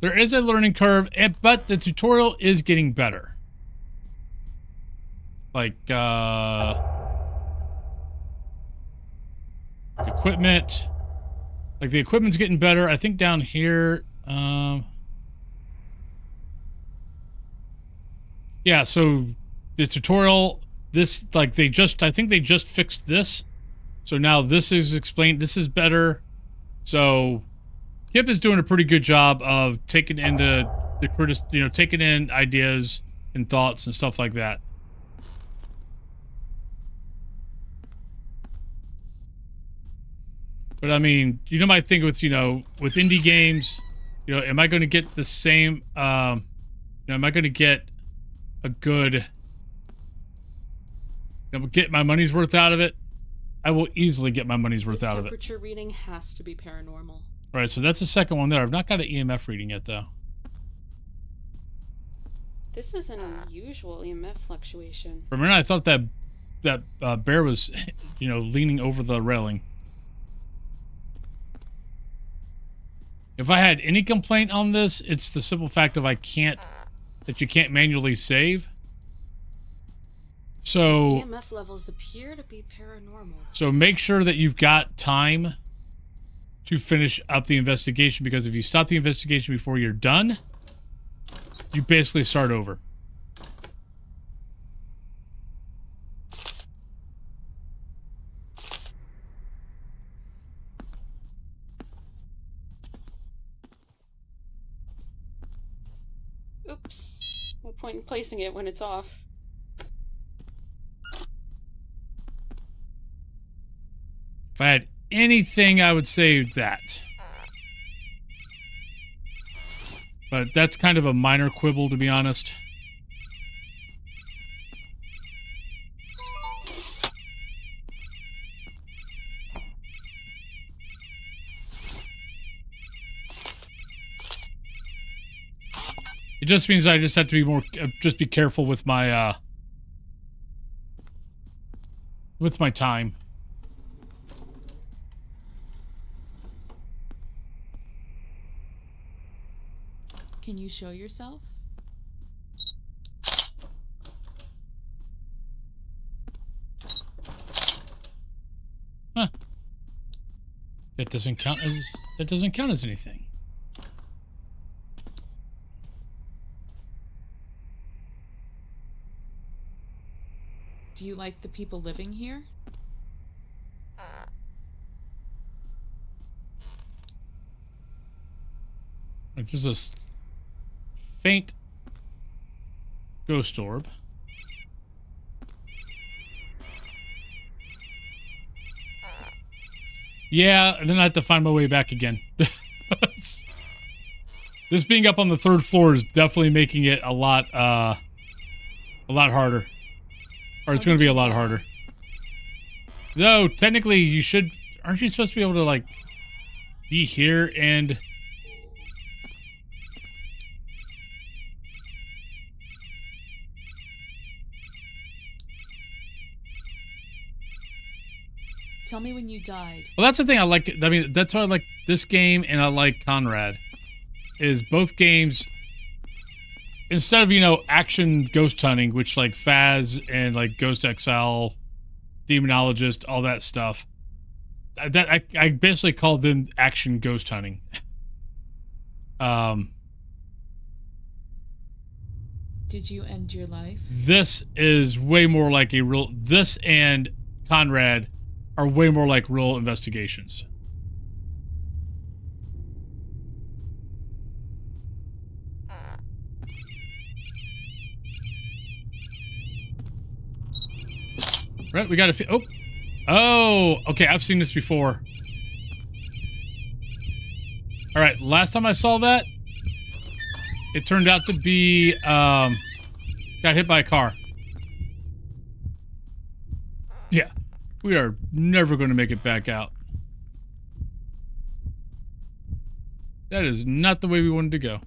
Speaker 1: There is a learning curve, but the tutorial is getting better. Like, equipment. Like, the equipment's getting better. I think down here, yeah, so the tutorial, this, like, I think they just fixed this. So now this is explained, this is better. So Kip is doing a pretty good job of taking in taking in ideas and thoughts and stuff like that. But I mean, you know, my thing with, with indie games, am I going to get the same, am I going to get a good, get my money's worth out of it? I will easily get my money's worth out of it.
Speaker 11: Temperature reading has to be paranormal.
Speaker 1: All right, so that's the second one there. I've not got an EMF reading yet, though.
Speaker 11: This is an unusual EMF fluctuation.
Speaker 1: For a minute, I thought that bear was, leaning over the railing. If I had any complaint on this, it's the simple fact of that you can't manually save. So
Speaker 11: these EMF levels appear to be paranormal.
Speaker 1: So make sure that you've got time to finish up the investigation, because if you stop the investigation before you're done, you basically start over.
Speaker 11: Oops. No point in placing it when it's off.
Speaker 1: If I had anything, I would say that. But that's kind of a minor quibble, to be honest. It just means I just have to be more, just be careful with my time.
Speaker 6: Can you show yourself?
Speaker 1: Huh. That doesn't count as anything.
Speaker 6: Do you like the people living here?
Speaker 1: There's this faint ghost orb. Yeah, and then I have to find my way back again. This being up on the 3rd floor is definitely making it a lot harder. Or it's going to be a lot harder. Though, technically, you should... Aren't you supposed to be able to, like, be here and...
Speaker 6: Tell me when you died.
Speaker 1: Well, that's the thing I like. I mean, that's why I like this game and I like Conrad. Is both games, instead of, you know, action ghost hunting, which like Phas and like Ghost Exile, Demonologist, all that stuff, that I basically call them action ghost hunting.
Speaker 6: Did you end your life?
Speaker 1: This is way more like a real... This and Conrad are way more like real investigations. Right, we got to... Oh, okay, I've seen this before. All right, last time I saw that, it turned out to be, got hit by a car. Yeah, we are never going to make it back out. That is not the way we wanted to go.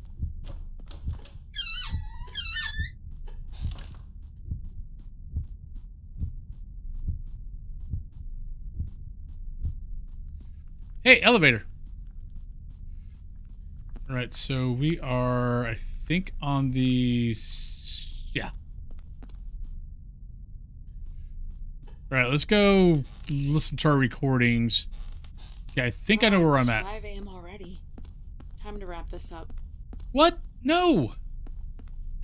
Speaker 1: Hey, elevator. All right, so we are, I think, on the... Yeah. All right, let's go listen to our recordings. Yeah, I think I know where I'm at.
Speaker 11: It's 5 a.m. already. Time to wrap this up.
Speaker 1: What? No.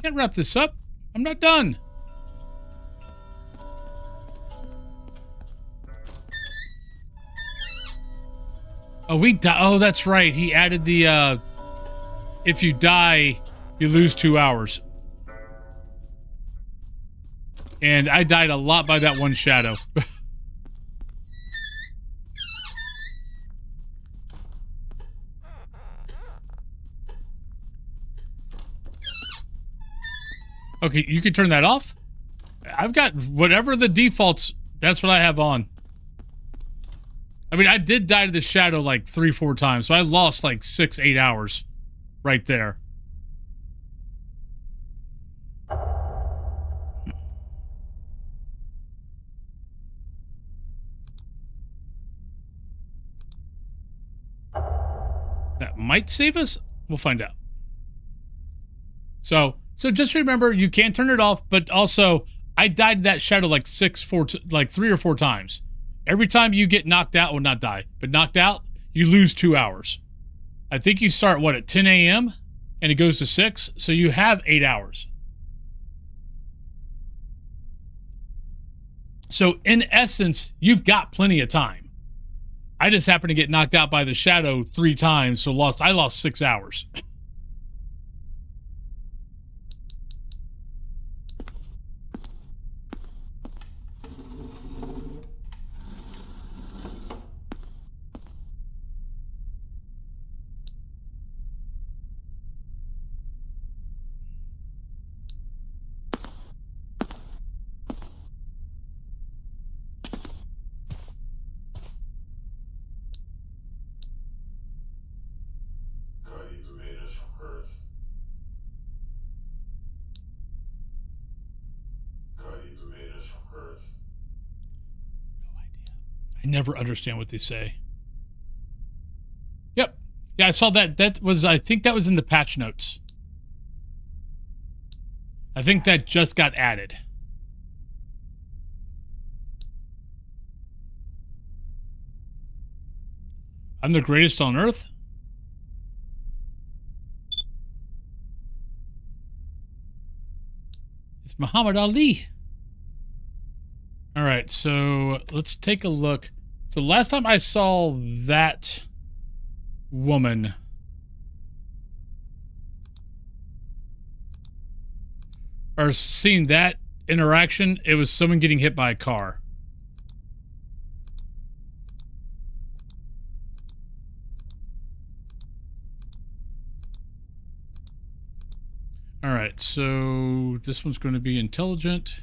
Speaker 1: Can't wrap this up. I'm not done. Oh, oh, that's right. He added the, if you die, you lose 2 hours. And I died a lot by that one shadow. Okay, you can turn that off? I've got whatever the defaults, that's what I have on. I mean, I did die to the shadow like 3-4 times, so I lost like 6-8 hours right there. That might save us. We'll find out. So just remember, you can turn it off, but also, I died to that shadow like 3 or 4 times. Every time you get knocked out, well, not die, but knocked out, you lose 2 hours. I think you start, what, at 10 a.m.? And it goes to 6, so you have 8 hours. So, in essence, you've got plenty of time. I just happened to get knocked out by the shadow 3 times, so I lost 6 hours. never understand what they say. Yep. Yeah, I saw that. That was, I think that was in the patch notes. I think that just got added. I'm the greatest on Earth? It's Muhammad Ali. All right, so let's take a look. So last time I saw that woman, or seen that interaction, it was someone getting hit by a car. All right, so this one's going to be intelligent.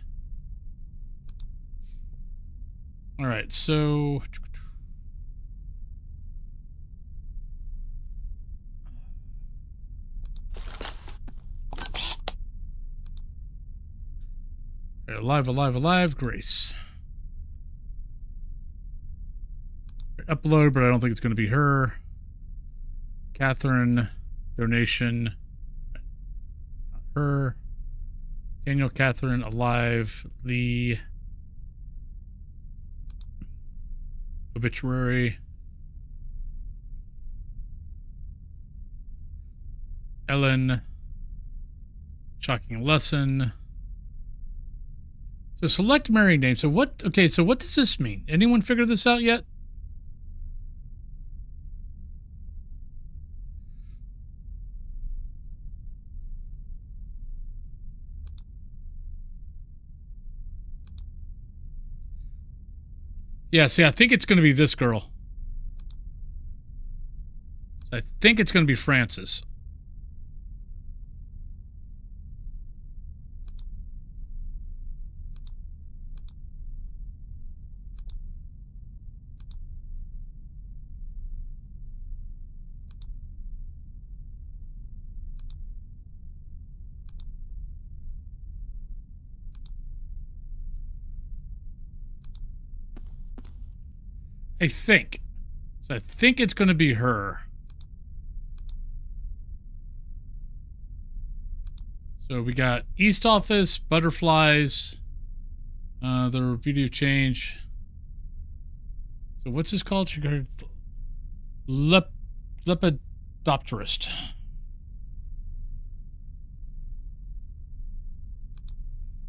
Speaker 1: All right, so alive, alive, alive, Grace. Upload, but I don't think it's going to be her. Catherine, donation. Her. Daniel, Catherine, alive. Lee. Obituary. Ellen. Shocking lesson. So select married name. So what? Okay, so what does this mean? Anyone figure this out yet? Yeah, see, I think it's going to be this girl. I think it's going to be Frances. I think. So I think it's going to be her. So we got East Office, Butterflies, the Beauty of Change. So what's this called? Lepidopterist. So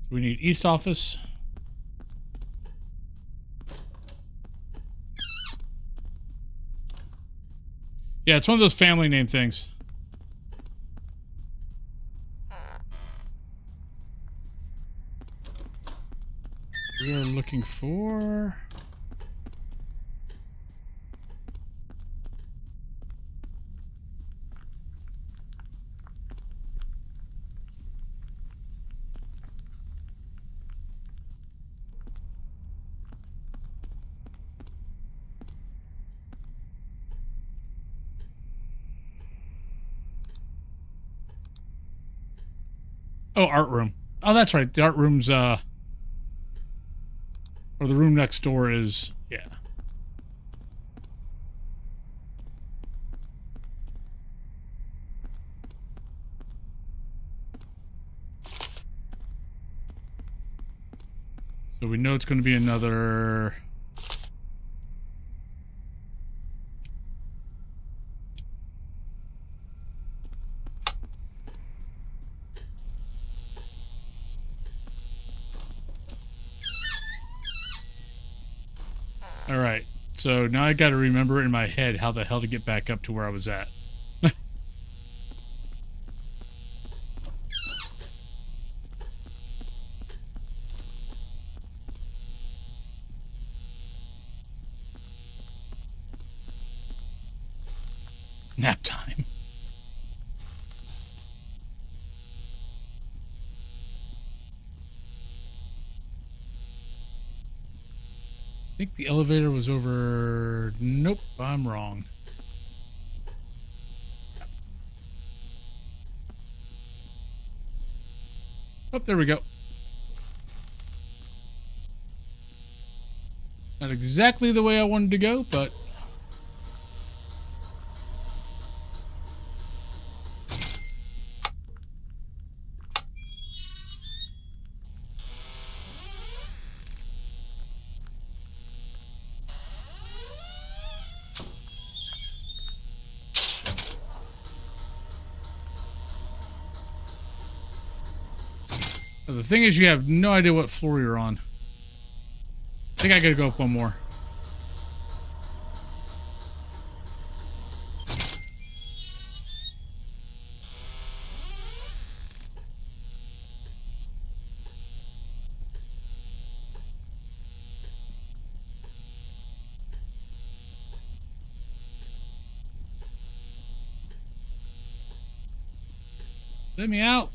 Speaker 1: we need East Office. Yeah, it's one of those family name things. We are looking for... Oh, art room. Oh, that's right. The art room's, or the room next door is, yeah. So we know it's going to be another... All right, so now I got to remember in my head how the hell to get back up to where I was at. Nap time. I think the elevator was over... Nope, I'm wrong. Oh, there we go. Not exactly the way I wanted to go, but... The thing is, you have no idea what floor you're on. I think I gotta go up one more. Let me out.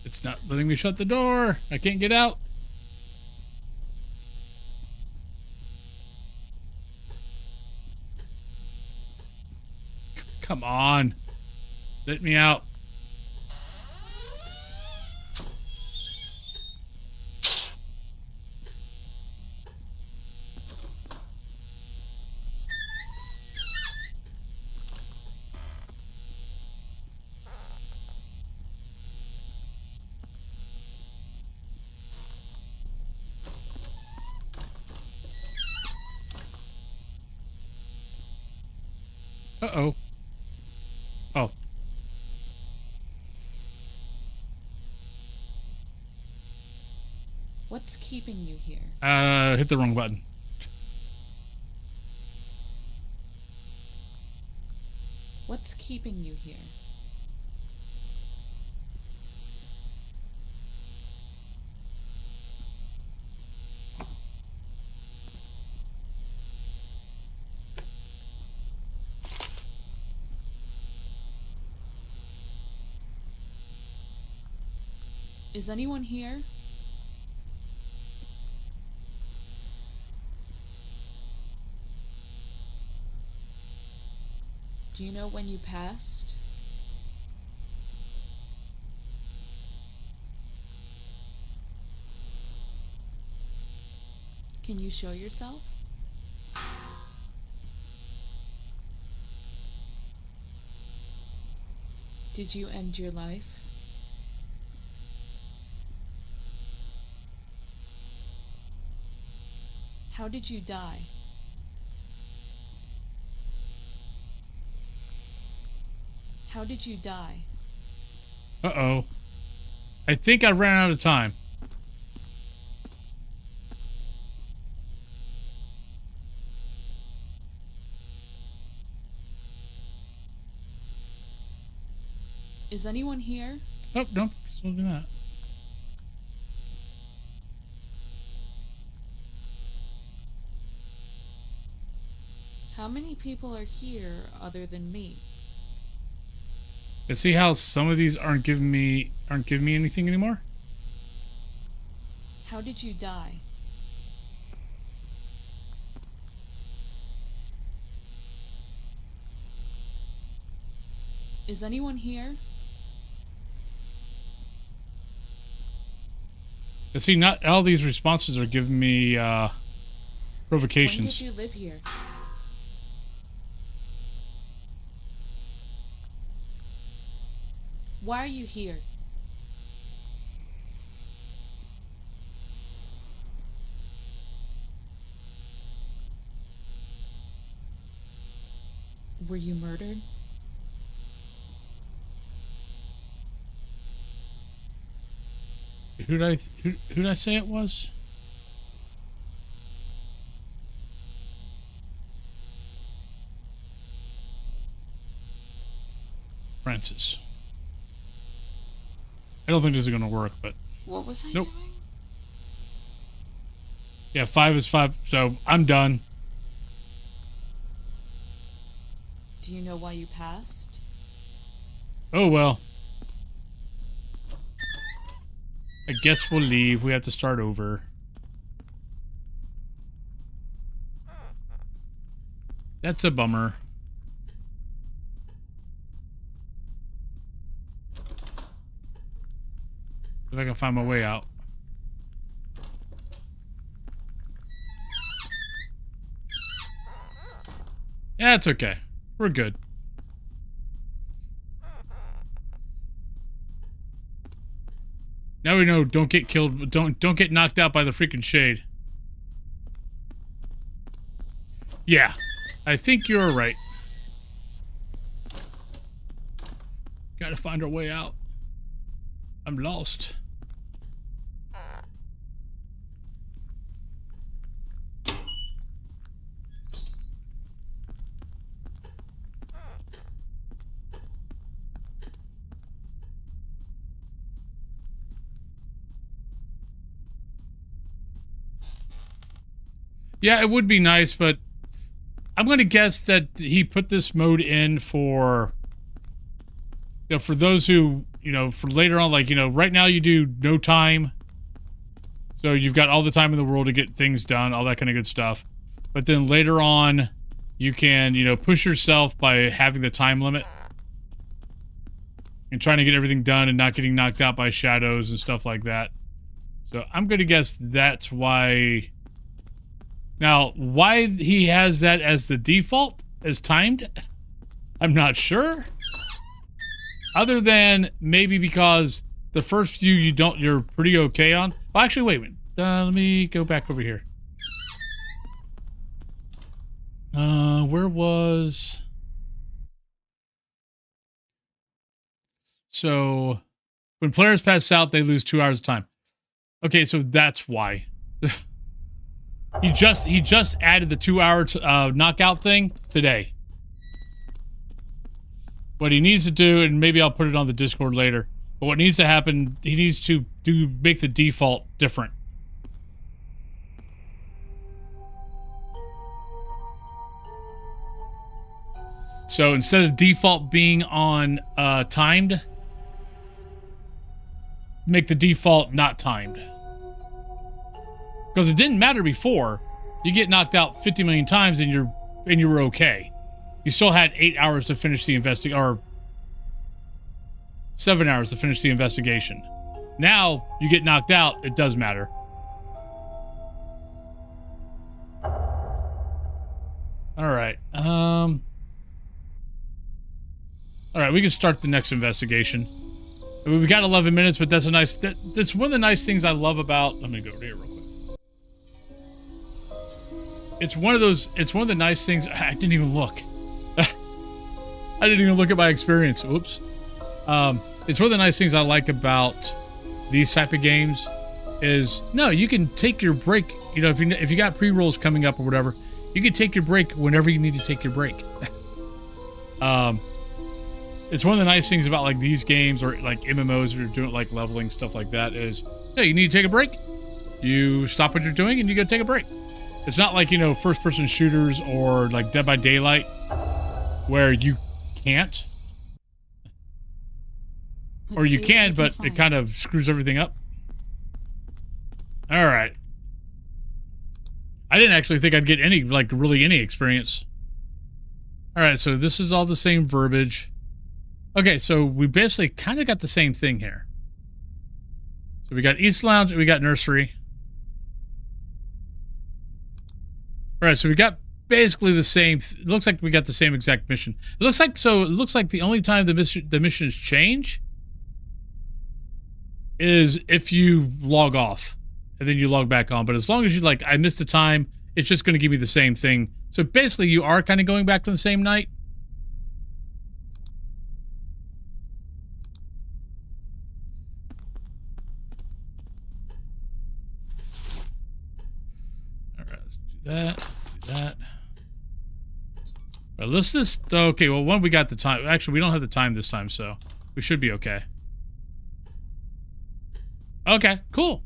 Speaker 1: It's not letting me shut the door. I can't get out. Come on. Let me out. Uh-oh. Oh.
Speaker 6: What's keeping you here?
Speaker 1: Hit the wrong button.
Speaker 6: What's keeping you here? Is anyone here? Do you know when you passed? Can you show yourself? Did you end your life? How did you die? How did you die?
Speaker 1: Uh-oh. I think I ran out of time.
Speaker 6: Is anyone here?
Speaker 1: Oh, no. Still doing that.
Speaker 6: How many people are here other than me?
Speaker 1: You see how some of these aren't giving me anything anymore?
Speaker 6: How did you die? Is anyone here?
Speaker 1: You see, not all these responses are giving me provocations.
Speaker 6: When did you live here? Why are you here? Were you murdered?
Speaker 1: Who did I say it was? Francis. I don't think this is going to work, but...
Speaker 11: What was I
Speaker 1: nope.
Speaker 11: doing?
Speaker 1: Yeah, 5 is 5, so I'm done.
Speaker 6: Do you know why you passed?
Speaker 1: Oh, well. I guess we'll leave. We have to start over. That's a bummer. If I can find my way out. Yeah, it's okay. We're good. Now we know don't get killed, don't get knocked out by the freaking shade. Yeah. I think you're right. Gotta find our way out. I'm lost. Yeah, it would be nice, but I'm going to guess that he put this mode in for, you know, for those who, you know, for later on, like, you know, right now you do no time. So you've got all the time in the world to get things done, all that kind of good stuff. But then later on, you can, you know, push yourself by having the time limit. And trying to get everything done and not getting knocked out by shadows and stuff like that. So I'm going to guess that's why... Now, why he has that as the default, as timed, I'm not sure. Other than maybe because the first few you're pretty okay on. Well, actually, wait a minute. Let me go back over here. Where was... So, when players pass out, they lose 2 hours of time. Okay, so that's why. He just added the 2 hour knockout thing today. What he needs to do, and maybe I'll put it on the Discord later, but what needs to happen, he needs to make the default different. So instead of default being on timed, make the default not timed. Because it didn't matter before. You get knocked out 50 million times and you were okay. You still had 8 hours to finish the or 7 hours to finish the investigation. Now you get knocked out, it does matter. Alright. Alright, we can start the next investigation. I mean, we got 11 minutes, but that's a nice... That's one of the nice things I love about... Let me go over here real quick. It's one of the nice things... I didn't even look. I didn't even look at my experience. Oops. It's one of the nice things I like about these type of games is... No, you can take your break. You know, if you got pre-rolls coming up or whatever, you can take your break whenever you need to take your break. It's one of the nice things about like these games or like MMOs that are doing like leveling stuff like that is, hey, you need to take a break. You stop what you're doing and you go take a break. It's not like, you know, first-person shooters or like Dead by Daylight where you can't. Or you can, but it kind of screws everything up. All right. I didn't actually think I'd get any, like, really any experience. All right, so this is all the same verbiage. Okay, so we basically kind of got the same thing here. So we got East Lounge and we got Nursery. All right, so we got basically the same. It looks like we got the same exact mission. It looks like the only time the missions change is if you log off and then you log back on. But as long as you like, I missed the time, it's just going to give me the same thing. So basically, you are kind of going back to the same night. All right, let's do that. Do that. Well, let's just... Okay, well, when we got the time... Actually, we don't have the time this time, so we should be okay. Okay, cool.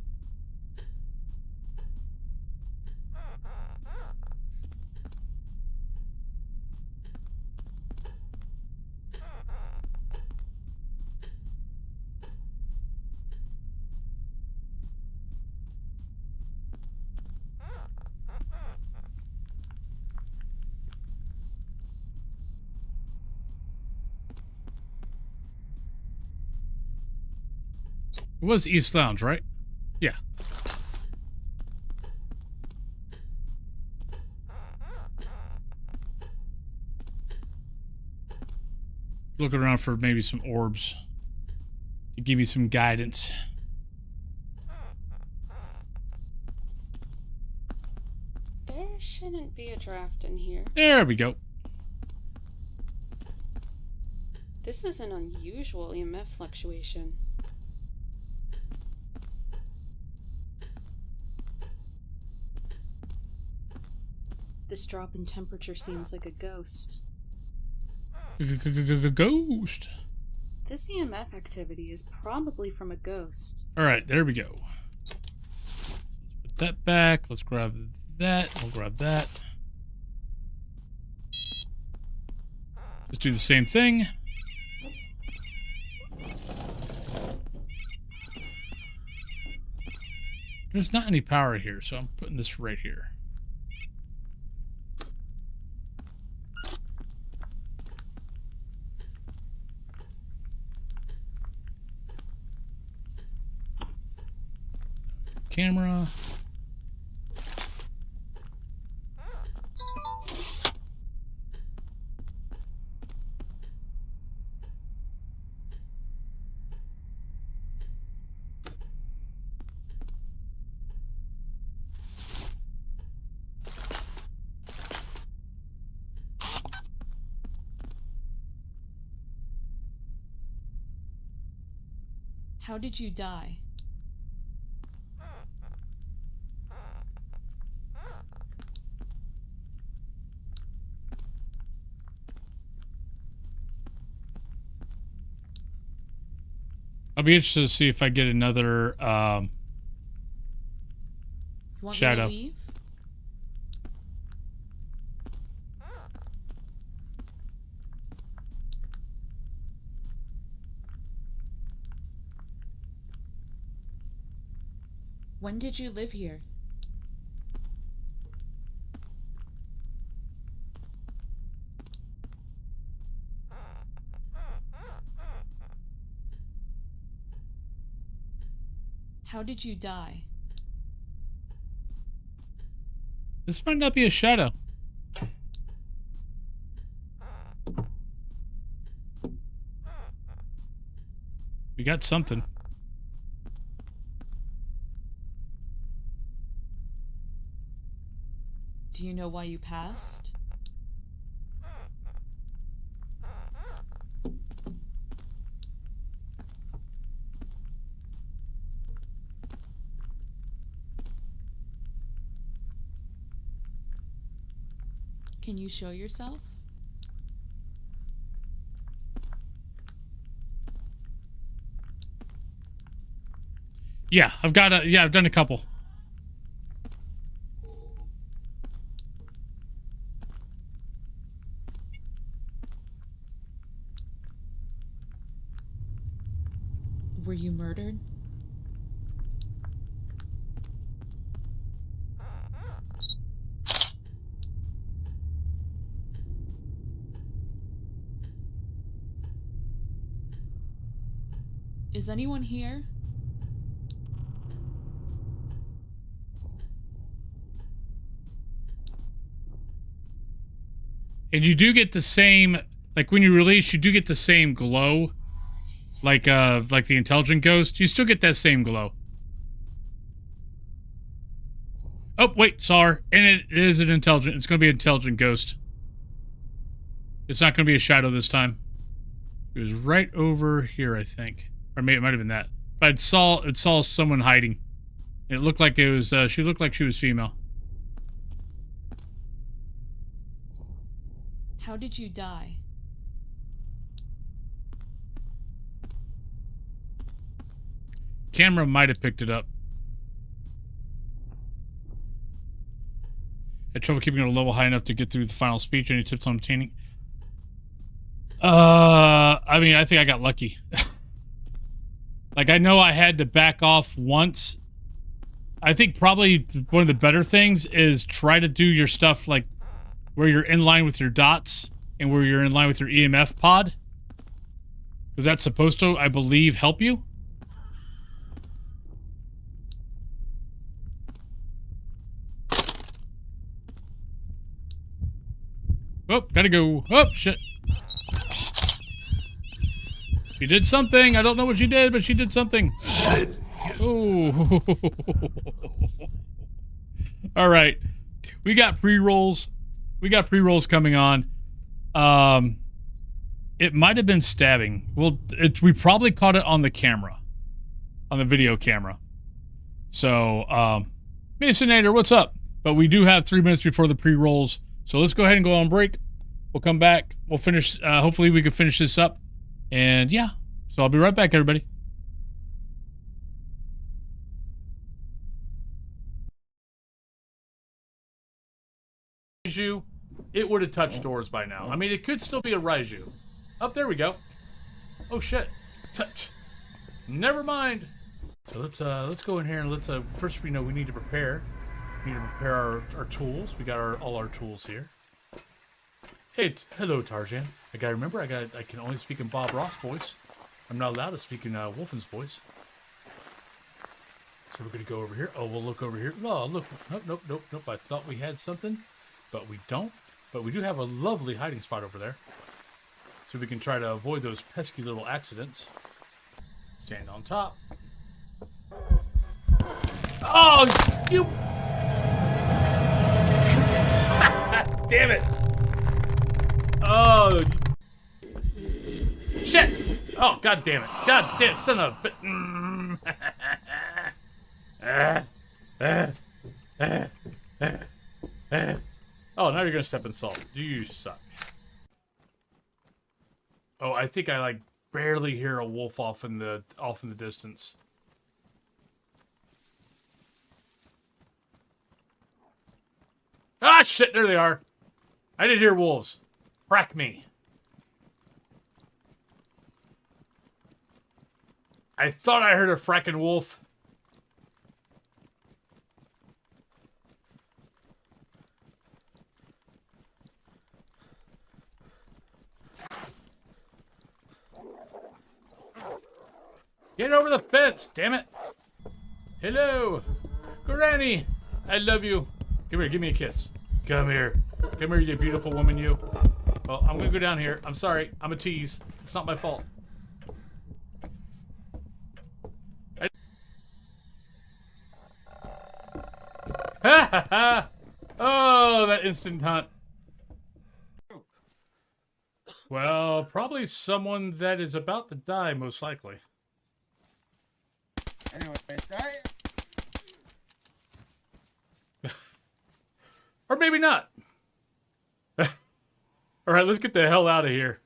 Speaker 1: It was East Lounge, right? Yeah. Looking around for maybe some orbs to give me some guidance.
Speaker 11: There shouldn't be a draft in here.
Speaker 1: There we go.
Speaker 11: This is an unusual EMF fluctuation. This drop in temperature seems like a ghost.
Speaker 1: Ghost.
Speaker 11: This EMF activity is probably from a ghost.
Speaker 1: All right, there we go. Let's put that back. Let's grab that. We'll grab that. Let's do the same thing. There's not any power here, so I'm putting this right here. Camera.
Speaker 6: How did you die?
Speaker 1: I'll be interested to see if I get another
Speaker 6: You want
Speaker 1: shadow.
Speaker 6: Me to leave? When did you live here? How did you die?
Speaker 1: This might not be a shadow. We got something.
Speaker 6: Do you know why you passed? Can you show yourself?
Speaker 1: Yeah, I've done a couple.
Speaker 6: Were you murdered? Is anyone here?
Speaker 1: And you do get the same, like when you release, you do get the same glow. Like the intelligent ghost. You still get that same glow. Oh, wait, saw her. And it is an intelligent, it's going to be an intelligent ghost. It's not going to be a shadow this time. It was right over here, I think. Or maybe it might have been that. But it saw someone hiding. And it looked like it was, she looked like she was female.
Speaker 6: How did you die?
Speaker 1: Camera might have picked it up. Had trouble keeping it a level high enough to get through the final speech. Any tips on obtaining? I mean, I think I got lucky. Like, I know I had to back off once. I think probably one of the better things is try to do your stuff like where you're in line with your dots and where you're in line with your EMF pod. Because that's supposed to, I believe, help you. Oh, gotta go. Oh, shit. She did something. I don't know what she did, but she did something. Oh. All right. We got pre-rolls. We got pre-rolls coming on. It might have been stabbing. Well, we probably caught it on the camera. On the video camera. So, Masonator, what's up? But we do have 3 minutes before the pre-rolls. So let's go ahead and go on break. We'll come back. We'll finish. Hopefully we can finish this up. And yeah. So I'll be right back, everybody. Raiju, it would have touched doors by now. I mean, it could still be a Raiju. Oh, there we go. Oh shit. Never mind. So let's go in here and let's first we need to prepare. We need to prepare our tools. We got all our tools here. Hey, hello Tarzan. I can only speak in Bob Ross voice. I'm not allowed to speak in Wolfen's voice. So we're gonna go over here. Oh, we'll look over here. Oh, look. Nope. I thought we had something, but we don't. But we do have a lovely hiding spot over there. So we can try to avoid those pesky little accidents. Stand on top. Oh, you! Damn it! Oh, shit! Oh, god damn it! God damn, son of a Oh, now you're gonna step in salt. You suck. Oh, I think I like barely hear a wolf off in the distance. Ah, shit! There they are. I did hear wolves. Crack me. I thought I heard a frackin' wolf. Get over the fence, damn it. Hello. Granny. I love you. Come here, give me a kiss. Come here. Come here, you beautiful woman, you. Well, I'm gonna go down here. I'm sorry. I'm a tease. It's not my fault. Ha ha ha! Oh, that instant hunt. Well, probably someone that is about to die, most likely.
Speaker 12: Anyway,
Speaker 1: Or maybe not. Alright, let's get the hell out of here.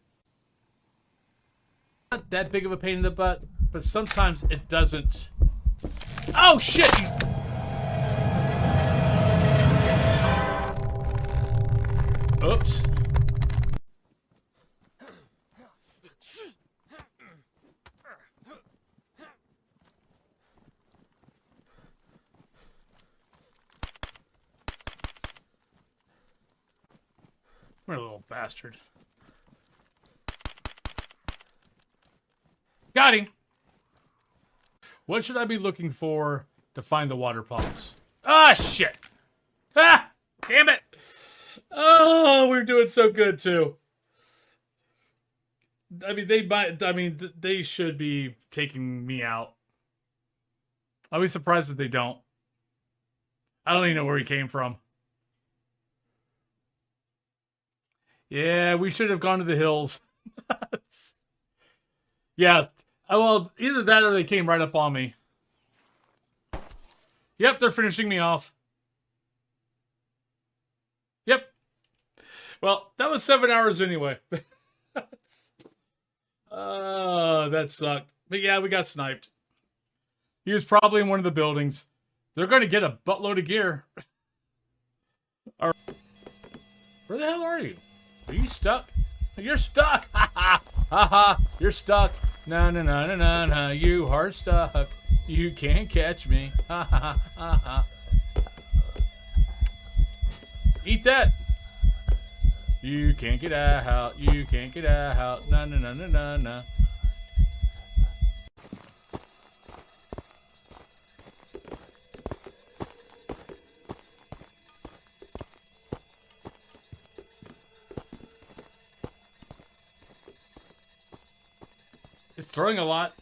Speaker 1: Not that big of a pain in the butt, but sometimes it doesn't. Oh, shit! Oops. What a little bastard. Got him! What should I be looking for to find the water pumps? Ah, shit! Ah! Damn it! Oh, we're doing so good, too. I mean, they should be taking me out. I'll be surprised if they don't. I don't even know where he came from. Yeah, we should have gone to the hills. Yeah. Well, either that or they came right up on me. Yep, they're finishing me off. Yep. Well, that was 7 hours anyway. That sucked. But yeah, we got sniped. He was probably in one of the buildings. They're going to get a buttload of gear. All right. Where the hell are you? Are you stuck? You're stuck! Ha ha! Ha ha! You're stuck! No, no, no, no, no, no. You are stuck. You can't catch me. Ha ha ha ha ha. Eat that! You can't get out. You can't get out. No, no, no, no, no, no. It's throwing a lot.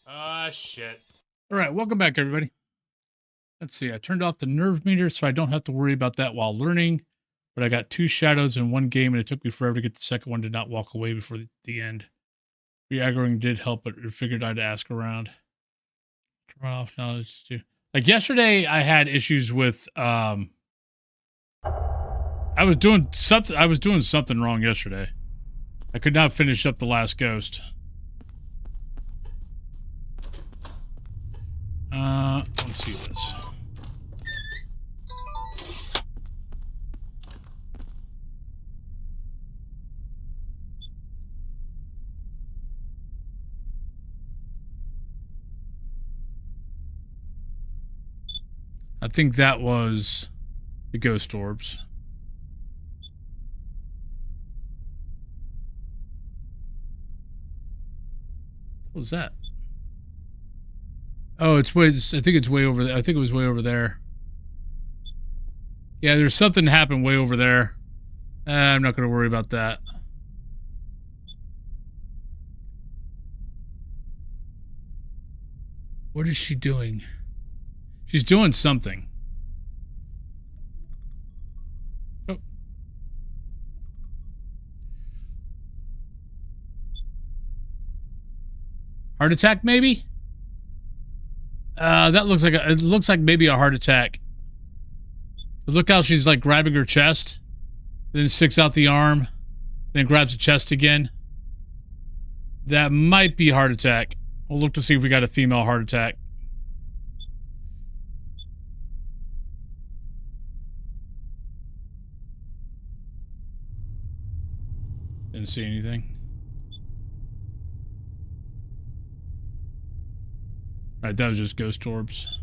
Speaker 1: Ah, shit. All right, welcome back, everybody. Let's see. I turned off the nerve meter so I don't have to worry about that while learning. But I got 2 shadows in one game, and it took me forever to get the second one to not walk away before the end. Re-aggroing did help, but I figured I'd ask around. Turn off knowledge too. Like yesterday, I had issues with I was doing something wrong yesterday. I could not finish up the last ghost. Let's see this. I think that was the ghost orbs. What was that? Oh, it's way. I think it's way over there. I think it was way over there. Yeah, there's something happened way over there. I'm not going to worry about that. What is she doing? She's doing something. Oh. Heart attack, maybe? That looks like it looks like maybe a heart attack. But look how she's like grabbing her chest, then sticks out the arm, then grabs the chest again. That might be heart attack. We'll look to see if we got a female heart attack. Didn't see anything. Alright, that was just ghost orbs.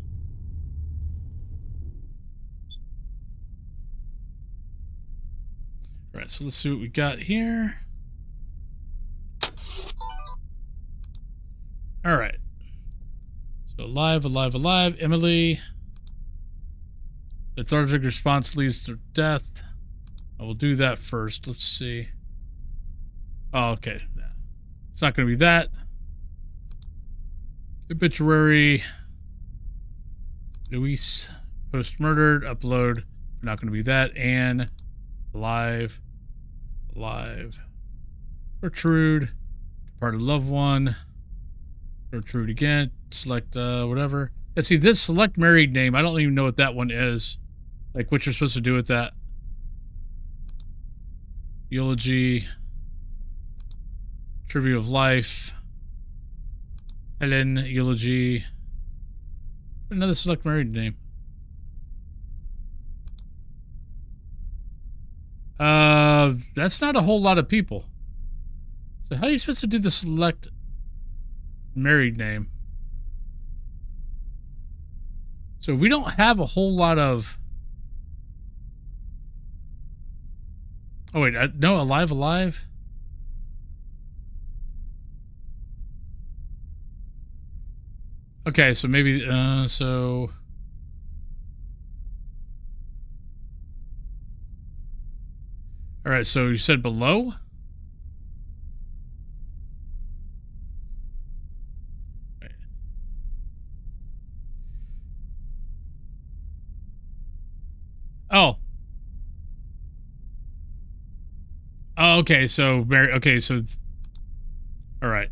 Speaker 1: Alright, so let's see what we got here. Alright. So alive, alive, alive. Emily. Lethargic response leads to death. I will do that first. Let's see. Oh, okay. It's not going to be that. Obituary. Luis. Post-murdered. Upload. Not going to be that. Anne. Alive. Alive. Gertrude. Departed loved one. Gertrude again. Select whatever. Yeah, see, this select married name, I don't even know what that one is. Like, what you're supposed to do with that. Eulogy. Tribute of life. Helen, eulogy. Another select married name. That's not a whole lot of people. So how are you supposed to do the select married name? So we don't have a whole lot of... Oh wait, no, alive, alive? Okay, so maybe, so... Alright, so you said below? Right. Oh. Oh, okay, so, okay, so... Alright.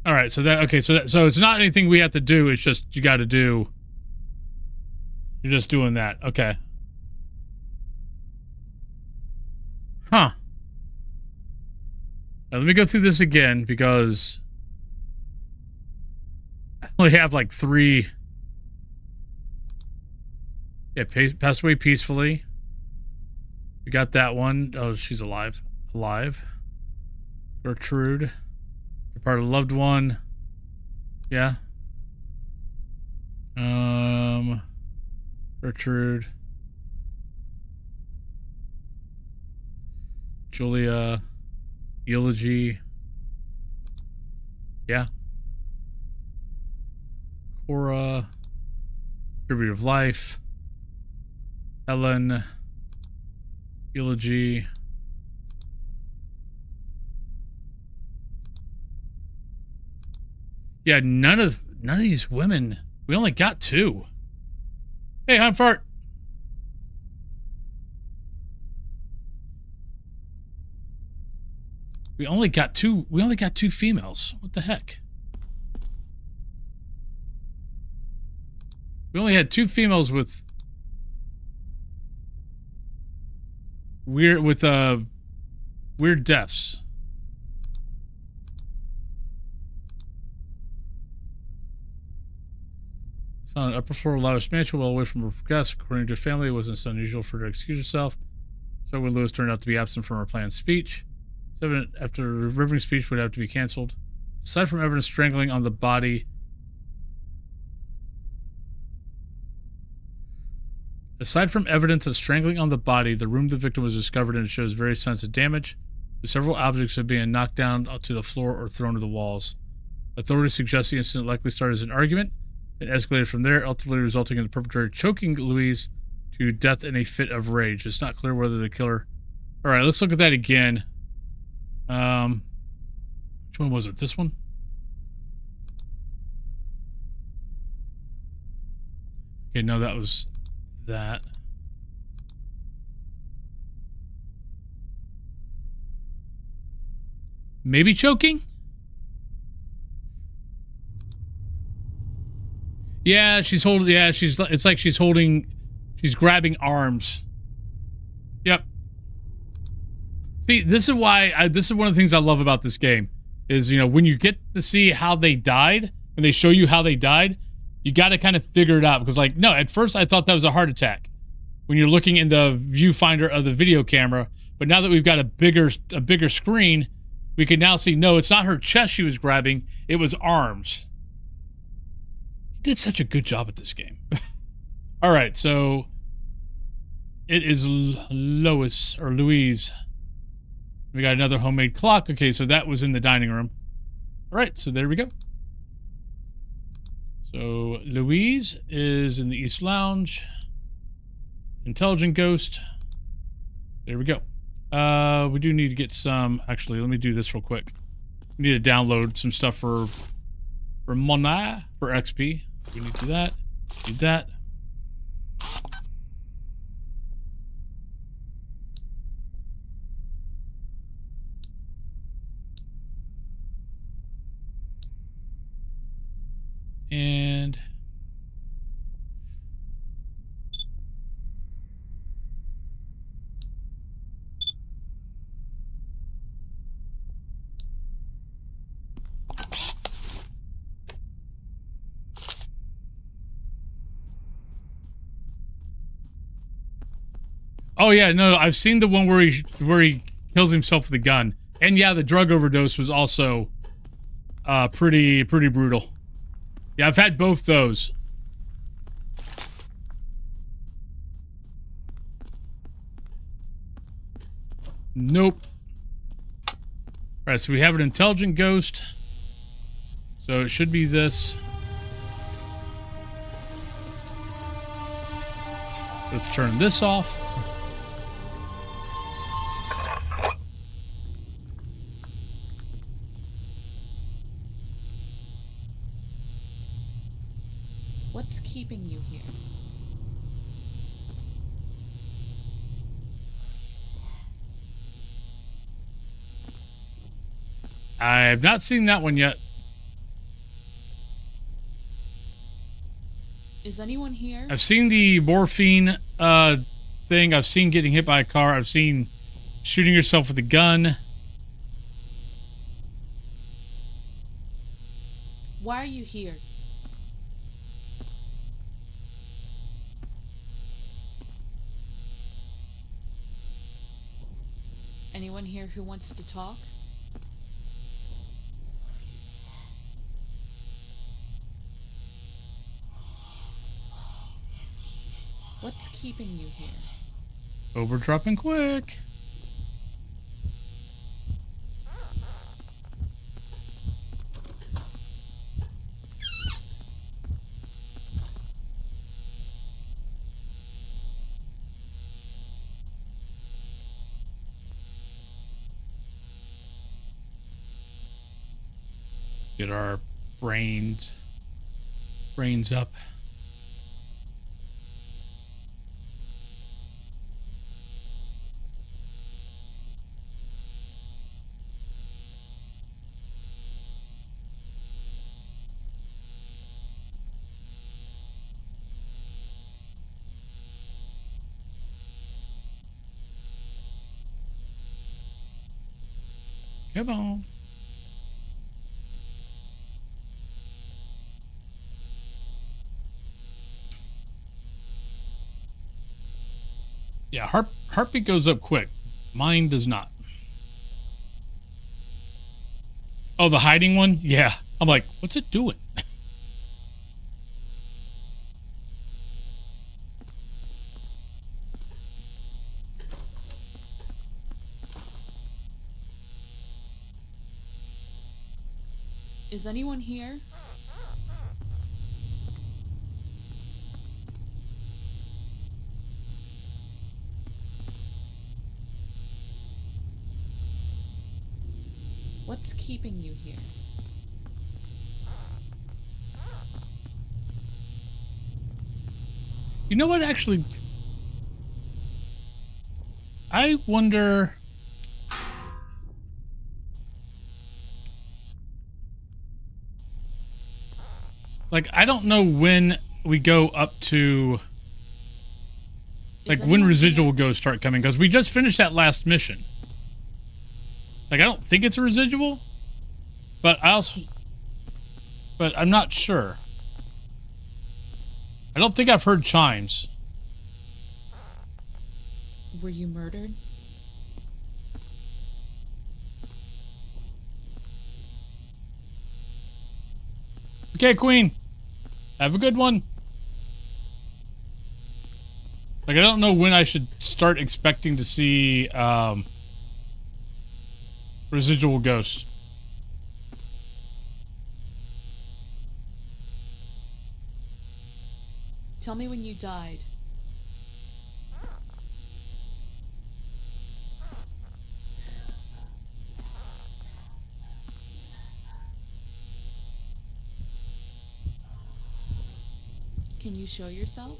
Speaker 1: All right, so that okay, so it's not anything we have to do. It's just you got to do. You're just doing that, okay? Huh? Now let me go through this again because I only have like 3. Yeah, passed away peacefully. We got that one. Oh, she's alive. Alive. Gertrude. Departed loved one. Yeah. Gertrude. Julia. Eulogy. Yeah. Cora. Tribute of Life. Ellen. Eulogy. Yeah, none of these women. We only got 2. Hey, I'm Fart. We only got 2 females. What the heck? We only had 2 females with weird deaths. Found an upper floor lavish mansion well away from her guests. According to her family, it wasn't unusual for her to excuse herself. So when Lewis turned out to be absent from her planned speech, it's evident after her riveting speech would have to be canceled. Aside from evidence strangling on the body, the room the victim was discovered in shows various signs of damage, with several objects have been knocked down to the floor or thrown to the walls. Authorities suggest the incident likely started as an argument and escalated from there, ultimately resulting in the perpetrator choking Louise to death in a fit of rage. It's not clear whether the killer... Alright, let's look at that again. Which one was it? This one? Okay, no, that was that. Maybe choking? Yeah, she's holding, it's like she's grabbing arms. Yep. See, this is why, this is one of the things I love about this game, is, you know, when you get to see how they died, when they show you how they died, you got to kind of figure it out, because, like, no, at first I thought that was a heart attack when you're looking in the viewfinder of the video camera, but now that we've got a bigger screen, we can now see, no, it's not her chest she was grabbing, it was arms. Did such a good job at this game. All right, so it is Louise. We got another homemade clock. Okay, so that was in the dining room. All right, so there we go. So Louise is in the East Lounge. Intelligent Ghost. There we go. We do need to get some... Actually, let me do this real quick. We need to download some stuff for Mona, for XP. We need to do that. Do that. And... Oh yeah, no, I've seen the one where he kills himself with a gun. And yeah, the drug overdose was also pretty brutal. Yeah, I've had both those. Nope. Alright, so we have an intelligent ghost. So it should be this. Let's turn this off.
Speaker 6: What's keeping you here?
Speaker 1: I have not seen that one yet.
Speaker 6: Is anyone here?
Speaker 1: I've seen the morphine thing. I've seen getting hit by a car. I've seen shooting yourself with a gun.
Speaker 6: Why are you here? Anyone here who wants to talk? What's keeping you here?
Speaker 1: Overdropping quick. Get our brains up. Come on. Yeah, heartbeat goes up quick. Mine does not. Oh, the hiding one? Yeah. I'm like, what's it doing?
Speaker 6: Is anyone here? What's keeping you here?
Speaker 1: You know what, actually? I wonder... Like, I don't know when we go up to... Like, when residual ghosts start coming, because we just finished that last mission. Like, I don't think it's a residual, but I'm not sure. I don't think I've heard chimes.
Speaker 6: Were you murdered?
Speaker 1: Okay, Queen. Have a good one. Like, I don't know when I should start expecting to see residual ghosts.
Speaker 6: Tell me when you died. Can you show yourself?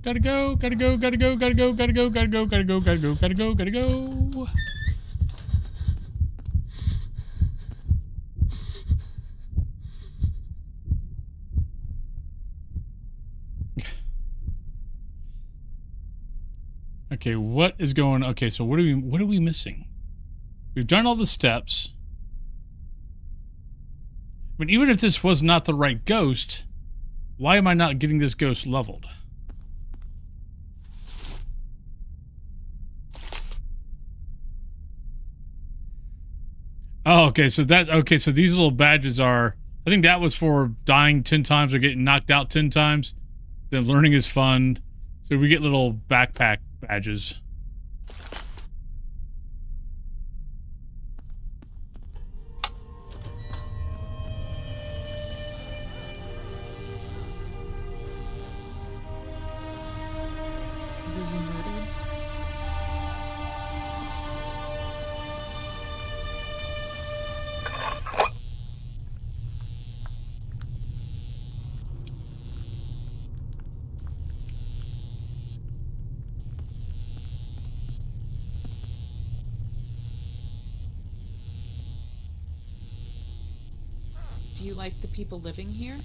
Speaker 1: Gotta go, gotta go, gotta go, gotta go, gotta go, gotta go, gotta go, gotta go, gotta go, gotta go. Okay, what is going on? Okay, so what are we missing? We've done all the steps. I mean, even if this was not the right ghost, why am I not getting this ghost leveled? Oh, okay, so these little badges are, I think that was for dying 10 times or getting knocked out 10 times. Then learning is fun. So we get little backpack badges.
Speaker 6: Do you like the people living here?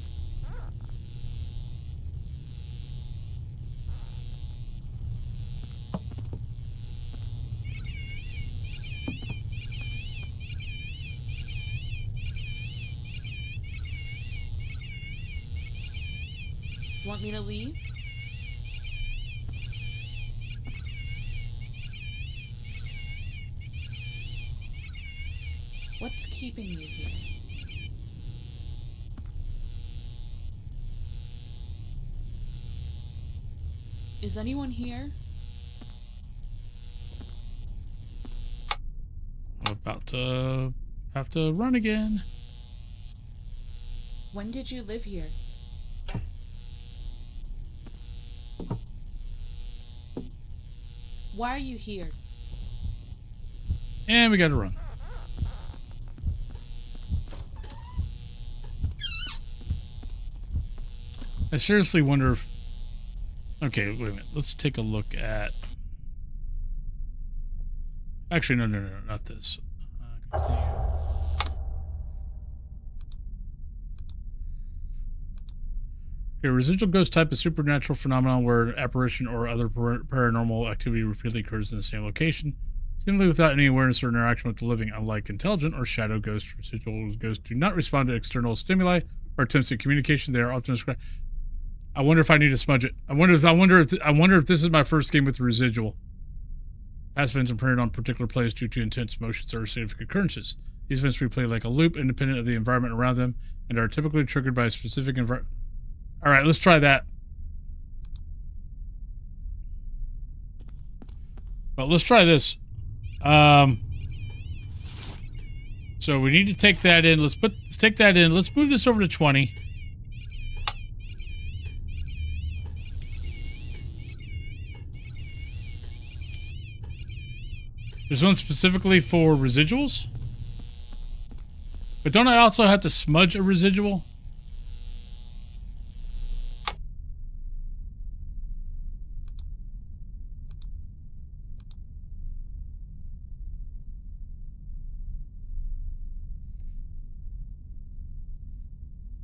Speaker 6: Want me to leave? What's keeping you here? Is anyone here?
Speaker 1: I'm about to have to run again.
Speaker 6: When did you live here? Why are you here?
Speaker 1: And we gotta run. I seriously wonder if... Okay, wait a minute. Let's take a look at... Actually, no, not this. Continue. Okay, residual ghost type is supernatural phenomenon where an apparition or other paranormal activity repeatedly occurs in the same location, seemingly without any awareness or interaction with the living. Unlike intelligent or shadow ghosts, residual ghosts do not respond to external stimuli or attempts at communication. They are often described... I wonder if I need to smudge it. I wonder if this is my first game with residual. Past events are printed on particular plays due to intense motions or significant occurrences. These events replay like a loop, independent of the environment around them, and are typically triggered by a specific environment. All right, let's try that. Well, let's try this. So we need to take that in. Let's take that in. Let's move this over to 20. There's one specifically for residuals. But don't I also have to smudge a residual?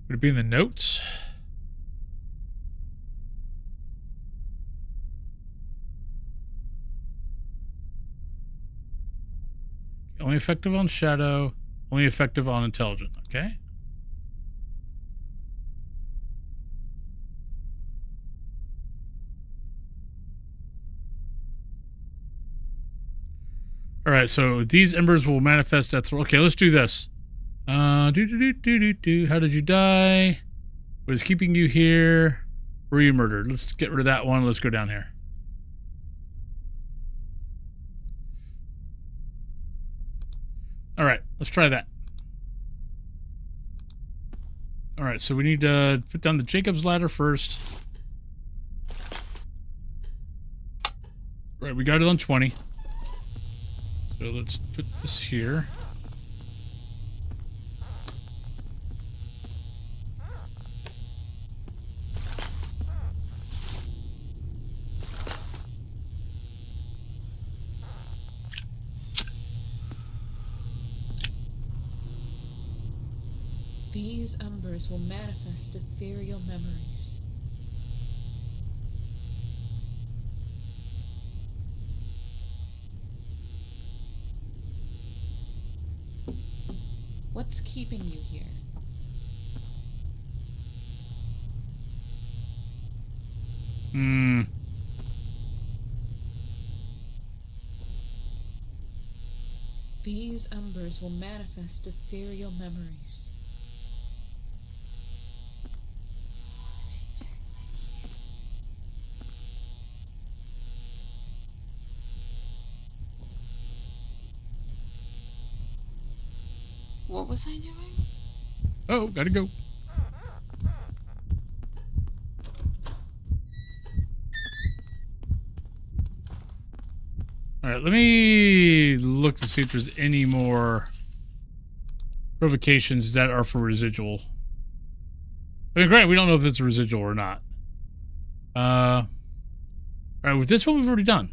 Speaker 1: Would it be in the notes? Only effective on shadow, only effective on intelligent, okay? All right, so these embers will manifest at... Okay, let's do this. How did you die? What is keeping you here? Were you murdered? Let's get rid of that one. Let's go down here. All right, let's try that. All right, so we need to put down the Jacob's ladder first. All right, we got it on 20. So let's put this here.
Speaker 6: These embers will manifest ethereal memories. What's keeping you here? These embers will manifest ethereal memories.
Speaker 11: What was I doing?
Speaker 1: Oh, gotta go. All right, let me look to see if there's any more provocations that are for residual. I mean, granted, we don't know if it's a residual or not. All right, with this one, we've already done.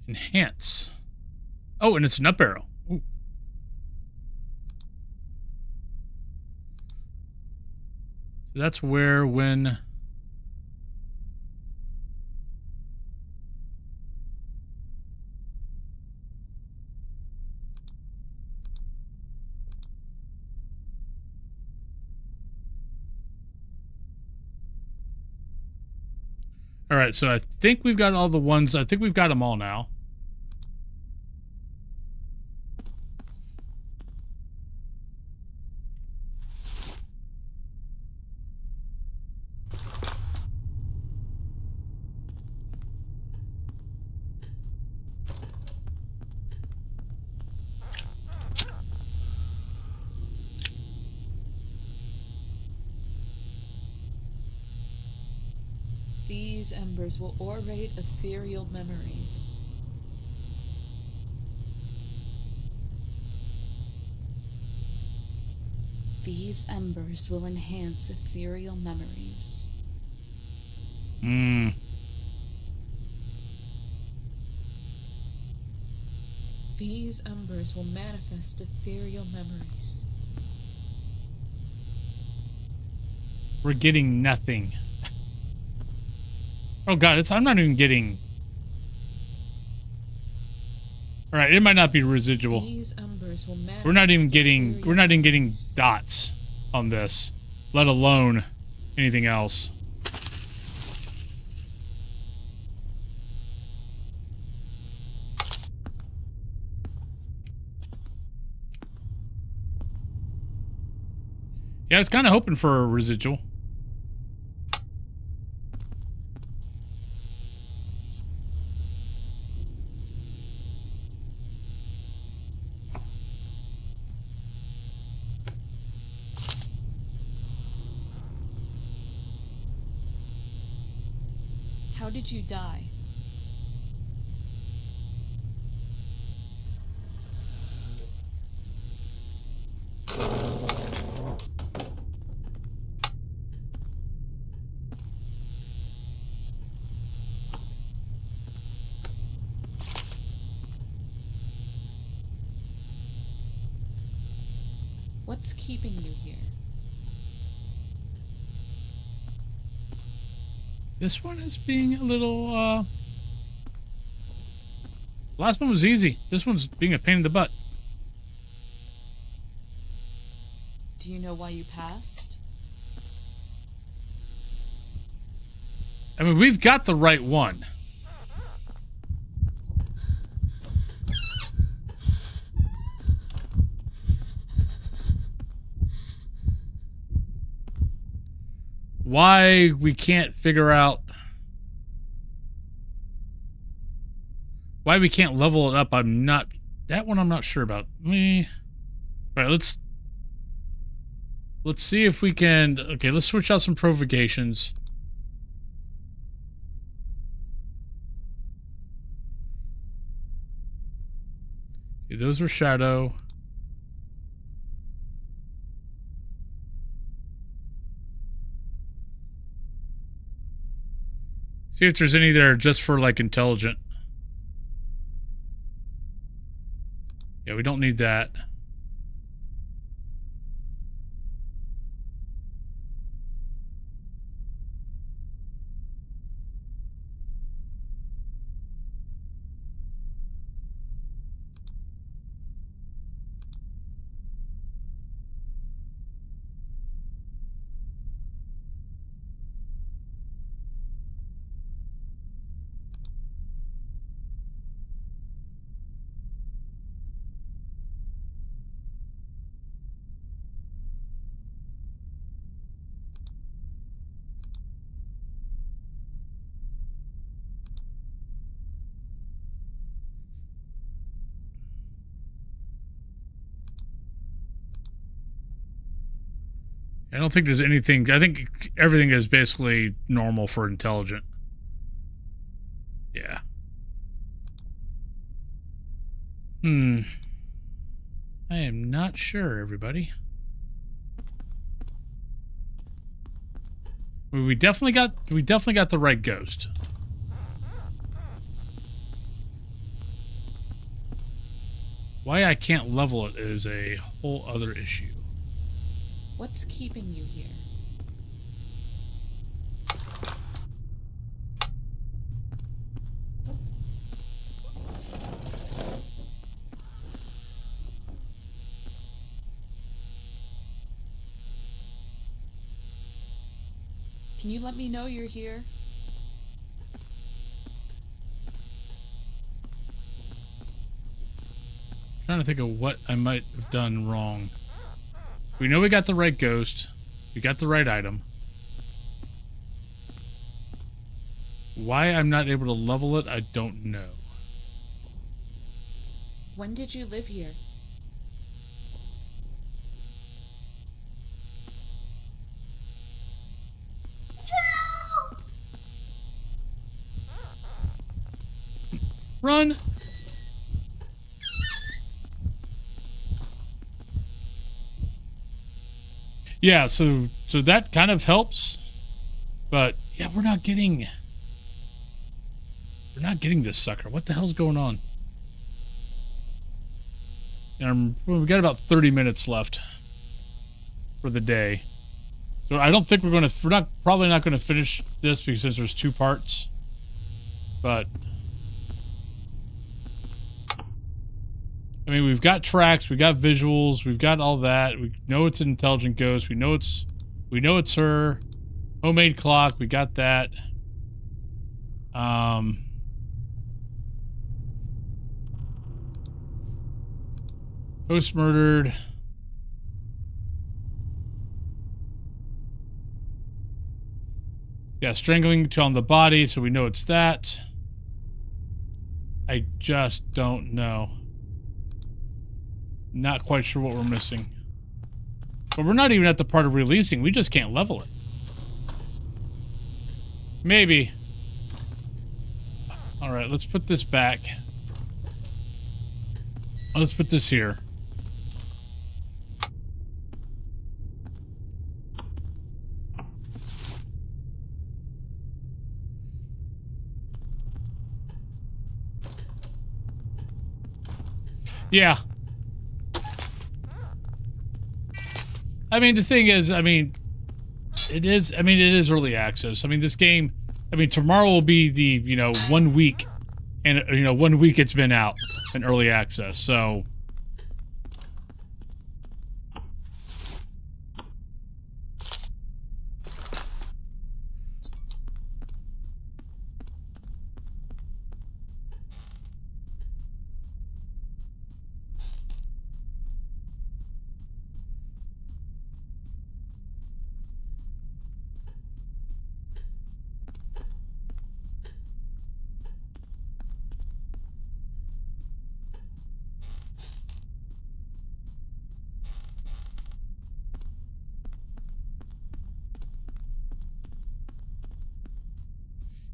Speaker 1: Enhance. Oh, and it's an up arrow. Ooh. So that's where when... All right, so I think we've got all the ones. I think we've got them all now.
Speaker 6: These embers will orate ethereal memories. These embers will enhance ethereal memories. These embers will manifest ethereal memories.
Speaker 1: We're getting nothing. Oh god, I'm not even getting... Alright, it might not be residual.
Speaker 6: These embers will
Speaker 1: We're not even getting dots on this, let alone anything else. Yeah, I was kind of hoping for a residual.
Speaker 6: How did you die? What's keeping you here?
Speaker 1: This one is being a little, last one was easy. This one's being a pain in the butt.
Speaker 6: Do you know why you passed?
Speaker 1: I mean, we've got the right one. Why we can't figure out why we can't level it up, that one I'm not sure about. All right, let's see if we can. Okay, let's switch out some provocations. Okay, those are shadow. See if there's any there just for, like, intelligent. Yeah, we don't need that. I don't think there's anything. I think everything is basically normal for intelligent. Yeah. I am not sure, everybody. We definitely got the right ghost. Why I can't level it is a whole other issue.
Speaker 6: What's keeping you here? Can you let me know you're here?
Speaker 1: I'm trying to think of what I might have done wrong. We know we got the right ghost. We got the right item. Why I'm not able to level it, I don't know.
Speaker 6: When did you live here?
Speaker 1: Run! Yeah, so that kind of helps. But yeah, we're not getting this sucker. What the hell's going on? And we've got about 30 minutes left for the day. So I don't think we're probably not gonna finish this because there's 2 parts. But I mean, we've got tracks, we got visuals, we've got all that. We know it's an intelligent ghost. We know it's her. Homemade clock, we got that. Host murdered. Yeah, strangling on the body, so we know it's that. I just don't know. Not quite sure what we're missing. But we're not even at the part of releasing. We just can't level it. Maybe. Alright, let's put this back. Let's put this here. Yeah. I mean, the thing is, it is early access. I mean, this game, tomorrow will be the, 1 week, and, 1 week it's been out in early access, so.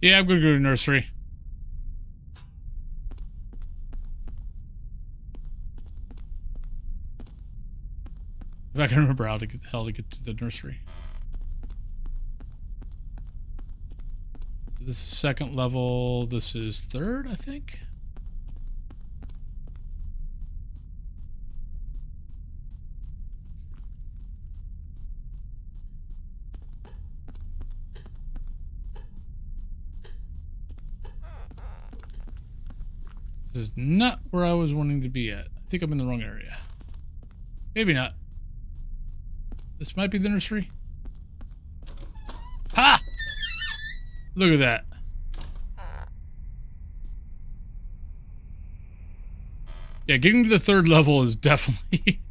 Speaker 1: Yeah, I'm gonna go to nursery. If I can remember how to get to the nursery. This is 2nd level. This is 3rd, I think. This is not where I was wanting to be at. I think I'm in the wrong area. Maybe not. This might be the nursery. Ha! Look at that. Yeah, getting to the 3rd level is definitely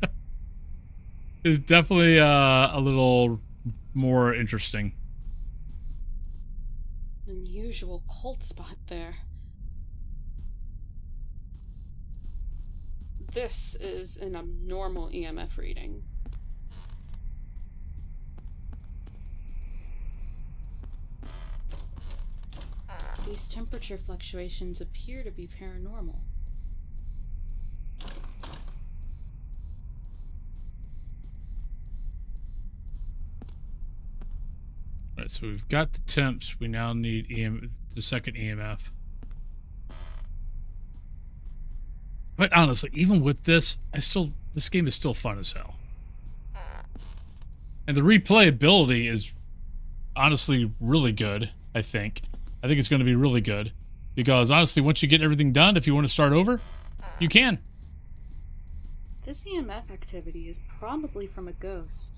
Speaker 1: a little more interesting.
Speaker 11: Unusual cold spot there. This is an abnormal EMF reading. These temperature fluctuations appear to be paranormal.
Speaker 1: Alright, so we've got the temps. We now need the 2nd EMF. But honestly, even with this, this game is still fun as hell. And the replayability is honestly really good, I think. I think it's going to be really good. Because honestly, once you get everything done, if you want to start over, you can.
Speaker 11: This EMF activity is probably from a ghost.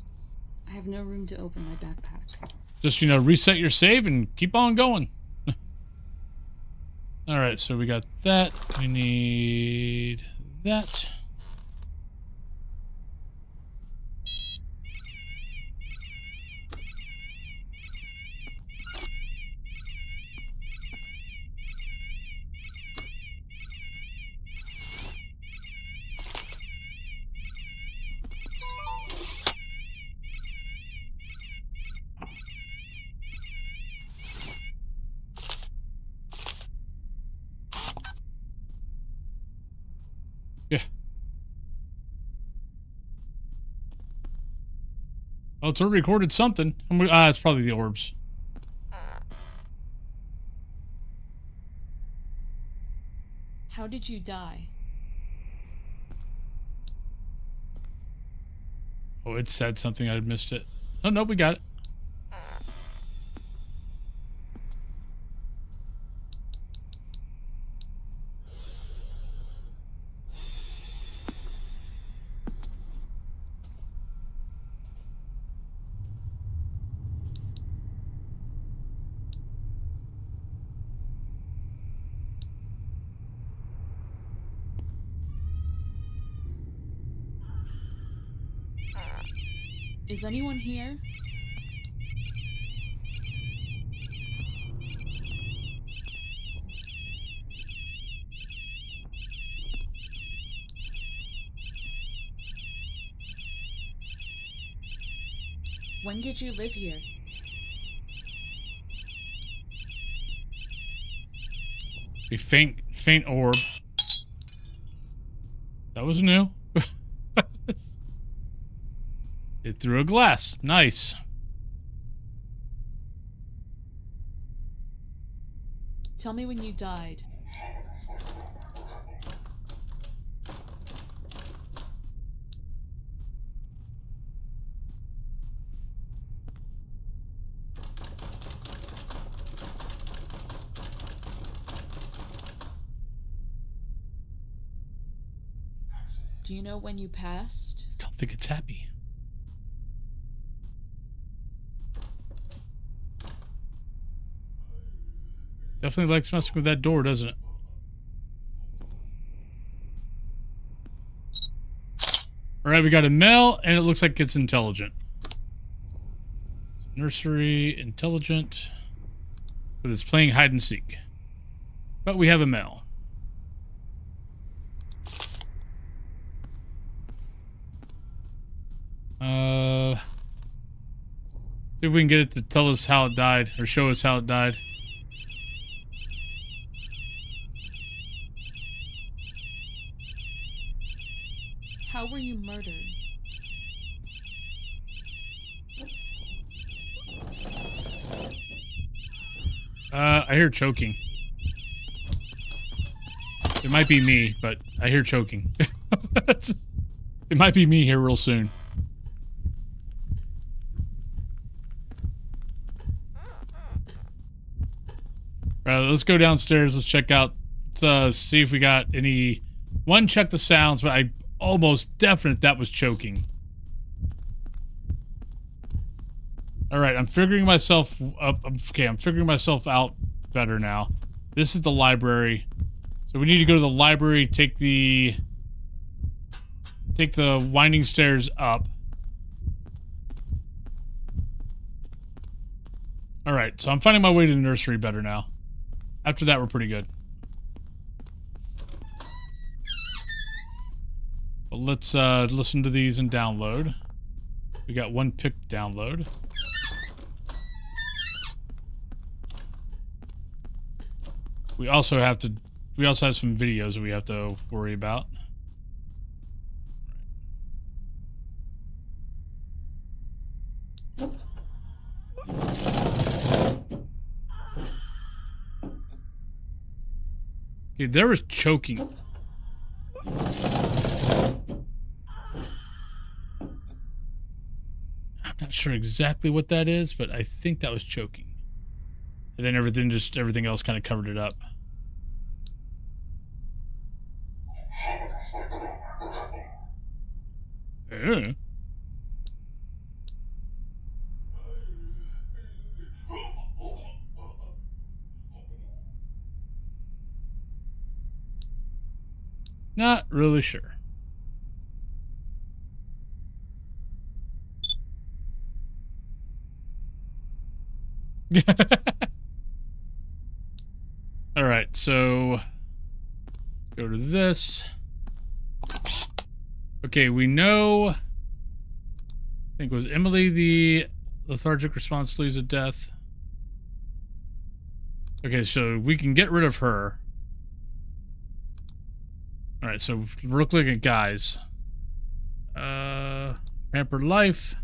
Speaker 11: I have no room to open my backpack.
Speaker 1: Just, reset your save and keep on going. Alright, so we got that. We need that. Yeah. Oh, it's already recorded something. It's probably the orbs.
Speaker 6: How did you die?
Speaker 1: Oh, it said something. I missed it. Oh, no, we got it.
Speaker 6: Is anyone here? When did you live here?
Speaker 1: A faint orb. That was new. It threw a glass. Nice.
Speaker 6: Tell me when you died. Do you know when you passed?
Speaker 1: I don't think it's happy. Definitely likes messing with that door, doesn't it? Alright, we got a male, and it looks like it's intelligent. Nursery, intelligent. But it's playing hide and seek. But we have a male. See if we can get it to tell us how it died, or show us how it died.
Speaker 6: How were you murdered?
Speaker 1: I hear choking. It might be me, but I hear choking. It might be me here real soon. Let's go downstairs. Let's check out. Let's see if we got any. One, check the sounds, but I'm almost definite that was choking. Alright, I'm figuring myself up. Okay, I'm figuring myself out better now. This is the library. So we need to go to the library, take the winding stairs up. Alright, so I'm finding my way to the nursery better now. After that, we're pretty good. But let's listen to these and download. We got one pick to download. We also have some videos that we have to worry about. Okay, there was choking. I'm not sure exactly what that is, but I think that was choking. And then everything else kind of covered it up. Not really sure. All right, so go to this. Okay, we know. I think it was Emily the lethargic response leads to death. Okay, so we can get rid of her. All right, so we're looking at guys. Pampered life.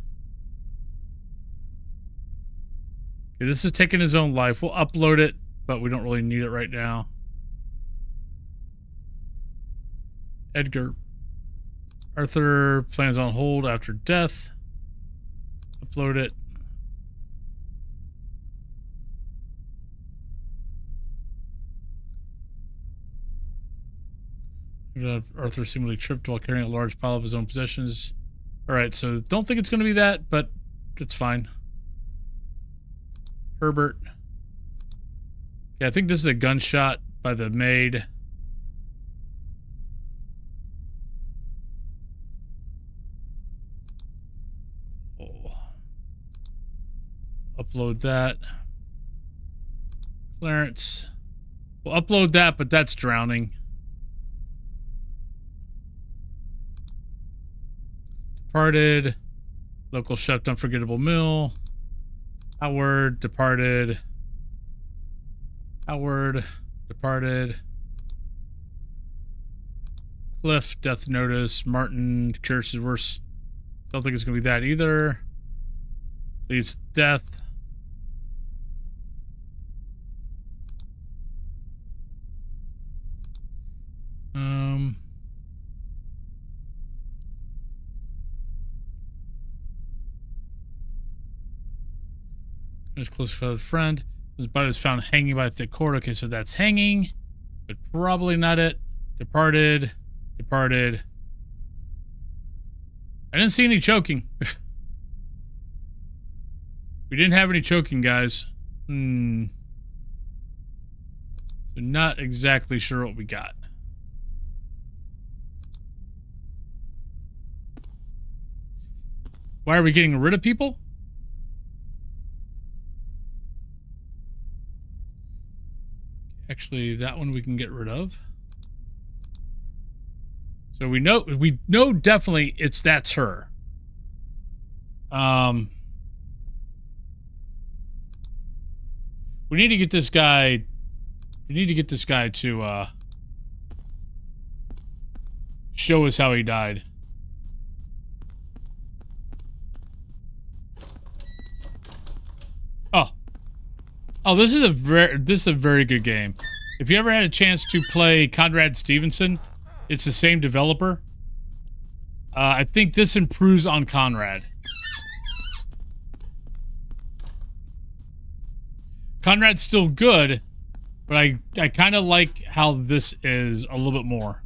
Speaker 1: Okay, this is taking his own life. We'll upload it, but we don't really need it right now. Edgar. Arthur plans on hold after death. Upload it. Arthur seemingly tripped while carrying a large pile of his own possessions. Alright, so don't think it's going to be that, but it's fine. Herbert. Yeah, I think this is a gunshot by the maid. Oh. Upload that. Clarence. We'll upload that, but that's drowning. Departed. Local chef, unforgettable meal. Howard, departed. Howard, departed. Cliff, death notice. Martin, curse is worse. Don't think it's gonna be that either. Please, death. His close friend. His body was found hanging by a thick cord. Okay, so that's hanging, but probably not it. Departed. Departed. I didn't see any choking. We didn't have any choking, guys. So not exactly sure what we got. Why are we getting rid of people? Actually, that one we can get rid of. So we know definitely that's her. We need to get this guy. We need to get this guy to show us how he died. Oh, this is a very good game. If you ever had a chance to play Conrad Stevenson, it's the same developer. I think this improves on Conrad. Conrad's still good, but I kind of like how this is a little bit more.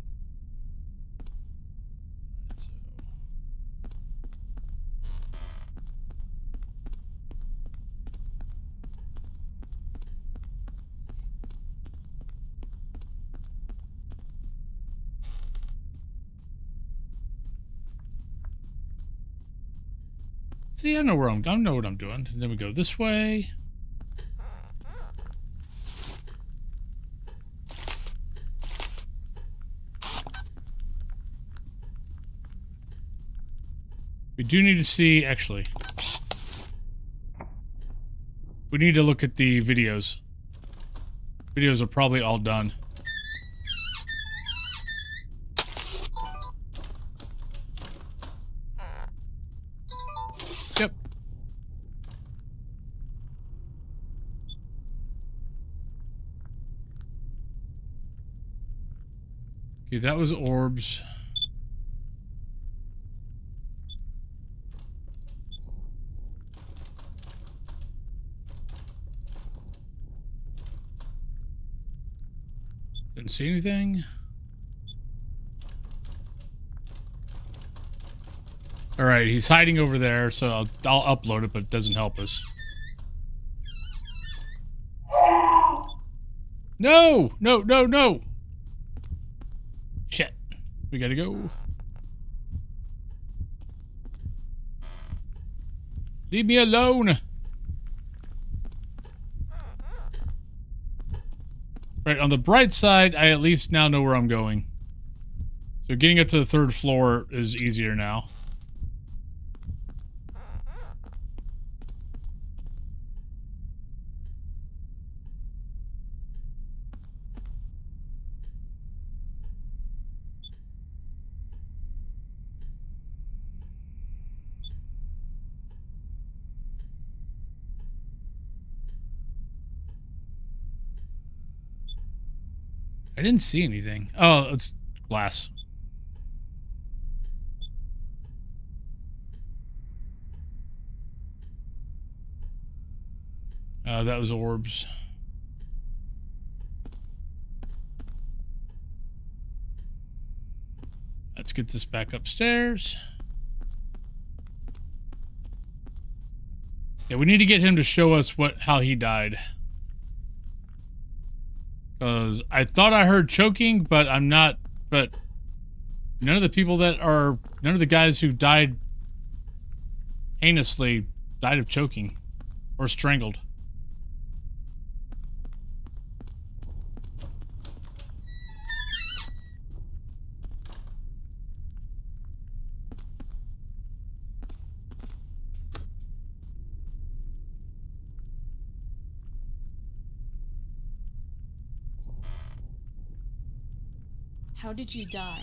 Speaker 1: See, I know what I'm doing. And then we go this way. We do need to see, actually. We need to look at the videos. Videos are probably all done. Yep. Okay, that was orbs. Didn't see anything. All right, he's hiding over there, so I'll upload it, but it doesn't help us. No! No, no, no! Shit. We gotta go. Leave me alone! Right, on the bright side, I at least now know where I'm going. So getting up to the 3rd floor is easier now. I didn't see anything. Oh, it's glass. That was orbs. Let's get this back upstairs. Yeah, we need to get him to show us how he died. Because I thought I heard choking, but I'm not. But none of the guys who died heinously died of choking or strangled.
Speaker 6: How did you die?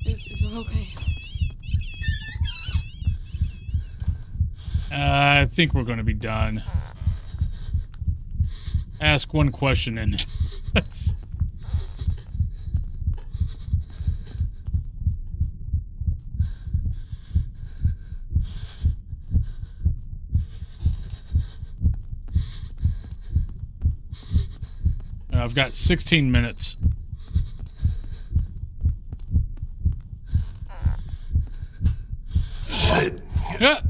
Speaker 6: Is okay.
Speaker 1: I think we're going to be done. Ask one question and that's... I've got 16 minutes.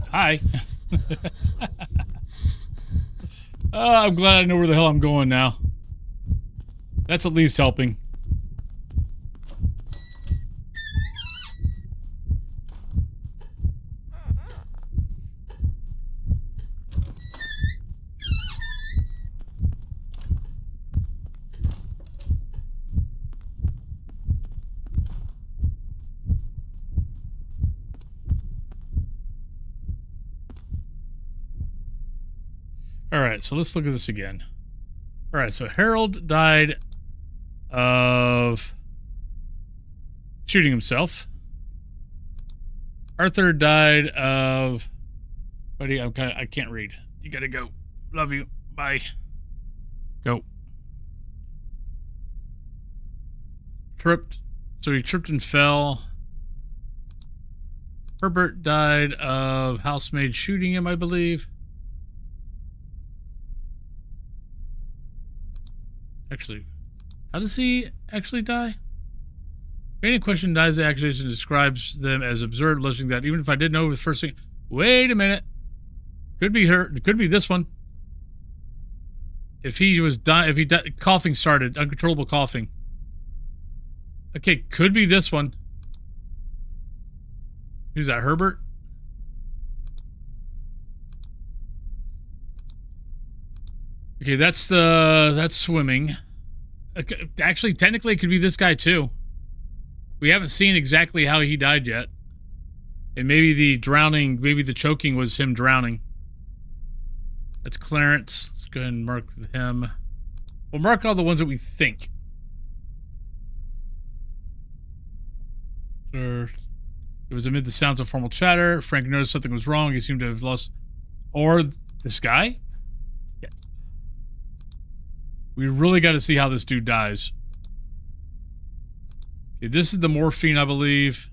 Speaker 1: Hi. I'm glad I know where the hell I'm going now. That's at least helping. Alright, so let's look at this again. Alright, so Harold died of shooting himself. Arthur died of... Buddy, I can't read. You gotta go. Love you. Bye. Go. Tripped. So he tripped and fell. Herbert died of housemaid shooting him, I believe. Actually, how does he actually die? Any question dies the accusation describes them as absurd, alleging that even if I didn't know the first thing... Wait a minute. Could be her. It could be this one. If he was coughing started, uncontrollable coughing. Okay, could be this one. Who's that, Herbert? Okay, that's swimming. Okay, actually, technically, it could be this guy too. We haven't seen exactly how he died yet, and maybe the drowning, maybe the choking was him drowning. That's Clarence. Let's go ahead and mark him. We'll mark all the ones that we think. It was amid the sounds of formal chatter. Frank noticed something was wrong. He seemed to have lost... Or this guy? Yeah. We really got to see how this dude dies. Okay, this is the morphine, I believe.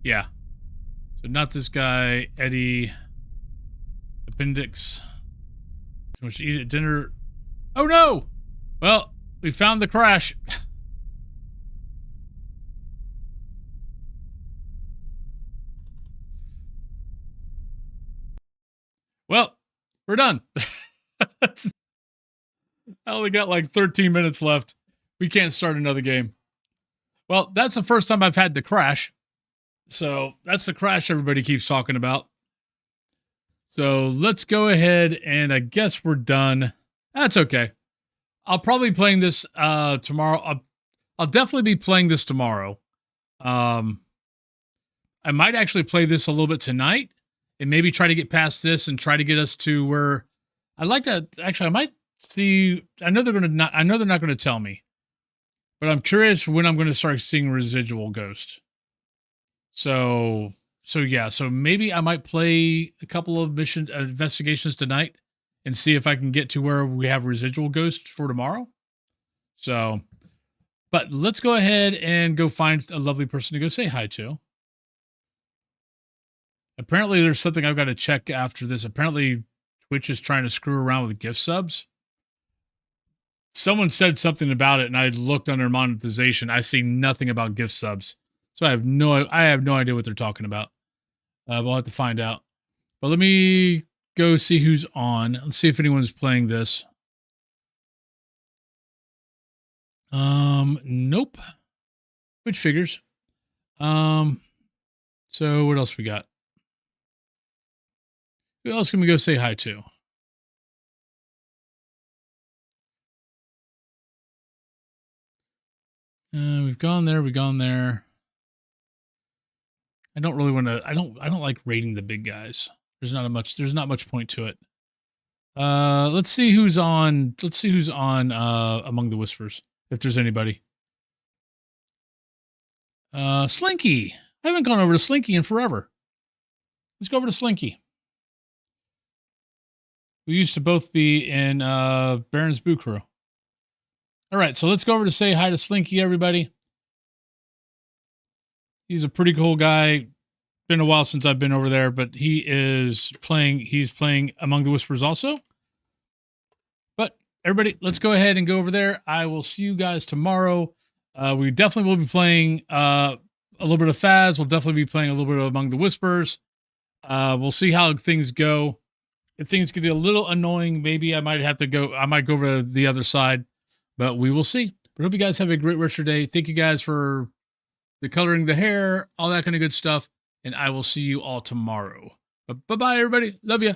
Speaker 1: Yeah. So not this guy. Eddie. Appendix. Too much to eat at dinner. Oh no! Well, we found the crash. Well, we're done. I only got like 13 minutes left. We can't start another game. Well, that's the first time I've had the crash. So that's the crash everybody keeps talking about. So let's go ahead and I guess we're done. That's okay. I'll probably be playing this tomorrow. I'll definitely be playing this tomorrow. I might actually play this a little bit tonight and maybe try to get past this and try to get us to where I'd like to actually, I might see, I know they're not going to tell me, But I'm curious when I'm going to start seeing residual ghosts. So yeah, so maybe I might play a couple of mission investigations tonight and see if I can get to where we have residual ghosts for tomorrow. So, but let's go ahead and go find a lovely person to go say hi to. Apparently there's something I've got to check after this. Apparently Twitch is trying to screw around with gift subs. Someone said something about it and I looked under monetization. I see nothing about gift subs. So I have no idea what they're talking about. We'll have to find out. But let me go see who's on. Let's see if anyone's playing this. Nope. Which figures. So what else we got? Who else can we go say hi to? We've gone there. I don't really want to, I don't like rating the big guys. There's not much point to it. Let's see who's on Among the Whispers, if there's anybody. Slinky. I haven't gone over to Slinky in forever. Let's go over to Slinky. We used to both be in Baron's Boo Crew. All right, so let's go over to say hi to Slinky, everybody. He's a pretty cool guy. Been a while since I've been over there, but he's playing Among the Whispers also. But everybody, let's go ahead and go over there. I will see you guys tomorrow. We definitely will be playing a little bit of Phas. We'll definitely be playing a little bit of Among the Whispers. We'll see how things go. If things get a little annoying, maybe I might go over to the other side, but we will see. But I hope you guys have a great rest of your day. Thank you guys for the coloring the hair, all that kind of good stuff. And I will see you all tomorrow. Bye-bye, everybody. Love you.